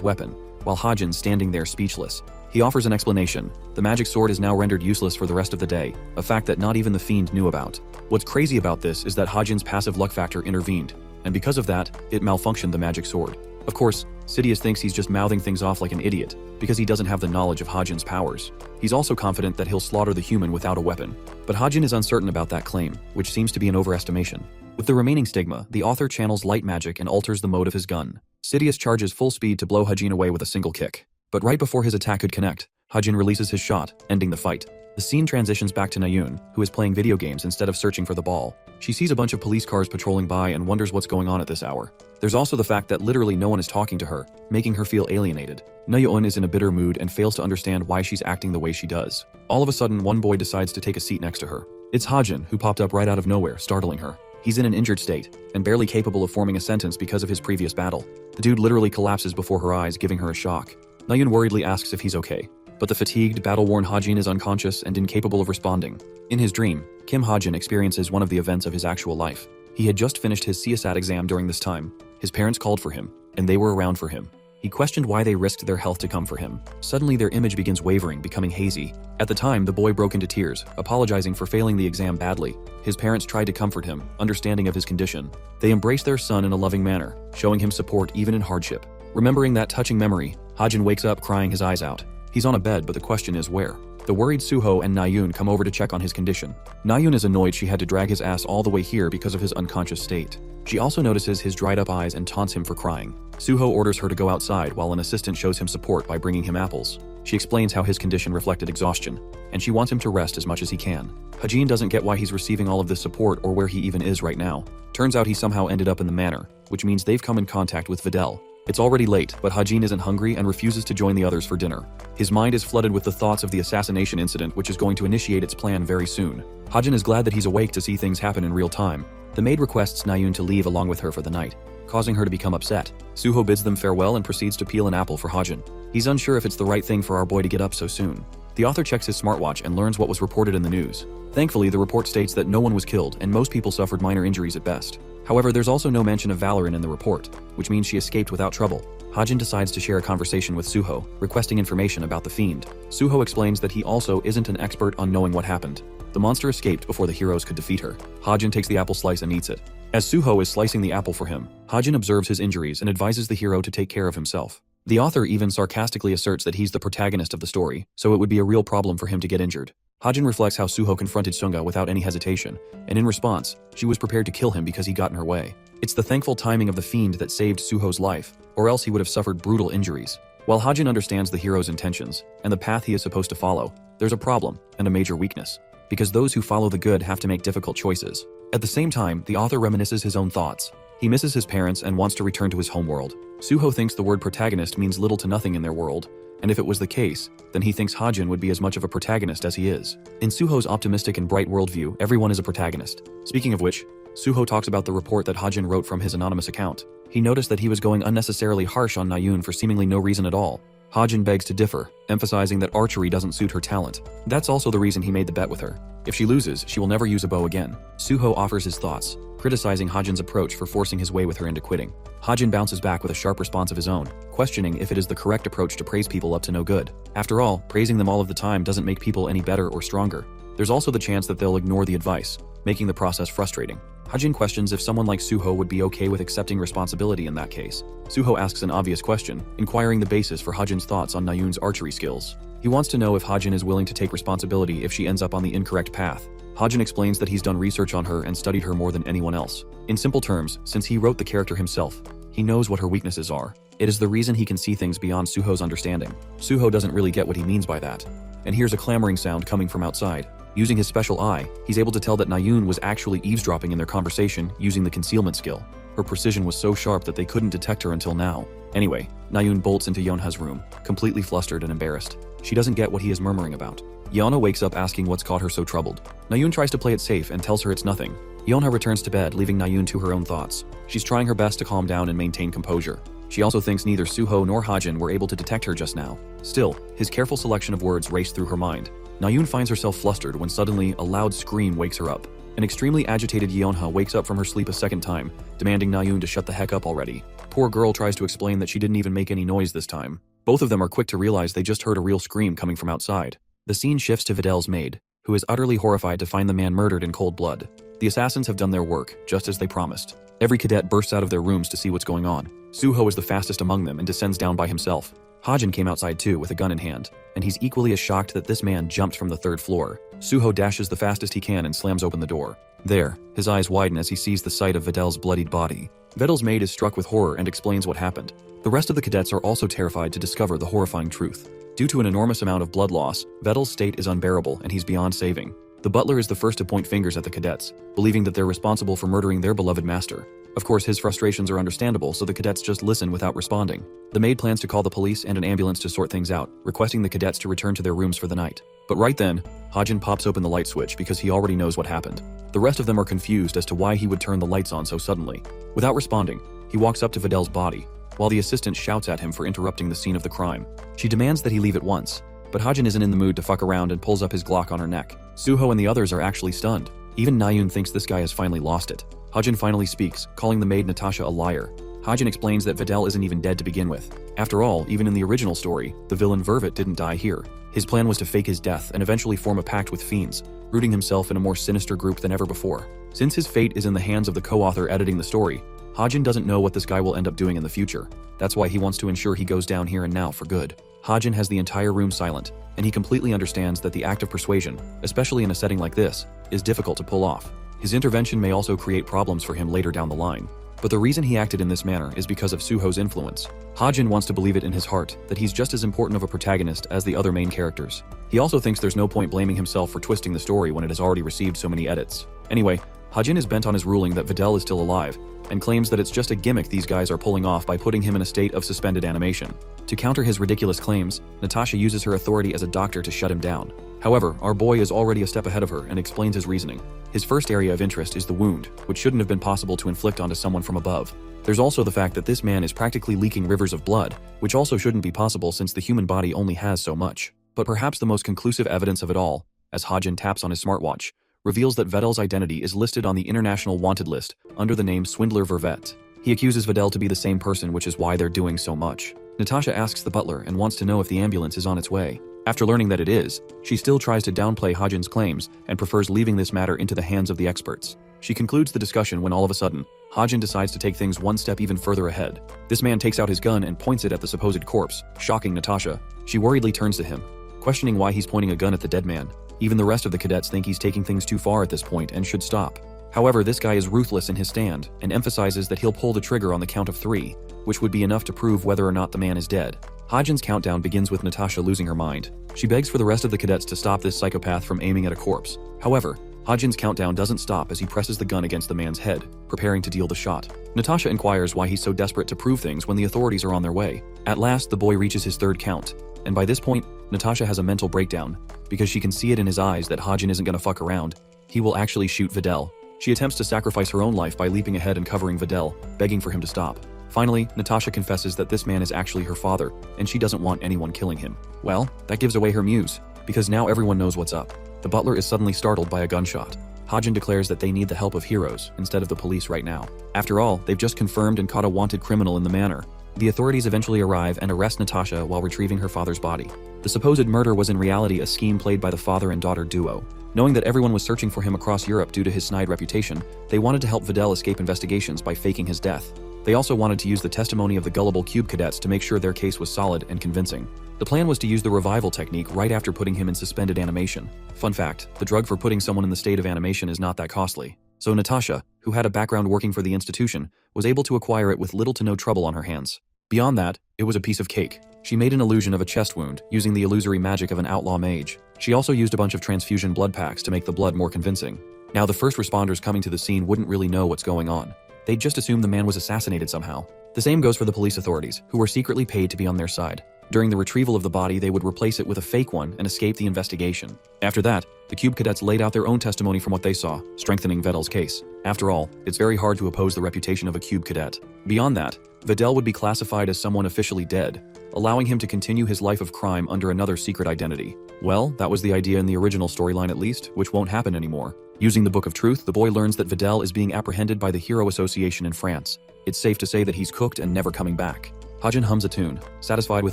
Speaker 1: weapon, while Hajin's standing there speechless. He offers an explanation. The magic sword is now rendered useless for the rest of the day, a fact that not even the fiend knew about. What's crazy about this is that Hajin's passive luck factor intervened, and because of that, it malfunctioned the magic sword. Of course, Sidious thinks he's just mouthing things off like an idiot, because he doesn't have the knowledge of Hajin's powers. He's also confident that he'll slaughter the human without a weapon. But Hajin is uncertain about that claim, which seems to be an overestimation. With the remaining stigma, the author channels light magic and alters the mode of his gun. Sidious charges full speed to blow Hajin away with a single kick. But right before his attack could connect, Hajin releases his shot, ending the fight. The scene transitions back to Nayun, who is playing video games instead of searching for the ball. She sees a bunch of police cars patrolling by and wonders what's going on at this hour. There's also the fact that literally no one is talking to her, making her feel alienated. Nayun is in a bitter mood and fails to understand why she's acting the way she does. All of a sudden, one boy decides to take a seat next to her. It's Hajin, who popped up right out of nowhere, startling her. He's in an injured state, and barely capable of forming a sentence because of his previous battle. The dude literally collapses before her eyes, giving her a shock. Nayun worriedly asks if he's okay, but the fatigued, battle-worn Hajin is unconscious and incapable of responding. In his dream, Kim Hajin experiences one of the events of his actual life. He had just finished his CSAT exam during this time. His parents called for him, and they were around for him. He questioned why they risked their health to come for him. Suddenly their image begins wavering, becoming hazy. At the time, the boy broke into tears, apologizing for failing the exam badly. His parents tried to comfort him, understanding of his condition. They embraced their son in a loving manner, showing him support even in hardship. Remembering that touching memory, Hajin wakes up crying his eyes out. He's on a bed, but the question is where? The worried Suho and Nayun come over to check on his condition. Nayun is annoyed she had to drag his ass all the way here because of his unconscious state. She also notices his dried up eyes and taunts him for crying. Suho orders her to go outside while an assistant shows him support by bringing him apples. She explains how his condition reflected exhaustion, and she wants him to rest as much as he can. Hajin doesn't get why he's receiving all of this support or where he even is right now. Turns out he somehow ended up in the manor, which means they've come in contact with Videl. It's already late, but Hajin isn't hungry and refuses to join the others for dinner. His mind is flooded with the thoughts of the assassination incident, which is going to initiate its plan very soon. Hajin is glad that he's awake to see things happen in real time. The maid requests Nayun to leave along with her for the night, causing her to become upset. Suho bids them farewell and proceeds to peel an apple for Hajin. He's unsure if it's the right thing for our boy to get up so soon. The author checks his smartwatch and learns what was reported in the news. Thankfully, the report states that no one was killed and most people suffered minor injuries at best. However, there's also no mention of Valorin in the report, which means she escaped without trouble. Hajin decides to share a conversation with Suho, requesting information about the fiend. Suho explains that he also isn't an expert on knowing what happened. The monster escaped before the heroes could defeat her. Hajin takes the apple slice and eats it. As Suho is slicing the apple for him, Hajin observes his injuries and advises the hero to take care of himself. The author even sarcastically asserts that he's the protagonist of the story, so it would be a real problem for him to get injured. Hajin reflects how Suho confronted Sunga without any hesitation, and in response, she was prepared to kill him because he got in her way. It's the thankful timing of the fiend that saved Suho's life, or else he would have suffered brutal injuries. While Hajin understands the hero's intentions and the path he is supposed to follow, there's a problem and a major weakness, because those who follow the good have to make difficult choices. At the same time, the author reminisces his own thoughts. He misses his parents and wants to return to his homeworld. Suho thinks the word protagonist means little to nothing in their world, and if it was the case, then he thinks Hajin would be as much of a protagonist as he is. In Suho's optimistic and bright worldview, everyone is a protagonist. Speaking of which, Suho talks about the report that Hajin wrote from his anonymous account. He noticed that he was going unnecessarily harsh on Nayun for seemingly no reason at all. Hajin begs to differ, emphasizing that archery doesn't suit her talent. That's also the reason he made the bet with her. If she loses, she will never use a bow again. Suho offers his thoughts, criticizing Hajin's approach for forcing his way with her into quitting. Hajin bounces back with a sharp response of his own, questioning if it is the correct approach to praise people up to no good. After all, praising them all of the time doesn't make people any better or stronger. There's also the chance that they'll ignore the advice, making the process frustrating. Hajin questions if someone like Suho would be okay with accepting responsibility in that case. Suho asks an obvious question, inquiring the basis for Hajin's thoughts on Nayun's archery skills. He wants to know if Hajin is willing to take responsibility if she ends up on the incorrect path. Hajin explains that he's done research on her and studied her more than anyone else. In simple terms, since he wrote the character himself, he knows what her weaknesses are. It is the reason he can see things beyond Suho's understanding. Suho doesn't really get what he means by that, and hears a clamoring sound coming from outside. Using his special eye, he's able to tell that Nayun was actually eavesdropping in their conversation using the concealment skill. Her precision was so sharp that they couldn't detect her until now. Anyway, Nayun bolts into Yonha's room, completely flustered and embarrassed. She doesn't get what he is murmuring about. Yonha wakes up asking what's got her so troubled. Nayun tries to play it safe and tells her it's nothing. Yonha returns to bed, leaving Nayun to her own thoughts. She's trying her best to calm down and maintain composure. She also thinks neither Suho nor Hajin were able to detect her just now. Still, his careful selection of words raced through her mind. Nayun finds herself flustered when suddenly a loud scream wakes her up. An extremely agitated Yonha wakes up from her sleep a second time, demanding Nayun to shut the heck up already. Poor girl tries to explain that she didn't even make any noise this time. Both of them are quick to realize they just heard a real scream coming from outside. The scene shifts to Videl's maid, who is utterly horrified to find the man murdered in cold blood. The assassins have done their work, just as they promised. Every cadet bursts out of their rooms to see what's going on. Suho is the fastest among them and descends down by himself. Hajin came outside too with a gun in hand, and he's equally as shocked that this man jumped from the third floor. Suho dashes the fastest he can and slams open the door. There, his eyes widen as he sees the sight of Videl's bloodied body. Vedel's maid is struck with horror and explains what happened. The rest of the cadets are also terrified to discover the horrifying truth. Due to an enormous amount of blood loss, Vedel's state is unbearable and he's beyond saving. The butler is the first to point fingers at the cadets, believing that they're responsible for murdering their beloved master. Of course, his frustrations are understandable, so the cadets just listen without responding. The maid plans to call the police and an ambulance to sort things out, requesting the cadets to return to their rooms for the night. But right then, Hajin pops open the light switch because he already knows what happened. The rest of them are confused as to why he would turn the lights on so suddenly. Without responding, he walks up to Vedel's body, while the assistant shouts at him for interrupting the scene of the crime. She demands that he leave at once, but Hajin isn't in the mood to fuck around and pulls up his Glock on her neck. Suho and the others are actually stunned. Even Nayun thinks this guy has finally lost it. Hajin finally speaks, calling the maid Natasha a liar. Hajin explains that Vedel isn't even dead to begin with. After all, even in the original story, the villain Vervet didn't die here. His plan was to fake his death and eventually form a pact with fiends, rooting himself in a more sinister group than ever before. Since his fate is in the hands of the co-author editing the story, Hajin doesn't know what this guy will end up doing in the future. That's why he wants to ensure he goes down here and now for good. Hajin has the entire room silent, and he completely understands that the act of persuasion, especially in a setting like this, is difficult to pull off. His intervention may also create problems for him later down the line. But the reason he acted in this manner is because of Suho's influence. Hajin wants to believe it in his heart that he's just as important of a protagonist as the other main characters. He also thinks there's no point blaming himself for twisting the story when it has already received so many edits. Anyway, Hajin is bent on his ruling that Vedel is still alive, and claims that it's just a gimmick these guys are pulling off by putting him in a state of suspended animation. To counter his ridiculous claims, Natasha uses her authority as a doctor to shut him down. However, our boy is already a step ahead of her and explains his reasoning. His first area of interest is the wound, which shouldn't have been possible to inflict onto someone from above. There's also the fact that this man is practically leaking rivers of blood, which also shouldn't be possible since the human body only has so much. But perhaps the most conclusive evidence of it all, as Hajin taps on his smartwatch, reveals that Vedel's identity is listed on the International Wanted List under the name Swindler Vervet. He accuses Vedel to be the same person, which is why they're doing so much. Natasha asks the butler and wants to know if the ambulance is on its way. After learning that it is, she still tries to downplay Hajin's claims and prefers leaving this matter into the hands of the experts. She concludes the discussion when all of a sudden, Hajin decides to take things one step even further ahead. This man takes out his gun and points it at the supposed corpse, shocking Natasha. She worriedly turns to him, questioning why he's pointing a gun at the dead man. Even the rest of the cadets think he's taking things too far at this point and should stop. However, this guy is ruthless in his stand and emphasizes that he'll pull the trigger on the count of 3, which would be enough to prove whether or not the man is dead. Hajin's countdown begins with Natasha losing her mind. She begs for the rest of the cadets to stop this psychopath from aiming at a corpse. However, Hajin's countdown doesn't stop as he presses the gun against the man's head, preparing to deal the shot. Natasha inquires why he's so desperate to prove things when the authorities are on their way. At last, the boy reaches his 3rd count, and by this point, Natasha has a mental breakdown, because she can see it in his eyes that Hajin isn't gonna fuck around. He will actually shoot Vedel. She attempts to sacrifice her own life by leaping ahead and covering Vedel, begging for him to stop. Finally, Natasha confesses that this man is actually her father, and she doesn't want anyone killing him. Well, that gives away her muse, because now everyone knows what's up. The butler is suddenly startled by a gunshot. Hajin declares that they need the help of heroes instead of the police right now. After all, they've just confirmed and caught a wanted criminal in the manor. The authorities eventually arrive and arrest Natasha while retrieving her father's body. The supposed murder was in reality a scheme played by the father and daughter duo. Knowing that everyone was searching for him across Europe due to his snide reputation, they wanted to help Vedel escape investigations by faking his death. They also wanted to use the testimony of the gullible Cube cadets to make sure their case was solid and convincing. The plan was to use the revival technique right after putting him in suspended animation. Fun fact, the drug for putting someone in the state of animation is not that costly. So Natasha, who had a background working for the institution, was able to acquire it with little to no trouble on her hands. Beyond that, it was a piece of cake. She made an illusion of a chest wound using the illusory magic of an outlaw mage. She also used a bunch of transfusion blood packs to make the blood more convincing. Now the first responders coming to the scene wouldn't really know what's going on. They'd just assume the man was assassinated somehow. The same goes for the police authorities, who were secretly paid to be on their side. During the retrieval of the body, they would replace it with a fake one and escape the investigation. After that, the Cube cadets laid out their own testimony from what they saw, strengthening Vedel's case. After all, it's very hard to oppose the reputation of a Cube cadet. Beyond that, Vedel would be classified as someone officially dead, allowing him to continue his life of crime under another secret identity. Well, that was the idea in the original storyline at least, which won't happen anymore. Using the Book of Truth, the boy learns that Vedel is being apprehended by the Hero Association in France. It's safe to say that he's cooked and never coming back. Hajin hums a tune, satisfied with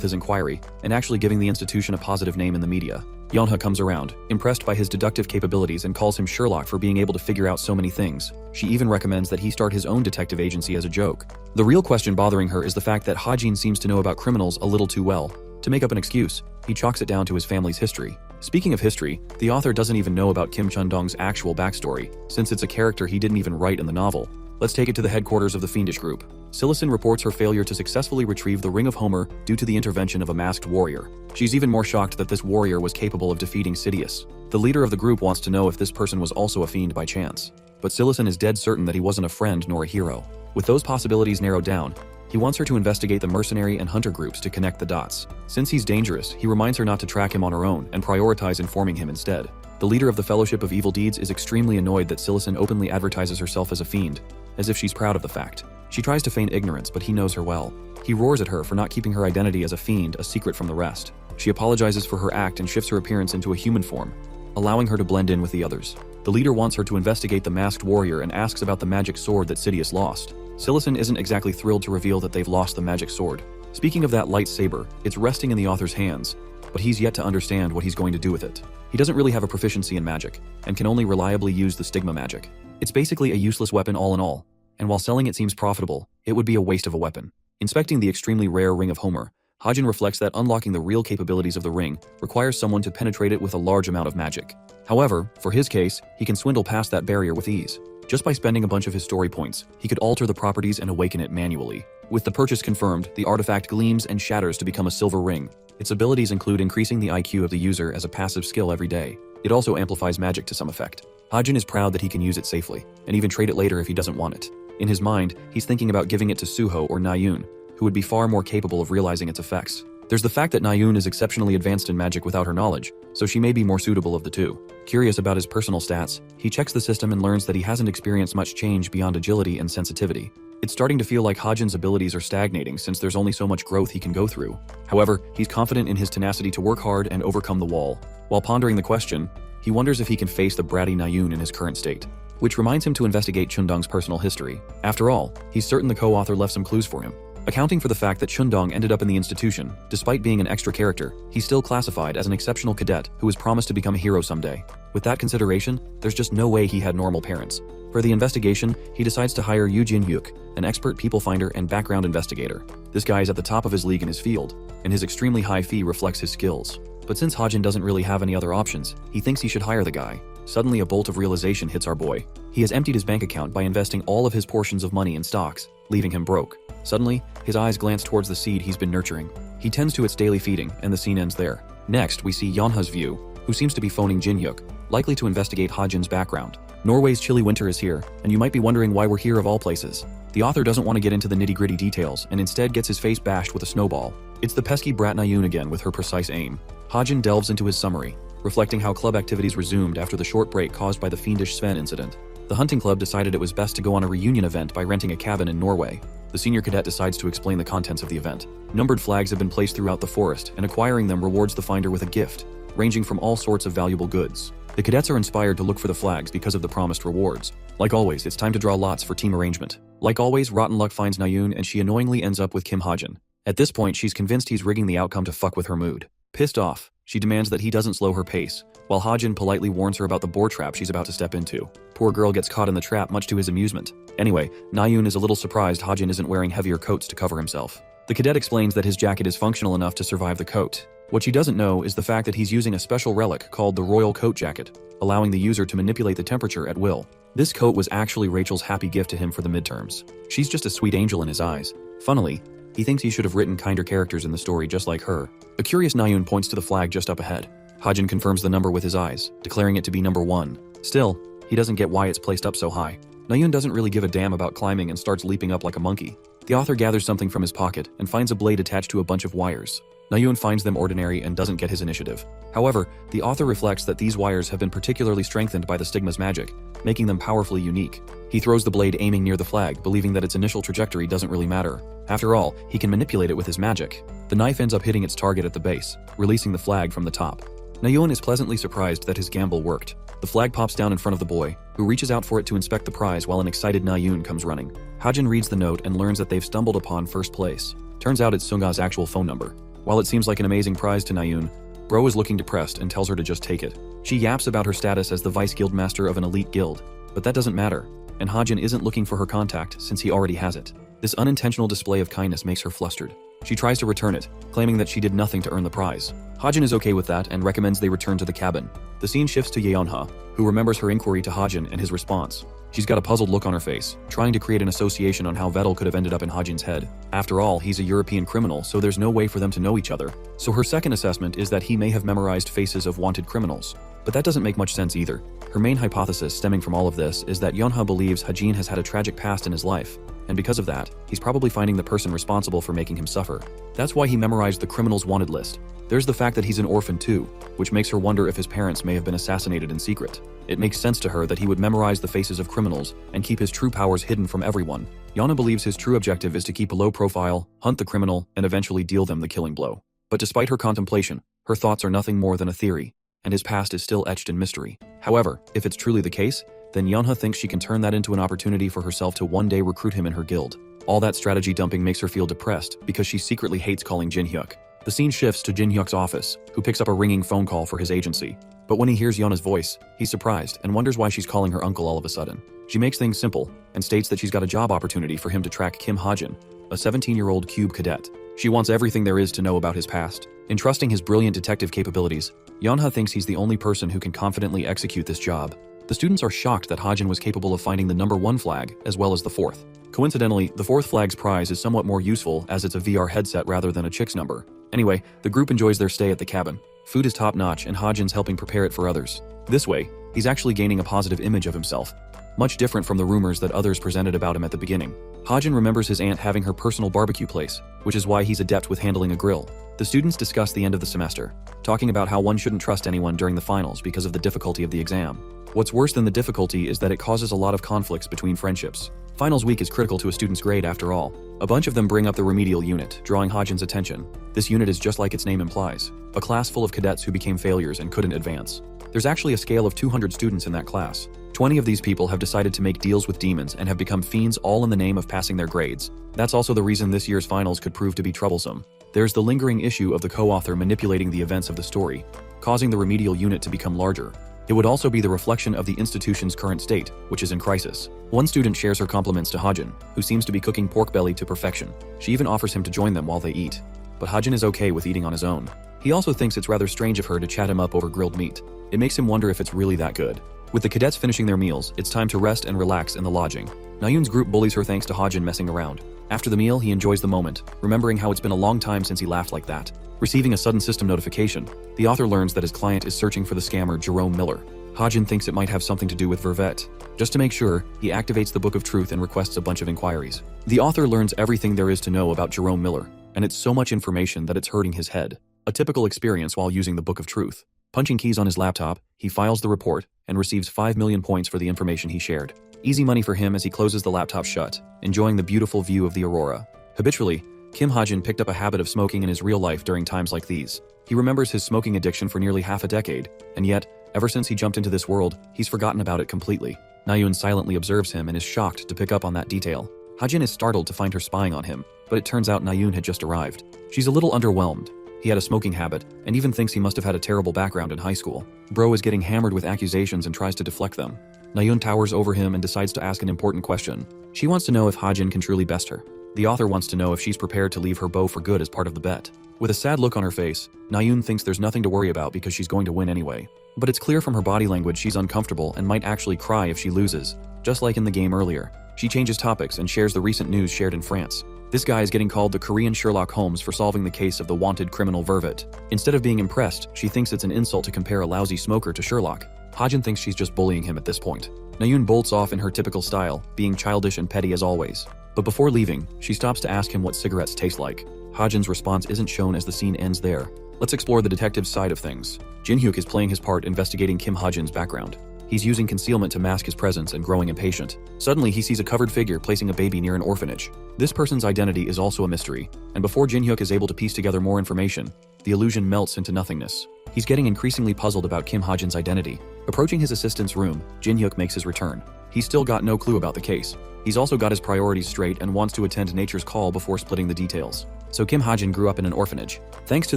Speaker 1: his inquiry, and actually giving the institution a positive name in the media. Yonha comes around, impressed by his deductive capabilities, and calls him Sherlock for being able to figure out so many things. She even recommends that he start his own detective agency as a joke. The real question bothering her is the fact that Hajin seems to know about criminals a little too well. To make up an excuse, he chalks it down to his family's history. Speaking of history, the author doesn't even know about Kim Chun-dong's actual backstory, since it's a character he didn't even write in the novel. Let's take it to the headquarters of the fiendish group. Silison reports her failure to successfully retrieve the Ring of Homer due to the intervention of a masked warrior. She's even more shocked that this warrior was capable of defeating Sidious. The leader of the group wants to know if this person was also a fiend by chance. But Silison is dead certain that he wasn't a friend nor a hero. With those possibilities narrowed down, he wants her to investigate the mercenary and hunter groups to connect the dots. Since he's dangerous, he reminds her not to track him on her own and prioritize informing him instead. The leader of the Fellowship of Evil Deeds is extremely annoyed that Silison openly advertises herself as a fiend, as if she's proud of the fact. She tries to feign ignorance, but he knows her well. He roars at her for not keeping her identity as a fiend a secret from the rest. She apologizes for her act and shifts her appearance into a human form, allowing her to blend in with the others. The leader wants her to investigate the masked warrior and asks about the magic sword that Sidious lost. Silison isn't exactly thrilled to reveal that they've lost the magic sword. Speaking of that lightsaber, it's resting in the author's hands, but he's yet to understand what he's going to do with it. He doesn't really have a proficiency in magic, and can only reliably use the stigma magic. It's basically a useless weapon all in all, and while selling it seems profitable, it would be a waste of a weapon. Inspecting the extremely rare Ring of Homer, Hajin reflects that unlocking the real capabilities of the ring requires someone to penetrate it with a large amount of magic. However, for his case, he can swindle past that barrier with ease. Just by spending a bunch of his story points, he could alter the properties and awaken it manually. With the purchase confirmed, the artifact gleams and shatters to become a silver ring. Its abilities include increasing the IQ of the user as a passive skill every day. It also amplifies magic to some effect. Hajin is proud that he can use it safely, and even trade it later if he doesn't want it. In his mind, he's thinking about giving it to Suho or Nayun, who would be far more capable of realizing its effects. There's the fact that Nayun is exceptionally advanced in magic without her knowledge, so she may be more suitable of the two. Curious about his personal stats, he checks the system and learns that he hasn't experienced much change beyond agility and sensitivity. It's starting to feel like Hajin's abilities are stagnating since there's only so much growth he can go through. However, he's confident in his tenacity to work hard and overcome the wall. While pondering the question, he wonders if he can face the bratty Nayun in his current state, which reminds him to investigate Chundong's personal history. After all, he's certain the co-author left some clues for him. Accounting for the fact that Chundong ended up in the institution, despite being an extra character, he's still classified as an exceptional cadet who is promised to become a hero someday. With that consideration, there's just no way he had normal parents. For the investigation, he decides to hire Yu Jin-hyuk, an expert people finder and background investigator. This guy is at the top of his league in his field, and his extremely high fee reflects his skills. But since Hajin doesn't really have any other options, he thinks he should hire the guy. Suddenly a bolt of realization hits our boy. He has emptied his bank account by investing all of his portions of money in stocks, leaving him broke. Suddenly, his eyes glance towards the seed he's been nurturing. He tends to its daily feeding, and the scene ends there. Next, we see Yeonha's view, who seems to be phoning Jin-hyuk, likely to investigate Hajin's background. Norway's chilly winter is here, and you might be wondering why we're here of all places. The author doesn't want to get into the nitty-gritty details, and instead gets his face bashed with a snowball. It's the pesky brat Nayun again with her precise aim. Hajin delves into his summary, reflecting how club activities resumed after the short break caused by the fiendish Sven incident. The hunting club decided it was best to go on a reunion event by renting a cabin in Norway. The senior cadet decides to explain the contents of the event. Numbered flags have been placed throughout the forest, and acquiring them rewards the finder with a gift, ranging from all sorts of valuable goods. The cadets are inspired to look for the flags because of the promised rewards. Like always, it's time to draw lots for team arrangement. Like always, rotten luck finds Nayun and she annoyingly ends up with Kim Hajin. At this point, she's convinced he's rigging the outcome to fuck with her mood. Pissed off, she demands that he doesn't slow her pace, while Hajin politely warns her about the boar trap she's about to step into. Poor girl gets caught in the trap much to his amusement. Anyway, Nayun is a little surprised Hajin isn't wearing heavier coats to cover himself. The cadet explains that his jacket is functional enough to survive the coat. What she doesn't know is the fact that he's using a special relic called the Royal Coat Jacket, allowing the user to manipulate the temperature at will. This coat was actually Rachel's happy gift to him for the midterms. She's just a sweet angel in his eyes. Funnily, he thinks he should have written kinder characters in the story just like her. A curious Nayun points to the flag just up ahead. Hajin confirms the number with his eyes, declaring it to be number 1. Still, he doesn't get why it's placed up so high. Nayun doesn't really give a damn about climbing and starts leaping up like a monkey. The author gathers something from his pocket and finds a blade attached to a bunch of wires. Nayun finds them ordinary and doesn't get his initiative. However, the author reflects that these wires have been particularly strengthened by the stigma's magic, making them powerfully unique. He throws the blade aiming near the flag, believing that its initial trajectory doesn't really matter. After all, he can manipulate it with his magic. The knife ends up hitting its target at the base, releasing the flag from the top. Nayun is pleasantly surprised that his gamble worked. The flag pops down in front of the boy, who reaches out for it to inspect the prize while an excited Nayun comes running. Hajin reads the note and learns that they've stumbled upon first place. Turns out it's Sunga's actual phone number. While it seems like an amazing prize to Nayun, Bro is looking depressed and tells her to just take it. She yaps about her status as the vice guildmaster of an elite guild, but that doesn't matter, and Hajin isn't looking for her contact since he already has it. This unintentional display of kindness makes her flustered. She tries to return it, claiming that she did nothing to earn the prize. Hajin is okay with that and recommends they return to the cabin. The scene shifts to Yeonha, who remembers her inquiry to Hajin and his response. She's got a puzzled look on her face, trying to create an association on how Vettel could have ended up in Hajin's head. After all, he's a European criminal, so there's no way for them to know each other. So her second assessment is that he may have memorized faces of wanted criminals. But that doesn't make much sense either. Her main hypothesis stemming from all of this is that Yeonha believes Hajin has had a tragic past in his life, and because of that, he's probably finding the person responsible for making him suffer. That's why he memorized the criminals wanted list. There's the fact that he's an orphan too, which makes her wonder if his parents may have been assassinated in secret. It makes sense to her that he would memorize the faces of criminals and keep his true powers hidden from everyone. Yeonha believes his true objective is to keep a low profile, hunt the criminal, and eventually deal them the killing blow. But despite her contemplation, her thoughts are nothing more than a theory, and his past is still etched in mystery. However, if it's truly the case, then Yeonha thinks she can turn that into an opportunity for herself to one day recruit him in her guild. All that strategy dumping makes her feel depressed because she secretly hates calling Jin-hyuk. The scene shifts to Jin-hyuk's office, who picks up a ringing phone call for his agency. But when he hears Yeonha's voice, he's surprised and wonders why she's calling her uncle all of a sudden. She makes things simple and states that she's got a job opportunity for him to track Kim Hajin, a 17-year-old cube cadet. She wants everything there is to know about his past. Entrusting his brilliant detective capabilities, Yeonha thinks he's the only person who can confidently execute this job. The students are shocked that Hajin was capable of finding the number 1 flag as well as the 4th. Coincidentally, the 4th flag's prize is somewhat more useful as it's a VR headset rather than a chick's number. Anyway, the group enjoys their stay at the cabin. Food is top-notch and Hajin's helping prepare it for others. This way, he's actually gaining a positive image of himself, much different from the rumors that others presented about him at the beginning. Hajin remembers his aunt having her personal barbecue place, which is why he's adept with handling a grill. The students discuss the end of the semester, talking about how one shouldn't trust anyone during the finals because of the difficulty of the exam. What's worse than the difficulty is that it causes a lot of conflicts between friendships. Finals week is critical to a student's grade after all. A bunch of them bring up the remedial unit, drawing Hajin's attention. This unit is just like its name implies, a class full of cadets who became failures and couldn't advance. There's actually a scale of 200 students in that class. 20 of these people have decided to make deals with demons and have become fiends all in the name of passing their grades. That's also the reason this year's finals could prove to be troublesome. There's the lingering issue of the co-author manipulating the events of the story, causing the remedial unit to become larger. It would also be the reflection of the institution's current state, which is in crisis. One student shares her compliments to Hajin, who seems to be cooking pork belly to perfection. She even offers him to join them while they eat. But Hajin is okay with eating on his own. He also thinks it's rather strange of her to chat him up over grilled meat. It makes him wonder if it's really that good. With the cadets finishing their meals, it's time to rest and relax in the lodging. Nayoon's group bullies her thanks to Hajin messing around. After the meal, he enjoys the moment, remembering how it's been a long time since he laughed like that. Receiving a sudden system notification, the author learns that his client is searching for the scammer Jerome Miller. Hajin thinks it might have something to do with Vervet. Just to make sure, he activates the Book of Truth and requests a bunch of inquiries. The author learns everything there is to know about Jerome Miller, and it's so much information that it's hurting his head. A typical experience while using the Book of Truth. Punching keys on his laptop, he files the report and receives 5 million points for the information he shared. Easy money for him as he closes the laptop shut, enjoying the beautiful view of the aurora. Habitually, Kim Hajin picked up a habit of smoking in his real life during times like these. He remembers his smoking addiction for nearly half a decade, and yet, ever since he jumped into this world, he's forgotten about it completely. Nayoon silently observes him and is shocked to pick up on that detail. Hajin is startled to find her spying on him, but it turns out Nayoon had just arrived. She's a little underwhelmed. He had a smoking habit, and even thinks he must have had a terrible background in high school. Bro is getting hammered with accusations and tries to deflect them. Nayoon towers over him and decides to ask an important question. She wants to know if Hajin can truly best her. The author wants to know if she's prepared to leave her beau for good as part of the bet. With a sad look on her face, Nayoon thinks there's nothing to worry about because she's going to win anyway. But it's clear from her body language she's uncomfortable and might actually cry if she loses, just like in the game earlier. She changes topics and shares the recent news shared in France. This guy is getting called the Korean Sherlock Holmes for solving the case of the wanted criminal Vervet. Instead of being impressed, she thinks it's an insult to compare a lousy smoker to Sherlock. Hajin thinks she's just bullying him at this point. Nayoon bolts off in her typical style, being childish and petty as always. But before leaving, she stops to ask him what cigarettes taste like. Hajin's response isn't shown as the scene ends there. Let's explore the detective's side of things. Jin-hyuk is playing his part investigating Kim Hajin's background. He's using concealment to mask his presence and growing impatient. Suddenly, he sees a covered figure placing a baby near an orphanage. This person's identity is also a mystery, and before Jin-hyuk is able to piece together more information, the illusion melts into nothingness. He's getting increasingly puzzled about Kim Hajin's identity. Approaching his assistant's room, Jin-hyuk makes his return. He's still got no clue about the case. He's also got his priorities straight and wants to attend nature's call before splitting the details. So Kim Hajin grew up in an orphanage. Thanks to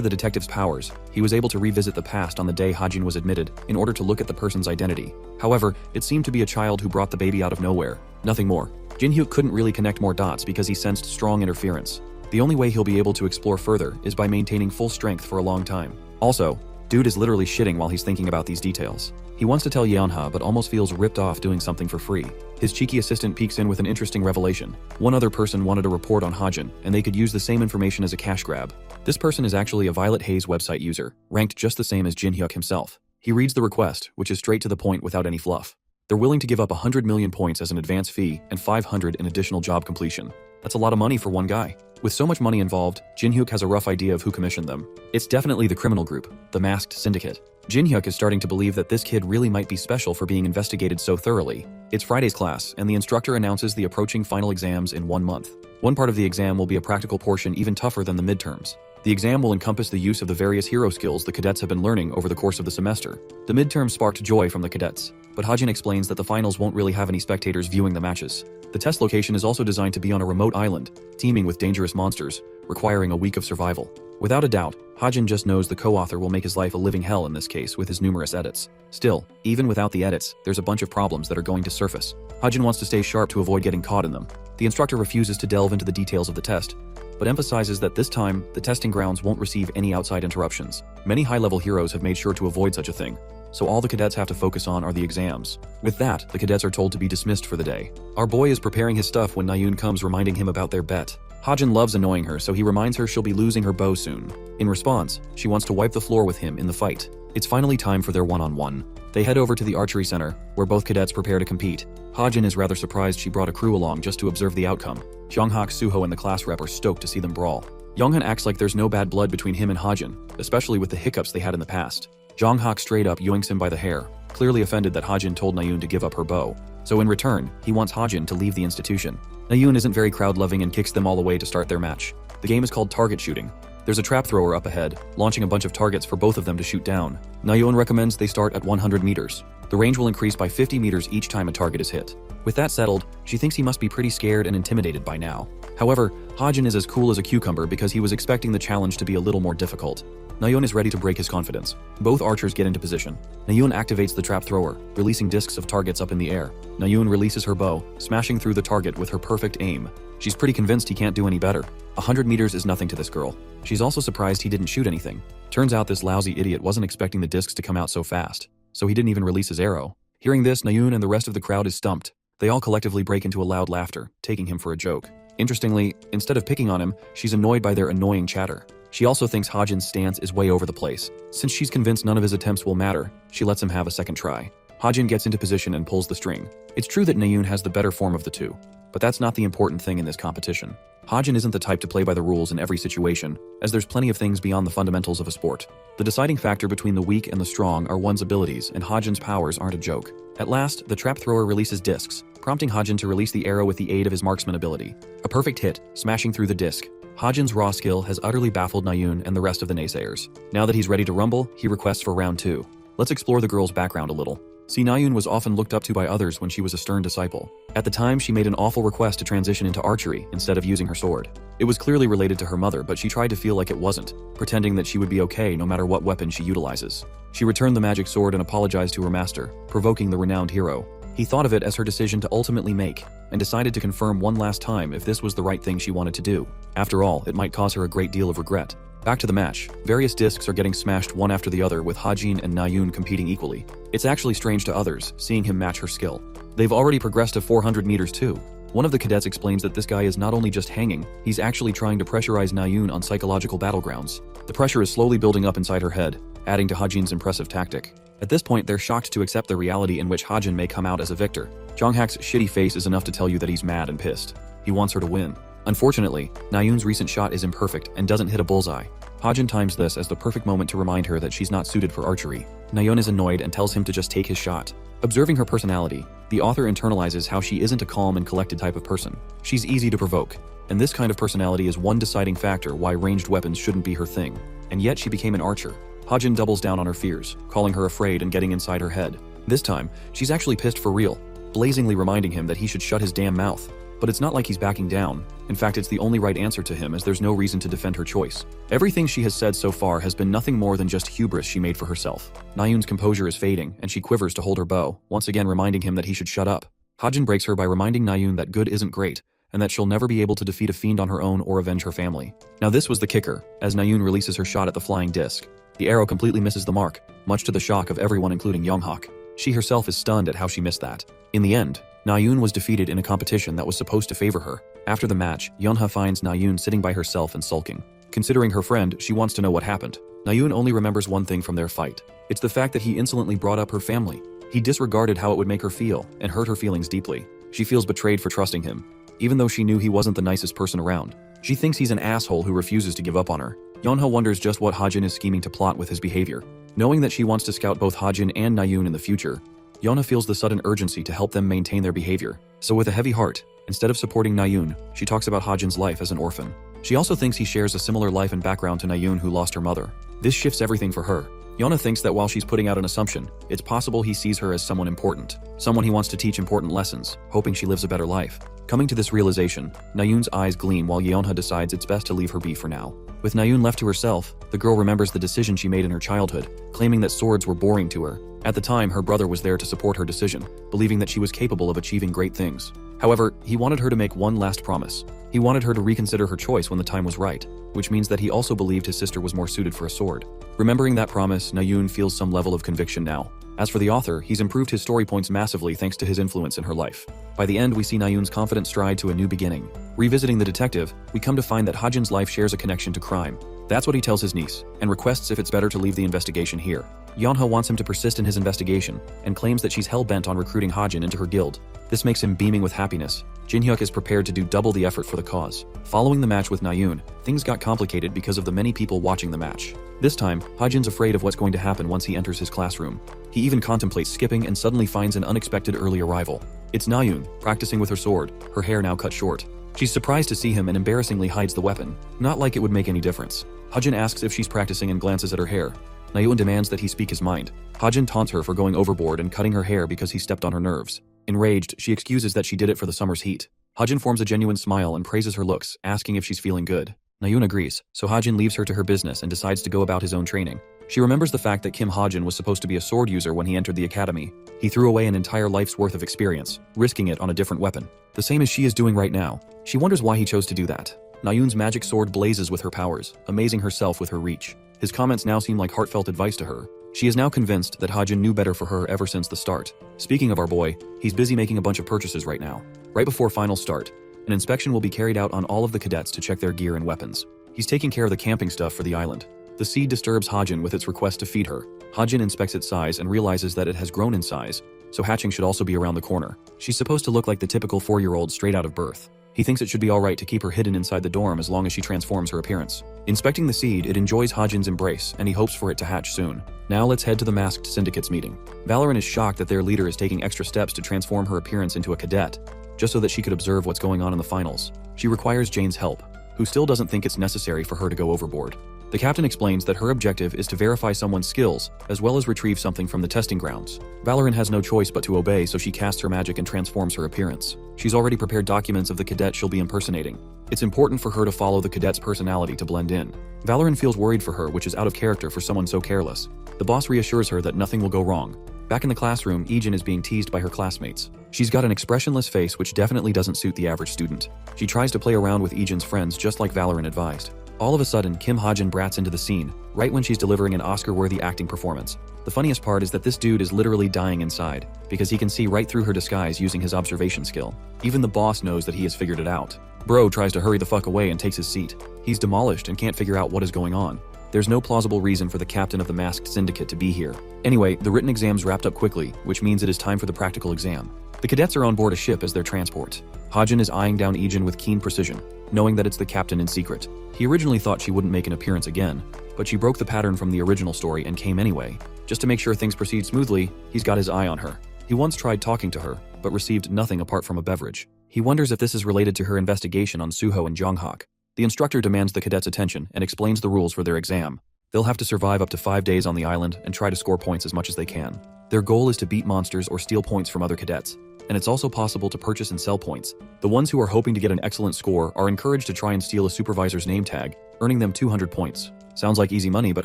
Speaker 1: the detective's powers, he was able to revisit the past on the day Hajin was admitted in order to look at the person's identity. However, it seemed to be a child who brought the baby out of nowhere. Nothing more. Jin-hyuk couldn't really connect more dots because he sensed strong interference. The only way he'll be able to explore further is by maintaining full strength for a long time. Also, dude is literally shitting while he's thinking about these details. He wants to tell Yeonha but almost feels ripped off doing something for free. His cheeky assistant peeks in with an interesting revelation. One other person wanted a report on Hajin, and they could use the same information as a cash grab. This person is actually a Violet Haze website user, ranked just the same as Jin Hyuk himself. He reads the request, which is straight to the point without any fluff. They're willing to give up 100 million points as an advance fee and 500 in additional job completion. That's a lot of money for one guy. With so much money involved, Jin Hyuk has a rough idea of who commissioned them. It's definitely the criminal group, the Masked Syndicate. Jin Hyuk is starting to believe that this kid really might be special for being investigated so thoroughly. It's Friday's class, and the instructor announces the approaching final exams in 1 month. One part of the exam will be a practical portion even tougher than the midterms. The exam will encompass the use of the various hero skills the cadets have been learning over the course of the semester. The midterms sparked joy from the cadets, but Hajin explains that the finals won't really have any spectators viewing the matches. The test location is also designed to be on a remote island, teeming with dangerous monsters, requiring a week of survival. Without a doubt, Hajin just knows the co-author will make his life a living hell in this case with his numerous edits. Still, even without the edits, there's a bunch of problems that are going to surface. Hajin wants to stay sharp to avoid getting caught in them. The instructor refuses to delve into the details of the test, but emphasizes that this time, the testing grounds won't receive any outside interruptions. Many high-level heroes have made sure to avoid such a thing, so all the cadets have to focus on are the exams. With that, the cadets are told to be dismissed for the day. Our boy is preparing his stuff when Nayun comes reminding him about their bet. Hajin loves annoying her, so he reminds her she'll be losing her bow soon. In response, she wants to wipe the floor with him in the fight. It's finally time for their one-on-one. They head over to the archery center, where both cadets prepare to compete. Hajin is rather surprised she brought a crew along just to observe the outcome. Jeonghak, Suho, and the class rep are stoked to see them brawl. Younghan acts like there's no bad blood between him and Hajin, especially with the hiccups they had in the past. Jeonghak straight up yoinks him by the hair, clearly offended that Hajin told Nayun to give up her bow. So in return, he wants Hajin to leave the institution. Nayun isn't very crowd-loving and kicks them all away to start their match. The game is called target shooting. There's a trap thrower up ahead, launching a bunch of targets for both of them to shoot down. Nayun recommends they start at 100 meters. The range will increase by 50 meters each time a target is hit. With that settled, she thinks he must be pretty scared and intimidated by now. However, Hajin is as cool as a cucumber because he was expecting the challenge to be a little more difficult. Nayun is ready to break his confidence. Both archers get into position. Nayun activates the trap thrower, releasing discs of targets up in the air. Nayun releases her bow, smashing through the target with her perfect aim. She's pretty convinced he can't do any better. 100 meters is nothing to this girl. She's also surprised he didn't shoot anything. Turns out this lousy idiot wasn't expecting the discs to come out so fast, so he didn't even release his arrow. Hearing this, Nayun and the rest of the crowd is stumped. They all collectively break into a loud laughter, taking him for a joke. Interestingly, instead of picking on him, she's annoyed by their annoying chatter. She also thinks Hajin's stance is way over the place. Since she's convinced none of his attempts will matter, she lets him have a second try. Hajin gets into position and pulls the string. It's true that Nayun has the better form of the two, but that's not the important thing in this competition. Hajin isn't the type to play by the rules in every situation, as there's plenty of things beyond the fundamentals of a sport. The deciding factor between the weak and the strong are one's abilities, and Hajin's powers aren't a joke. At last, the trap thrower releases discs, prompting Hajin to release the arrow with the aid of his marksman ability. A perfect hit, smashing through the disc. Hajin's raw skill has utterly baffled Nayun and the rest of the naysayers. Now that he's ready to rumble, he requests for round 2. Let's explore the girl's background a little. See, Nayun was often looked up to by others when she was a stern disciple. At the time, she made an awful request to transition into archery instead of using her sword. It was clearly related to her mother, but she tried to feel like it wasn't, pretending that she would be okay no matter what weapon she utilizes. She returned the magic sword and apologized to her master, provoking the renowned hero. He thought of it as her decision to ultimately make, and decided to confirm one last time if this was the right thing she wanted to do. After all, it might cause her a great deal of regret. Back to the match. Various discs are getting smashed one after the other with Hajin and Nayun competing equally. It's actually strange to others, seeing him match her skill. They've already progressed to 400 meters too. One of the cadets explains that this guy is not only just hanging, he's actually trying to pressurize Nayun on psychological battlegrounds. The pressure is slowly building up inside her head, adding to Hajin's impressive tactic. At this point, they're shocked to accept the reality in which Hajin may come out as a victor. Jeonghak's shitty face is enough to tell you that he's mad and pissed. He wants her to win. Unfortunately, Nayun's recent shot is imperfect and doesn't hit a bullseye. Hajin times this as the perfect moment to remind her that she's not suited for archery. Nayun is annoyed and tells him to just take his shot. Observing her personality, the author internalizes how she isn't a calm and collected type of person. She's easy to provoke, and this kind of personality is one deciding factor why ranged weapons shouldn't be her thing. And yet she became an archer. Hajin doubles down on her fears, calling her afraid and getting inside her head. This time, she's actually pissed for real, blazingly reminding him that he should shut his damn mouth. But it's not like he's backing down. In fact, it's the only right answer to him, as there's no reason to defend her choice. Everything she has said so far has been nothing more than just hubris she made for herself. Nayun's composure is fading, and she quivers to hold her bow, once again reminding him that he should shut up. Hajin breaks her by reminding Nayun that good isn't great, and that she'll never be able to defeat a fiend on her own or avenge her family. Now this was the kicker, as Nayun releases her shot at the flying disc. The arrow completely misses the mark, much to the shock of everyone including Yonghak. She herself is stunned at how she missed that. In the end, Nayun was defeated in a competition that was supposed to favor her. After the match, Yonha finds Nayun sitting by herself and sulking. Considering her friend, she wants to know what happened. Nayun only remembers one thing from their fight. It's the fact that he insolently brought up her family. He disregarded how it would make her feel, and hurt her feelings deeply. She feels betrayed for trusting him, even though she knew he wasn't the nicest person around. She thinks he's an asshole who refuses to give up on her. Yonha wonders just what Hajin is scheming to plot with his behavior. Knowing that she wants to scout both Hajin and Nayun in the future, Yonha feels the sudden urgency to help them maintain their behavior. So with a heavy heart, instead of supporting Nayun, she talks about Hajin's life as an orphan. She also thinks he shares a similar life and background to Nayun, who lost her mother. This shifts everything for her. Yonha thinks that while she's putting out an assumption, it's possible he sees her as someone important, someone he wants to teach important lessons, hoping she lives a better life. Coming to this realization, Nayun's eyes gleam while Yonha decides it's best to leave her be for now. With Nayun left to herself, the girl remembers the decision she made in her childhood, claiming that swords were boring to her. At the time, her brother was there to support her decision, believing that she was capable of achieving great things. However, he wanted her to make one last promise. He wanted her to reconsider her choice when the time was right, which means that he also believed his sister was more suited for a sword. Remembering that promise, Nayun feels some level of conviction now. As for the author, he's improved his story points massively thanks to his influence in her life. By the end, we see Nayun's confident stride to a new beginning. Revisiting the detective, we come to find that Hajin's life shares a connection to crime. That's what he tells his niece, and requests if it's better to leave the investigation here. Yonha wants him to persist in his investigation, and claims that she's hell-bent on recruiting Hajin into her guild. This makes him beaming with happiness. Jinhyuk is prepared to do double the effort for the cause. Following the match with Nayun, things got complicated because of the many people watching the match. This time, Hajin's afraid of what's going to happen once he enters his classroom. He even contemplates skipping and suddenly finds an unexpected early arrival. It's Nayun, practicing with her sword, her hair now cut short. She's surprised to see him and embarrassingly hides the weapon. Not like it would make any difference. Hajin asks if she's practicing and glances at her hair. Nayun demands that he speak his mind. Hajin taunts her for going overboard and cutting her hair because he stepped on her nerves. Enraged, she excuses that she did it for the summer's heat. Hajin forms a genuine smile and praises her looks, asking if she's feeling good. Nayun agrees, so Hajin leaves her to her business and decides to go about his own training. She remembers the fact that Kim Hajin was supposed to be a sword user when he entered the academy. He threw away an entire life's worth of experience, risking it on a different weapon. The same as she is doing right now. She wonders why he chose to do that. Nayun's magic sword blazes with her powers, amazing herself with her reach. His comments now seem like heartfelt advice to her. She is now convinced that Hajin knew better for her ever since the start. Speaking of our boy, he's busy making a bunch of purchases right now. Right before final start, an inspection will be carried out on all of the cadets to check their gear and weapons. He's taking care of the camping stuff for the island. The seed disturbs Hajin with its request to feed her. Hajin inspects its size and realizes that it has grown in size, so hatching should also be around the corner. She's supposed to look like the typical 4-year-old straight out of birth. He thinks it should be alright to keep her hidden inside the dorm as long as she transforms her appearance. Inspecting the seed, it enjoys Hajin's embrace, and he hopes for it to hatch soon. Now let's head to the Masked Syndicate's meeting. Valorant is shocked that their leader is taking extra steps to transform her appearance into a cadet, just so that she could observe what's going on in the finals. She requires Jane's help, who still doesn't think it's necessary for her to go overboard. The captain explains that her objective is to verify someone's skills, as well as retrieve something from the testing grounds. Valorant has no choice but to obey, so she casts her magic and transforms her appearance. She's already prepared documents of the cadet she'll be impersonating. It's important for her to follow the cadet's personality to blend in. Valorant feels worried for her, which is out of character for someone so careless. The boss reassures her that nothing will go wrong. Back in the classroom, Ijin is being teased by her classmates. She's got an expressionless face which definitely doesn't suit the average student. She tries to play around with Ijin's friends just like Valorant advised. All of a sudden, Kim Hajin brats into the scene, right when she's delivering an Oscar-worthy acting performance. The funniest part is that this dude is literally dying inside, because he can see right through her disguise using his observation skill. Even the boss knows that he has figured it out. Bro tries to hurry the fuck away and takes his seat. He's demolished and can't figure out what is going on. There's no plausible reason for the captain of the Masked Syndicate to be here. Anyway, the written exams wrapped up quickly, which means it is time for the practical exam. The cadets are on board a ship as their transport. Hajin is eyeing down Ijin with keen precision, knowing that it's the captain in secret. He originally thought she wouldn't make an appearance again, but she broke the pattern from the original story and came anyway. Just to make sure things proceed smoothly, he's got his eye on her. He once tried talking to her, but received nothing apart from a beverage. He wonders if this is related to her investigation on Suho and Jonghak. The instructor demands the cadets' attention and explains the rules for their exam. They'll have to survive up to 5 days on the island and try to score points as much as they can. Their goal is to beat monsters or steal points from other cadets. And it's also possible to purchase and sell points. The ones who are hoping to get an excellent score are encouraged to try and steal a supervisor's name tag, earning them 200 points. Sounds like easy money, but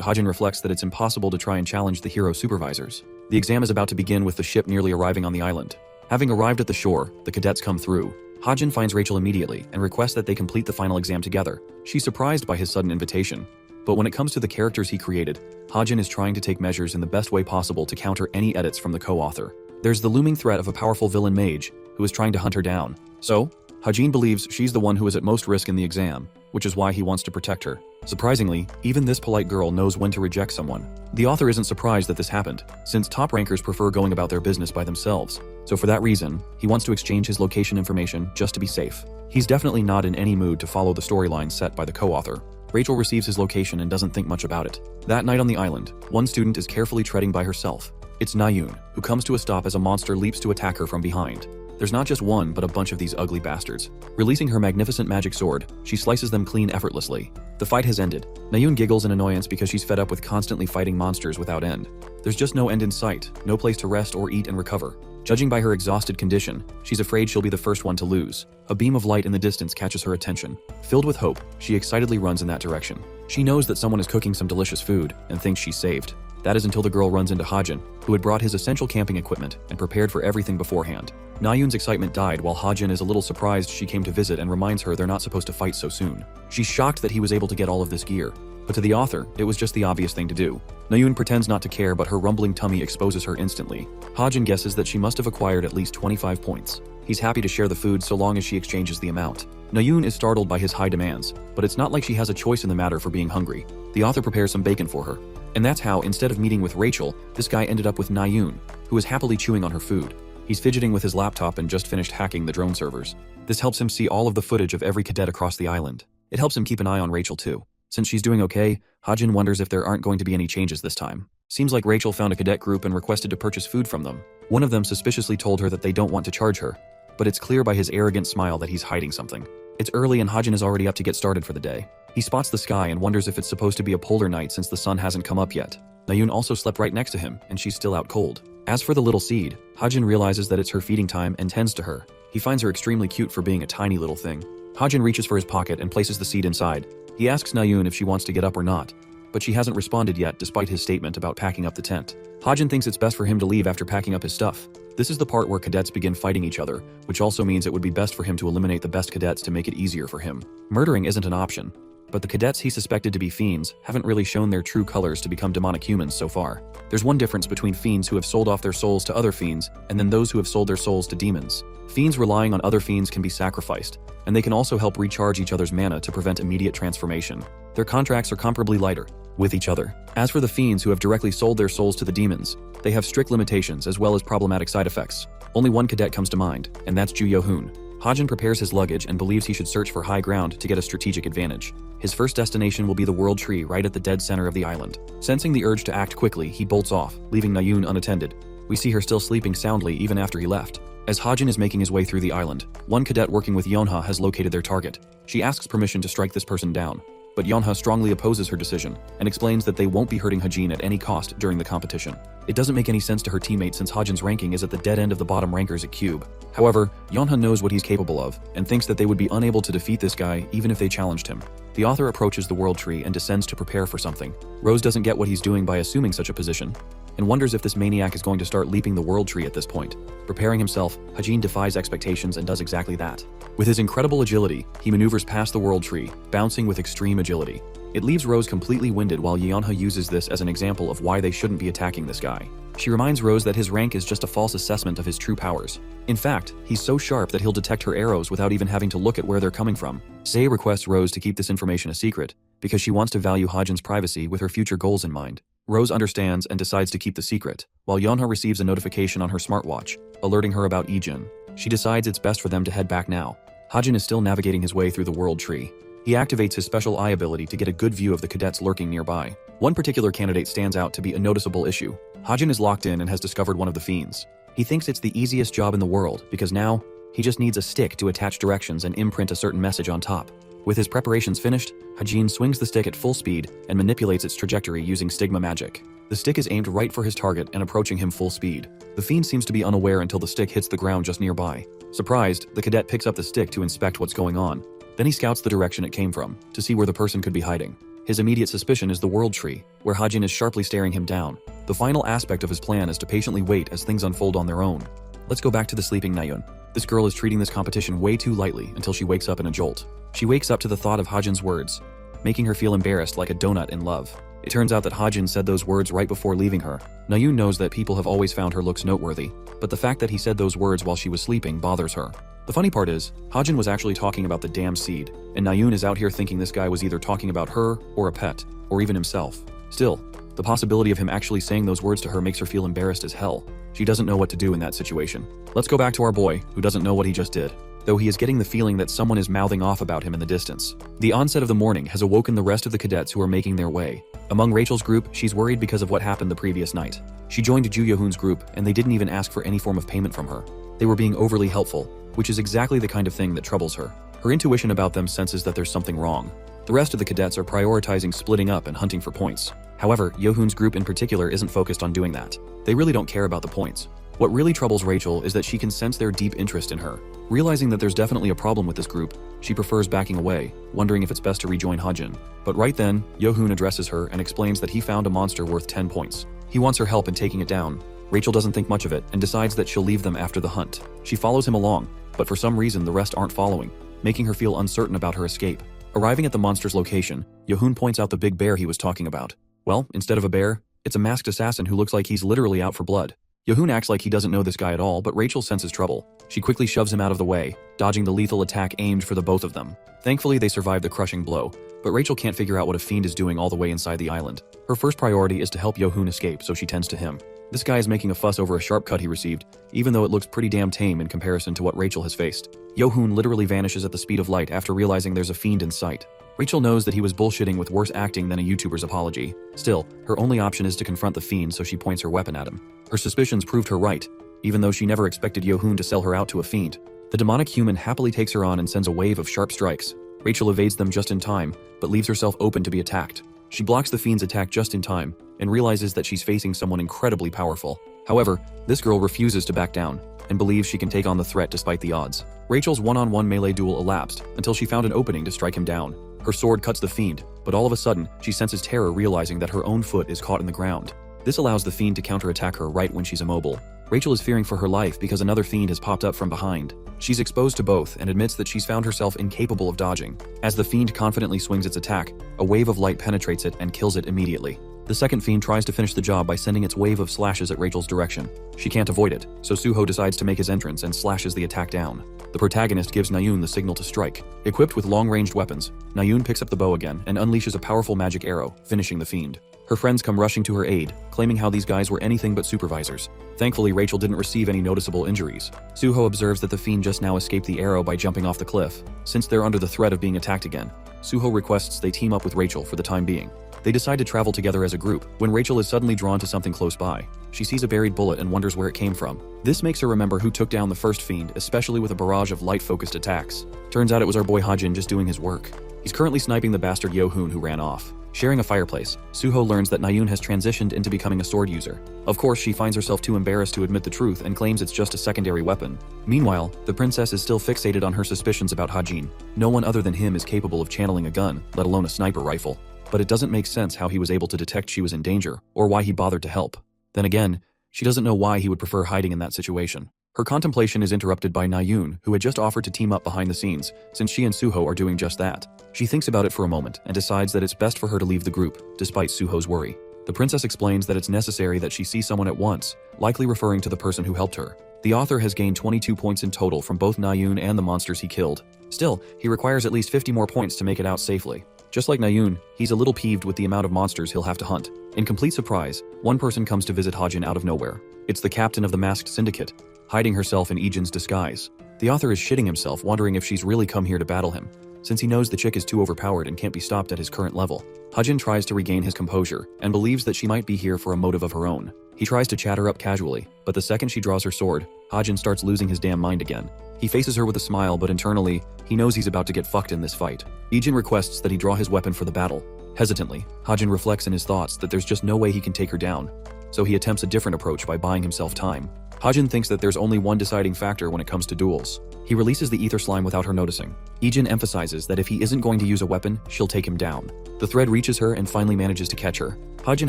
Speaker 1: Hajin reflects that it's impossible to try and challenge the hero supervisors. The exam is about to begin with the ship nearly arriving on the island. Having arrived at the shore, the cadets come through. Hajin finds Rachel immediately and requests that they complete the final exam together. She's surprised by his sudden invitation. But when it comes to the characters he created, Hajin is trying to take measures in the best way possible to counter any edits from the co-author. There's the looming threat of a powerful villain mage who is trying to hunt her down. So, Hajin believes she's the one who is at most risk in the exam, which is why he wants to protect her. Surprisingly, even this polite girl knows when to reject someone. The author isn't surprised that this happened, since top rankers prefer going about their business by themselves. So for that reason, he wants to exchange his location information just to be safe. He's definitely not in any mood to follow the storyline set by the co-author. Rachel receives his location and doesn't think much about it. That night on the island, one student is carefully treading by herself. It's Nayun, who comes to a stop as a monster leaps to attack her from behind. There's not just one, but a bunch of these ugly bastards. Releasing her magnificent magic sword, she slices them clean effortlessly. The fight has ended. Nayun giggles in annoyance because she's fed up with constantly fighting monsters without end. There's just no end in sight, no place to rest or eat and recover. Judging by her exhausted condition, she's afraid she'll be the first one to lose. A beam of light in the distance catches her attention. Filled with hope, she excitedly runs in that direction. She knows that someone is cooking some delicious food and thinks she's saved. That is until the girl runs into Hajin, who had brought his essential camping equipment and prepared for everything beforehand. Nayun's excitement died while Hajin is a little surprised she came to visit and reminds her they're not supposed to fight so soon. She's shocked that he was able to get all of this gear, but to the author, it was just the obvious thing to do. Nayun pretends not to care, but her rumbling tummy exposes her instantly. Hajin guesses that she must have acquired at least 25 points. He's happy to share the food so long as she exchanges the amount. Nayun is startled by his high demands, but it's not like she has a choice in the matter for being hungry. The author prepares some bacon for her. And that's how, instead of meeting with Rachel, this guy ended up with Nayun, who is happily chewing on her food. He's fidgeting with his laptop and just finished hacking the drone servers. This helps him see all of the footage of every cadet across the island. It helps him keep an eye on Rachel too. Since she's doing okay, Hajin wonders if there aren't going to be any changes this time. Seems like Rachel found a cadet group and requested to purchase food from them. One of them suspiciously told her that they don't want to charge her, but it's clear by his arrogant smile that he's hiding something. It's early and Hajin is already up to get started for the day. He spots the sky and wonders if it's supposed to be a polar night since the sun hasn't come up yet. Nayun also slept right next to him, and she's still out cold. As for the little seed, Hajin realizes that it's her feeding time and tends to her. He finds her extremely cute for being a tiny little thing. Hajin reaches for his pocket and places the seed inside. He asks Nayun if she wants to get up or not, but she hasn't responded yet despite his statement about packing up the tent. Hajin thinks it's best for him to leave after packing up his stuff. This is the part where cadets begin fighting each other, which also means it would be best for him to eliminate the best cadets to make it easier for him. Murdering isn't an option, but the cadets he suspected to be fiends haven't really shown their true colors to become demonic humans so far. There's one difference between fiends who have sold off their souls to other fiends and then those who have sold their souls to demons. Fiends relying on other fiends can be sacrificed, and they can also help recharge each other's mana to prevent immediate transformation. Their contracts are comparably lighter with each other. As for the fiends who have directly sold their souls to the demons, they have strict limitations as well as problematic side effects. Only one cadet comes to mind, and that's Ju Yo-hoon. Hajin prepares his luggage and believes he should search for high ground to get a strategic advantage. His first destination will be the World Tree right at the dead center of the island. Sensing the urge to act quickly, he bolts off, leaving Nayun unattended. We see her still sleeping soundly even after he left. As Hajin is making his way through the island, one cadet working with Yonha has located their target. She asks permission to strike this person down, but Yonha strongly opposes her decision and explains that they won't be hurting Hajin at any cost during the competition. It doesn't make any sense to her teammate since Hajin's ranking is at the dead end of the bottom rankers at Cube. However, Yonha knows what he's capable of and thinks that they would be unable to defeat this guy even if they challenged him. The author approaches the World Tree and descends to prepare for something. Rose doesn't get what he's doing by assuming such a position, and wonders if this maniac is going to start leaping the World Tree at this point. Preparing himself, Hajin defies expectations and does exactly that. With his incredible agility, he maneuvers past the World Tree, bouncing with extreme agility. It leaves Rose completely winded while Yonha uses this as an example of why they shouldn't be attacking this guy. She reminds Rose that his rank is just a false assessment of his true powers. In fact, he's so sharp that he'll detect her arrows without even having to look at where they're coming from. Sei requests Rose to keep this information a secret because she wants to value Hajin's privacy with her future goals in mind. Rose understands and decides to keep the secret, while Yonha receives a notification on her smartwatch, alerting her about Ijin. She decides it's best for them to head back now. Hajin is still navigating his way through the World Tree. He activates his special eye ability to get a good view of the cadets lurking nearby. One particular candidate stands out to be a noticeable issue. Hajin is locked in and has discovered one of the fiends. He thinks it's the easiest job in the world because now, he just needs a stick to attach directions and imprint a certain message on top. With his preparations finished, Hajin swings the stick at full speed and manipulates its trajectory using stigma magic. The stick is aimed right for his target and approaching him full speed. The fiend seems to be unaware until the stick hits the ground just nearby. Surprised, the cadet picks up the stick to inspect what's going on. Then he scouts the direction it came from, to see where the person could be hiding. His immediate suspicion is the World Tree, where Hajin is sharply staring him down. The final aspect of his plan is to patiently wait as things unfold on their own. Let's go back to the sleeping Nayun. This girl is treating this competition way too lightly until she wakes up in a jolt. She wakes up to the thought of Hajin's words, making her feel embarrassed like a donut in love. It turns out that Hajin said those words right before leaving her. Nayun knows that people have always found her looks noteworthy, but the fact that he said those words while she was sleeping bothers her. The funny part is, Hajin was actually talking about the damn seed, and Nayun is out here thinking this guy was either talking about her, or a pet, or even himself. Still, the possibility of him actually saying those words to her makes her feel embarrassed as hell. She doesn't know what to do in that situation. Let's go back to our boy, who doesn't know what he just did, though he is getting the feeling that someone is mouthing off about him in the distance. The onset of the morning has awoken the rest of the cadets who are making their way. Among Rachel's group, she's worried because of what happened the previous night. She joined Ju Yohoon's group, and they didn't even ask for any form of payment from her. They were being overly helpful, which is exactly the kind of thing that troubles her. Her intuition about them senses that there's something wrong. The rest of the cadets are prioritizing splitting up and hunting for points. However, Yohoon's group in particular isn't focused on doing that. They really don't care about the points. What really troubles Rachel is that she can sense their deep interest in her. Realizing that there's definitely a problem with this group, she prefers backing away, wondering if it's best to rejoin Hajin. But right then, Yohoon addresses her and explains that he found a monster worth 10 points. He wants her help in taking it down. Rachel doesn't think much of it and decides that she'll leave them after the hunt. She follows him along, but for some reason the rest aren't following, making her feel uncertain about her escape. Arriving at the monster's location, Yohoon points out the big bear he was talking about. Well, instead of a bear, it's a masked assassin who looks like he's literally out for blood. Yohoon acts like he doesn't know this guy at all, but Rachel senses trouble. She quickly shoves him out of the way, dodging the lethal attack aimed for the both of them. Thankfully, they survive the crushing blow, but Rachel can't figure out what a fiend is doing all the way inside the island. Her first priority is to help Yohoon escape, so she tends to him. This guy is making a fuss over a sharp cut he received, even though it looks pretty damn tame in comparison to what Rachel has faced. Yohoon literally vanishes at the speed of light after realizing there's a fiend in sight. Rachel knows that he was bullshitting with worse acting than a YouTuber's apology. Still, her only option is to confront the fiend, so she points her weapon at him. Her suspicions proved her right, even though she never expected Yohoon to sell her out to a fiend. The demonic human happily takes her on and sends a wave of sharp strikes. Rachel evades them just in time, but leaves herself open to be attacked. She blocks the fiend's attack just in time, and realizes that she's facing someone incredibly powerful. However, this girl refuses to back down, and believes she can take on the threat despite the odds. Rachel's one-on-one melee duel elapsed, until she found an opening to strike him down. Her sword cuts the fiend, but all of a sudden, she senses terror realizing that her own foot is caught in the ground. This allows the fiend to counterattack her right when she's immobile. Rachel is fearing for her life because another fiend has popped up from behind. She's exposed to both and admits that she's found herself incapable of dodging. As the fiend confidently swings its attack, a wave of light penetrates it and kills it immediately. The second fiend tries to finish the job by sending its wave of slashes at Rachel's direction. She can't avoid it, so Suho decides to make his entrance and slashes the attack down. The protagonist gives Nayun the signal to strike. Equipped with long-ranged weapons, Nayun picks up the bow again and unleashes a powerful magic arrow, finishing the fiend. Her friends come rushing to her aid, claiming how these guys were anything but supervisors. Thankfully, Rachel didn't receive any noticeable injuries. Suho observes that the fiend just now escaped the arrow by jumping off the cliff. Since they're under the threat of being attacked again, Suho requests they team up with Rachel for the time being. They decide to travel together as a group, when Rachel is suddenly drawn to something close by. She sees a buried bullet and wonders where it came from. This makes her remember who took down the first fiend, especially with a barrage of light-focused attacks. Turns out it was our boy Hajin just doing his work. He's currently sniping the bastard Yohoon who ran off. Sharing a fireplace, Suho learns that Nayun has transitioned into becoming a sword user. Of course, she finds herself too embarrassed to admit the truth and claims it's just a secondary weapon. Meanwhile, the princess is still fixated on her suspicions about Hajin. No one other than him is capable of channeling a gun, let alone a sniper rifle. But it doesn't make sense how he was able to detect she was in danger, or why he bothered to help. Then again, she doesn't know why he would prefer hiding in that situation. Her contemplation is interrupted by Nayun, who had just offered to team up behind the scenes, since she and Suho are doing just that. She thinks about it for a moment and decides that it's best for her to leave the group, despite Suho's worry. The princess explains that it's necessary that she see someone at once, likely referring to the person who helped her. The author has gained 22 points in total from both Nayun and the monsters he killed. Still, he requires at least 50 more points to make it out safely. Just like Nayun, he's a little peeved with the amount of monsters he'll have to hunt. In complete surprise, one person comes to visit Hajin out of nowhere. It's the captain of the masked syndicate, hiding herself in Ijin's disguise. The author is shitting himself, wondering if she's really come here to battle him, since he knows the chick is too overpowered and can't be stopped at his current level. Hajin tries to regain his composure, and believes that she might be here for a motive of her own. He tries to chat her up casually, but the second she draws her sword, Hajin starts losing his damn mind again. He faces her with a smile, but internally, he knows he's about to get fucked in this fight. Ijin requests that he draw his weapon for the battle. Hesitantly, Hajin reflects in his thoughts that there's just no way he can take her down, so he attempts a different approach by buying himself time. Hajin thinks that there's only one deciding factor when it comes to duels. He releases the ether slime without her noticing. Ijin emphasizes that if he isn't going to use a weapon, she'll take him down. The thread reaches her and finally manages to catch her. Hajin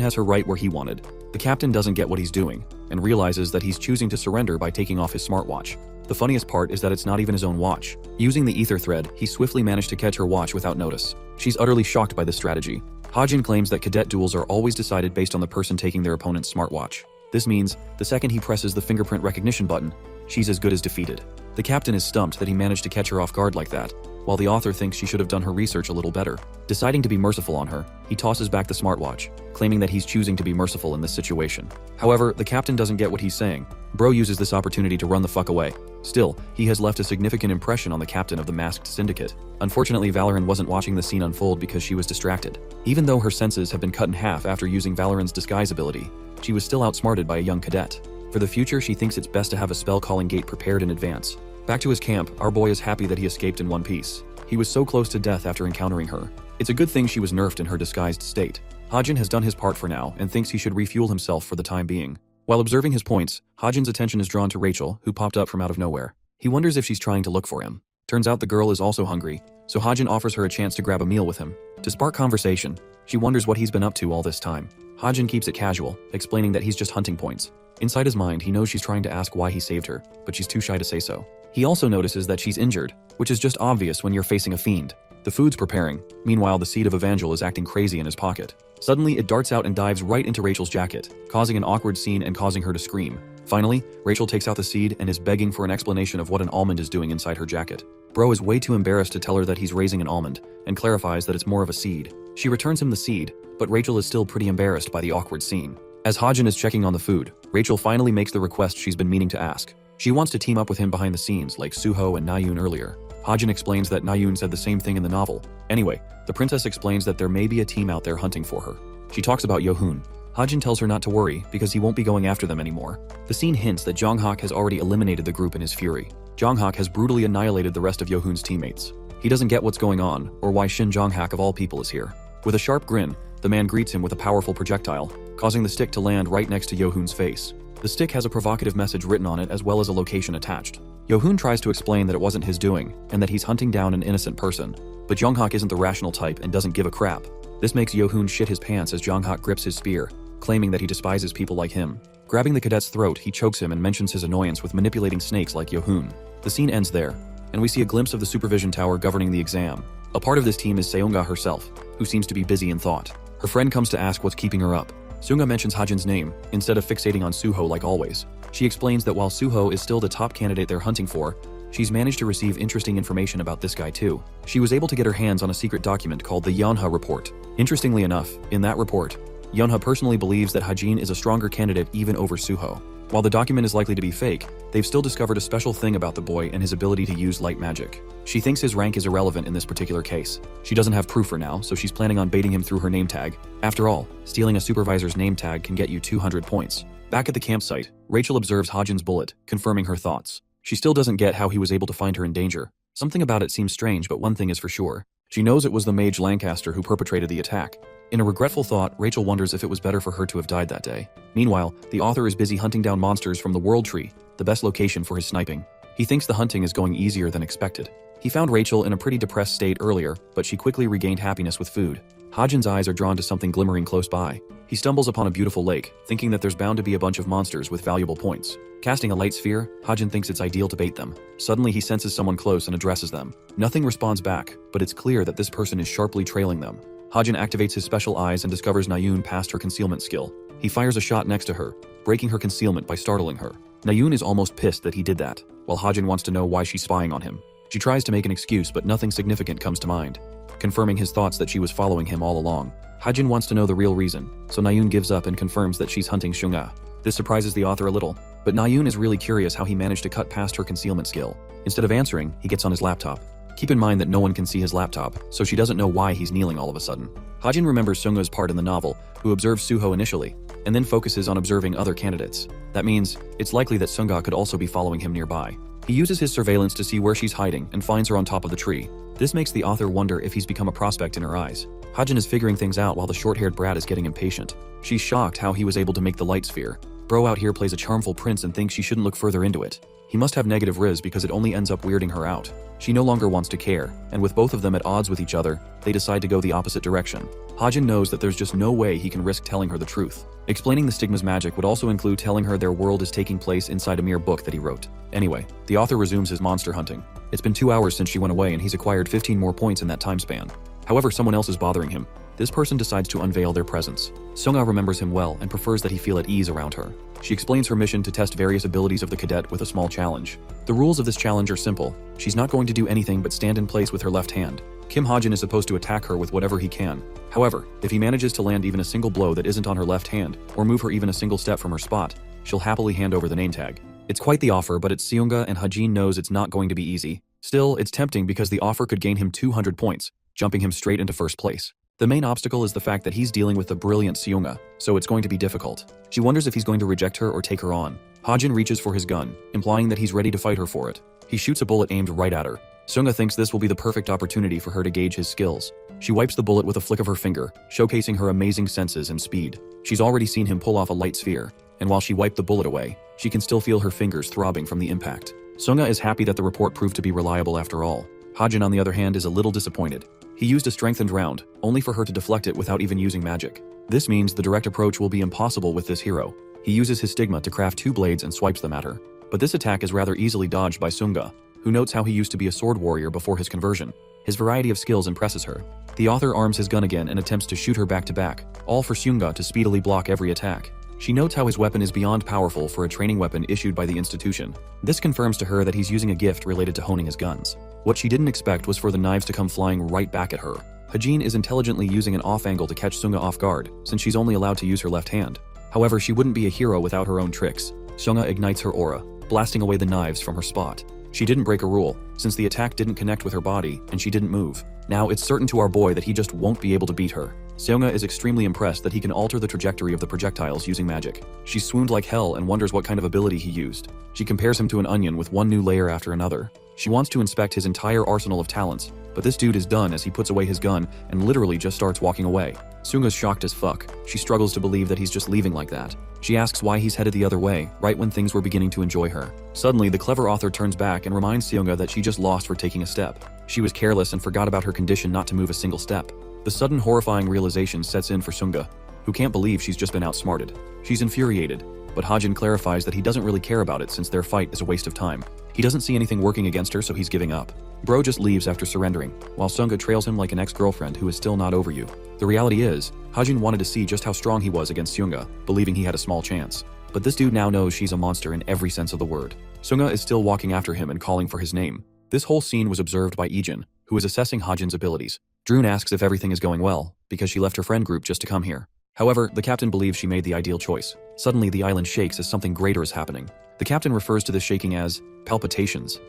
Speaker 1: has her right where he wanted. The captain doesn't get what he's doing. and realizes that he's choosing to surrender by taking off his smartwatch. The funniest part is that it's not even his own watch. Using the ether thread, he swiftly managed to catch her watch without notice. She's utterly shocked by this strategy. Hajin claims that cadet duels are always decided based on the person taking their opponent's smartwatch. This means, the second he presses the fingerprint recognition button, she's as good as defeated. The captain is stumped that he managed to catch her off guard like that, while the author thinks she should have done her research a little better. Deciding to be merciful on her, he tosses back the smartwatch, claiming that he's choosing to be merciful in this situation. However, the captain doesn't get what he's saying. Bro uses this opportunity to run the fuck away. Still, he has left a significant impression on the captain of the masked syndicate. Unfortunately, Valoran wasn't watching the scene unfold because she was distracted. Even though her senses have been cut in half after using Valoran's disguise ability, she was still outsmarted by a young cadet. For the future, she thinks it's best to have a spell-calling gate prepared in advance. Back to his camp, our boy is happy that he escaped in one piece. He was so close to death after encountering her. It's a good thing she was nerfed in her disguised state. Hajin has done his part for now and thinks he should refuel himself for the time being. While observing his points, Hajin's attention is drawn to Rachel, who popped up from out of nowhere. He wonders if she's trying to look for him. Turns out the girl is also hungry, so Hajin offers her a chance to grab a meal with him. To spark conversation, she wonders what he's been up to all this time. Hajin keeps it casual, explaining that he's just hunting points. Inside his mind, he knows she's trying to ask why he saved her, but she's too shy to say so. He also notices that she's injured, which is just obvious when you're facing a fiend. The food's preparing. Meanwhile, the seed of Evangel is acting crazy in his pocket. Suddenly, it darts out and dives right into Rachel's jacket, causing an awkward scene and causing her to scream. Finally, Rachel takes out the seed and is begging for an explanation of what an almond is doing inside her jacket. Bro is way too embarrassed to tell her that he's raising an almond, and clarifies that it's more of a seed. She returns him the seed, but Rachel is still pretty embarrassed by the awkward scene. As Hajin is checking on the food, Rachel finally makes the request she's been meaning to ask. She wants to team up with him behind the scenes, like Suho and Nayun earlier. Hajin explains that Nayun said the same thing in the novel. Anyway, the princess explains that there may be a team out there hunting for her. She talks about Yohun. Hajin tells her not to worry, because he won't be going after them anymore. The scene hints that Jonghak has already eliminated the group in his fury. Jonghak has brutally annihilated the rest of Yohun's teammates. He doesn't get what's going on, or why Shin Jonghak of all people is here. With a sharp grin, the man greets him with a powerful projectile, causing the stick to land right next to Yohun's face. The stick has a provocative message written on it as well as a location attached. Yohun tries to explain that it wasn't his doing, and that he's hunting down an innocent person. But Jonghak isn't the rational type and doesn't give a crap. This makes Yohun shit his pants as Jonghak grips his spear, claiming that he despises people like him. Grabbing the cadet's throat, he chokes him and mentions his annoyance with manipulating snakes like Yohun. The scene ends there, and we see a glimpse of the supervision tower governing the exam. A part of this team is Seonga herself, who seems to be busy in thought. Her friend comes to ask what's keeping her up. Seonga mentions Hajin's name, instead of fixating on Suho like always. She explains that while Suho is still the top candidate they're hunting for, she's managed to receive interesting information about this guy too. She was able to get her hands on a secret document called the Yeonha Report. Interestingly enough, in that report, Yeonha personally believes that Hajin is a stronger candidate even over Suho. While the document is likely to be fake, they've still discovered a special thing about the boy and his ability to use light magic. She thinks his rank is irrelevant in this particular case. She doesn't have proof for now, so she's planning on baiting him through her name tag. After all, stealing a supervisor's name tag can get you 200 points. Back at the campsite, Rachel observes Hajin's bullet, confirming her thoughts. She still doesn't get how he was able to find her in danger. Something about it seems strange, but one thing is for sure. She knows it was the mage Lancaster who perpetrated the attack. In a regretful thought, Rachel wonders if it was better for her to have died that day. Meanwhile, the author is busy hunting down monsters from the World Tree, the best location for his sniping. He thinks the hunting is going easier than expected. He found Rachel in a pretty depressed state earlier, but she quickly regained happiness with food. Hajin's eyes are drawn to something glimmering close by. He stumbles upon a beautiful lake, thinking that there's bound to be a bunch of monsters with valuable points. Casting a light sphere, Hajin thinks it's ideal to bait them. Suddenly he senses someone close and addresses them. Nothing responds back, but it's clear that this person is sharply trailing them. Hajin activates his special eyes and discovers Nayun passed her concealment skill. He fires a shot next to her, breaking her concealment by startling her. Nayun is almost pissed that he did that, while Hajin wants to know why she's spying on him. She tries to make an excuse, but nothing significant comes to mind, confirming his thoughts that she was following him all along. Hajin wants to know the real reason, so Nayun gives up and confirms that she's hunting Shunga. This surprises the author a little, but Nayun is really curious how he managed to cut past her concealment skill. Instead of answering, he gets on his laptop. Keep in mind that no one can see his laptop, so she doesn't know why he's kneeling all of a sudden. Hajin remembers Sunga's part in the novel, who observes Suho initially, and then focuses on observing other candidates. That means, it's likely that Sunga could also be following him nearby. He uses his surveillance to see where she's hiding and finds her on top of the tree. This makes the author wonder if he's become a prospect in her eyes. Hajin is figuring things out while the short-haired brat is getting impatient. She's shocked how he was able to make the light sphere. Bro out here plays a charmful prince and thinks she shouldn't look further into it. He must have negative riz because it only ends up weirding her out. She no longer wants to care, and with both of them at odds with each other, they decide to go the opposite direction. Hajin knows that there's just no way he can risk telling her the truth. Explaining the stigma's magic would also include telling her their world is taking place inside a mere book that he wrote. Anyway, the author resumes his monster hunting. It's been 2 hours since she went away and he's acquired 15 more points in that time span. However, someone else is bothering him. This person decides to unveil their presence. Sunga remembers him well and prefers that he feel at ease around her. She explains her mission to test various abilities of the cadet with a small challenge. The rules of this challenge are simple. She's not going to do anything but stand in place with her left hand. Kim Hajin is supposed to attack her with whatever he can. However, if he manages to land even a single blow that isn't on her left hand, or move her even a single step from her spot, she'll happily hand over the name tag. It's quite the offer, but it's Seunga and Hajin knows it's not going to be easy. Still, it's tempting because the offer could gain him 200 points, jumping him straight into first place. The main obstacle is the fact that he's dealing with the brilliant Seunga, so it's going to be difficult. She wonders if he's going to reject her or take her on. Hajin reaches for his gun, implying that he's ready to fight her for it. He shoots a bullet aimed right at her. Seunga thinks this will be the perfect opportunity for her to gauge his skills. She wipes the bullet with a flick of her finger, showcasing her amazing senses and speed. She's already seen him pull off a light sphere, and while she wiped the bullet away, she can still feel her fingers throbbing from the impact. Seunga is happy that the report proved to be reliable after all. Hajin, on the other hand, is a little disappointed. He used a strengthened round, only for her to deflect it without even using magic. This means the direct approach will be impossible with this hero. He uses his stigma to craft 2 blades and swipes them at her. But this attack is rather easily dodged by Seunga, who notes how he used to be a sword warrior before his conversion. His variety of skills impresses her. The author arms his gun again and attempts to shoot her back to back, all for Seunga to speedily block every attack. She notes how his weapon is beyond powerful for a training weapon issued by the institution. This confirms to her that he's using a gift related to honing his guns. What she didn't expect was for the knives to come flying right back at her. Hajin is intelligently using an off angle to catch Seunga off guard, since she's only allowed to use her left hand. However, she wouldn't be a hero without her own tricks. Seunga ignites her aura, blasting away the knives from her spot. She didn't break a rule, since the attack didn't connect with her body, and she didn't move. Now it's certain to our boy that he just won't be able to beat her. Seunga is extremely impressed that he can alter the trajectory of the projectiles using magic. She swooned like hell and wonders what kind of ability he used. She compares him to an onion with one new layer after another. She wants to inspect his entire arsenal of talents, but this dude is done as he puts away his gun and literally just starts walking away. Seunga's shocked as fuck. She struggles to believe that he's just leaving like that. She asks why he's headed the other way, right when things were beginning to enjoy her. Suddenly, the clever author turns back and reminds Seunga that she just lost for taking a step. She was careless and forgot about her condition not to move a single step. The sudden horrifying realization sets in for Seunga, who can't believe she's just been outsmarted. She's infuriated, but Hajin clarifies that he doesn't really care about it since their fight is a waste of time. He doesn't see anything working against her, so he's giving up. Bro just leaves after surrendering, while Seunga trails him like an ex-girlfriend who is still not over you. The reality is, Hajin wanted to see just how strong he was against Seunga, believing he had a small chance. But this dude now knows she's a monster in every sense of the word. Seunga is still walking after him and calling for his name. This whole scene was observed by Ijin, who is assessing Hajin's abilities. Drune asks if everything is going well, because she left her friend group just to come here. However, the captain believes she made the ideal choice. Suddenly, the island shakes as something greater is happening. The captain refers to this shaking as palpitations.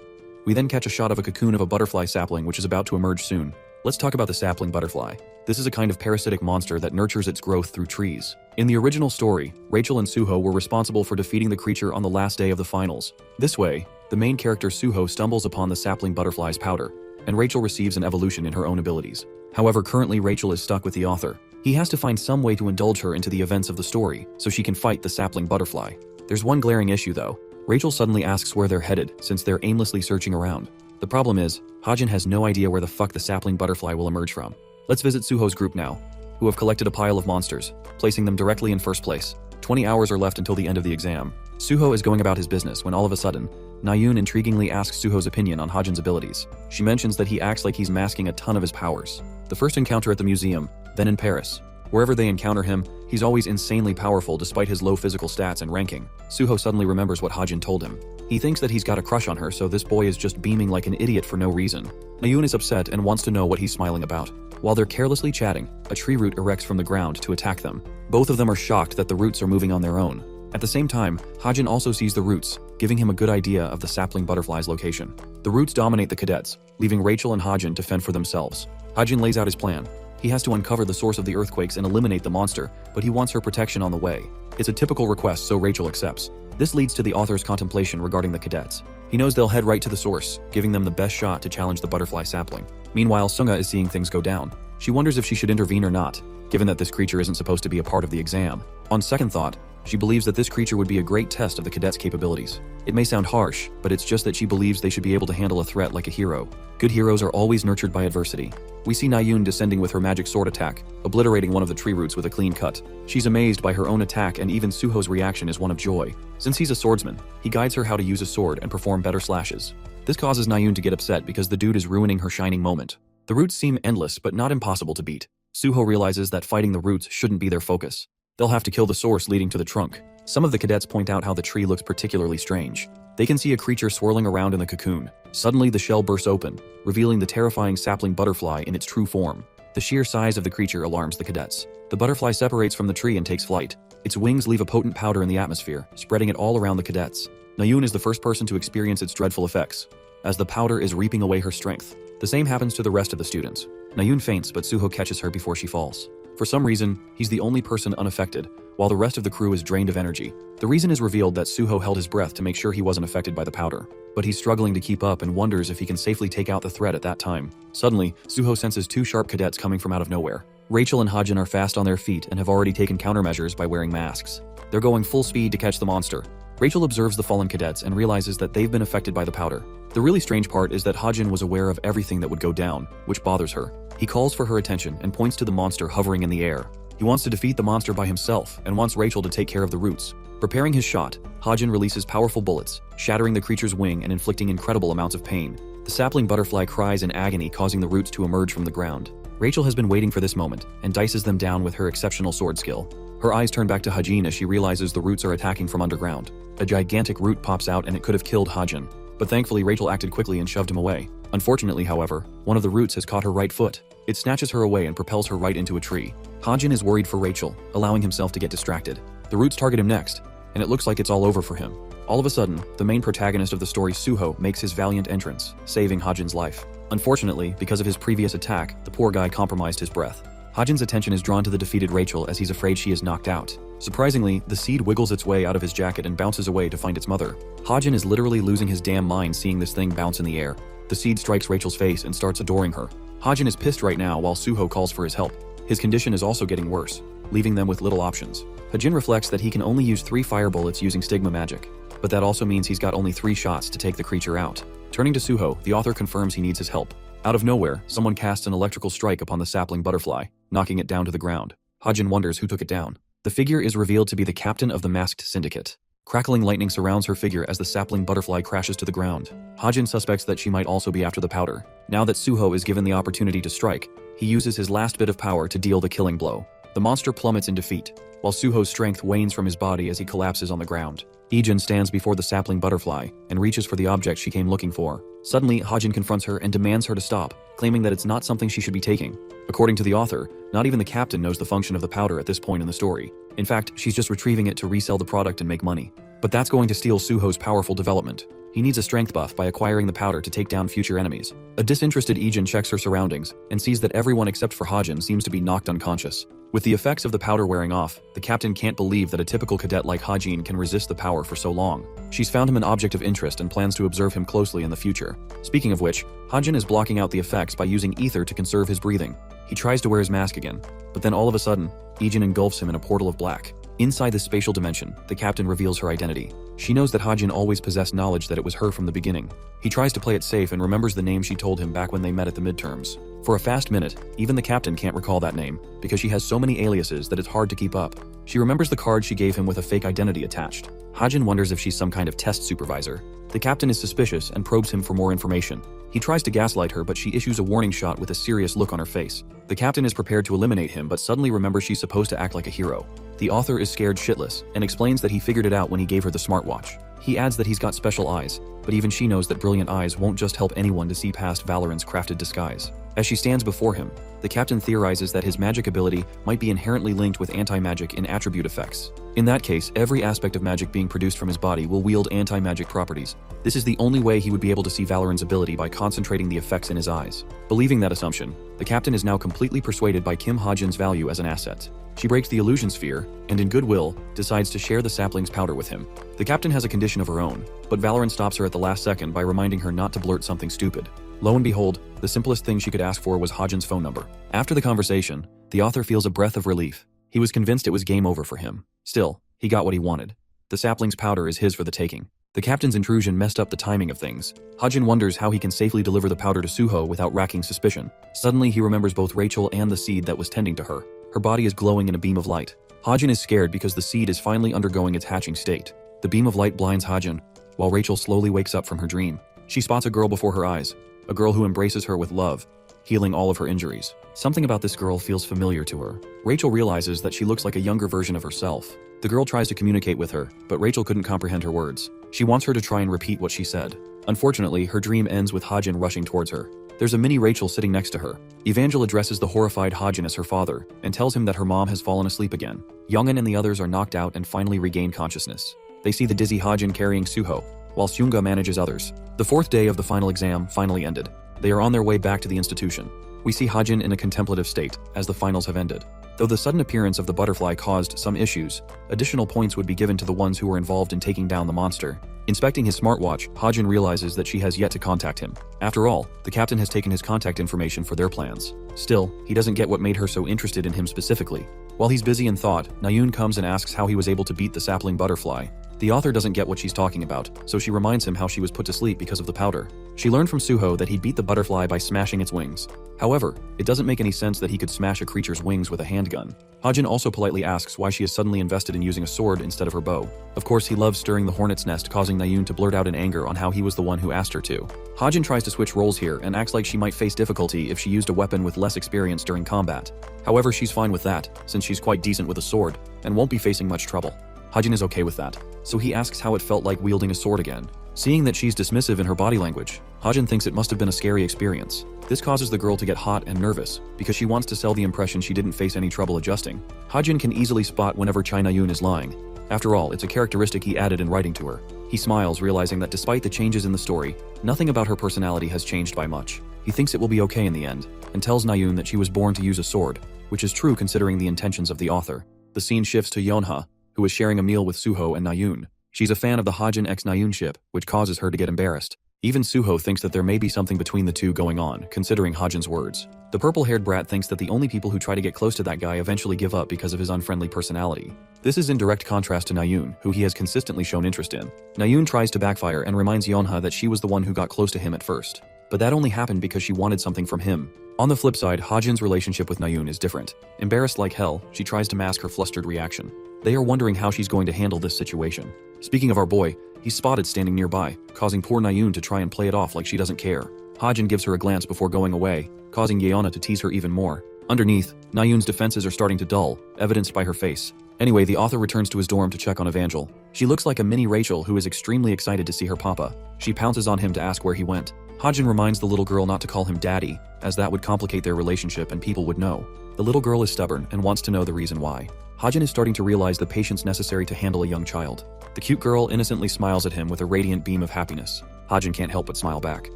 Speaker 1: We then catch a shot of a cocoon of a butterfly sapling which is about to emerge soon. Let's talk about the sapling butterfly. This is a kind of parasitic monster that nurtures its growth through trees. In the original story, Rachel and Suho were responsible for defeating the creature on the last day of the finals. This way, the main character Suho stumbles upon the sapling butterfly's powder, and Rachel receives an evolution in her own abilities. However, currently Rachel is stuck with the author. He has to find some way to indulge her into the events of the story, so she can fight the sapling butterfly. There's one glaring issue though. Rachel suddenly asks where they're headed, since they're aimlessly searching around. The problem is, Hajin has no idea where the fuck the sapling butterfly will emerge from. Let's visit Suho's group now, who have collected a pile of monsters, placing them directly in first place. 20 hours are left until the end of the exam. Suho is going about his business when all of a sudden, Nayun intriguingly asks Suho's opinion on Hajin's abilities. She mentions that he acts like he's masking a ton of his powers. The first encounter at the museum, then in Paris. Wherever they encounter him, he's always insanely powerful despite his low physical stats and ranking. Suho suddenly remembers what Hajin told him. He thinks that he's got a crush on her, so this boy is just beaming like an idiot for no reason. Nayun is upset and wants to know what he's smiling about. While they're carelessly chatting, a tree root erects from the ground to attack them. Both of them are shocked that the roots are moving on their own. At the same time, Hajin also sees the roots, giving him a good idea of the sapling butterfly's location. The roots dominate the cadets, leaving Rachel and Hajin to fend for themselves. Hajin lays out his plan. He has to uncover the source of the earthquakes and eliminate the monster, but he wants her protection on the way. It's a typical request, so Rachel accepts. This leads to the author's contemplation regarding the cadets. He knows they'll head right to the source, giving them the best shot to challenge the butterfly sapling. Meanwhile, Seunga is seeing things go down. She wonders if she should intervene or not, given that this creature isn't supposed to be a part of the exam. On second thought, she believes that this creature would be a great test of the cadets' capabilities. It may sound harsh, but it's just that she believes they should be able to handle a threat like a hero. Good heroes are always nurtured by adversity. We see Nayun descending with her magic sword attack, obliterating one of the tree roots with a clean cut. She's amazed by her own attack, and even Suho's reaction is one of joy. Since he's a swordsman, he guides her how to use a sword and perform better slashes. This causes Nayun to get upset because the dude is ruining her shining moment. The roots seem endless, but not impossible to beat. Suho realizes that fighting the roots shouldn't be their focus. They'll have to kill the source leading to the trunk. Some of the cadets point out how the tree looks particularly strange. They can see a creature swirling around in the cocoon. Suddenly, the shell bursts open, revealing the terrifying sapling butterfly in its true form. The sheer size of the creature alarms the cadets. The butterfly separates from the tree and takes flight. Its wings leave a potent powder in the atmosphere, spreading it all around the cadets. Nayun is the first person to experience its dreadful effects, as the powder is reaping away her strength. The same happens to the rest of the students. Nayun faints, but Suho catches her before she falls. For some reason, he's the only person unaffected, while the rest of the crew is drained of energy. The reason is revealed that Suho held his breath to make sure he wasn't affected by the powder. But he's struggling to keep up and wonders if he can safely take out the threat at that time. Suddenly, Suho senses two sharp cadets coming from out of nowhere. Rachel and Hajin are fast on their feet and have already taken countermeasures by wearing masks. They're going full speed to catch the monster. Rachel observes the fallen cadets and realizes that they've been affected by the powder. The really strange part is that Hajin was aware of everything that would go down, which bothers her. He calls for her attention and points to the monster hovering in the air. He wants to defeat the monster by himself and wants Rachel to take care of the roots. Preparing his shot, Hajin releases powerful bullets, shattering the creature's wing and inflicting incredible amounts of pain. The sapling butterfly cries in agony, causing the roots to emerge from the ground. Rachel has been waiting for this moment and dices them down with her exceptional sword skill. Her eyes turn back to Hajin as she realizes the roots are attacking from underground. A gigantic root pops out and it could have killed Hajin. But thankfully Rachel acted quickly and shoved him away. Unfortunately, however, one of the roots has caught her right foot. It snatches her away and propels her right into a tree. Hajin is worried for Rachel, allowing himself to get distracted. The roots target him next, and it looks like it's all over for him. All of a sudden, the main protagonist of the story, Suho, makes his valiant entrance, saving Hajin's life. Unfortunately, because of his previous attack, the poor guy compromised his breath. Hajin's attention is drawn to the defeated Rachel as he's afraid she is knocked out. Surprisingly, the seed wiggles its way out of his jacket and bounces away to find its mother. Hajin is literally losing his damn mind seeing this thing bounce in the air. The seed strikes Rachel's face and starts adoring her. Hajin is pissed right now while Suho calls for his help. His condition is also getting worse, leaving them with little options. Hajin reflects that he can only use 3 fire bullets using stigma magic, but that also means he's got only 3 shots to take the creature out. Turning to Suho, the author confirms he needs his help. Out of nowhere, someone casts an electrical strike upon the sapling butterfly, knocking it down to the ground. Hajin wonders who took it down. The figure is revealed to be the captain of the masked syndicate. Crackling lightning surrounds her figure as the sapling butterfly crashes to the ground. Hajin suspects that she might also be after the powder. Now that Suho is given the opportunity to strike, he uses his last bit of power to deal the killing blow. The monster plummets in defeat, while Suho's strength wanes from his body as he collapses on the ground. Ijin stands before the sapling butterfly and reaches for the object she came looking for. Suddenly, Hajin confronts her and demands her to stop, claiming that it's not something she should be taking. According to the author, not even the captain knows the function of the powder at this point in the story. In fact, she's just retrieving it to resell the product and make money. But that's going to steal Suho's powerful development. He needs a strength buff by acquiring the powder to take down future enemies. A disinterested Ijin checks her surroundings and sees that everyone except for Hajin seems to be knocked unconscious. With the effects of the powder wearing off, the captain can't believe that a typical cadet like Hajin can resist the power for so long. She's found him an object of interest and plans to observe him closely in the future. Speaking of which, Hajin is blocking out the effects by using ether to conserve his breathing. He tries to wear his mask again, but then all of a sudden, Ijin engulfs him in a portal of black. Inside the spatial dimension, the captain reveals her identity. She knows that Hajin always possessed knowledge that it was her from the beginning. He tries to play it safe and remembers the name she told him back when they met at the midterms. For a fast minute, even the captain can't recall that name, because she has so many aliases that it's hard to keep up. She remembers the card she gave him with a fake identity attached. Hajin wonders if she's some kind of test supervisor. The captain is suspicious and probes him for more information. He tries to gaslight her, but she issues a warning shot with a serious look on her face. The captain is prepared to eliminate him, but suddenly remembers she's supposed to act like a hero. The author is scared shitless and explains that he figured it out when he gave her the smartwatch. He adds that he's got special eyes, but even she knows that brilliant eyes won't just help anyone to see past Valoran's crafted disguise. As she stands before him, the captain theorizes that his magic ability might be inherently linked with anti-magic in attribute effects. In that case, every aspect of magic being produced from his body will wield anti-magic properties. This is the only way he would be able to see Valoran's ability, by concentrating the effects in his eyes. Believing that assumption, the captain is now completely persuaded by Kim Hajin's value as an asset. She breaks the illusion sphere, and in goodwill, decides to share the sapling's powder with him. The captain has a condition of her own, but Valoran stops her at the last second by reminding her not to blurt something stupid. Lo and behold, the simplest thing she could ask for was Hajin's phone number. After the conversation, the author feels a breath of relief. He was convinced it was game over for him. Still, he got what he wanted. The sapling's powder is his for the taking. The captain's intrusion messed up the timing of things. Hajin wonders how he can safely deliver the powder to Suho without racking suspicion. Suddenly, he remembers both Rachel and the seed that was tending to her. Her body is glowing in a beam of light. Hajin is scared because the seed is finally undergoing its hatching state. The beam of light blinds Hajin, while Rachel slowly wakes up from her dream. She spots a girl before her eyes, a girl who embraces her with love, healing all of her injuries. Something about this girl feels familiar to her. Rachel realizes that she looks like a younger version of herself. The girl tries to communicate with her, but Rachel couldn't comprehend her words. She wants her to try and repeat what she said. Unfortunately, her dream ends with Hajin rushing towards her. There's a mini Rachel sitting next to her. Evangel addresses the horrified Hajin as her father, and tells him that her mom has fallen asleep again. Youngin and the others are knocked out and finally regain consciousness. They see the dizzy Hajin carrying Suho, while Seunga manages others. The fourth day of the final exam finally ended. They are on their way back to the institution. We see Hajin in a contemplative state, as the finals have ended. Though the sudden appearance of the butterfly caused some issues, additional points would be given to the ones who were involved in taking down the monster. Inspecting his smartwatch, Hajin realizes that she has yet to contact him. After all, the captain has taken his contact information for their plans. Still, he doesn't get what made her so interested in him specifically. While he's busy in thought, Nayun comes and asks how he was able to beat the sapling butterfly. The author doesn't get what she's talking about, so she reminds him how she was put to sleep because of the powder. She learned from Suho that he beat the butterfly by smashing its wings. However, it doesn't make any sense that he could smash a creature's wings with a handgun. Hajin also politely asks why she is suddenly invested in using a sword instead of her bow. Of course, he loves stirring the hornet's nest, causing Nayun to blurt out in anger on how he was the one who asked her to. Hajin tries to switch roles here and acts like she might face difficulty if she used a weapon with less experience during combat. However, she's fine with that, since she's quite decent with a sword, and won't be facing much trouble. Hajin is okay with that, so he asks how it felt like wielding a sword again. Seeing that she's dismissive in her body language, Hajin thinks it must have been a scary experience. This causes the girl to get hot and nervous, because she wants to sell the impression she didn't face any trouble adjusting. Hajin can easily spot whenever Chai Na-yoon is lying. After all, it's a characteristic he added in writing to her. He smiles, realizing that despite the changes in the story, nothing about her personality has changed by much. He thinks it will be okay in the end, and tells Na-yoon that she was born to use a sword, which is true considering the intentions of the author. The scene shifts to Yonha, who is sharing a meal with Suho and Na-yoon. She's a fan of the Hajin x Na-yoon ship, which causes her to get embarrassed. Even Suho thinks that there may be something between the two going on, considering Hajin's words. The purple-haired brat thinks that the only people who try to get close to that guy eventually give up because of his unfriendly personality. This is in direct contrast to Na-yoon, who he has consistently shown interest in. Na-yoon tries to backfire and reminds Yonha that she was the one who got close to him at first. But that only happened because she wanted something from him. On the flip side, Hajin's relationship with Na-yoon is different. Embarrassed like hell, she tries to mask her flustered reaction. They are wondering how she's going to handle this situation. Speaking of our boy, he's spotted standing nearby, causing poor Na-yoon to try and play it off like she doesn't care. Hajin gives her a glance before going away, causing Yeona to tease her even more. Underneath, Na-yoon's defenses are starting to dull, evidenced by her face. Anyway, the author returns to his dorm to check on Evangel. She looks like a mini Rachel who is extremely excited to see her papa. She pounces on him to ask where he went. Hajin reminds the little girl not to call him daddy, as that would complicate their relationship and people would know. The little girl is stubborn and wants to know the reason why. Hajin is starting to realize the patience necessary to handle a young child. The cute girl innocently smiles at him with a radiant beam of happiness. Hajin can't help but smile back.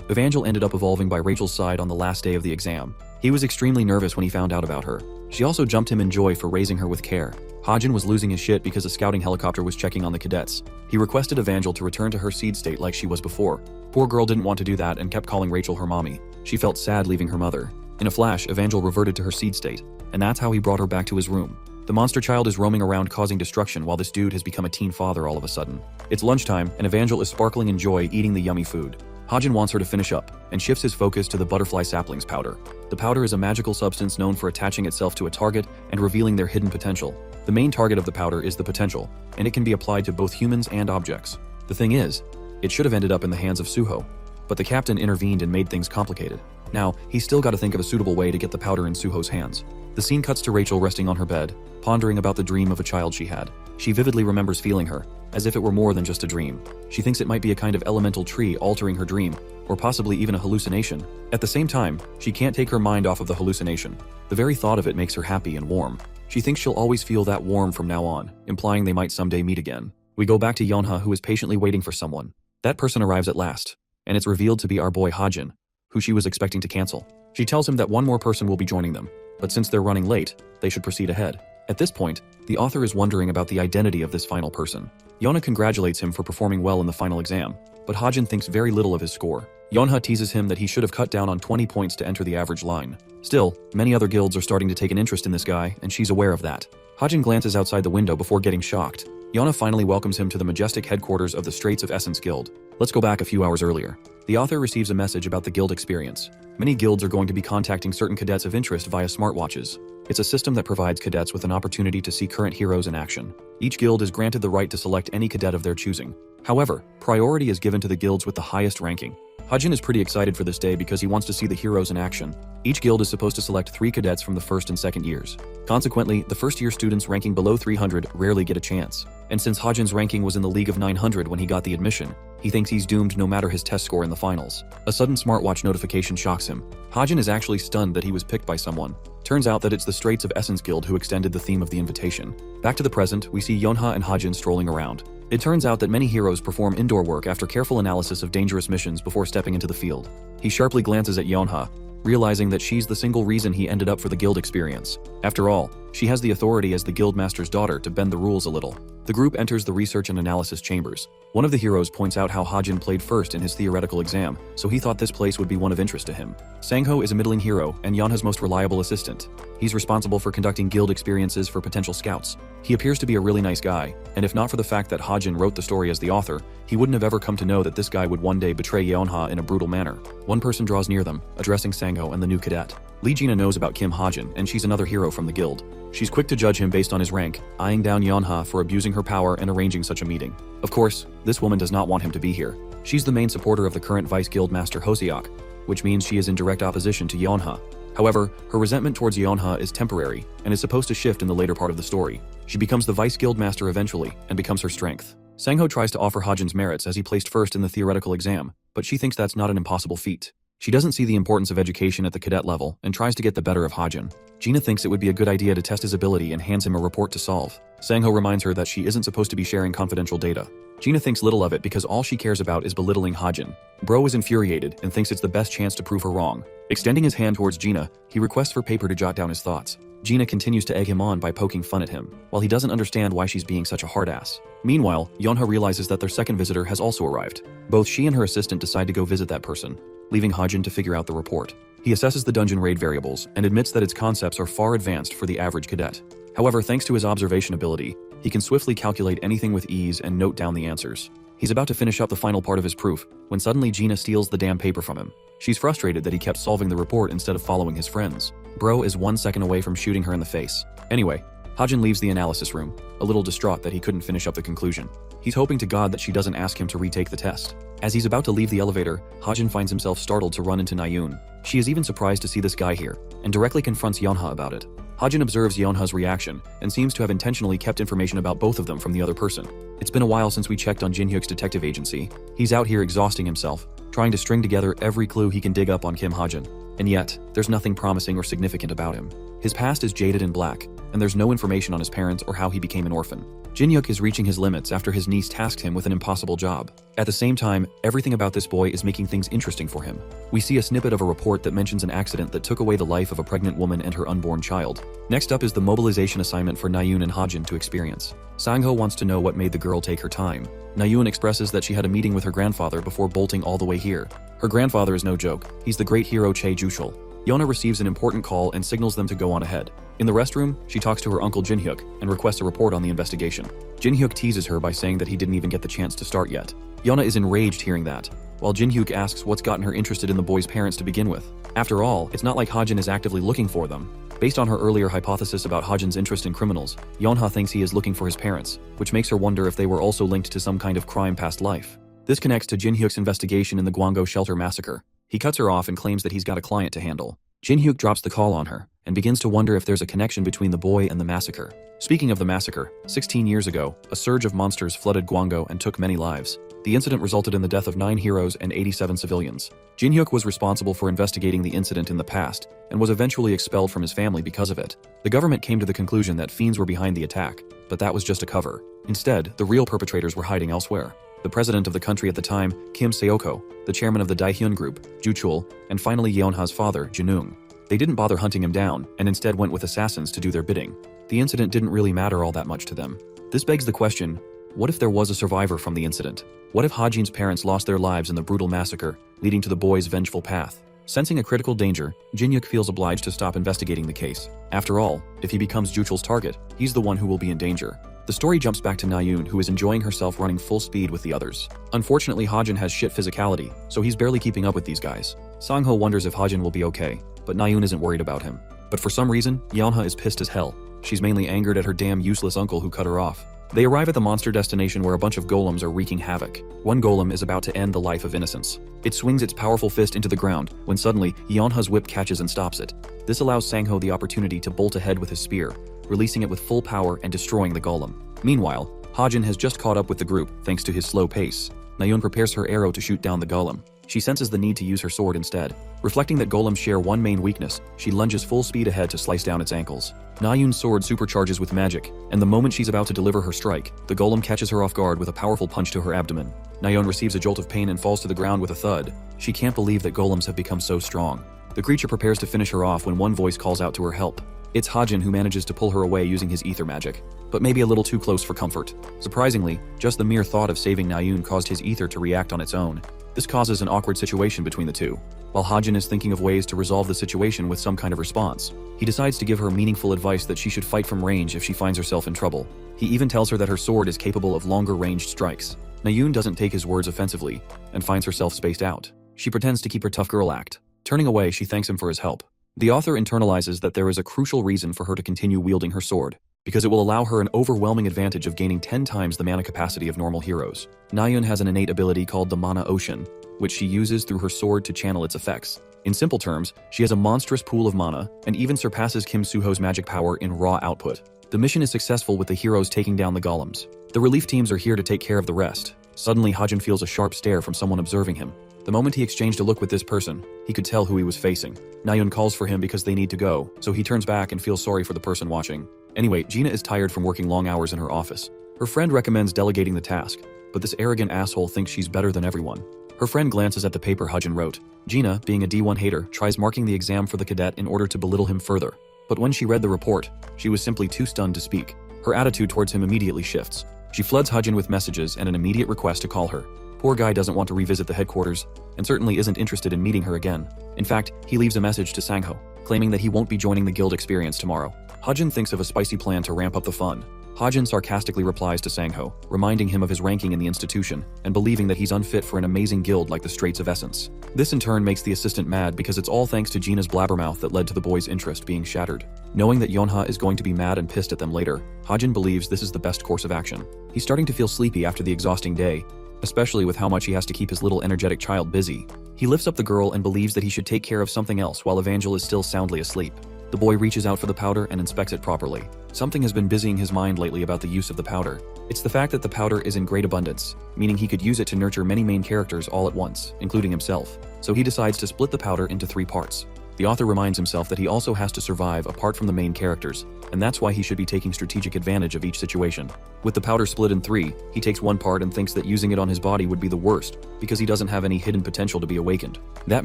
Speaker 1: Evangel ended up evolving by Rachel's side on the last day of the exam. He was extremely nervous when he found out about her. She also jumped him in joy for raising her with care. Hajin was losing his shit because a scouting helicopter was checking on the cadets. He requested Evangel to return to her seed state like she was before. Poor girl didn't want to do that and kept calling Rachel her mommy. She felt sad leaving her mother. In a flash, Evangel reverted to her seed state, and that's how he brought her back to his room. The monster child is roaming around causing destruction while this dude has become a teen father all of a sudden. It's lunchtime, and Evangel is sparkling in joy eating the yummy food. Hajin wants her to finish up, and shifts his focus to the butterfly saplings powder. The powder is a magical substance known for attaching itself to a target and revealing their hidden potential. The main target of the powder is the potential, and it can be applied to both humans and objects. The thing is, it should have ended up in the hands of Suho, but the captain intervened and made things complicated. Now, he's still got to think of a suitable way to get the powder in Suho's hands. The scene cuts to Rachel resting on her bed, pondering about the dream of a child she had. She vividly remembers feeling her, as if it were more than just a dream. She thinks it might be a kind of elemental tree altering her dream, or possibly even a hallucination. At the same time, she can't take her mind off of the hallucination. The very thought of it makes her happy and warm. She thinks she'll always feel that warm from now on, implying they might someday meet again. We go back to Yonha, who is patiently waiting for someone. That person arrives at last, and it's revealed to be our boy Hajin, who she was expecting to cancel. She tells him that one more person will be joining them, but since they're running late, they should proceed ahead. At this point, the author is wondering about the identity of this final person. Yona congratulates him for performing well in the final exam, but Hajin thinks very little of his score. Yonha teases him that he should have cut down on 20 points to enter the average line. Still, many other guilds are starting to take an interest in this guy, and she's aware of that. Hajin glances outside the window before getting shocked. Yona finally welcomes him to the majestic headquarters of the Straits of Essence Guild. Let's go back a few hours earlier. The author receives a message about the guild experience. Many guilds are going to be contacting certain cadets of interest via smartwatches. It's a system that provides cadets with an opportunity to see current heroes in action. Each guild is granted the right to select any cadet of their choosing. However, priority is given to the guilds with the highest ranking. Hajin is pretty excited for this day because he wants to see the heroes in action. Each guild is supposed to select 3 cadets from the first and second years. Consequently, the first-year students ranking below 300 rarely get a chance. And since Hajin's ranking was in the league of 900 when he got the admission, he thinks he's doomed no matter his test score in the finals. A sudden smartwatch notification shocks him. Hajin is actually stunned that he was picked by someone. Turns out that it's the Straits of Essence Guild who extended the theme of the invitation. Back to the present, we see Yonha and Hajin strolling around. It turns out that many heroes perform indoor work after careful analysis of dangerous missions before stepping into the field. He sharply glances at Yonha, realizing that she's the single reason he ended up for the guild experience. After all, she has the authority as the guildmaster's daughter to bend the rules a little. The group enters the research and analysis chambers. One of the heroes points out how Hajin played first in his theoretical exam, so he thought this place would be one of interest to him. Sangho is a middling hero and Yonha's most reliable assistant. He's responsible for conducting guild experiences for potential scouts. He appears to be a really nice guy, and if not for the fact that Hajin wrote the story as the author, he wouldn't have ever come to know that this guy would one day betray Yeonha in a brutal manner. One person draws near them, addressing Sangho and the new cadet. Lee Jina knows about Kim Hajin, and she's another hero from the guild. She's quick to judge him based on his rank, eyeing down Yeonha for abusing her power and arranging such a meeting. Of course, this woman does not want him to be here. She's the main supporter of the current Vice Guild Master Hoseok, which means she is in direct opposition to Yeonha. However, her resentment towards Yeonha is temporary and is supposed to shift in the later part of the story. She becomes the Vice Guild Master eventually and becomes her strength. Sangho tries to offer Hajin's merits as he placed first in the theoretical exam, but she thinks that's not an impossible feat. She doesn't see the importance of education at the cadet level and tries to get the better of Hajin. Gina thinks it would be a good idea to test his ability and hands him a report to solve. Sangho reminds her that she isn't supposed to be sharing confidential data. Gina thinks little of it because all she cares about is belittling Hajin. Bro is infuriated and thinks it's the best chance to prove her wrong. Extending his hand towards Gina, he requests for paper to jot down his thoughts. Gina continues to egg him on by poking fun at him, while he doesn't understand why she's being such a hard ass. Meanwhile, Yonha realizes that their second visitor has also arrived. Both she and her assistant decide to go visit that person, leaving Hajin to figure out the report. He assesses the dungeon raid variables and admits that its concepts are far advanced for the average cadet. However, thanks to his observation ability, he can swiftly calculate anything with ease and note down the answers. He's about to finish up the final part of his proof when suddenly Gina steals the damn paper from him. She's frustrated that he kept solving the report instead of following his friends. Bro is 1 second away from shooting her in the face. Anyway, Hajin leaves the analysis room, a little distraught that he couldn't finish up the conclusion. He's hoping to God that she doesn't ask him to retake the test. As he's about to leave the elevator, Hajin finds himself startled to run into Nayun. She is even surprised to see this guy here, and directly confronts Yonha about it. Hajin observes Yonha's reaction, and seems to have intentionally kept information about both of them from the other person. It's been a while since we checked on Jinhyuk's detective agency. He's out here exhausting himself, trying to string together every clue he can dig up on Kim Hajin. And yet, there's nothing promising or significant about him. His past is jaded and black, and there's no information on his parents or how he became an orphan. Jinhyuk is reaching his limits after his niece tasked him with an impossible job. At the same time, everything about this boy is making things interesting for him. We see a snippet of a report that mentions an accident that took away the life of a pregnant woman and her unborn child. Next up is the mobilization assignment for Nayun and Hajin to experience. Sangho wants to know what made the girl take her time. Nayun expresses that she had a meeting with her grandfather before bolting all the way here. Her grandfather is no joke. He's the great hero Che Jushul. Yona receives an important call and signals them to go on ahead. In the restroom, she talks to her uncle Jinhyuk and requests a report on the investigation. Jinhyuk teases her by saying that he didn't even get the chance to start yet. Yona is enraged hearing that, while Jinhyuk asks what's gotten her interested in the boy's parents to begin with. After all, it's not like Hajin is actively looking for them. Based on her earlier hypothesis about Hajin's interest in criminals, Yonha thinks he is looking for his parents, which makes her wonder if they were also linked to some kind of crime past life. This connects to Jinhyuk's investigation in the Gwango shelter massacre. He cuts her off and claims that he's got a client to handle. Jinhyuk drops the call on her and begins to wonder if there's a connection between the boy and the massacre. Speaking of the massacre, 16 years ago, a surge of monsters flooded Gwango and took many lives. The incident resulted in the death of 9 heroes and 87 civilians. Jinhyuk was responsible for investigating the incident in the past and was eventually expelled from his family because of it. The government came to the conclusion that fiends were behind the attack, but that was just a cover. Instead, the real perpetrators were hiding elsewhere. The president of the country at the time, Kim Seoko, the chairman of the Daihyun group, Ju Chul, and finally Yeonha's father, Jinung. They didn't bother hunting him down and instead went with assassins to do their bidding. The incident didn't really matter all that much to them. This begs the question, What if there was a survivor from the incident? What if Hajin's parents lost their lives in the brutal massacre, leading to the boy's vengeful path? Sensing a critical danger, Jinyuk feels obliged to stop investigating the case. After all, if he becomes Juchul's target, he's the one who will be in danger. The story jumps back to Nayun, who is enjoying herself running full speed with the others. Unfortunately, Hajin has shit physicality, so he's barely keeping up with these guys. Sangho wonders if Hajin will be okay, but Nayun isn't worried about him. But for some reason, Yeonha is pissed as hell. She's mainly angered at her damn useless uncle who cut her off. They arrive at the monster destination where a bunch of golems are wreaking havoc. One golem is about to end the life of innocence. It swings its powerful fist into the ground, when suddenly, Yeonha's whip catches and stops it. This allows Sangho the opportunity to bolt ahead with his spear, releasing it with full power and destroying the golem. Meanwhile, Hajin has just caught up with the group thanks to his slow pace. Nayun prepares her arrow to shoot down the golem. She senses the need to use her sword instead. Reflecting that golems share one main weakness, she lunges full speed ahead to slice down its ankles. Nayun's sword supercharges with magic, and the moment she's about to deliver her strike, the golem catches her off guard with a powerful punch to her abdomen. Nayun receives a jolt of pain and falls to the ground with a thud. She can't believe that golems have become so strong. The creature prepares to finish her off when one voice calls out to her help. It's Hajin who manages to pull her away using his ether magic, but maybe a little too close for comfort. Surprisingly, just the mere thought of saving Nayun caused his ether to react on its own. This causes an awkward situation between the two. While Hajin is thinking of ways to resolve the situation with some kind of response, he decides to give her meaningful advice that she should fight from range if she finds herself in trouble. He even tells her that her sword is capable of longer ranged strikes. Nayun doesn't take his words offensively and finds herself spaced out. She pretends to keep her tough girl act. Turning away, she thanks him for his help. The author internalizes that there is a crucial reason for her to continue wielding her sword, because it will allow her an overwhelming advantage of gaining 10 times the mana capacity of normal heroes. Nayun has an innate ability called the Mana Ocean, which she uses through her sword to channel its effects. In simple terms, she has a monstrous pool of mana and even surpasses Kim Suho's magic power in raw output. The mission is successful with the heroes taking down the golems. The relief teams are here to take care of the rest. Suddenly, Hajin feels a sharp stare from someone observing him. The moment he exchanged a look with this person, he could tell who he was facing. Nayun calls for him because they need to go, so he turns back and feels sorry for the person watching. Anyway, Gina is tired from working long hours in her office. Her friend recommends delegating the task, but this arrogant asshole thinks she's better than everyone. Her friend glances at the paper Hajin wrote. Gina, being a D1 hater, tries marking the exam for the cadet in order to belittle him further. But when she read the report, she was simply too stunned to speak. Her attitude towards him immediately shifts. She floods Hajin with messages and an immediate request to call her. Poor guy doesn't want to revisit the headquarters, and certainly isn't interested in meeting her again. In fact, he leaves a message to Sangho, claiming that he won't be joining the guild experience tomorrow. Hajin thinks of a spicy plan to ramp up the fun. Hajin sarcastically replies to Sangho, reminding him of his ranking in the institution, and believing that he's unfit for an amazing guild like the Straits of Essence. This in turn makes the assistant mad because it's all thanks to Gina's blabbermouth that led to the boy's interest being shattered. Knowing that Yeonha is going to be mad and pissed at them later, Hajin believes this is the best course of action. He's starting to feel sleepy after the exhausting day, especially with how much he has to keep his little energetic child busy. He lifts up the girl and believes that he should take care of something else while Evangel is still soundly asleep. The boy reaches out for the powder and inspects it properly. Something has been busying his mind lately about the use of the powder. It's the fact that the powder is in great abundance, meaning he could use it to nurture many main characters all at once, including himself. So he decides to split the powder into 3 parts. The author reminds himself that he also has to survive apart from the main characters, and that's why he should be taking strategic advantage of each situation. With the powder split in 3, he takes one part and thinks that using it on his body would be the worst, because he doesn't have any hidden potential to be awakened. That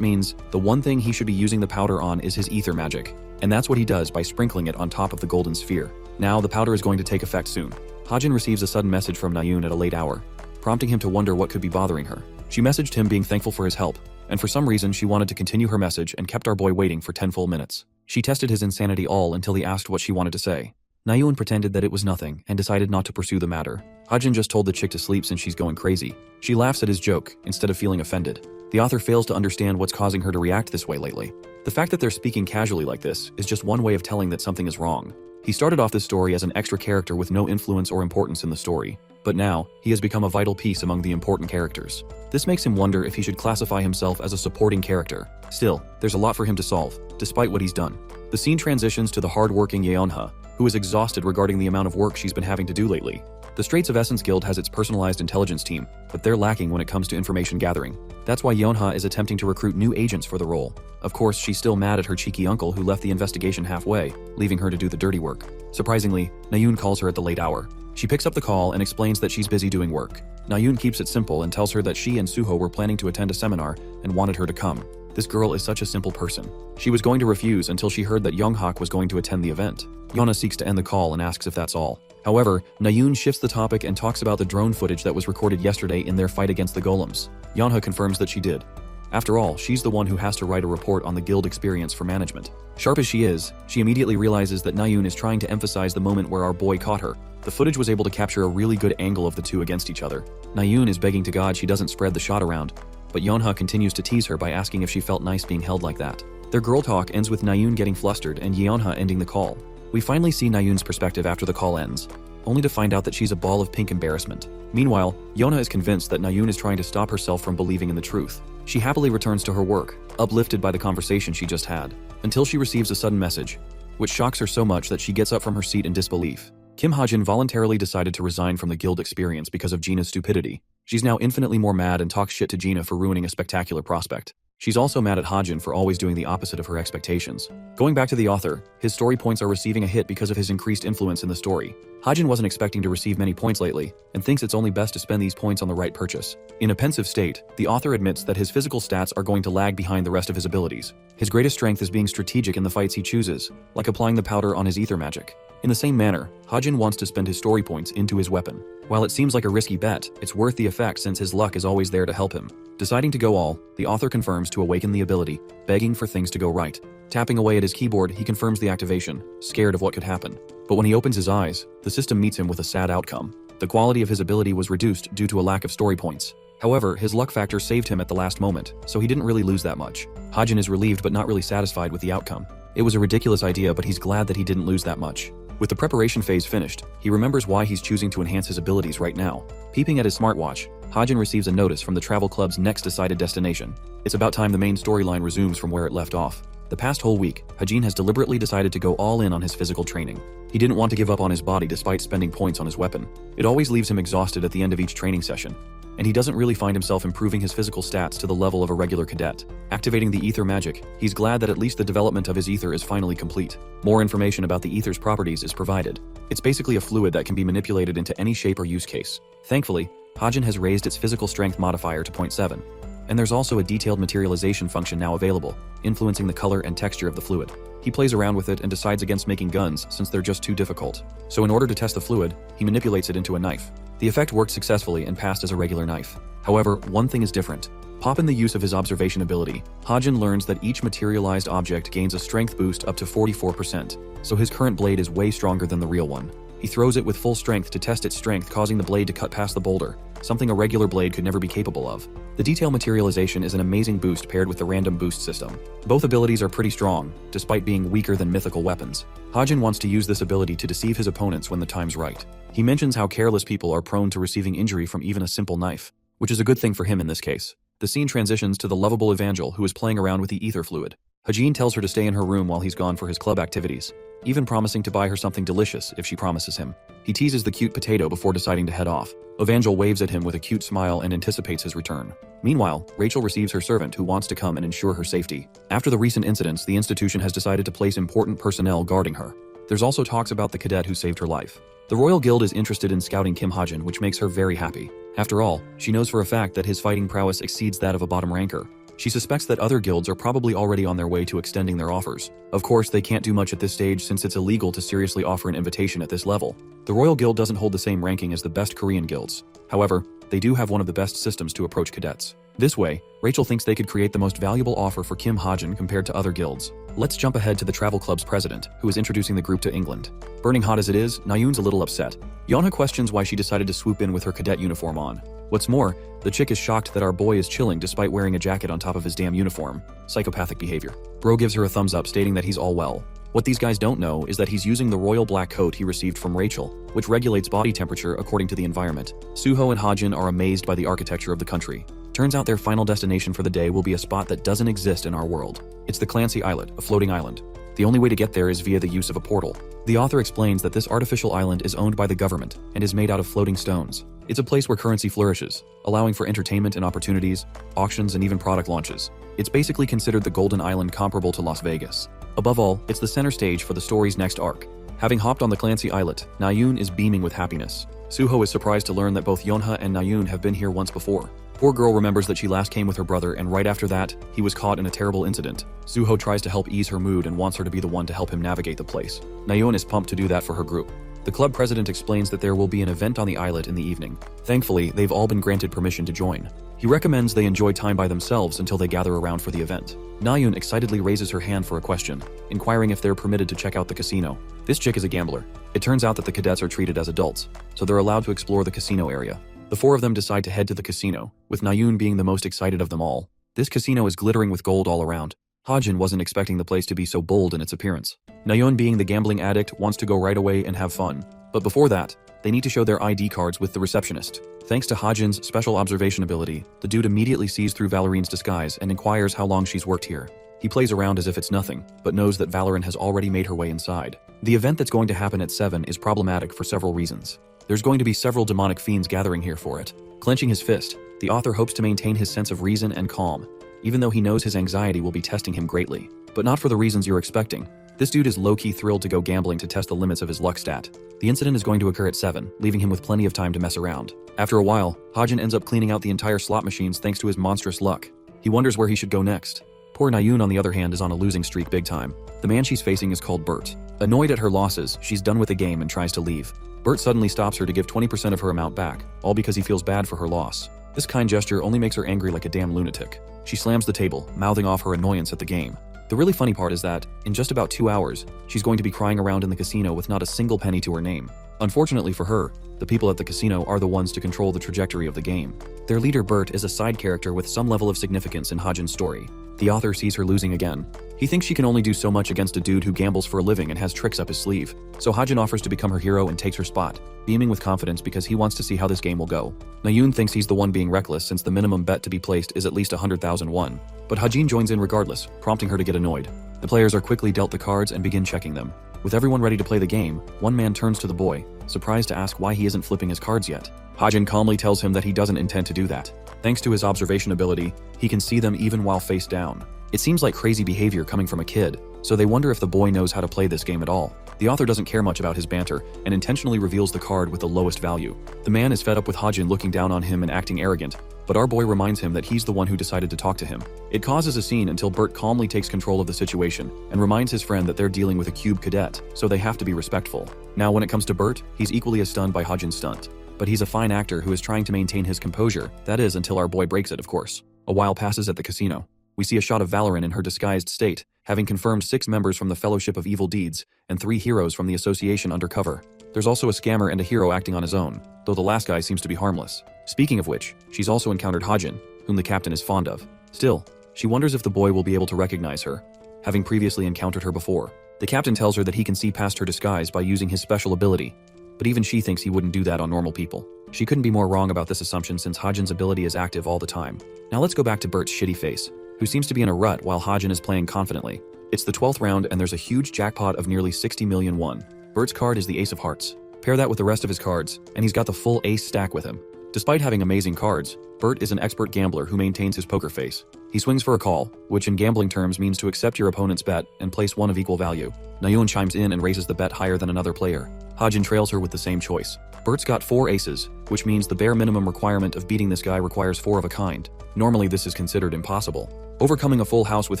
Speaker 1: means, the one thing he should be using the powder on is his ether magic, and that's what he does by sprinkling it on top of the golden sphere. Now, the powder is going to take effect soon. Hajin receives a sudden message from Nayun at a late hour, prompting him to wonder what could be bothering her. She messaged him being thankful for his help, and for some reason she wanted to continue her message and kept our boy waiting for 10 full minutes. She tested his insanity all until he asked what she wanted to say. Nayun pretended that it was nothing and decided not to pursue the matter. Hajin just told the chick to sleep since she's going crazy. She laughs at his joke instead of feeling offended. The author fails to understand what's causing her to react this way lately. The fact that they're speaking casually like this is just one way of telling that something is wrong. He started off this story as an extra character with no influence or importance in the story, but now he has become a vital piece among the important characters. This makes him wonder if he should classify himself as a supporting character. Still, there's a lot for him to solve, despite what he's done. The scene transitions to the hard-working Yeonha, who is exhausted regarding the amount of work she's been having to do lately. The Straits of Essence Guild has its personalized intelligence team, but they're lacking when it comes to information gathering. That's why Yeonha is attempting to recruit new agents for the role. Of course, she's still mad at her cheeky uncle who left the investigation halfway, leaving her to do the dirty work. Surprisingly, Nayun calls her at the late hour. She picks up the call and explains that she's busy doing work. Nayun keeps it simple and tells her that she and Suho were planning to attend a seminar and wanted her to come. This girl is such a simple person. She was going to refuse until she heard that Younghak was going to attend the event. Yona seeks to end the call and asks if that's all. However, Nayoon shifts the topic and talks about the drone footage that was recorded yesterday in their fight against the golems. Yonha confirms that she did. After all, she's the one who has to write a report on the guild experience for management. Sharp as she is, she immediately realizes that Nayoon is trying to emphasize the moment where our boy caught her. The footage was able to capture a really good angle of the two against each other. Nayoon is begging to God she doesn't spread the shot around, but Yonha continues to tease her by asking if she felt nice being held like that. Their girl talk ends with Nayoon getting flustered and Yonha ending the call. We finally see Nayoon's perspective after the call ends, only to find out that she's a ball of pink embarrassment. Meanwhile, Yonha is convinced that Nayoon is trying to stop herself from believing in the truth. She happily returns to her work, uplifted by the conversation she just had, until she receives a sudden message, which shocks her so much that she gets up from her seat in disbelief. Kim Hajin voluntarily decided to resign from the guild experience because of Gina's stupidity. She's now infinitely more mad and talks shit to Gina for ruining a spectacular prospect. She's also mad at Hajin for always doing the opposite of her expectations. Going back to the author, his story points are receiving a hit because of his increased influence in the story. Hajin wasn't expecting to receive many points lately, and thinks it's only best to spend these points on the right purchase. In a pensive state, the author admits that his physical stats are going to lag behind the rest of his abilities. His greatest strength is being strategic in the fights he chooses, like applying the powder on his ether magic. In the same manner, Hajin wants to spend his story points into his weapon. While it seems like a risky bet, it's worth the effect since his luck is always there to help him. Deciding to go all, the author confirms to awaken the ability, begging for things to go right. Tapping away at his keyboard, he confirms the activation, scared of what could happen. But when he opens his eyes, the system meets him with a sad outcome. The quality of his ability was reduced due to a lack of story points. However, his luck factor saved him at the last moment, so he didn't really lose that much. Hajin is relieved but not really satisfied with the outcome. It was a ridiculous idea, but he's glad that he didn't lose that much. With the preparation phase finished, he remembers why he's choosing to enhance his abilities right now. Peeping at his smartwatch, Hajin receives a notice from the travel club's next decided destination. It's about time the main storyline resumes from where it left off. The past whole week, Hajin has deliberately decided to go all in on his physical training. He didn't want to give up on his body despite spending points on his weapon. It always leaves him exhausted at the end of each training session, and he doesn't really find himself improving his physical stats to the level of a regular cadet. Activating the ether magic, he's glad that at least the development of his ether is finally complete. More information about the ether's properties is provided. It's basically a fluid that can be manipulated into any shape or use case. Thankfully, Hajin has raised its physical strength modifier to 0.7. And there's also a detailed materialization function now available, influencing the color and texture of the fluid. He plays around with it and decides against making guns since they're just too difficult. So in order to test the fluid, he manipulates it into a knife. The effect worked successfully and passed as a regular knife. However, one thing is different. Pop in the use of his observation ability, Hajin learns that each materialized object gains a strength boost up to 44%, so his current blade is way stronger than the real one. He throws it with full strength to test its strength, causing the blade to cut past the boulder, something a regular blade could never be capable of. The detail materialization is an amazing boost paired with the random boost system. Both abilities are pretty strong, despite being weaker than mythical weapons. Hajin wants to use this ability to deceive his opponents when the time's right. He mentions how careless people are prone to receiving injury from even a simple knife, which is a good thing for him in this case. The scene transitions to the lovable Evangel who is playing around with the ether fluid. Hajin tells her to stay in her room while he's gone for his club activities, even promising to buy her something delicious if she promises him. He teases the cute potato before deciding to head off. Evangel waves at him with a cute smile and anticipates his return. Meanwhile, Rachel receives her servant who wants to come and ensure her safety. After the recent incidents, the institution has decided to place important personnel guarding her. There's also talks about the cadet who saved her life. The Royal Guild is interested in scouting Kim Hajin, which makes her very happy. After all, she knows for a fact that his fighting prowess exceeds that of a bottom ranker. She suspects that other guilds are probably already on their way to extending their offers. Of course, they can't do much at this stage since it's illegal to seriously offer an invitation at this level. The Royal Guild doesn't hold the same ranking as the best Korean guilds. However, they do have one of the best systems to approach cadets. This way, Rachel thinks they could create the most valuable offer for Kim Hajin compared to other guilds. Let's jump ahead to the travel club's president, who is introducing the group to England. Burning hot as it is, Nayoon's a little upset. Yonha questions why she decided to swoop in with her cadet uniform on. What's more, the chick is shocked that our boy is chilling despite wearing a jacket on top of his damn uniform. Psychopathic behavior. Bro gives her a thumbs up stating that he's all well. What these guys don't know is that he's using the royal black coat he received from Rachel, which regulates body temperature according to the environment. Suho and Hajin are amazed by the architecture of the country. Turns out their final destination for the day will be a spot that doesn't exist in our world. It's the Clancy Islet, a floating island. The only way to get there is via the use of a portal. The author explains that this artificial island is owned by the government and is made out of floating stones. It's a place where currency flourishes, allowing for entertainment and opportunities, auctions, and even product launches. It's basically considered the Golden Island comparable to Las Vegas. Above all, it's the center stage for the story's next arc. Having hopped on the Clancy Islet, Nayoon is beaming with happiness. Suho is surprised to learn that both Yonha and Nayoon have been here once before. Poor girl remembers that she last came with her brother, and right after that, he was caught in a terrible incident. Suho tries to help ease her mood and wants her to be the one to help him navigate the place. Nayeon is pumped to do that for her group. The club president explains that there will be an event on the islet in the evening. Thankfully, they've all been granted permission to join. He recommends they enjoy time by themselves until they gather around for the event. Nayeon excitedly raises her hand for a question, inquiring if they're permitted to check out the casino. This chick is a gambler. It turns out that the cadets are treated as adults, so they're allowed to explore the casino area. The four of them decide to head to the casino, with Nayeon being the most excited of them all. This casino is glittering with gold all around. Hajin wasn't expecting the place to be so bold in its appearance. Nayeon, being the gambling addict, wants to go right away and have fun. But before that, they need to show their ID cards with the receptionist. Thanks to Hajin's special observation ability, the dude immediately sees through Valerine's disguise and inquires how long she's worked here. He plays around as if it's nothing, but knows that Valorine has already made her way inside. The event that's going to happen at 7 is problematic for several reasons. There's going to be several demonic fiends gathering here for it. Clenching his fist, the author hopes to maintain his sense of reason and calm, even though he knows his anxiety will be testing him greatly. But not for the reasons you're expecting. This dude is low-key thrilled to go gambling to test the limits of his luck stat. The incident is going to occur at 7, leaving him with plenty of time to mess around. After a while, Hajin ends up cleaning out the entire slot machines thanks to his monstrous luck. He wonders where he should go next. Poor Nayeon, on the other hand, is on a losing streak big time. The man she's facing is called Bert. Annoyed at her losses, she's done with the game and tries to leave. Bert suddenly stops her to give 20% of her amount back, all because he feels bad for her loss. This kind gesture only makes her angry like a damn lunatic. She slams the table, mouthing off her annoyance at the game. The really funny part is that, in just about 2 hours, she's going to be crying around in the casino with not a single penny to her name. Unfortunately for her, the people at the casino are the ones to control the trajectory of the game. Their leader Bert is a side character with some level of significance in Hajin's story. The author sees her losing again. He thinks she can only do so much against a dude who gambles for a living and has tricks up his sleeve. So Hajin offers to become her hero and takes her spot, beaming with confidence because he wants to see how this game will go. Nayeon thinks he's the one being reckless since the minimum bet to be placed is at least 100,000 won. But Hajin joins in regardless, prompting her to get annoyed. The players are quickly dealt the cards and begin checking them. With everyone ready to play the game, one man turns to the boy, surprised to ask why he isn't flipping his cards yet. Hajin calmly tells him that he doesn't intend to do that. Thanks to his observation ability, he can see them even while face down. It seems like crazy behavior coming from a kid, so they wonder if the boy knows how to play this game at all. The author doesn't care much about his banter and intentionally reveals the card with the lowest value. The man is fed up with Hajin looking down on him and acting arrogant, but our boy reminds him that he's the one who decided to talk to him. It causes a scene until Bert calmly takes control of the situation and reminds his friend that they're dealing with a cube cadet, so they have to be respectful. Now when it comes to Bert, he's equally as stunned by Hajin's stunt. But he's a fine actor who is trying to maintain his composure, that is until our boy breaks it, of course. A while passes at the casino. We see a shot of Valorine in her disguised state, having confirmed 6 members from the Fellowship of Evil Deeds and 3 heroes from the Association Undercover. There's also a scammer and a hero acting on his own, though the last guy seems to be harmless. Speaking of which, she's also encountered Hajin, whom the captain is fond of. Still, she wonders if the boy will be able to recognize her, having previously encountered her before. The captain tells her that he can see past her disguise by using his special ability, but even she thinks he wouldn't do that on normal people. She couldn't be more wrong about this assumption since Hajin's ability is active all the time. Now let's go back to Bert's shitty face, who seems to be in a rut while Hajin is playing confidently. It's the 12th round and there's a huge jackpot of nearly 60 million won. Bert's card is the Ace of Hearts. Pair that with the rest of his cards, and he's got the full ace stack with him. Despite having amazing cards, Bert is an expert gambler who maintains his poker face. He swings for a call, which in gambling terms means to accept your opponent's bet and place one of equal value. Nayeon chimes in and raises the bet higher than another player. Hajin trails her with the same choice. Bert's got 4 aces, which means the bare minimum requirement of beating this guy requires 4 of a kind. Normally this is considered impossible. Overcoming a full house with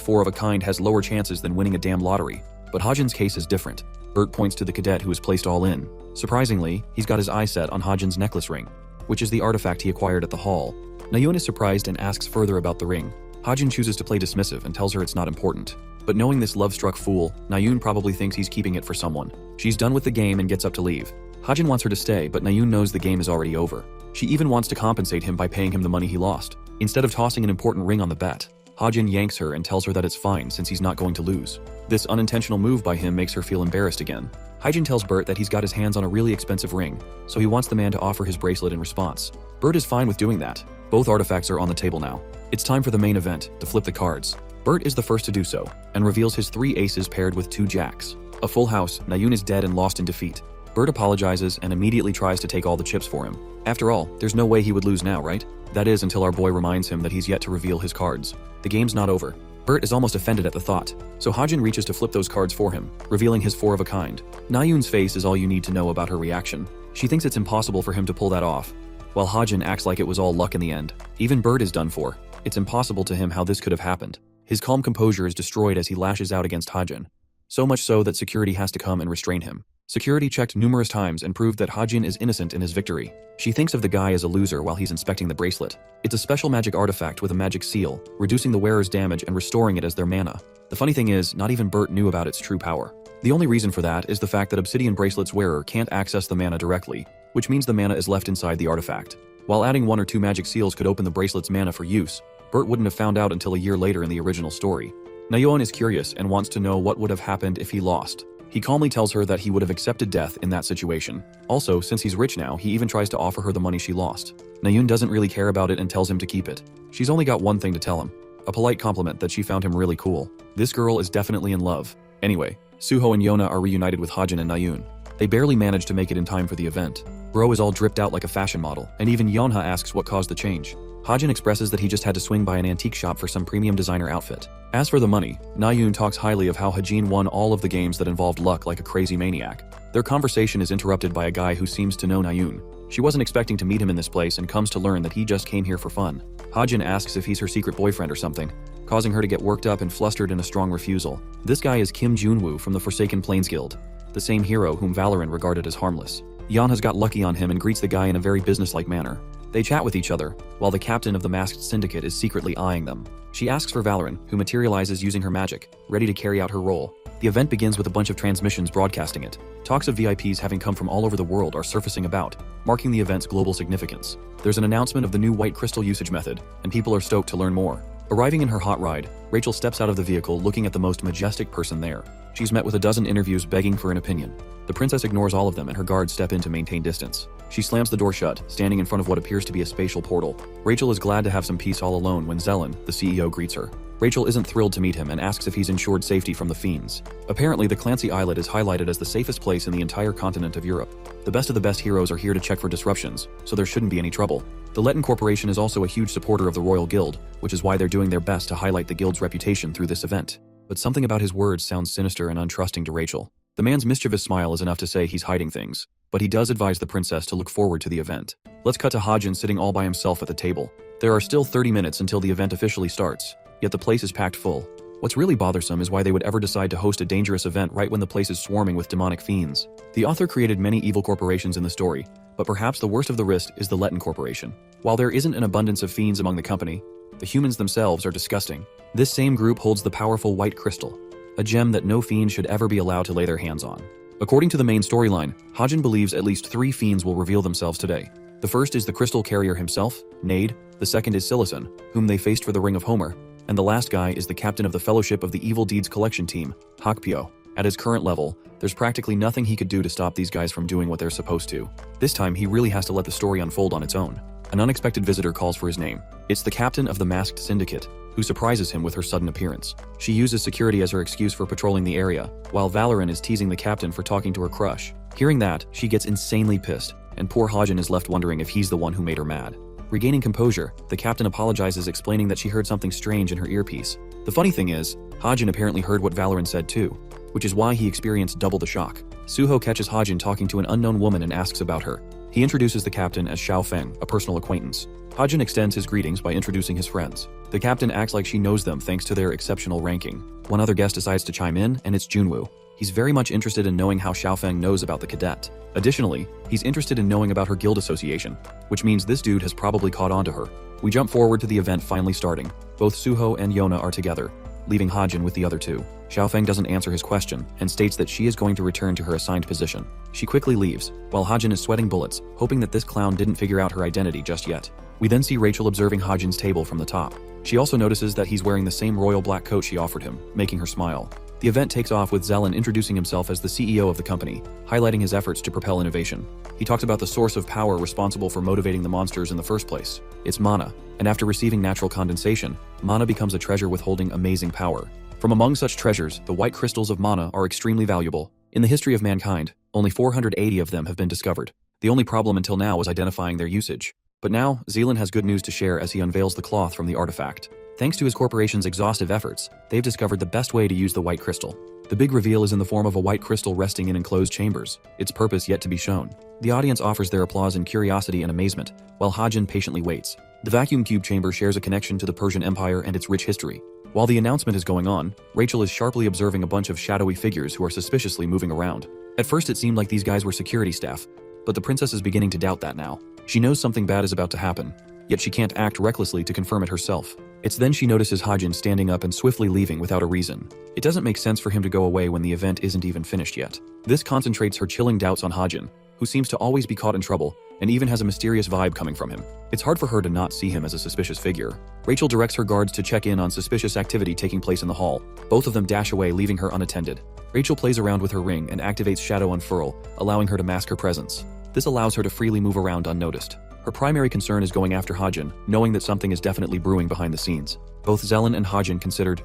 Speaker 1: 4 of a kind has lower chances than winning a damn lottery. But Hajin's case is different. Bert points to the cadet who has placed all in. Surprisingly, he's got his eye set on Hajin's necklace ring, which is the artifact he acquired at the hall. Nayeon is surprised and asks further about the ring. Hajin chooses to play dismissive and tells her it's not important. But knowing this love-struck fool, Nayeon probably thinks he's keeping it for someone. She's done with the game and gets up to leave. Hajin wants her to stay, but Nayeon knows the game is already over. She even wants to compensate him by paying him the money he lost, instead of tossing an important ring on the bet. Hajin yanks her and tells her that it's fine since he's not going to lose. This unintentional move by him makes her feel embarrassed again. Hajin tells Bert that he's got his hands on a really expensive ring, so he wants the man to offer his bracelet in response. Bert is fine with doing that. Both artifacts are on the table now. It's time for the main event, to flip the cards. Bert is the first to do so, and reveals his 3 aces paired with 2 jacks. A full house, Nayeon is dead and lost in defeat. Bert apologizes and immediately tries to take all the chips for him. After all, there's no way he would lose now, right? That is until our boy reminds him that he's yet to reveal his cards. The game's not over. Bert is almost offended at the thought, so Hajin reaches to flip those cards for him, revealing his 4 of a kind. Nayeon's face is all you need to know about her reaction. She thinks it's impossible for him to pull that off. while Hajin acts like it was all luck in the end. Even Bert is done for. It's impossible to him how this could have happened. His calm composure is destroyed as he lashes out against Hajin. So much so that security has to come and restrain him. Security checked numerous times and proved that Hajin is innocent in his victory. She thinks of the guy as a loser while he's inspecting the bracelet. It's a special magic artifact with a magic seal, reducing the wearer's damage and restoring it as their mana. The funny thing is, not even Bert knew about its true power. The only reason for that is the fact that Obsidian Bracelet's wearer can't access the mana directly, which means the mana is left inside the artifact. While adding 1 or 2 magic seals could open the bracelet's mana for use, Bert wouldn't have found out until a year later in the original story. Nayeon is curious and wants to know what would have happened if he lost. He calmly tells her that he would have accepted death in that situation. Also, since he's rich now, he even tries to offer her the money she lost. Nayeon doesn't really care about it and tells him to keep it. She's only got one thing to tell him. A polite compliment that she found him really cool. This girl is definitely in love. Anyway, Suho and Yona are reunited with Hajin and Nayeon. They barely manage to make it in time for the event. Bro is all dripped out like a fashion model, and even Yonha asks what caused the change. Hajin expresses that he just had to swing by an antique shop for some premium designer outfit. As for the money, Nayeon talks highly of how Hajin won all of the games that involved luck like a crazy maniac. Their conversation is interrupted by a guy who seems to know Nayeon. She wasn't expecting to meet him in this place and comes to learn that he just came here for fun. Hajin asks if he's her secret boyfriend or something, causing her to get worked up and flustered in a strong refusal. This guy is Kim Junwoo from the Forsaken Plains Guild, the same hero whom Valorant regarded as harmless. Yan has got lucky on him and greets the guy in a very businesslike manner. They chat with each other, while the captain of the masked syndicate is secretly eyeing them. She asks for Valorant, who materializes using her magic, ready to carry out her role. The event begins with a bunch of transmissions broadcasting it. Talks of VIPs having come from all over the world are surfacing about, marking the event's global significance. There's an announcement of the new white crystal usage method, and people are stoked to learn more. Arriving in her hot ride, Rachel steps out of the vehicle looking at the most majestic person there. She's met with a dozen interviews begging for an opinion. The princess ignores all of them and her guards step in to maintain distance. She slams the door shut, standing in front of what appears to be a spatial portal. Rachel is glad to have some peace all alone when Zelen, the CEO, greets her. Rachel isn't thrilled to meet him and asks if he's ensured safety from the fiends. Apparently, the Clancy Islet is highlighted as the safest place in the entire continent of Europe. The best heroes are here to check for disruptions, so there shouldn't be any trouble. The Letten Corporation is also a huge supporter of the Royal Guild, which is why they're doing their best to highlight the guild's reputation through this event. But something about his words sounds sinister and untrusting to Rachel. The man's mischievous smile is enough to say he's hiding things, but he does advise the princess to look forward to the event. Let's cut to Hajin sitting all by himself at the table. There are still 30 minutes until the event officially starts, yet the place is packed full. What's really bothersome is why they would ever decide to host a dangerous event right when the place is swarming with demonic fiends. The author created many evil corporations in the story, but perhaps the worst of the rest is the Letten Corporation. While there isn't an abundance of fiends among the company, the humans themselves are disgusting. This same group holds the powerful white crystal, a gem that no fiend should ever be allowed to lay their hands on. According to the main storyline, Hajin believes at least 3 fiends will reveal themselves today. The first is the crystal carrier himself, Nade, the second is Silison, whom they faced for the Ring of Homer, and the last guy is the captain of the Fellowship of the Evil Deeds Collection Team, Hakpyo. At his current level, there's practically nothing he could do to stop these guys from doing what they're supposed to. This time, he really has to let the story unfold on its own. An unexpected visitor calls for his name. It's the captain of the masked syndicate, who surprises him with her sudden appearance. She uses security as her excuse for patrolling the area, while Valorant is teasing the captain for talking to her crush. Hearing that, she gets insanely pissed, and poor Hajin is left wondering if he's the one who made her mad. Regaining composure, the captain apologizes, explaining that she heard something strange in her earpiece. The funny thing is, Hajin apparently heard what Valorant said too, which is why he experienced double the shock. Suho catches Hajin talking to an unknown woman and asks about her. He introduces the captain as Xiao Feng, a personal acquaintance. Hajin extends his greetings by introducing his friends. The captain acts like she knows them thanks to their exceptional ranking. One other guest decides to chime in, and it's Junwoo. He's very much interested in knowing how Xiao Feng knows about the cadet. Additionally, he's interested in knowing about her guild association, which means this dude has probably caught on to her. We jump forward to the event finally starting. Both Suho and Yona are together, leaving Hajin with the other two. Xiao Feng doesn't answer his question and states that she is going to return to her assigned position. She quickly leaves, while Hajin is sweating bullets, hoping that this clown didn't figure out her identity just yet. We then see Rachel observing Hajin's table from the top. She also notices that he's wearing the same royal black coat she offered him, making her smile. The event takes off with Zelen introducing himself as the CEO of the company, highlighting his efforts to propel innovation. He talks about the source of power responsible for motivating the monsters in the first place. It's mana, and after receiving natural condensation, mana becomes a treasure with holding amazing power. From among such treasures, the white crystals of mana are extremely valuable. In the history of mankind, only 480 of them have been discovered. The only problem until now was identifying their usage. But now, Zealand has good news to share as he unveils the cloth from the artifact. Thanks to his corporation's exhaustive efforts, they've discovered the best way to use the white crystal. The big reveal is in the form of a white crystal resting in enclosed chambers, its purpose yet to be shown. The audience offers their applause in curiosity and amazement, while Hajin patiently waits. The vacuum cube chamber shares a connection to the Persian Empire and its rich history. While the announcement is going on, Rachel is sharply observing a bunch of shadowy figures who are suspiciously moving around. At first it seemed like these guys were security staff, but the princess is beginning to doubt that now. She knows something bad is about to happen, yet she can't act recklessly to confirm it herself. It's then she notices Hajin standing up and swiftly leaving without a reason. It doesn't make sense for him to go away when the event isn't even finished yet. This concentrates her chilling doubts on Hajin, who seems to always be caught in trouble, and even has a mysterious vibe coming from him. It's hard for her to not see him as a suspicious figure. Rachel directs her guards to check in on suspicious activity taking place in the hall. Both of them dash away, leaving her unattended. Rachel plays around with her ring and activates Shadow Unfurl, allowing her to mask her presence. This allows her to freely move around unnoticed. Her primary concern is going after Hajin, knowing that something is definitely brewing behind the scenes. Both Zelen and Hajin considered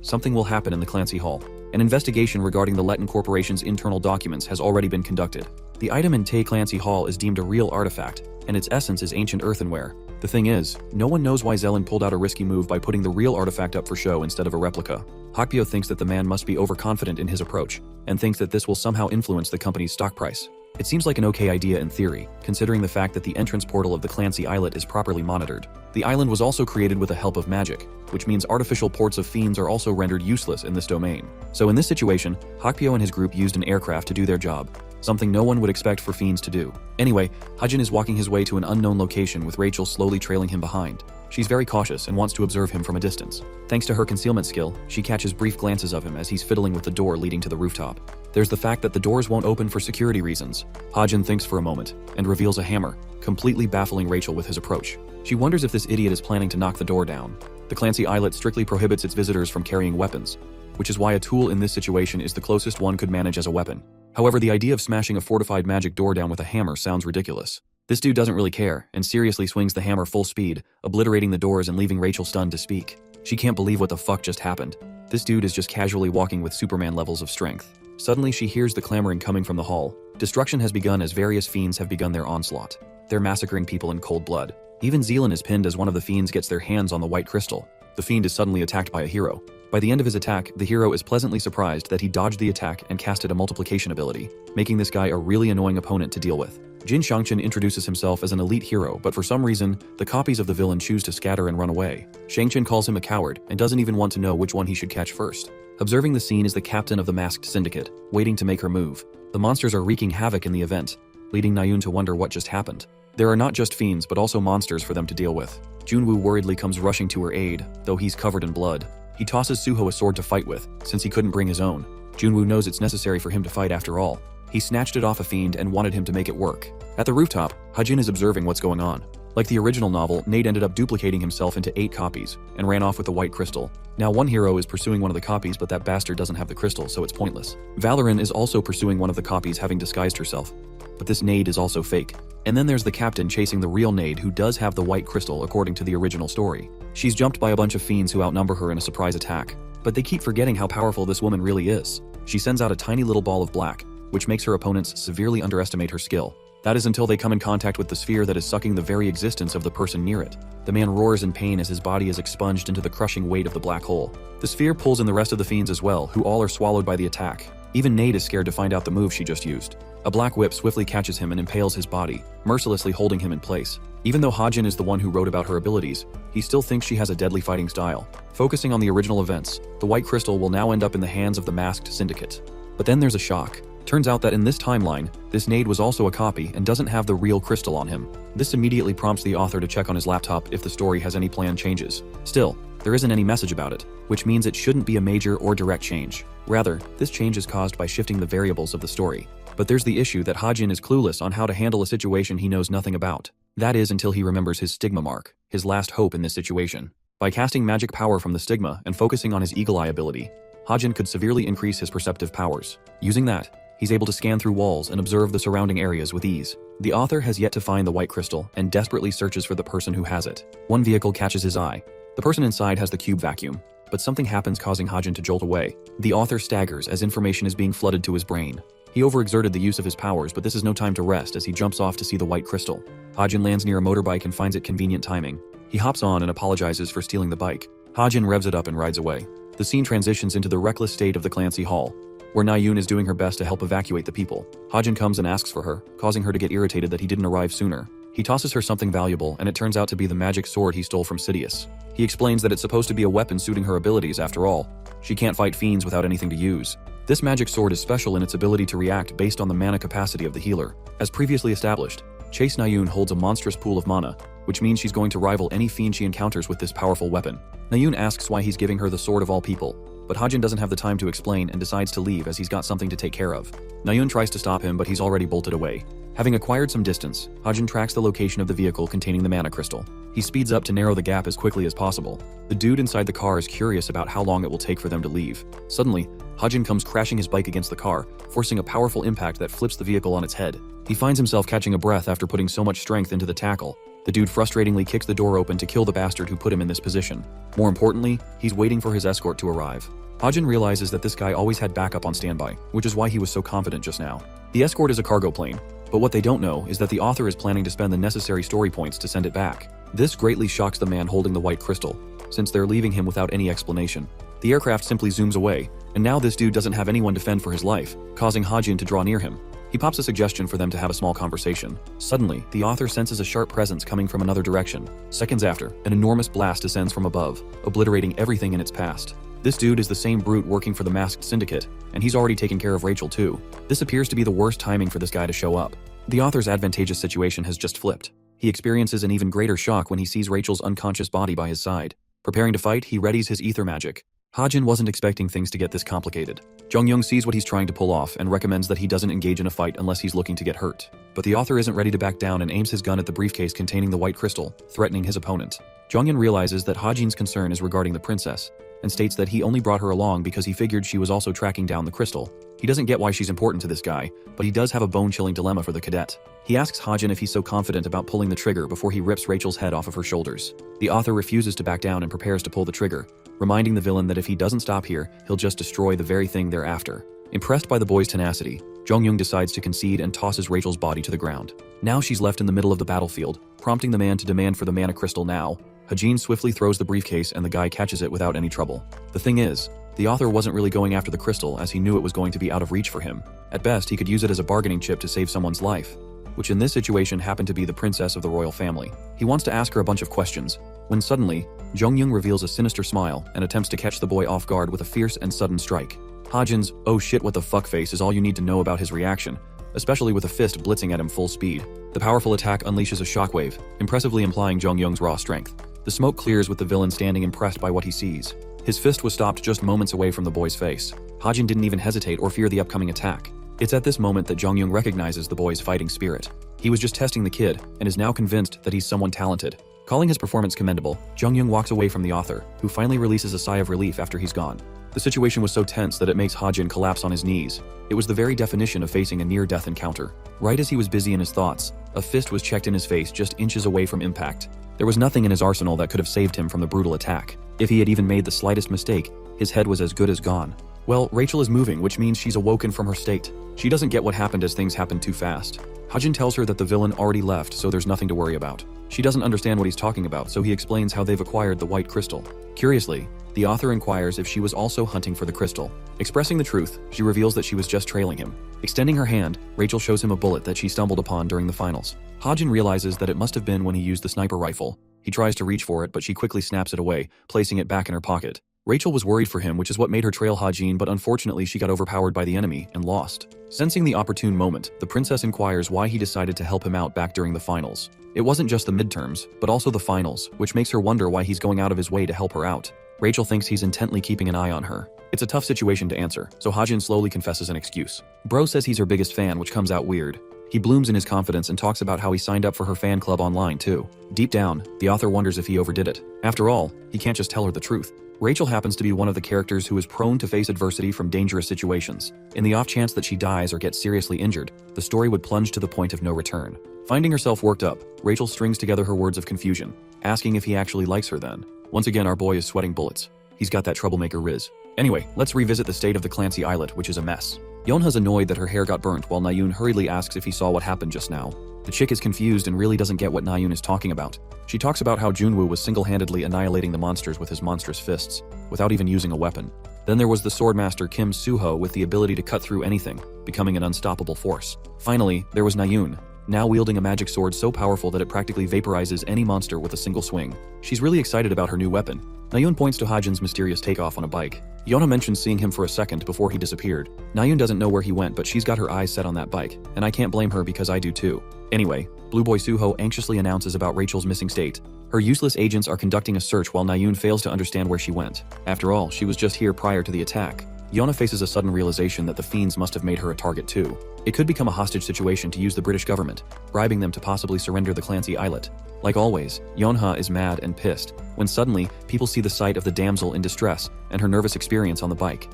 Speaker 1: something will happen in the Clancy Hall. An investigation regarding the Letten Corporation's internal documents has already been conducted. The item in Tay Clancy Hall is deemed a real artifact, and its essence is ancient earthenware. The thing is, no one knows why Zelen pulled out a risky move by putting the real artifact up for show instead of a replica. Hakpyo thinks that the man must be overconfident in his approach, and thinks that this will somehow influence the company's stock price. It seems like an okay idea in theory, considering the fact that the entrance portal of the Clancy Islet is properly monitored. The island was also created with the help of magic, which means artificial ports of fiends are also rendered useless in this domain. So in this situation, Hakpyo and his group used an aircraft to do their job, something no one would expect for fiends to do. Anyway, Hajin is walking his way to an unknown location with Rachel slowly trailing him behind. She's very cautious and wants to observe him from a distance. Thanks to her concealment skill, she catches brief glances of him as he's fiddling with the door leading to the rooftop. There's the fact that the doors won't open for security reasons. Hajin thinks for a moment, and reveals a hammer, completely baffling Rachel with his approach. She wonders if this idiot is planning to knock the door down. The Clancy Islet strictly prohibits its visitors from carrying weapons, which is why a tool in this situation is the closest one could manage as a weapon. However, the idea of smashing a fortified magic door down with a hammer sounds ridiculous. This dude doesn't really care, and seriously swings the hammer full speed, obliterating the doors and leaving Rachel stunned to speak. She can't believe what the fuck just happened. This dude is just casually walking with Superman levels of strength. Suddenly she hears the clamoring coming from the hall. Destruction has begun as various fiends have begun their onslaught. They're massacring people in cold blood. Even Zelan is pinned as one of the fiends gets their hands on the white crystal. The fiend is suddenly attacked by a hero. By the end of his attack, the hero is pleasantly surprised that he dodged the attack and casted a multiplication ability, making this guy a really annoying opponent to deal with. Jin Shangchen introduces himself as an elite hero, but for some reason, the copies of the villain choose to scatter and run away. Shangchen calls him a coward and doesn't even want to know which one he should catch first. Observing the scene is the captain of the masked syndicate, waiting to make her move. The monsters are wreaking havoc in the event, leading Nayun to wonder what just happened. There are not just fiends but also monsters for them to deal with. Junwoo worriedly comes rushing to her aid, though he's covered in blood. He tosses Suho a sword to fight with, since he couldn't bring his own. Junwoo knows it's necessary for him to fight after all. He snatched it off a fiend and wanted him to make it work. At the rooftop, Hajin is observing what's going on. Like the original novel, Nate ended up duplicating himself into 8 copies, and ran off with the white crystal. Now one hero is pursuing one of the copies, but that bastard doesn't have the crystal, so it's pointless. Valoran is also pursuing one of the copies, having disguised herself. But this Nade is also fake. And then there's the captain chasing the real Nade, who does have the white crystal according to the original story. She's jumped by a bunch of fiends who outnumber her in a surprise attack. But they keep forgetting how powerful this woman really is. She sends out a tiny little ball of black, which makes her opponents severely underestimate her skill. That is until they come in contact with the sphere that is sucking the very existence of the person near it. The man roars in pain as his body is expunged into the crushing weight of the black hole. The sphere pulls in the rest of the fiends as well, who all are swallowed by the attack. Even Nade is scared to find out the move she just used. A black whip swiftly catches him and impales his body, mercilessly holding him in place. Even though Hajin is the one who wrote about her abilities, he still thinks she has a deadly fighting style. Focusing on the original events, the white crystal will now end up in the hands of the masked syndicate. But then there's a shock. Turns out that in this timeline, this Nade was also a copy and doesn't have the real crystal on him. This immediately prompts the author to check on his laptop if the story has any planned changes. Still, there isn't any message about it, which means it shouldn't be a major or direct change. Rather, this change is caused by shifting the variables of the story. But there's the issue that Hajin is clueless on how to handle a situation he knows nothing about. That is until he remembers his stigma mark, his last hope in this situation. By casting magic power from the stigma and focusing on his eagle eye ability, Hajin could severely increase his perceptive powers. Using that, he's able to scan through walls and observe the surrounding areas with ease. The author has yet to find the white crystal and desperately searches for the person who has it. One vehicle catches his eye. The person inside has the cube vacuum, but something happens causing Hajin to jolt away. The author staggers as information is being flooded to his brain. He overexerted the use of his powers, but this is no time to rest as he jumps off to see the white crystal. Hajin lands near a motorbike and finds it convenient timing. He hops on and apologizes for stealing the bike. Hajin revs it up and rides away. The scene transitions into the reckless state of the Clancy Hall, where Na-yoon is doing her best to help evacuate the people. Ha-jin comes and asks for her, causing her to get irritated that he didn't arrive sooner. He tosses her something valuable, and it turns out to be the magic sword he stole from Sidious. He explains that it's supposed to be a weapon suiting her abilities after all. She can't fight fiends without anything to use. This magic sword is special in its ability to react based on the mana capacity of the healer. As previously established, Chase Na-yoon holds a monstrous pool of mana, which means she's going to rival any fiend she encounters with this powerful weapon. Na-yoon asks why he's giving her the sword of all people, but Ha-jin doesn't have the time to explain and decides to leave as he's got something to take care of. Na-yoon tries to stop him, but he's already bolted away. Having acquired some distance, Ha-jin tracks the location of the vehicle containing the mana crystal. He speeds up to narrow the gap as quickly as possible. The dude inside the car is curious about how long it will take for them to leave. Suddenly, Ha-jin comes crashing his bike against the car, forcing a powerful impact that flips the vehicle on its head. He finds himself catching a breath after putting so much strength into the tackle. The dude frustratingly kicks the door open to kill the bastard who put him in this position. More importantly, he's waiting for his escort to arrive. Ha-jin realizes that this guy always had backup on standby, which is why he was so confident just now. The escort is a cargo plane, but what they don't know is that the author is planning to spend the necessary story points to send it back. This greatly shocks the man holding the white crystal, since they're leaving him without any explanation. The aircraft simply zooms away, and now this dude doesn't have anyone to fend for his life, causing Ha-jin to draw near him. He pops a suggestion for them to have a small conversation. Suddenly, the author senses a sharp presence coming from another direction. Seconds after, an enormous blast descends from above, obliterating everything in its past. This dude is the same brute working for the masked syndicate, and he's already taken care of Rachel too. This appears to be the worst timing for this guy to show up. The author's advantageous situation has just flipped. He experiences an even greater shock when he sees Rachel's unconscious body by his side. Preparing to fight, he readies his ether magic. Ha-jin wasn't expecting things to get this complicated. Jung-young sees what he's trying to pull off and recommends that he doesn't engage in a fight unless he's looking to get hurt. But the author isn't ready to back down and aims his gun at the briefcase containing the white crystal, threatening his opponent. Jung-young realizes that Ha-jin's concern is regarding the princess, and states that he only brought her along because he figured she was also tracking down the crystal. He doesn't get why she's important to this guy, but he does have a bone-chilling dilemma for the cadet. He asks Ha-jin if he's so confident about pulling the trigger before he rips Rachel's head off of her shoulders. The author refuses to back down and prepares to pull the trigger, reminding the villain that if he doesn't stop here, he'll just destroy the very thing they're after. Impressed by the boy's tenacity, Jung-young decides to concede and tosses Rachel's body to the ground. Now she's left in the middle of the battlefield, prompting the man to demand for the mana crystal now. Ha-jin swiftly throws the briefcase and the guy catches it without any trouble. The thing is, the author wasn't really going after the crystal as he knew it was going to be out of reach for him. At best, he could use it as a bargaining chip to save someone's life, which in this situation happened to be the princess of the royal family. He wants to ask her a bunch of questions, when suddenly, Jung-young reveals a sinister smile and attempts to catch the boy off guard with a fierce and sudden strike. Ha-jin's "oh shit what the fuck" face is all you need to know about his reaction, especially with a fist blitzing at him full speed. The powerful attack unleashes a shockwave, impressively implying Jung-young's raw strength. The smoke clears with the villain standing impressed by what he sees. His fist was stopped just moments away from the boy's face. Ha-jin didn't even hesitate or fear the upcoming attack. It's at this moment that Jung-young recognizes the boy's fighting spirit. He was just testing the kid, and is now convinced that he's someone talented. Calling his performance commendable, Jung-young walks away from the author, who finally releases a sigh of relief after he's gone. The situation was so tense that it makes Ha-jin collapse on his knees. It was the very definition of facing a near-death encounter. Right as he was busy in his thoughts, a fist was checked in his face just inches away from impact. There was nothing in his arsenal that could have saved him from the brutal attack. If he had even made the slightest mistake, his head was as good as gone. Well, Rachel is moving, which means she's awoken from her state. She doesn't get what happened as things happened too fast. Ha-jin tells her that the villain already left, so there's nothing to worry about. She doesn't understand what he's talking about, so he explains how they've acquired the white crystal. Curiously, the author inquires if she was also hunting for the crystal. Expressing the truth, she reveals that she was just trailing him. Extending her hand, Rachel shows him a bullet that she stumbled upon during the finals. Ha-jin realizes that it must have been when he used the sniper rifle. He tries to reach for it, but she quickly snaps it away, placing it back in her pocket. Rachel was worried for him, which is what made her trail Ha-jin, but unfortunately she got overpowered by the enemy and lost. Sensing the opportune moment, the princess inquires why he decided to help him out back during the finals. It wasn't just the midterms, but also the finals, which makes her wonder why he's going out of his way to help her out. Rachel thinks he's intently keeping an eye on her. It's a tough situation to answer, so Ha-jin slowly confesses an excuse. Bro says he's her biggest fan, which comes out weird. He blooms in his confidence and talks about how he signed up for her fan club online too. Deep down, the author wonders if he overdid it. After all, he can't just tell her the truth. Rachel happens to be one of the characters who is prone to face adversity from dangerous situations. In the off chance that she dies or gets seriously injured, the story would plunge to the point of no return. Finding herself worked up, Rachel strings together her words of confusion, asking if he actually likes her then. Once again, our boy is sweating bullets. He's got that troublemaker riz. Anyway, let's revisit the state of the Clancy Islet, which is a mess. Yeonha's annoyed that her hair got burnt while Na-yoon hurriedly asks if he saw what happened just now. The chick is confused and really doesn't get what Na-yoon is talking about. She talks about how Junwoo was single-handedly annihilating the monsters with his monstrous fists, without even using a weapon. Then there was the swordmaster Kim Suho with the ability to cut through anything, becoming an unstoppable force. Finally, there was Na-yoon, now wielding a magic sword so powerful that it practically vaporizes any monster with a single swing. She's really excited about her new weapon. Na-yoon points to Hajin's mysterious takeoff on a bike. Yona mentions seeing him for a second before he disappeared. Na-yoon doesn't know where he went, but she's got her eyes set on that bike, and I can't blame her because I do too. Anyway, Blue Boy Suho anxiously announces about Rachel's missing state. Her useless agents are conducting a search while Na-yoon fails to understand where she went. After all, she was just here prior to the attack. Yona faces a sudden realization that the fiends must have made her a target too. It could become a hostage situation to use the British government, bribing them to possibly surrender the Clancy islet. Like always, Yonha is mad and pissed, when suddenly, people see the sight of the damsel in distress and her nervous experience on the bike.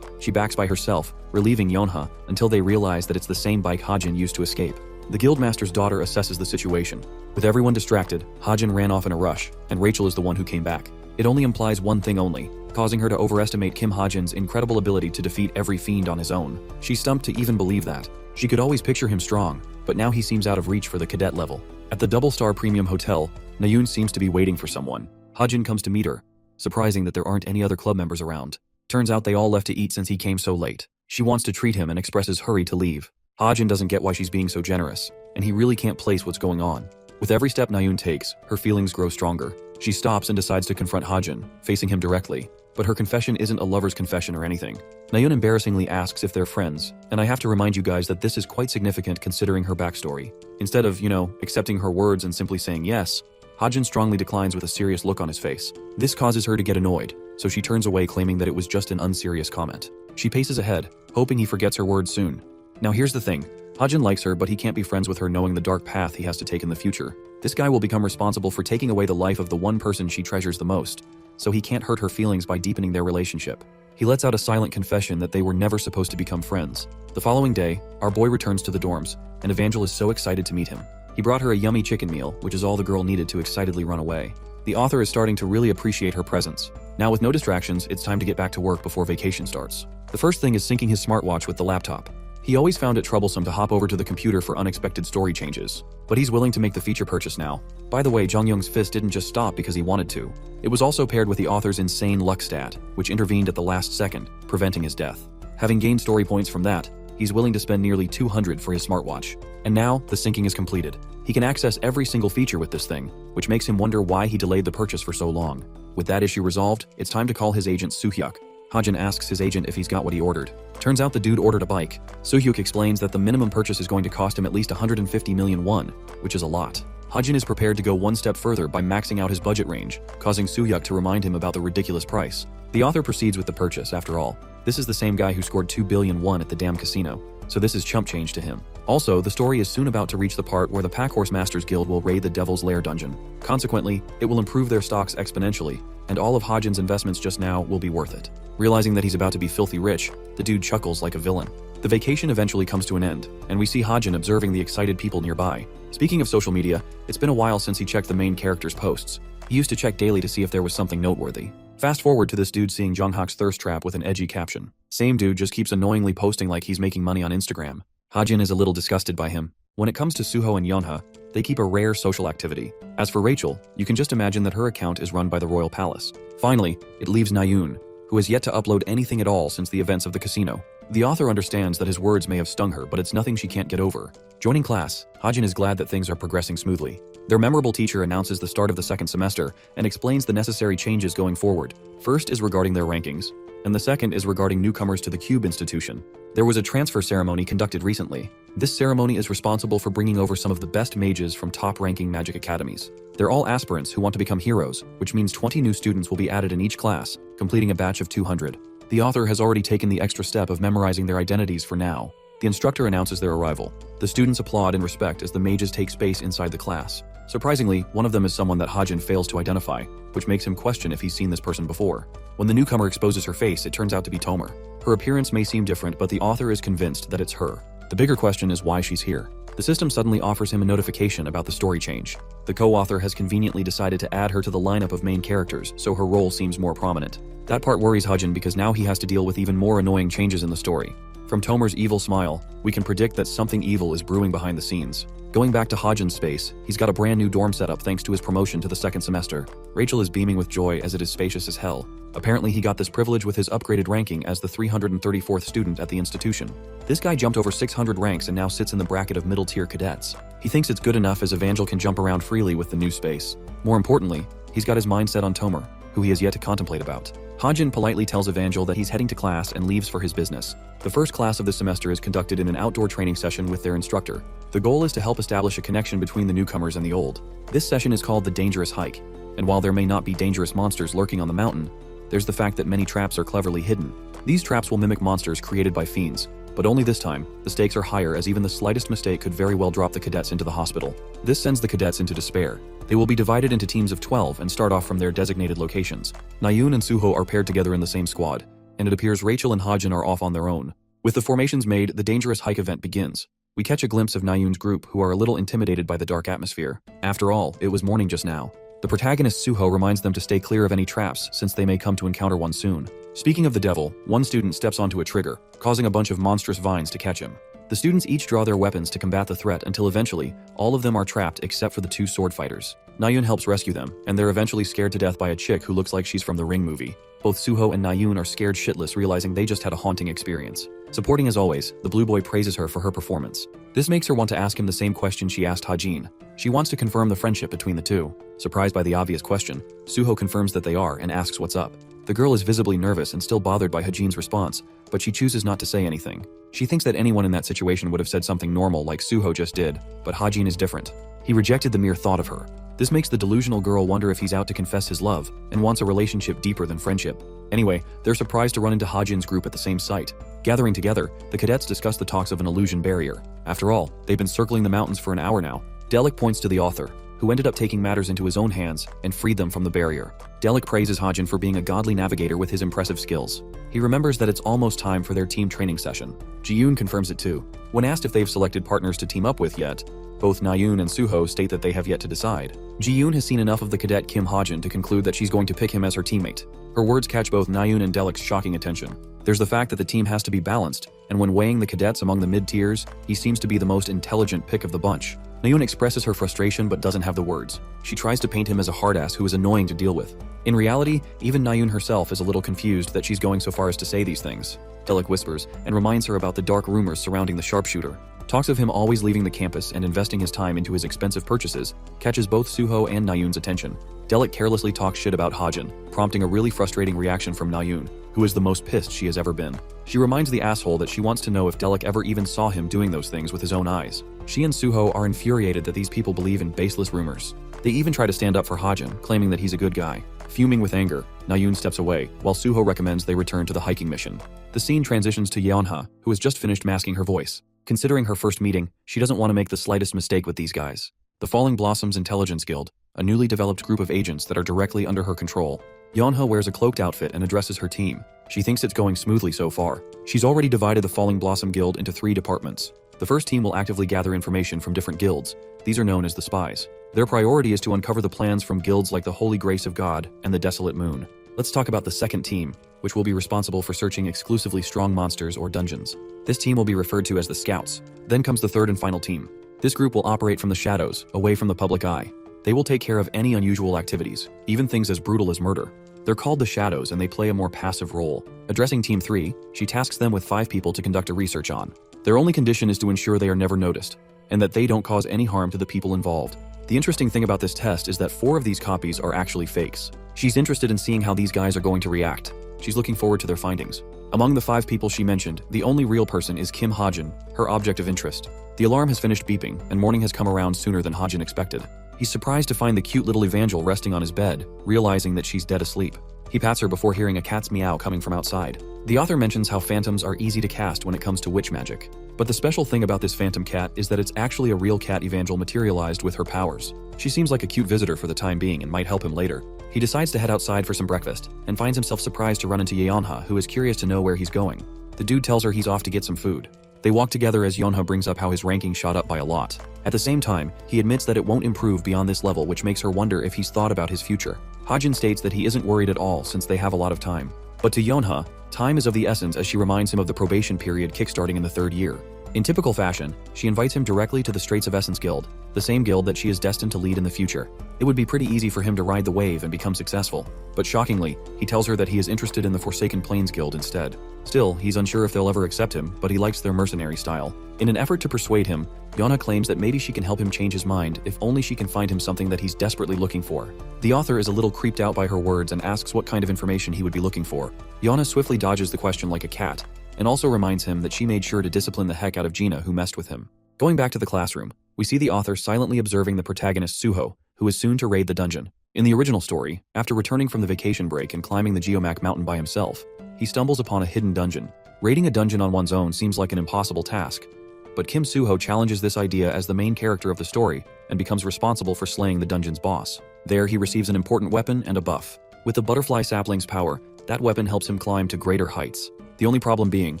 Speaker 1: She backs by herself, relieving Yonha, until they realize that it's the same bike Hajin used to escape. The guildmaster's daughter assesses the situation. With everyone distracted, Hajin ran off in a rush, and Rachel is the one who came back. It only implies one thing only, causing her to overestimate Kim Hajin's incredible ability to defeat every fiend on his own. She's stumped to even believe that. She could always picture him strong, but now he seems out of reach for the cadet level. At the double-star premium hotel, Na-yoon seems to be waiting for someone. Hajin comes to meet her, surprising that there aren't any other club members around. Turns out they all left to eat since he came so late. She wants to treat him and expresses hurry to leave. Hajin doesn't get why she's being so generous, and he really can't place what's going on. With every step Na-yoon takes, her feelings grow stronger. She stops and decides to confront Hajin, facing him directly. But her confession isn't a lover's confession or anything. Na-yoon embarrassingly asks if they're friends, and I have to remind you guys that this is quite significant considering her backstory. Instead of, accepting her words and simply saying yes, Hajin strongly declines with a serious look on his face. This causes her to get annoyed, so she turns away claiming that it was just an unserious comment. She paces ahead, hoping he forgets her words soon. Now here's the thing. Hajin likes her, but he can't be friends with her knowing the dark path he has to take in the future. This guy will become responsible for taking away the life of the one person she treasures the most, so he can't hurt her feelings by deepening their relationship. He lets out a silent confession that they were never supposed to become friends. The following day, our boy returns to the dorms, and Evangel is so excited to meet him. He brought her a yummy chicken meal, which is all the girl needed to excitedly run away. The author is starting to really appreciate her presence. Now with no distractions, it's time to get back to work before vacation starts. The first thing is syncing his smartwatch with the laptop. He always found it troublesome to hop over to the computer for unexpected story changes, but he's willing to make the feature purchase now. By the way, Jonghyung's fist didn't just stop because he wanted to. It was also paired with the author's insane luck stat, which intervened at the last second, preventing his death. Having gained story points from that, he's willing to spend nearly 200 for his smartwatch. And now, the syncing is completed. He can access every single feature with this thing, which makes him wonder why he delayed the purchase for so long. With that issue resolved, it's time to call his agent Soo-hyuk. Hajin asks his agent if he's got what he ordered. Turns out the dude ordered a bike. Soo-hyuk explains that the minimum purchase is going to cost him at least 150 million won, which is a lot. Hajin is prepared to go one step further by maxing out his budget range, causing Soo-hyuk to remind him about the ridiculous price. The author proceeds with the purchase, after all. This is the same guy who scored 2 billion won at the damn casino, so this is chump change to him. Also, the story is soon about to reach the part where the Packhorse Masters Guild will raid the Devil's Lair dungeon. Consequently, it will improve their stocks exponentially, and all of Hajin's investments just now will be worth it. Realizing that he's about to be filthy rich, the dude chuckles like a villain. The vacation eventually comes to an end, and we see Hajin observing the excited people nearby. Speaking of social media, it's been a while since he checked the main character's posts. He used to check daily to see if there was something noteworthy. Fast forward to this dude seeing Jonghyuk's thirst trap with an edgy caption. Same dude just keeps annoyingly posting like he's making money on Instagram. Hajin is a little disgusted by him. When it comes to Suho and Yonha, they keep a rare social activity. As for Rachel, you can just imagine that her account is run by the royal palace. Finally, it leaves Na-yoon, who has yet to upload anything at all since the events of the casino. The author understands that his words may have stung her, but it's nothing she can't get over. Joining class, Hajin is glad that things are progressing smoothly. Their memorable teacher announces the start of the second semester and explains the necessary changes going forward. First is regarding their rankings, and the second is regarding newcomers to the Cube Institution. There was a transfer ceremony conducted recently. This ceremony is responsible for bringing over some of the best mages from top-ranking magic academies. They're all aspirants who want to become heroes, which means 20 new students will be added in each class, completing a batch of 200. The author has already taken the extra step of memorizing their identities for now. The instructor announces their arrival. The students applaud in respect as the mages take space inside the class. Surprisingly, one of them is someone that Hajin fails to identify, which makes him question if he's seen this person before. When the newcomer exposes her face, it turns out to be Tomer. Her appearance may seem different, but the author is convinced that it's her. The bigger question is why she's here. The system suddenly offers him a notification about the story change. The co-author has conveniently decided to add her to the lineup of main characters, so her role seems more prominent. That part worries Hajin because now he has to deal with even more annoying changes in the story. From Tomer's evil smile, we can predict that something evil is brewing behind the scenes. Going back to Hajin's space, he's got a brand new dorm setup thanks to his promotion to the second semester. Rachel is beaming with joy as it is spacious as hell. Apparently he got this privilege with his upgraded ranking as the 334th student at the institution. This guy jumped over 600 ranks and now sits in the bracket of middle-tier cadets. He thinks it's good enough as Evangel can jump around freely with the new space. More importantly, he's got his mind set on Tomer, who he has yet to contemplate about. Hajin politely tells Evangel that he's heading to class and leaves for his business. The first class of the semester is conducted in an outdoor training session with their instructor. The goal is to help establish a connection between the newcomers and the old. This session is called the Dangerous Hike, and while there may not be dangerous monsters lurking on the mountain, there's the fact that many traps are cleverly hidden. These traps will mimic monsters created by fiends, but only this time, the stakes are higher as even the slightest mistake could very well drop the cadets into the hospital. This sends the cadets into despair. They will be divided into teams of 12 and start off from their designated locations. Nayun and Suho are paired together in the same squad, and it appears Rachel and Hajin are off on their own. With the formations made, the Dangerous Hike event begins. We catch a glimpse of Nayun's group, who are a little intimidated by the dark atmosphere. After all, it was morning just now. The protagonist Suho reminds them to stay clear of any traps since they may come to encounter one soon. Speaking of the devil, one student steps onto a trigger, causing a bunch of monstrous vines to catch him. The students each draw their weapons to combat the threat until eventually, all of them are trapped except for the two sword fighters. Nayun helps rescue them, and they're eventually scared to death by a chick who looks like she's from the Ring movie. Both Suho and Nayun are scared shitless, realizing they just had a haunting experience. Supporting as always, the blue boy praises her for her performance. This makes her want to ask him the same question she asked Hajin. She wants to confirm the friendship between the two. Surprised by the obvious question, Suho confirms that they are and asks what's up. The girl is visibly nervous and still bothered by Hajin's response, but she chooses not to say anything. She thinks that anyone in that situation would have said something normal like Suho just did, but Hajin is different. He rejected the mere thought of her. This makes the delusional girl wonder if he's out to confess his love and wants a relationship deeper than friendship. Anyway, they're surprised to run into Hajin's group at the same site. Gathering together, the cadets discuss the talks of an illusion barrier. After all, they've been circling the mountains for an hour now. Delic points to the author, who ended up taking matters into his own hands and freed them from the barrier. Delic praises Hajin for being a godly navigator with his impressive skills. He remembers that it's almost time for their team training session. Ji-yoon confirms it too. When asked if they've selected partners to team up with yet, both Nayun and Suho state that they have yet to decide. Ji-yoon has seen enough of the cadet Kim Hajin to conclude that she's going to pick him as her teammate. Her words catch both Nayun and Delic's shocking attention. There's the fact that the team has to be balanced, and when weighing the cadets among the mid-tiers, he seems to be the most intelligent pick of the bunch. Nayun expresses her frustration but doesn't have the words. She tries to paint him as a hardass who is annoying to deal with. In reality, even Nayun herself is a little confused that she's going so far as to say these things. Delic whispers and reminds her about the dark rumors surrounding the sharpshooter. Talks of him always leaving the campus and investing his time into his expensive purchases catches both Suho and Nayun's attention. Delic carelessly talks shit about Hajin, prompting a really frustrating reaction from Nayun, who is the most pissed she has ever been. She reminds the asshole that she wants to know if Delic ever even saw him doing those things with his own eyes. She and Suho are infuriated that these people believe in baseless rumors. They even try to stand up for Hajin, claiming that he's a good guy. Fuming with anger, Nayun steps away, while Suho recommends they return to the hiking mission. The scene transitions to Yeonha, who has just finished masking her voice. Considering her first meeting, she doesn't want to make the slightest mistake with these guys. The Falling Blossoms Intelligence Guild, a newly developed group of agents that are directly under her control. Yeonha wears a cloaked outfit and addresses her team. She thinks it's going smoothly so far. She's already divided the Falling Blossom Guild into 3 departments. The first team will actively gather information from different guilds. These are known as the Spies. Their priority is to uncover the plans from guilds like the Holy Grace of God and the Desolate Moon. Let's talk about the second team, which will be responsible for searching exclusively strong monsters or dungeons. This team will be referred to as the Scouts. Then comes the third and final team. This group will operate from the shadows, away from the public eye. They will take care of any unusual activities, even things as brutal as murder. They're called the Shadows and they play a more passive role. Addressing Team 3, she tasks them with 5 people to conduct a research on. Their only condition is to ensure they are never noticed, and that they don't cause any harm to the people involved. The interesting thing about this test is that 4 of these copies are actually fakes. She's interested in seeing how these guys are going to react. She's looking forward to their findings. Among the 5 people she mentioned, the only real person is Kim Hajin, her object of interest. The alarm has finished beeping, and morning has come around sooner than Hajin expected. He's surprised to find the cute little Evangel resting on his bed, realizing that she's dead asleep. He pats her before hearing a cat's meow coming from outside. The author mentions how phantoms are easy to cast when it comes to witch magic. But the special thing about this phantom cat is that it's actually a real cat Evangel materialized with her powers. She seems like a cute visitor for the time being and might help him later. He decides to head outside for some breakfast, and finds himself surprised to run into Yeonha, who is curious to know where he's going. The dude tells her he's off to get some food. They walk together as Yeonha brings up how his ranking shot up by a lot. At the same time, he admits that it won't improve beyond this level, which makes her wonder if he's thought about his future. Hajin states that he isn't worried at all since they have a lot of time. But to Yonha, time is of the essence as she reminds him of the probation period kickstarting in the 3rd year. In typical fashion, she invites him directly to the Straits of Essence Guild, the same guild that she is destined to lead in the future. It would be pretty easy for him to ride the wave and become successful, but shockingly, he tells her that he is interested in the Forsaken Plains Guild instead. Still, he's unsure if they'll ever accept him, but he likes their mercenary style. In an effort to persuade him, Yonha claims that maybe she can help him change his mind if only she can find him something that he's desperately looking for. The author is a little creeped out by her words and asks what kind of information he would be looking for. Yonha swiftly dodges the question like a cat, and also reminds him that she made sure to discipline the heck out of Gina who messed with him. Going back to the classroom, we see the author silently observing the protagonist Suho, who is soon to raid the dungeon. In the original story, after returning from the vacation break and climbing the Geomac mountain by himself, he stumbles upon a hidden dungeon. Raiding a dungeon on one's own seems like an impossible task, but Kim Suho challenges this idea as the main character of the story and becomes responsible for slaying the dungeon's boss. There he receives an important weapon and a buff. With the butterfly sapling's power, that weapon helps him climb to greater heights. The only problem being,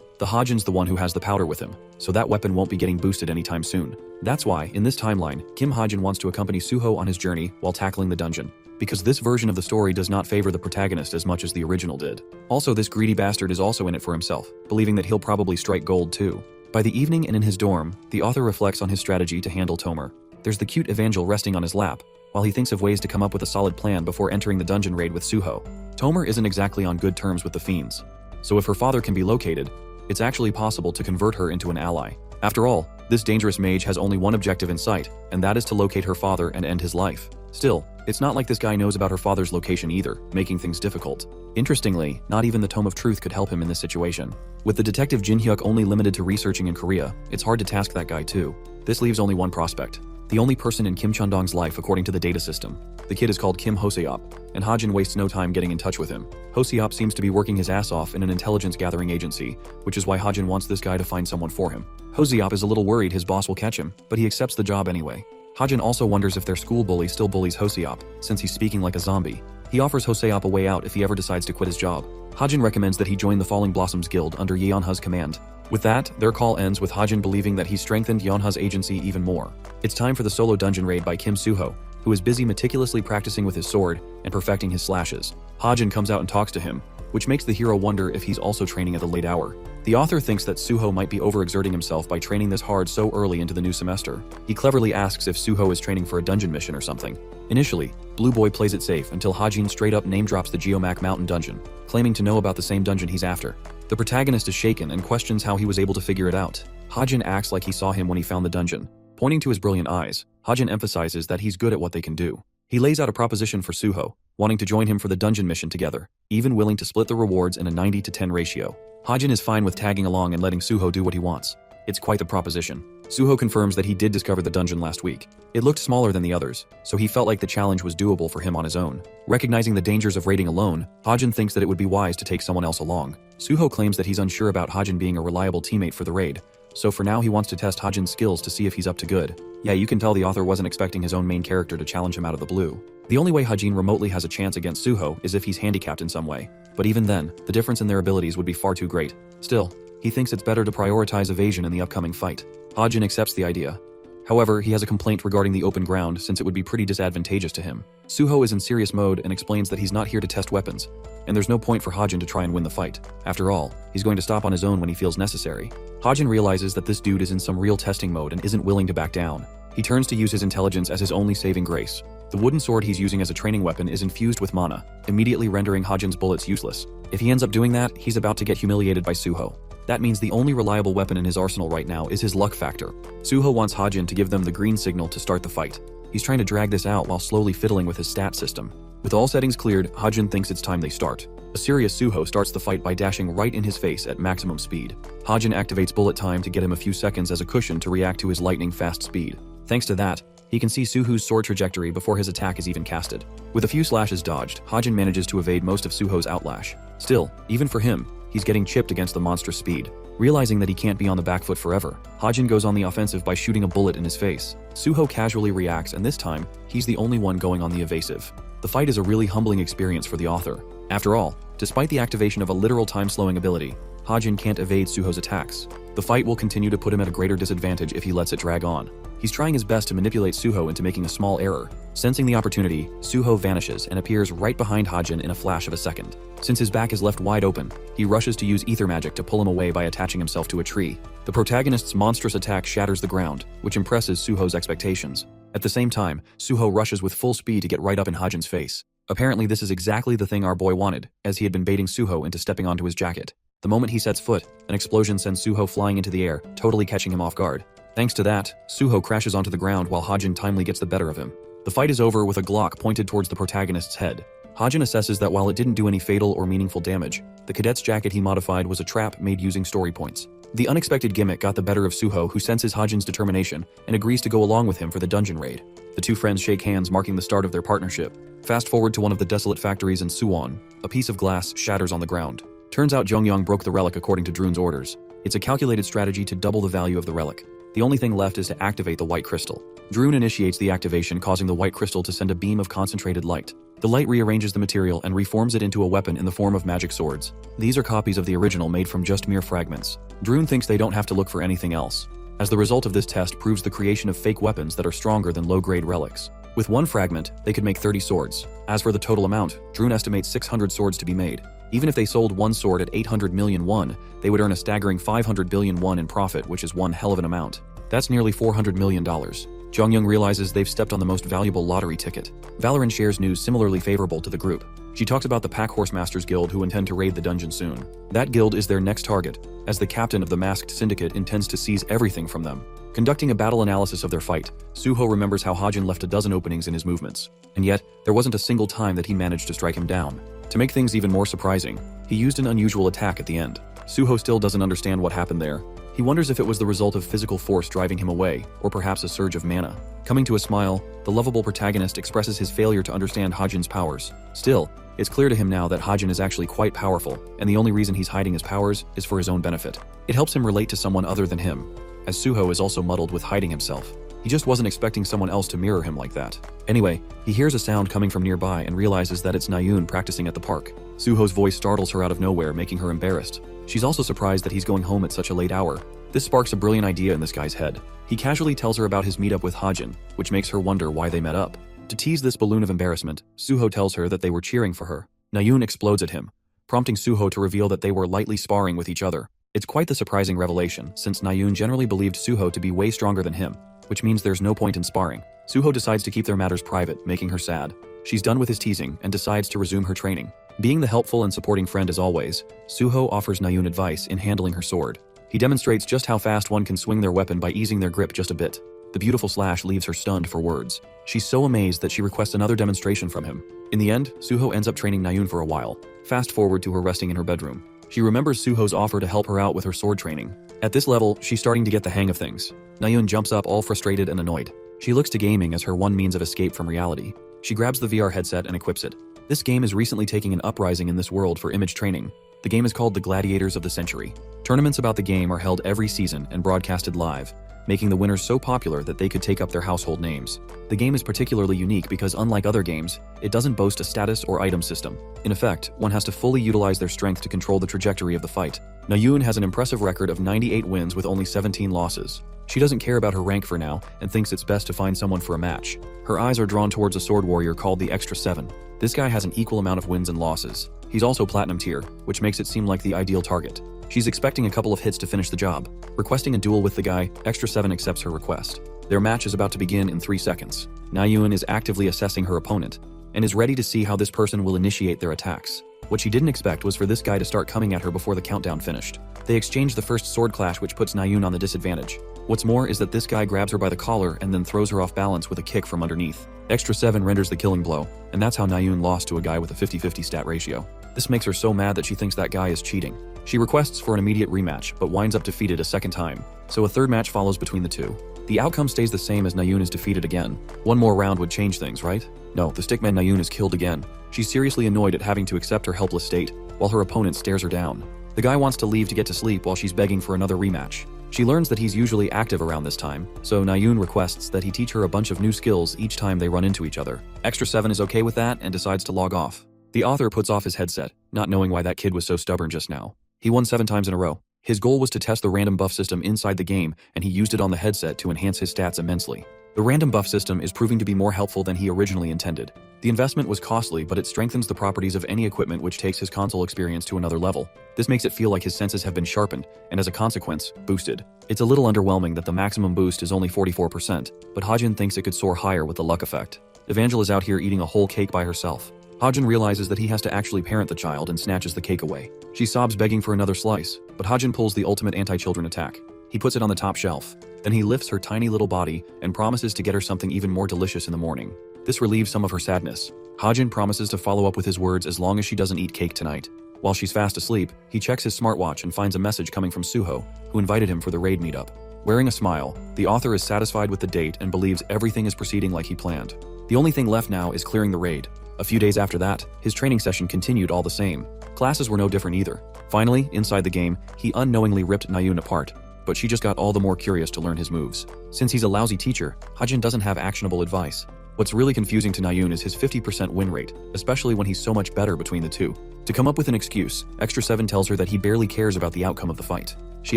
Speaker 1: the Hajin's the one who has the powder with him, so that weapon won't be getting boosted anytime soon. That's why, in this timeline, Kim Hajin wants to accompany Suho on his journey while tackling the dungeon, because this version of the story does not favor the protagonist as much as the original did. Also, this greedy bastard is also in it for himself, believing that he'll probably strike gold too. By the evening and in his dorm, the author reflects on his strategy to handle Tomer. There's the cute Evangel resting on his lap, while he thinks of ways to come up with a solid plan before entering the dungeon raid with Suho. Tomer isn't exactly on good terms with the fiends, so if her father can be located, it's actually possible to convert her into an ally. After all, this dangerous mage has only one objective in sight, and that is to locate her father and end his life. Still, it's not like this guy knows about her father's location either, making things difficult. Interestingly, not even the Tome of Truth could help him in this situation. With the detective Jin Hyuk only limited to researching in Korea, it's hard to task that guy too. This leaves only one prospect. The only person in Kim Chundong's life according to the data system. The kid is called Kim Hoseop, and Hajin wastes no time getting in touch with him. Hoseop seems to be working his ass off in an intelligence gathering agency, which is why Hajin wants this guy to find someone for him. Hoseop is a little worried his boss will catch him, but he accepts the job anyway. Hajin also wonders if their school bully still bullies Hoseop, since he's speaking like a zombie. He offers Hoseop a way out if he ever decides to quit his job. Hajin recommends that he join the Falling Blossoms Guild under Yeonha's command. With that, their call ends with Hajin believing that he's strengthened Yeonha's agency even more. It's time for the solo dungeon raid by Kim Suho, who is busy meticulously practicing with his sword and perfecting his slashes. Hajin comes out and talks to him, which makes the hero wonder if he's also training at a late hour. The author thinks that Suho might be overexerting himself by training this hard so early into the new semester. He cleverly asks if Suho is training for a dungeon mission or something. Initially, Blue Boy plays it safe until Hajin straight up name drops the Geomac Mountain dungeon, claiming to know about the same dungeon he's after. The protagonist is shaken and questions how he was able to figure it out. Hajin acts like he saw him when he found the dungeon. Pointing to his brilliant eyes, Hajin emphasizes that he's good at what they can do. He lays out a proposition for Suho, wanting to join him for the dungeon mission together, even willing to split the rewards in a 90-10 ratio. Hajin is fine with tagging along and letting Suho do what he wants. It's quite the proposition. Suho confirms that he did discover the dungeon last week. It looked smaller than the others, so he felt like the challenge was doable for him on his own. Recognizing the dangers of raiding alone, Hajin thinks that it would be wise to take someone else along. Suho claims that he's unsure about Hajin being a reliable teammate for the raid, so for now he wants to test Hajin's skills to see if he's up to good. Yeah, you can tell the author wasn't expecting his own main character to challenge him out of the blue. The only way Hajin remotely has a chance against Suho is if he's handicapped in some way, but even then, the difference in their abilities would be far too great. Still, he thinks it's better to prioritize evasion in the upcoming fight. Hajin accepts the idea. However, he has a complaint regarding the open ground since it would be pretty disadvantageous to him. Suho is in serious mode and explains that he's not here to test weapons, and there's no point for Hajin to try and win the fight. After all, he's going to stop on his own when he feels necessary. Hajin realizes that this dude is in some real testing mode and isn't willing to back down. He turns to use his intelligence as his only saving grace. The wooden sword he's using as a training weapon is infused with mana, immediately rendering Hajin's bullets useless. If he ends up doing that, he's about to get humiliated by Suho. That means the only reliable weapon in his arsenal right now is his luck factor. Suho wants Hajin to give them the green signal to start the fight. He's trying to drag this out while slowly fiddling with his stat system. With all settings cleared, Hajin thinks it's time they start. A serious Suho starts the fight by dashing right in his face at maximum speed. Hajin activates bullet time to get him a few seconds as a cushion to react to his lightning fast speed. Thanks to that, he can see Suho's sword trajectory before his attack is even casted. With a few slashes dodged, Hajin manages to evade most of Suho's outlash. Still, even for him, he's getting chipped against the monstrous speed. Realizing that he can't be on the back foot forever, Hajin goes on the offensive by shooting a bullet in his face. Suho casually reacts, and this time, he's the only one going on the evasive. The fight is a really humbling experience for the author. After all, despite the activation of a literal time-slowing ability, Hajin can't evade Suho's attacks. The fight will continue to put him at a greater disadvantage if he lets it drag on. He's trying his best to manipulate Suho into making a small error. Sensing the opportunity, Suho vanishes and appears right behind Hajin in a flash of a second. Since his back is left wide open, he rushes to use ether magic to pull him away by attaching himself to a tree. The protagonist's monstrous attack shatters the ground, which impresses Suho's expectations. At the same time, Suho rushes with full speed to get right up in Hajin's face. Apparently this is exactly the thing our boy wanted, as he had been baiting Suho into stepping onto his jacket. The moment he sets foot, an explosion sends Suho flying into the air, totally catching him off guard. Thanks to that, Suho crashes onto the ground while Hajin timely gets the better of him. The fight is over with a Glock pointed towards the protagonist's head. Hajin assesses that while it didn't do any fatal or meaningful damage, the cadet's jacket he modified was a trap made using story points. The unexpected gimmick got the better of Suho, who senses Hajin's determination and agrees to go along with him for the dungeon raid. The two friends shake hands, marking the start of their partnership. Fast forward to one of the desolate factories in Suwon. A piece of glass shatters on the ground. Turns out Jeongyang broke the relic according to Drun's orders. It's a calculated strategy to double the value of the relic. The only thing left is to activate the white crystal. Drun initiates the activation, causing the white crystal to send a beam of concentrated light. The light rearranges the material and reforms it into a weapon in the form of magic swords. These are copies of the original made from just mere fragments. Drun thinks they don't have to look for anything else, as the result of this test proves the creation of fake weapons that are stronger than low-grade relics. With one fragment, they could make 30 swords. As for the total amount, Drun estimates 600 swords to be made. Even if they sold one sword at 800 million won, they would earn a staggering 500 billion won in profit, which is one hell of an amount. That's nearly $400 million. Jeongyang realizes they've stepped on the most valuable lottery ticket. Valoran shares news similarly favorable to the group. She talks about the Pack Horse Masters Guild who intend to raid the dungeon soon. That guild is their next target, as the captain of the masked syndicate intends to seize everything from them. Conducting a battle analysis of their fight, Suho remembers how Hajin left a dozen openings in his movements, and yet there wasn't a single time that he managed to strike him down. To make things even more surprising, he used an unusual attack at the end. Suho still doesn't understand what happened there. He wonders if it was the result of physical force driving him away, or perhaps a surge of mana. Coming to a smile, the lovable protagonist expresses his failure to understand Hajin's powers. Still, it's clear to him now that Hajin is actually quite powerful, and the only reason he's hiding his powers is for his own benefit. It helps him relate to someone other than him, as Suho is also muddled with hiding himself. He just wasn't expecting someone else to mirror him like that. Anyway, he hears a sound coming from nearby and realizes that it's Nayun practicing at the park. Suho's voice startles her out of nowhere, making her embarrassed. She's also surprised that he's going home at such a late hour. This sparks a brilliant idea in this guy's head. He casually tells her about his meetup with Hajin, which makes her wonder why they met up. To tease this balloon of embarrassment, Suho tells her that they were cheering for her. Nayun explodes at him, prompting Suho to reveal that they were lightly sparring with each other. It's quite the surprising revelation, since Nayun generally believed Suho to be way stronger than him, which means there's no point in sparring. Suho decides to keep their matters private, making her sad. She's done with his teasing and decides to resume her training. Being the helpful and supporting friend as always, Suho offers Nayun advice in handling her sword. He demonstrates just how fast one can swing their weapon by easing their grip just a bit. The beautiful slash leaves her stunned for words. She's so amazed that she requests another demonstration from him. In the end, Suho ends up training Nayun for a while. Fast forward to her resting in her bedroom. She remembers Suho's offer to help her out with her sword training. At this level, she's starting to get the hang of things. Nayun jumps up all frustrated and annoyed. She looks to gaming as her one means of escape from reality. She grabs the VR headset and equips it. This game is recently taking an uprising in this world for image training. The game is called the Gladiators of the Century. Tournaments about the game are held every season and broadcasted live, making the winners so popular that they could take up their household names. The game is particularly unique because unlike other games, it doesn't boast a status or item system. In effect, one has to fully utilize their strength to control the trajectory of the fight. Nayun has an impressive record of 98 wins with only 17 losses. She doesn't care about her rank for now and thinks it's best to find someone for a match. Her eyes are drawn towards a sword warrior called the Extra 7. This guy has an equal amount of wins and losses. He's also platinum tier, which makes it seem like the ideal target. She's expecting a couple of hits to finish the job. Requesting a duel with the guy, Extra 7 accepts her request. Their match is about to begin in 3 seconds. Nayun is actively assessing her opponent and is ready to see how this person will initiate their attacks. What she didn't expect was for this guy to start coming at her before the countdown finished. They exchange the first sword clash, which puts Nayun on the disadvantage. What's more is that this guy grabs her by the collar and then throws her off balance with a kick from underneath. Extra 7 renders the killing blow, and that's how Nayun lost to a guy with a 50-50 stat ratio. This makes her so mad that she thinks that guy is cheating. She requests for an immediate rematch, but winds up defeated a second time, so a third match follows between the two. The outcome stays the same as Nayun is defeated again. One more round would change things, right? No, the stickman Nayun is killed again. She's seriously annoyed at having to accept her helpless state, while her opponent stares her down. The guy wants to leave to get to sleep while she's begging for another rematch. She learns that he's usually active around this time, so Nayun requests that he teach her a bunch of new skills each time they run into each other. Extra 7 is okay with that and decides to log off. The author puts off his headset, not knowing why that kid was so stubborn just now. He won 7 times in a row. His goal was to test the random buff system inside the game, and he used it on the headset to enhance his stats immensely. The random buff system is proving to be more helpful than he originally intended. The investment was costly, but it strengthens the properties of any equipment, which takes his console experience to another level. This makes it feel like his senses have been sharpened, and as a consequence, boosted. It's a little underwhelming that the maximum boost is only 44%, but Hajin thinks it could soar higher with the luck effect. Evangel is out here eating a whole cake by herself. Hajin realizes that he has to actually parent the child and snatches the cake away. She sobs, begging for another slice, but Hajin pulls the ultimate anti-children attack. He puts it on the top shelf. Then he lifts her tiny little body and promises to get her something even more delicious in the morning. This relieves some of her sadness. Hajin promises to follow up with his words as long as she doesn't eat cake tonight. While she's fast asleep, he checks his smartwatch and finds a message coming from Suho, who invited him for the raid meetup. Wearing a smile, the author is satisfied with the date and believes everything is proceeding like he planned. The only thing left now is clearing the raid. A few days after that, his training session continued all the same. Classes were no different either. Finally, inside the game, he unknowingly ripped Nayun apart, but she just got all the more curious to learn his moves. Since he's a lousy teacher, Hajin doesn't have actionable advice. What's really confusing to Nayun is his 50% win rate, especially when he's so much better between the two. To come up with an excuse, Extra 7 tells her that he barely cares about the outcome of the fight. She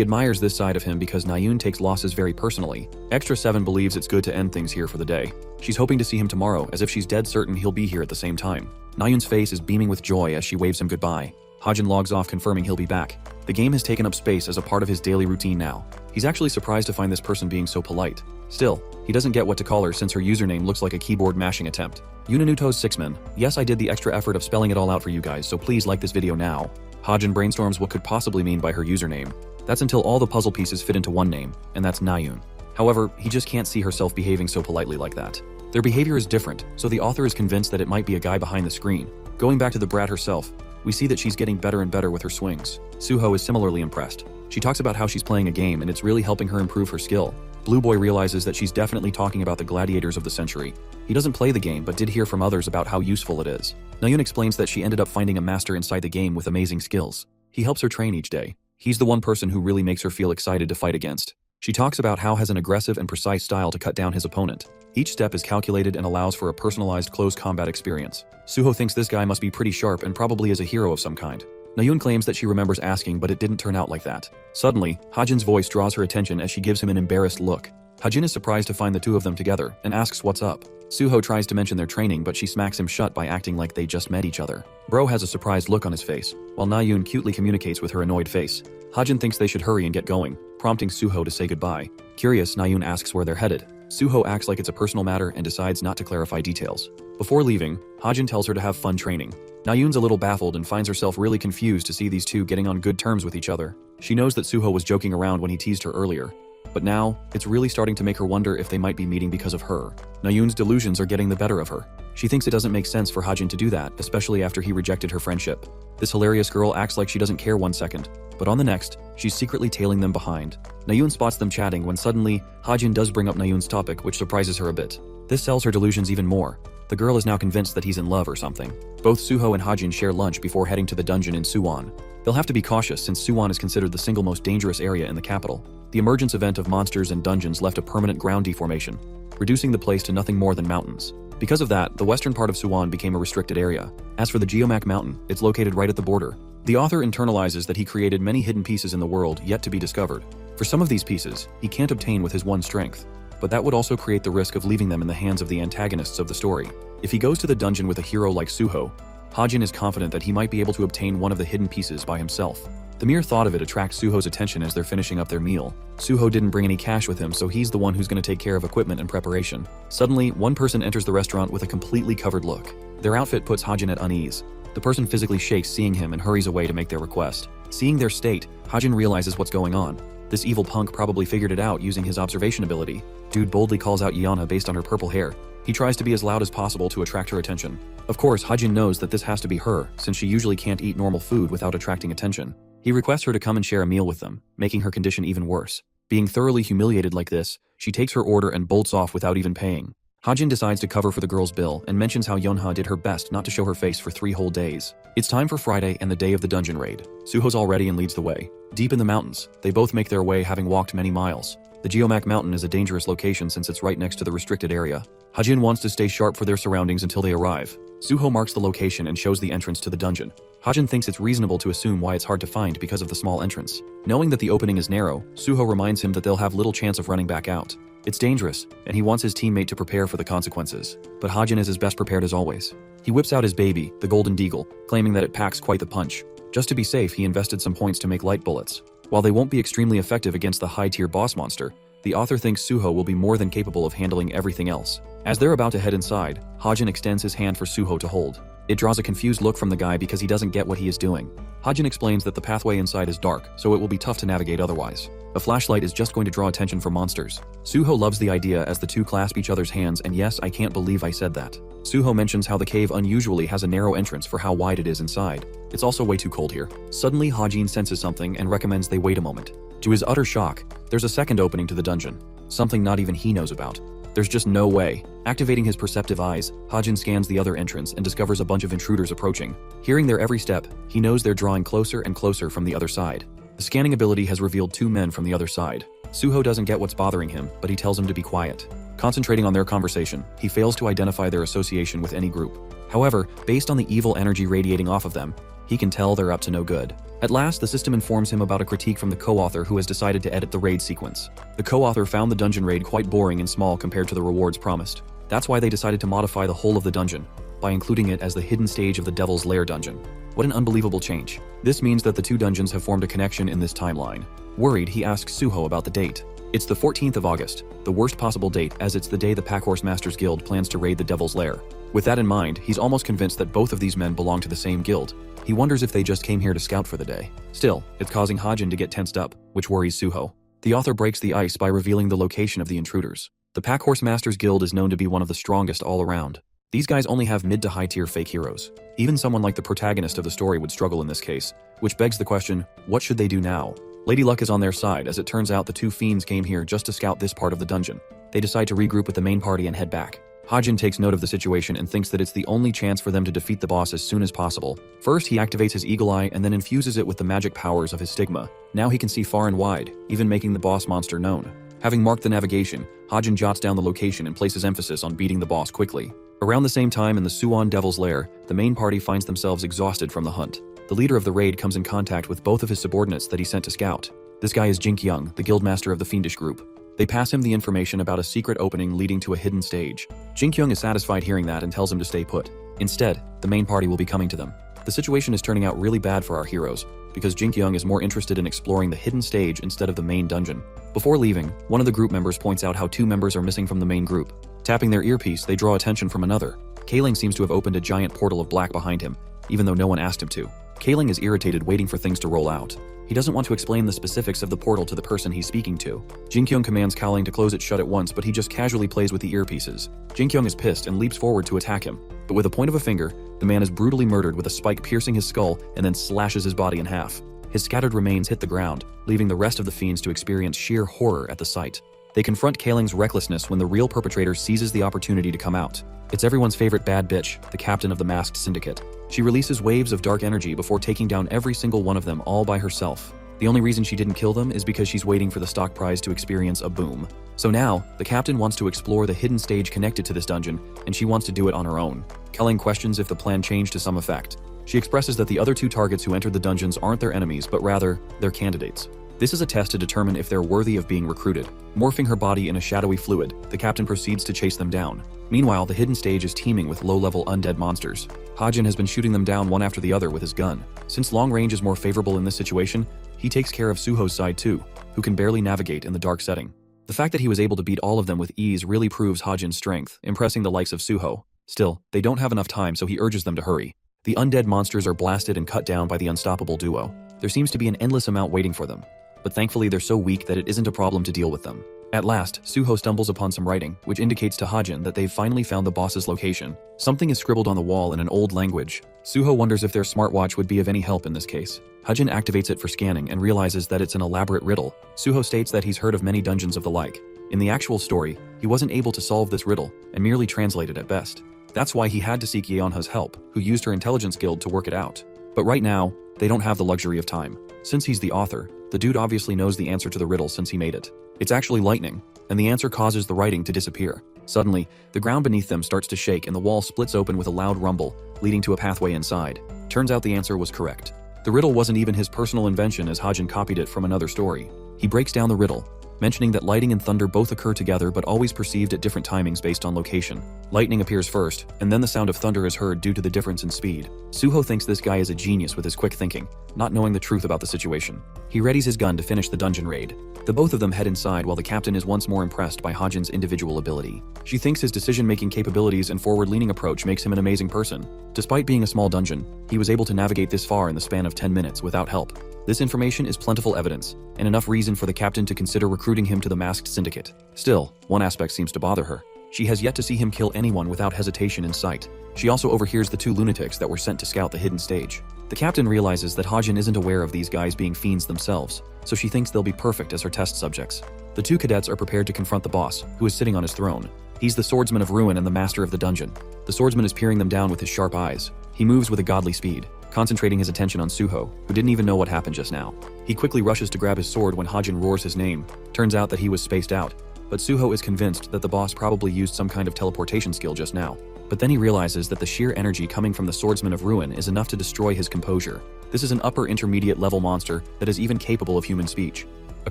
Speaker 1: admires this side of him because Nayun takes losses very personally. Extra 7 believes it's good to end things here for the day. She's hoping to see him tomorrow, as if she's dead certain he'll be here at the same time. Nayun's face is beaming with joy as she waves him goodbye. Hajin logs off, confirming he'll be back. The game has taken up space as a part of his daily routine now. He's actually surprised to find this person being so polite. Still, he doesn't get what to call her since her username looks like a keyboard mashing attempt. Yunanuto's 6man. Yes, I did the extra effort of spelling it all out for you guys, so please like this video now. Hajin brainstorms what could possibly mean by her username. That's until all the puzzle pieces fit into one name, and that's Nayun. However, he just can't see herself behaving so politely like that. Their behavior is different, so the author is convinced that it might be a guy behind the screen. Going back to the brat herself, we see that she's getting better and better with her swings. Suho is similarly impressed. She talks about how she's playing a game and it's really helping her improve her skill. Blue Boy realizes that she's definitely talking about the gladiators of the century. He doesn't play the game but did hear from others about how useful it is. Nayun explains that she ended up finding a master inside the game with amazing skills. He helps her train each day. He's the one person who really makes her feel excited to fight against. She talks about how has an aggressive and precise style to cut down his opponent. Each step is calculated and allows for a personalized close combat experience. Suho thinks this guy must be pretty sharp and probably is a hero of some kind. Nayun claims that she remembers asking, but it didn't turn out like that. Suddenly, Hajin's voice draws her attention as she gives him an embarrassed look. Hajin is surprised to find the two of them together and asks what's up. Suho tries to mention their training, but she smacks him shut by acting like they just met each other. Bro has a surprised look on his face, while Nayun cutely communicates with her annoyed face. Hajin thinks they should hurry and get going, prompting Suho to say goodbye. Curious, Nayun asks where they're headed. Suho acts like it's a personal matter and decides not to clarify details. Before leaving, Hajin tells her to have fun training. Nayun's a little baffled and finds herself really confused to see these two getting on good terms with each other. She knows that Suho was joking around when he teased her earlier, but now, it's really starting to make her wonder if they might be meeting because of her. Nayun's delusions are getting the better of her. She thinks it doesn't make sense for Hajin to do that, especially after he rejected her friendship. This hilarious girl acts like she doesn't care 1 second, but on the next, she's secretly tailing them behind. Nayun spots them chatting when suddenly, Hajin does bring up Nayun's topic, which surprises her a bit. This sells her delusions even more. The girl is now convinced that he's in love or something. Both Suho and Hajin share lunch before heading to the dungeon in Suwon. They'll have to be cautious since Suwon is considered the single most dangerous area in the capital. The emergence event of monsters and dungeons left a permanent ground deformation, reducing the place to nothing more than mountains. Because of that, the western part of Suwon became a restricted area. As for the Geomac Mountain, it's located right at the border. The author internalizes that he created many hidden pieces in the world yet to be discovered. For some of these pieces, he can't obtain with his one strength, but that would also create the risk of leaving them in the hands of the antagonists of the story. If he goes to the dungeon with a hero like Suho, Hajin is confident that he might be able to obtain one of the hidden pieces by himself. The mere thought of it attracts Suho's attention as they're finishing up their meal. Suho didn't bring any cash with him, so he's the one who's going to take care of equipment and preparation. Suddenly, one person enters the restaurant with a completely covered look. Their outfit puts Hajin at unease. The person physically shakes seeing him and hurries away to make their request. Seeing their state, Hajin realizes what's going on. This evil punk probably figured it out using his observation ability. Dude boldly calls out Yana based on her purple hair. He tries to be as loud as possible to attract her attention. Of course, Hajin knows that this has to be her, since she usually can't eat normal food without attracting attention. He requests her to come and share a meal with them, making her condition even worse. Being thoroughly humiliated like this, she takes her order and bolts off without even paying. Hajin decides to cover for the girl's bill and mentions how Yonha did her best not to show her face for 3 whole days. It's time for Friday and the day of the dungeon raid. Suho's all ready and leads the way. Deep in the mountains, they both make their way having walked many miles. The Geomac Mountain is a dangerous location since it's right next to the restricted area. Hajin wants to stay sharp for their surroundings until they arrive. Suho marks the location and shows the entrance to the dungeon. Hajin thinks it's reasonable to assume why it's hard to find because of the small entrance. Knowing that the opening is narrow, Suho reminds him that they'll have little chance of running back out. It's dangerous, and he wants his teammate to prepare for the consequences. But Hajin is as best prepared as always. He whips out his baby, the Golden Deagle, claiming that it packs quite the punch. Just to be safe, he invested some points to make light bullets. While they won't be extremely effective against the high-tier boss monster, the author thinks Suho will be more than capable of handling everything else. As they're about to head inside, Hajin extends his hand for Suho to hold. It draws a confused look from the guy because he doesn't get what he is doing. Hajin explains that the pathway inside is dark, so it will be tough to navigate otherwise. A flashlight is just going to draw attention from monsters. Suho loves the idea as the two clasp each other's hands, and yes, I can't believe I said that. Suho mentions how the cave unusually has a narrow entrance for how wide it is inside. It's also way too cold here. Suddenly, Hajin senses something and recommends they wait a moment. To his utter shock, there's a second opening to the dungeon. Something not even he knows about. There's just no way. Activating his perceptive eyes, Hajin scans the other entrance and discovers a bunch of intruders approaching. Hearing their every step, he knows they're drawing closer and closer from the other side. The scanning ability has revealed two men from the other side. Suho doesn't get what's bothering him, but he tells him to be quiet. Concentrating on their conversation, he fails to identify their association with any group. However, based on the evil energy radiating off of them, he can tell they're up to no good. At last, the system informs him about a critique from the co-author who has decided to edit the raid sequence. The co-author found the dungeon raid quite boring and small compared to the rewards promised. That's why they decided to modify the whole of the dungeon, by including it as the hidden stage of the Devil's Lair dungeon. What an unbelievable change. This means that the two dungeons have formed a connection in this timeline. Worried, he asks Suho about the date. It's the 14th of August, the worst possible date as it's the day the Packhorse Masters Guild plans to raid the Devil's Lair. With that in mind, he's almost convinced that both of these men belong to the same guild. He wonders if they just came here to scout for the day. Still, it's causing Hajin to get tensed up, which worries Suho. The author breaks the ice by revealing the location of the intruders. The Packhorse Masters Guild is known to be one of the strongest all around. These guys only have mid to high tier fake heroes. Even someone like the protagonist of the story would struggle in this case, which begs the question, what should they do now? Lady Luck is on their side, as it turns out the two fiends came here just to scout this part of the dungeon. They decide to regroup with the main party and head back. Hajin takes note of the situation and thinks that it's the only chance for them to defeat the boss as soon as possible. First, he activates his eagle eye and then infuses it with the magic powers of his stigma. Now he can see far and wide, even making the boss monster known. Having marked the navigation, Hajin jots down the location and places emphasis on beating the boss quickly. Around the same time in the Suwon Devil's Lair, the main party finds themselves exhausted from the hunt. The leader of the raid comes in contact with both of his subordinates that he sent to scout. This guy is Jinkyung, the guildmaster of the fiendish group. They pass him the information about a secret opening leading to a hidden stage. Jinkyung is satisfied hearing that and tells him to stay put. Instead, the main party will be coming to them. The situation is turning out really bad for our heroes, because Jinkyung is more interested in exploring the hidden stage instead of the main dungeon. Before leaving, one of the group members points out how two members are missing from the main group. Tapping their earpiece, they draw attention from another. Kaling seems to have opened a giant portal of black behind him, even though no one asked him to. Kaling is irritated waiting for things to roll out. He doesn't want to explain the specifics of the portal to the person he's speaking to. Jinkyung commands Kaling to close it shut at once, but he just casually plays with the earpieces. Jinkyung is pissed and leaps forward to attack him, but with a point of a finger, the man is brutally murdered with a spike piercing his skull and then slashes his body in half. His scattered remains hit the ground, leaving the rest of the fiends to experience sheer horror at the sight. They confront Kaling's recklessness when the real perpetrator seizes the opportunity to come out. It's everyone's favorite bad bitch, the captain of the masked syndicate. She releases waves of dark energy before taking down every single one of them all by herself. The only reason she didn't kill them is because she's waiting for the stock prize to experience a boom. So now, the captain wants to explore the hidden stage connected to this dungeon, and she wants to do it on her own. Kaling questions if the plan changed to some effect. She expresses that the other two targets who entered the dungeons aren't their enemies, but rather, their candidates. This is a test to determine if they're worthy of being recruited. Morphing her body in a shadowy fluid, the captain proceeds to chase them down. Meanwhile, the hidden stage is teeming with low-level undead monsters. Hajin has been shooting them down one after the other with his gun. Since long range is more favorable in this situation, he takes care of Suho's side too, who can barely navigate in the dark setting. The fact that he was able to beat all of them with ease really proves Hajin's strength, impressing the likes of Suho. Still, they don't have enough time, so he urges them to hurry. The undead monsters are blasted and cut down by the unstoppable duo. There seems to be an endless amount waiting for them, but thankfully they're so weak that it isn't a problem to deal with them. At last, Suho stumbles upon some writing, which indicates to Hajin that they've finally found the boss's location. Something is scribbled on the wall in an old language. Suho wonders if their smartwatch would be of any help in this case. Hajin activates it for scanning and realizes that it's an elaborate riddle. Suho states that he's heard of many dungeons of the like. In the actual story, he wasn't able to solve this riddle and merely translated at best. That's why he had to seek Yeonha's help, who used her intelligence guild to work it out. But right now, they don't have the luxury of time. Since he's the author, the dude obviously knows the answer to the riddle since he made it. It's actually lightning, and the answer causes the writing to disappear. Suddenly, the ground beneath them starts to shake and the wall splits open with a loud rumble, leading to a pathway inside. Turns out the answer was correct. The riddle wasn't even his personal invention, as Hajin copied it from another story. He breaks down the riddle, mentioning that lightning and thunder both occur together but always perceived at different timings based on location. Lightning appears first, and then the sound of thunder is heard due to the difference in speed. Suho thinks this guy is a genius with his quick thinking, not knowing the truth about the situation. He readies his gun to finish the dungeon raid. The both of them head inside while the captain is once more impressed by Hajin's individual ability. She thinks his decision-making capabilities and forward-leaning approach makes him an amazing person. Despite being a small dungeon, he was able to navigate this far in the span of 10 minutes without help. This information is plentiful evidence, and enough reason for the captain to consider recruiting him to the masked syndicate. Still, one aspect seems to bother her. She has yet to see him kill anyone without hesitation in sight. She also overhears the 2 lunatics that were sent to scout the hidden stage. The captain realizes that Hajin isn't aware of these guys being fiends themselves, so she thinks they'll be perfect as her test subjects. The 2 cadets are prepared to confront the boss, who is sitting on his throne. He's the swordsman of ruin and the master of the dungeon. The swordsman is peering them down with his sharp eyes. He moves with a godly speed, concentrating his attention on Suho, who didn't even know what happened just now. He quickly rushes to grab his sword when Hajin roars his name. Turns out that he was spaced out, but Suho is convinced that the boss probably used some kind of teleportation skill just now. But then he realizes that the sheer energy coming from the swordsman of ruin is enough to destroy his composure. This is an upper intermediate level monster that is even capable of human speech, a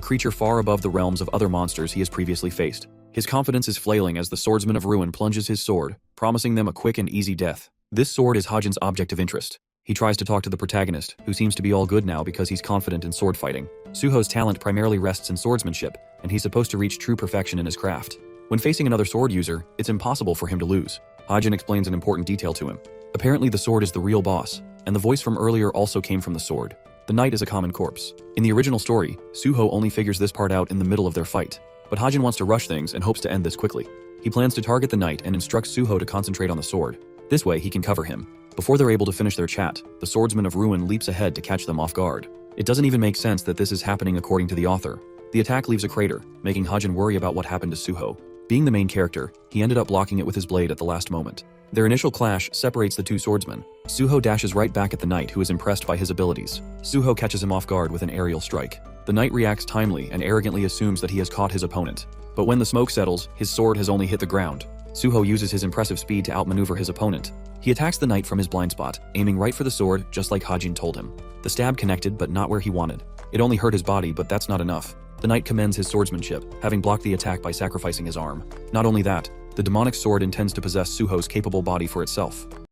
Speaker 1: creature far above the realms of other monsters he has previously faced. His confidence is flailing as the swordsman of ruin plunges his sword, promising them a quick and easy death. This sword is Hajin's object of interest. He tries to talk to the protagonist, who seems to be all good now because he's confident in sword fighting. Suho's talent primarily rests in swordsmanship, and he's supposed to reach true perfection in his craft. When facing another sword user, it's impossible for him to lose. Hajin explains an important detail to him. Apparently the sword is the real boss, and the voice from earlier also came from the sword. The knight is a common corpse. In the original story, Suho only figures this part out in the middle of their fight. But Hajin wants to rush things and hopes to end this quickly. He plans to target the knight and instructs Suho to concentrate on the sword. This way he can cover him. Before they're able to finish their chat, the swordsman of ruin leaps ahead to catch them off guard. It doesn't even make sense that this is happening according to the author. The attack leaves a crater, making Hajin worry about what happened to Suho. Being the main character, he ended up blocking it with his blade at the last moment. Their initial clash separates the 2 swordsmen. Suho dashes right back at the knight, who is impressed by his abilities. Suho catches him off guard with an aerial strike. The knight reacts timely and arrogantly assumes that he has caught his opponent. But when the smoke settles, his sword has only hit the ground. Suho uses his impressive speed to outmaneuver his opponent. He attacks the knight from his blind spot, aiming right for the sword just like Hajin told him. The stab connected, but not where he wanted. It only hurt his body, but that's not enough. The knight commends his swordsmanship, having blocked the attack by sacrificing his arm. Not only that, the demonic sword intends to possess Suho's capable body for itself.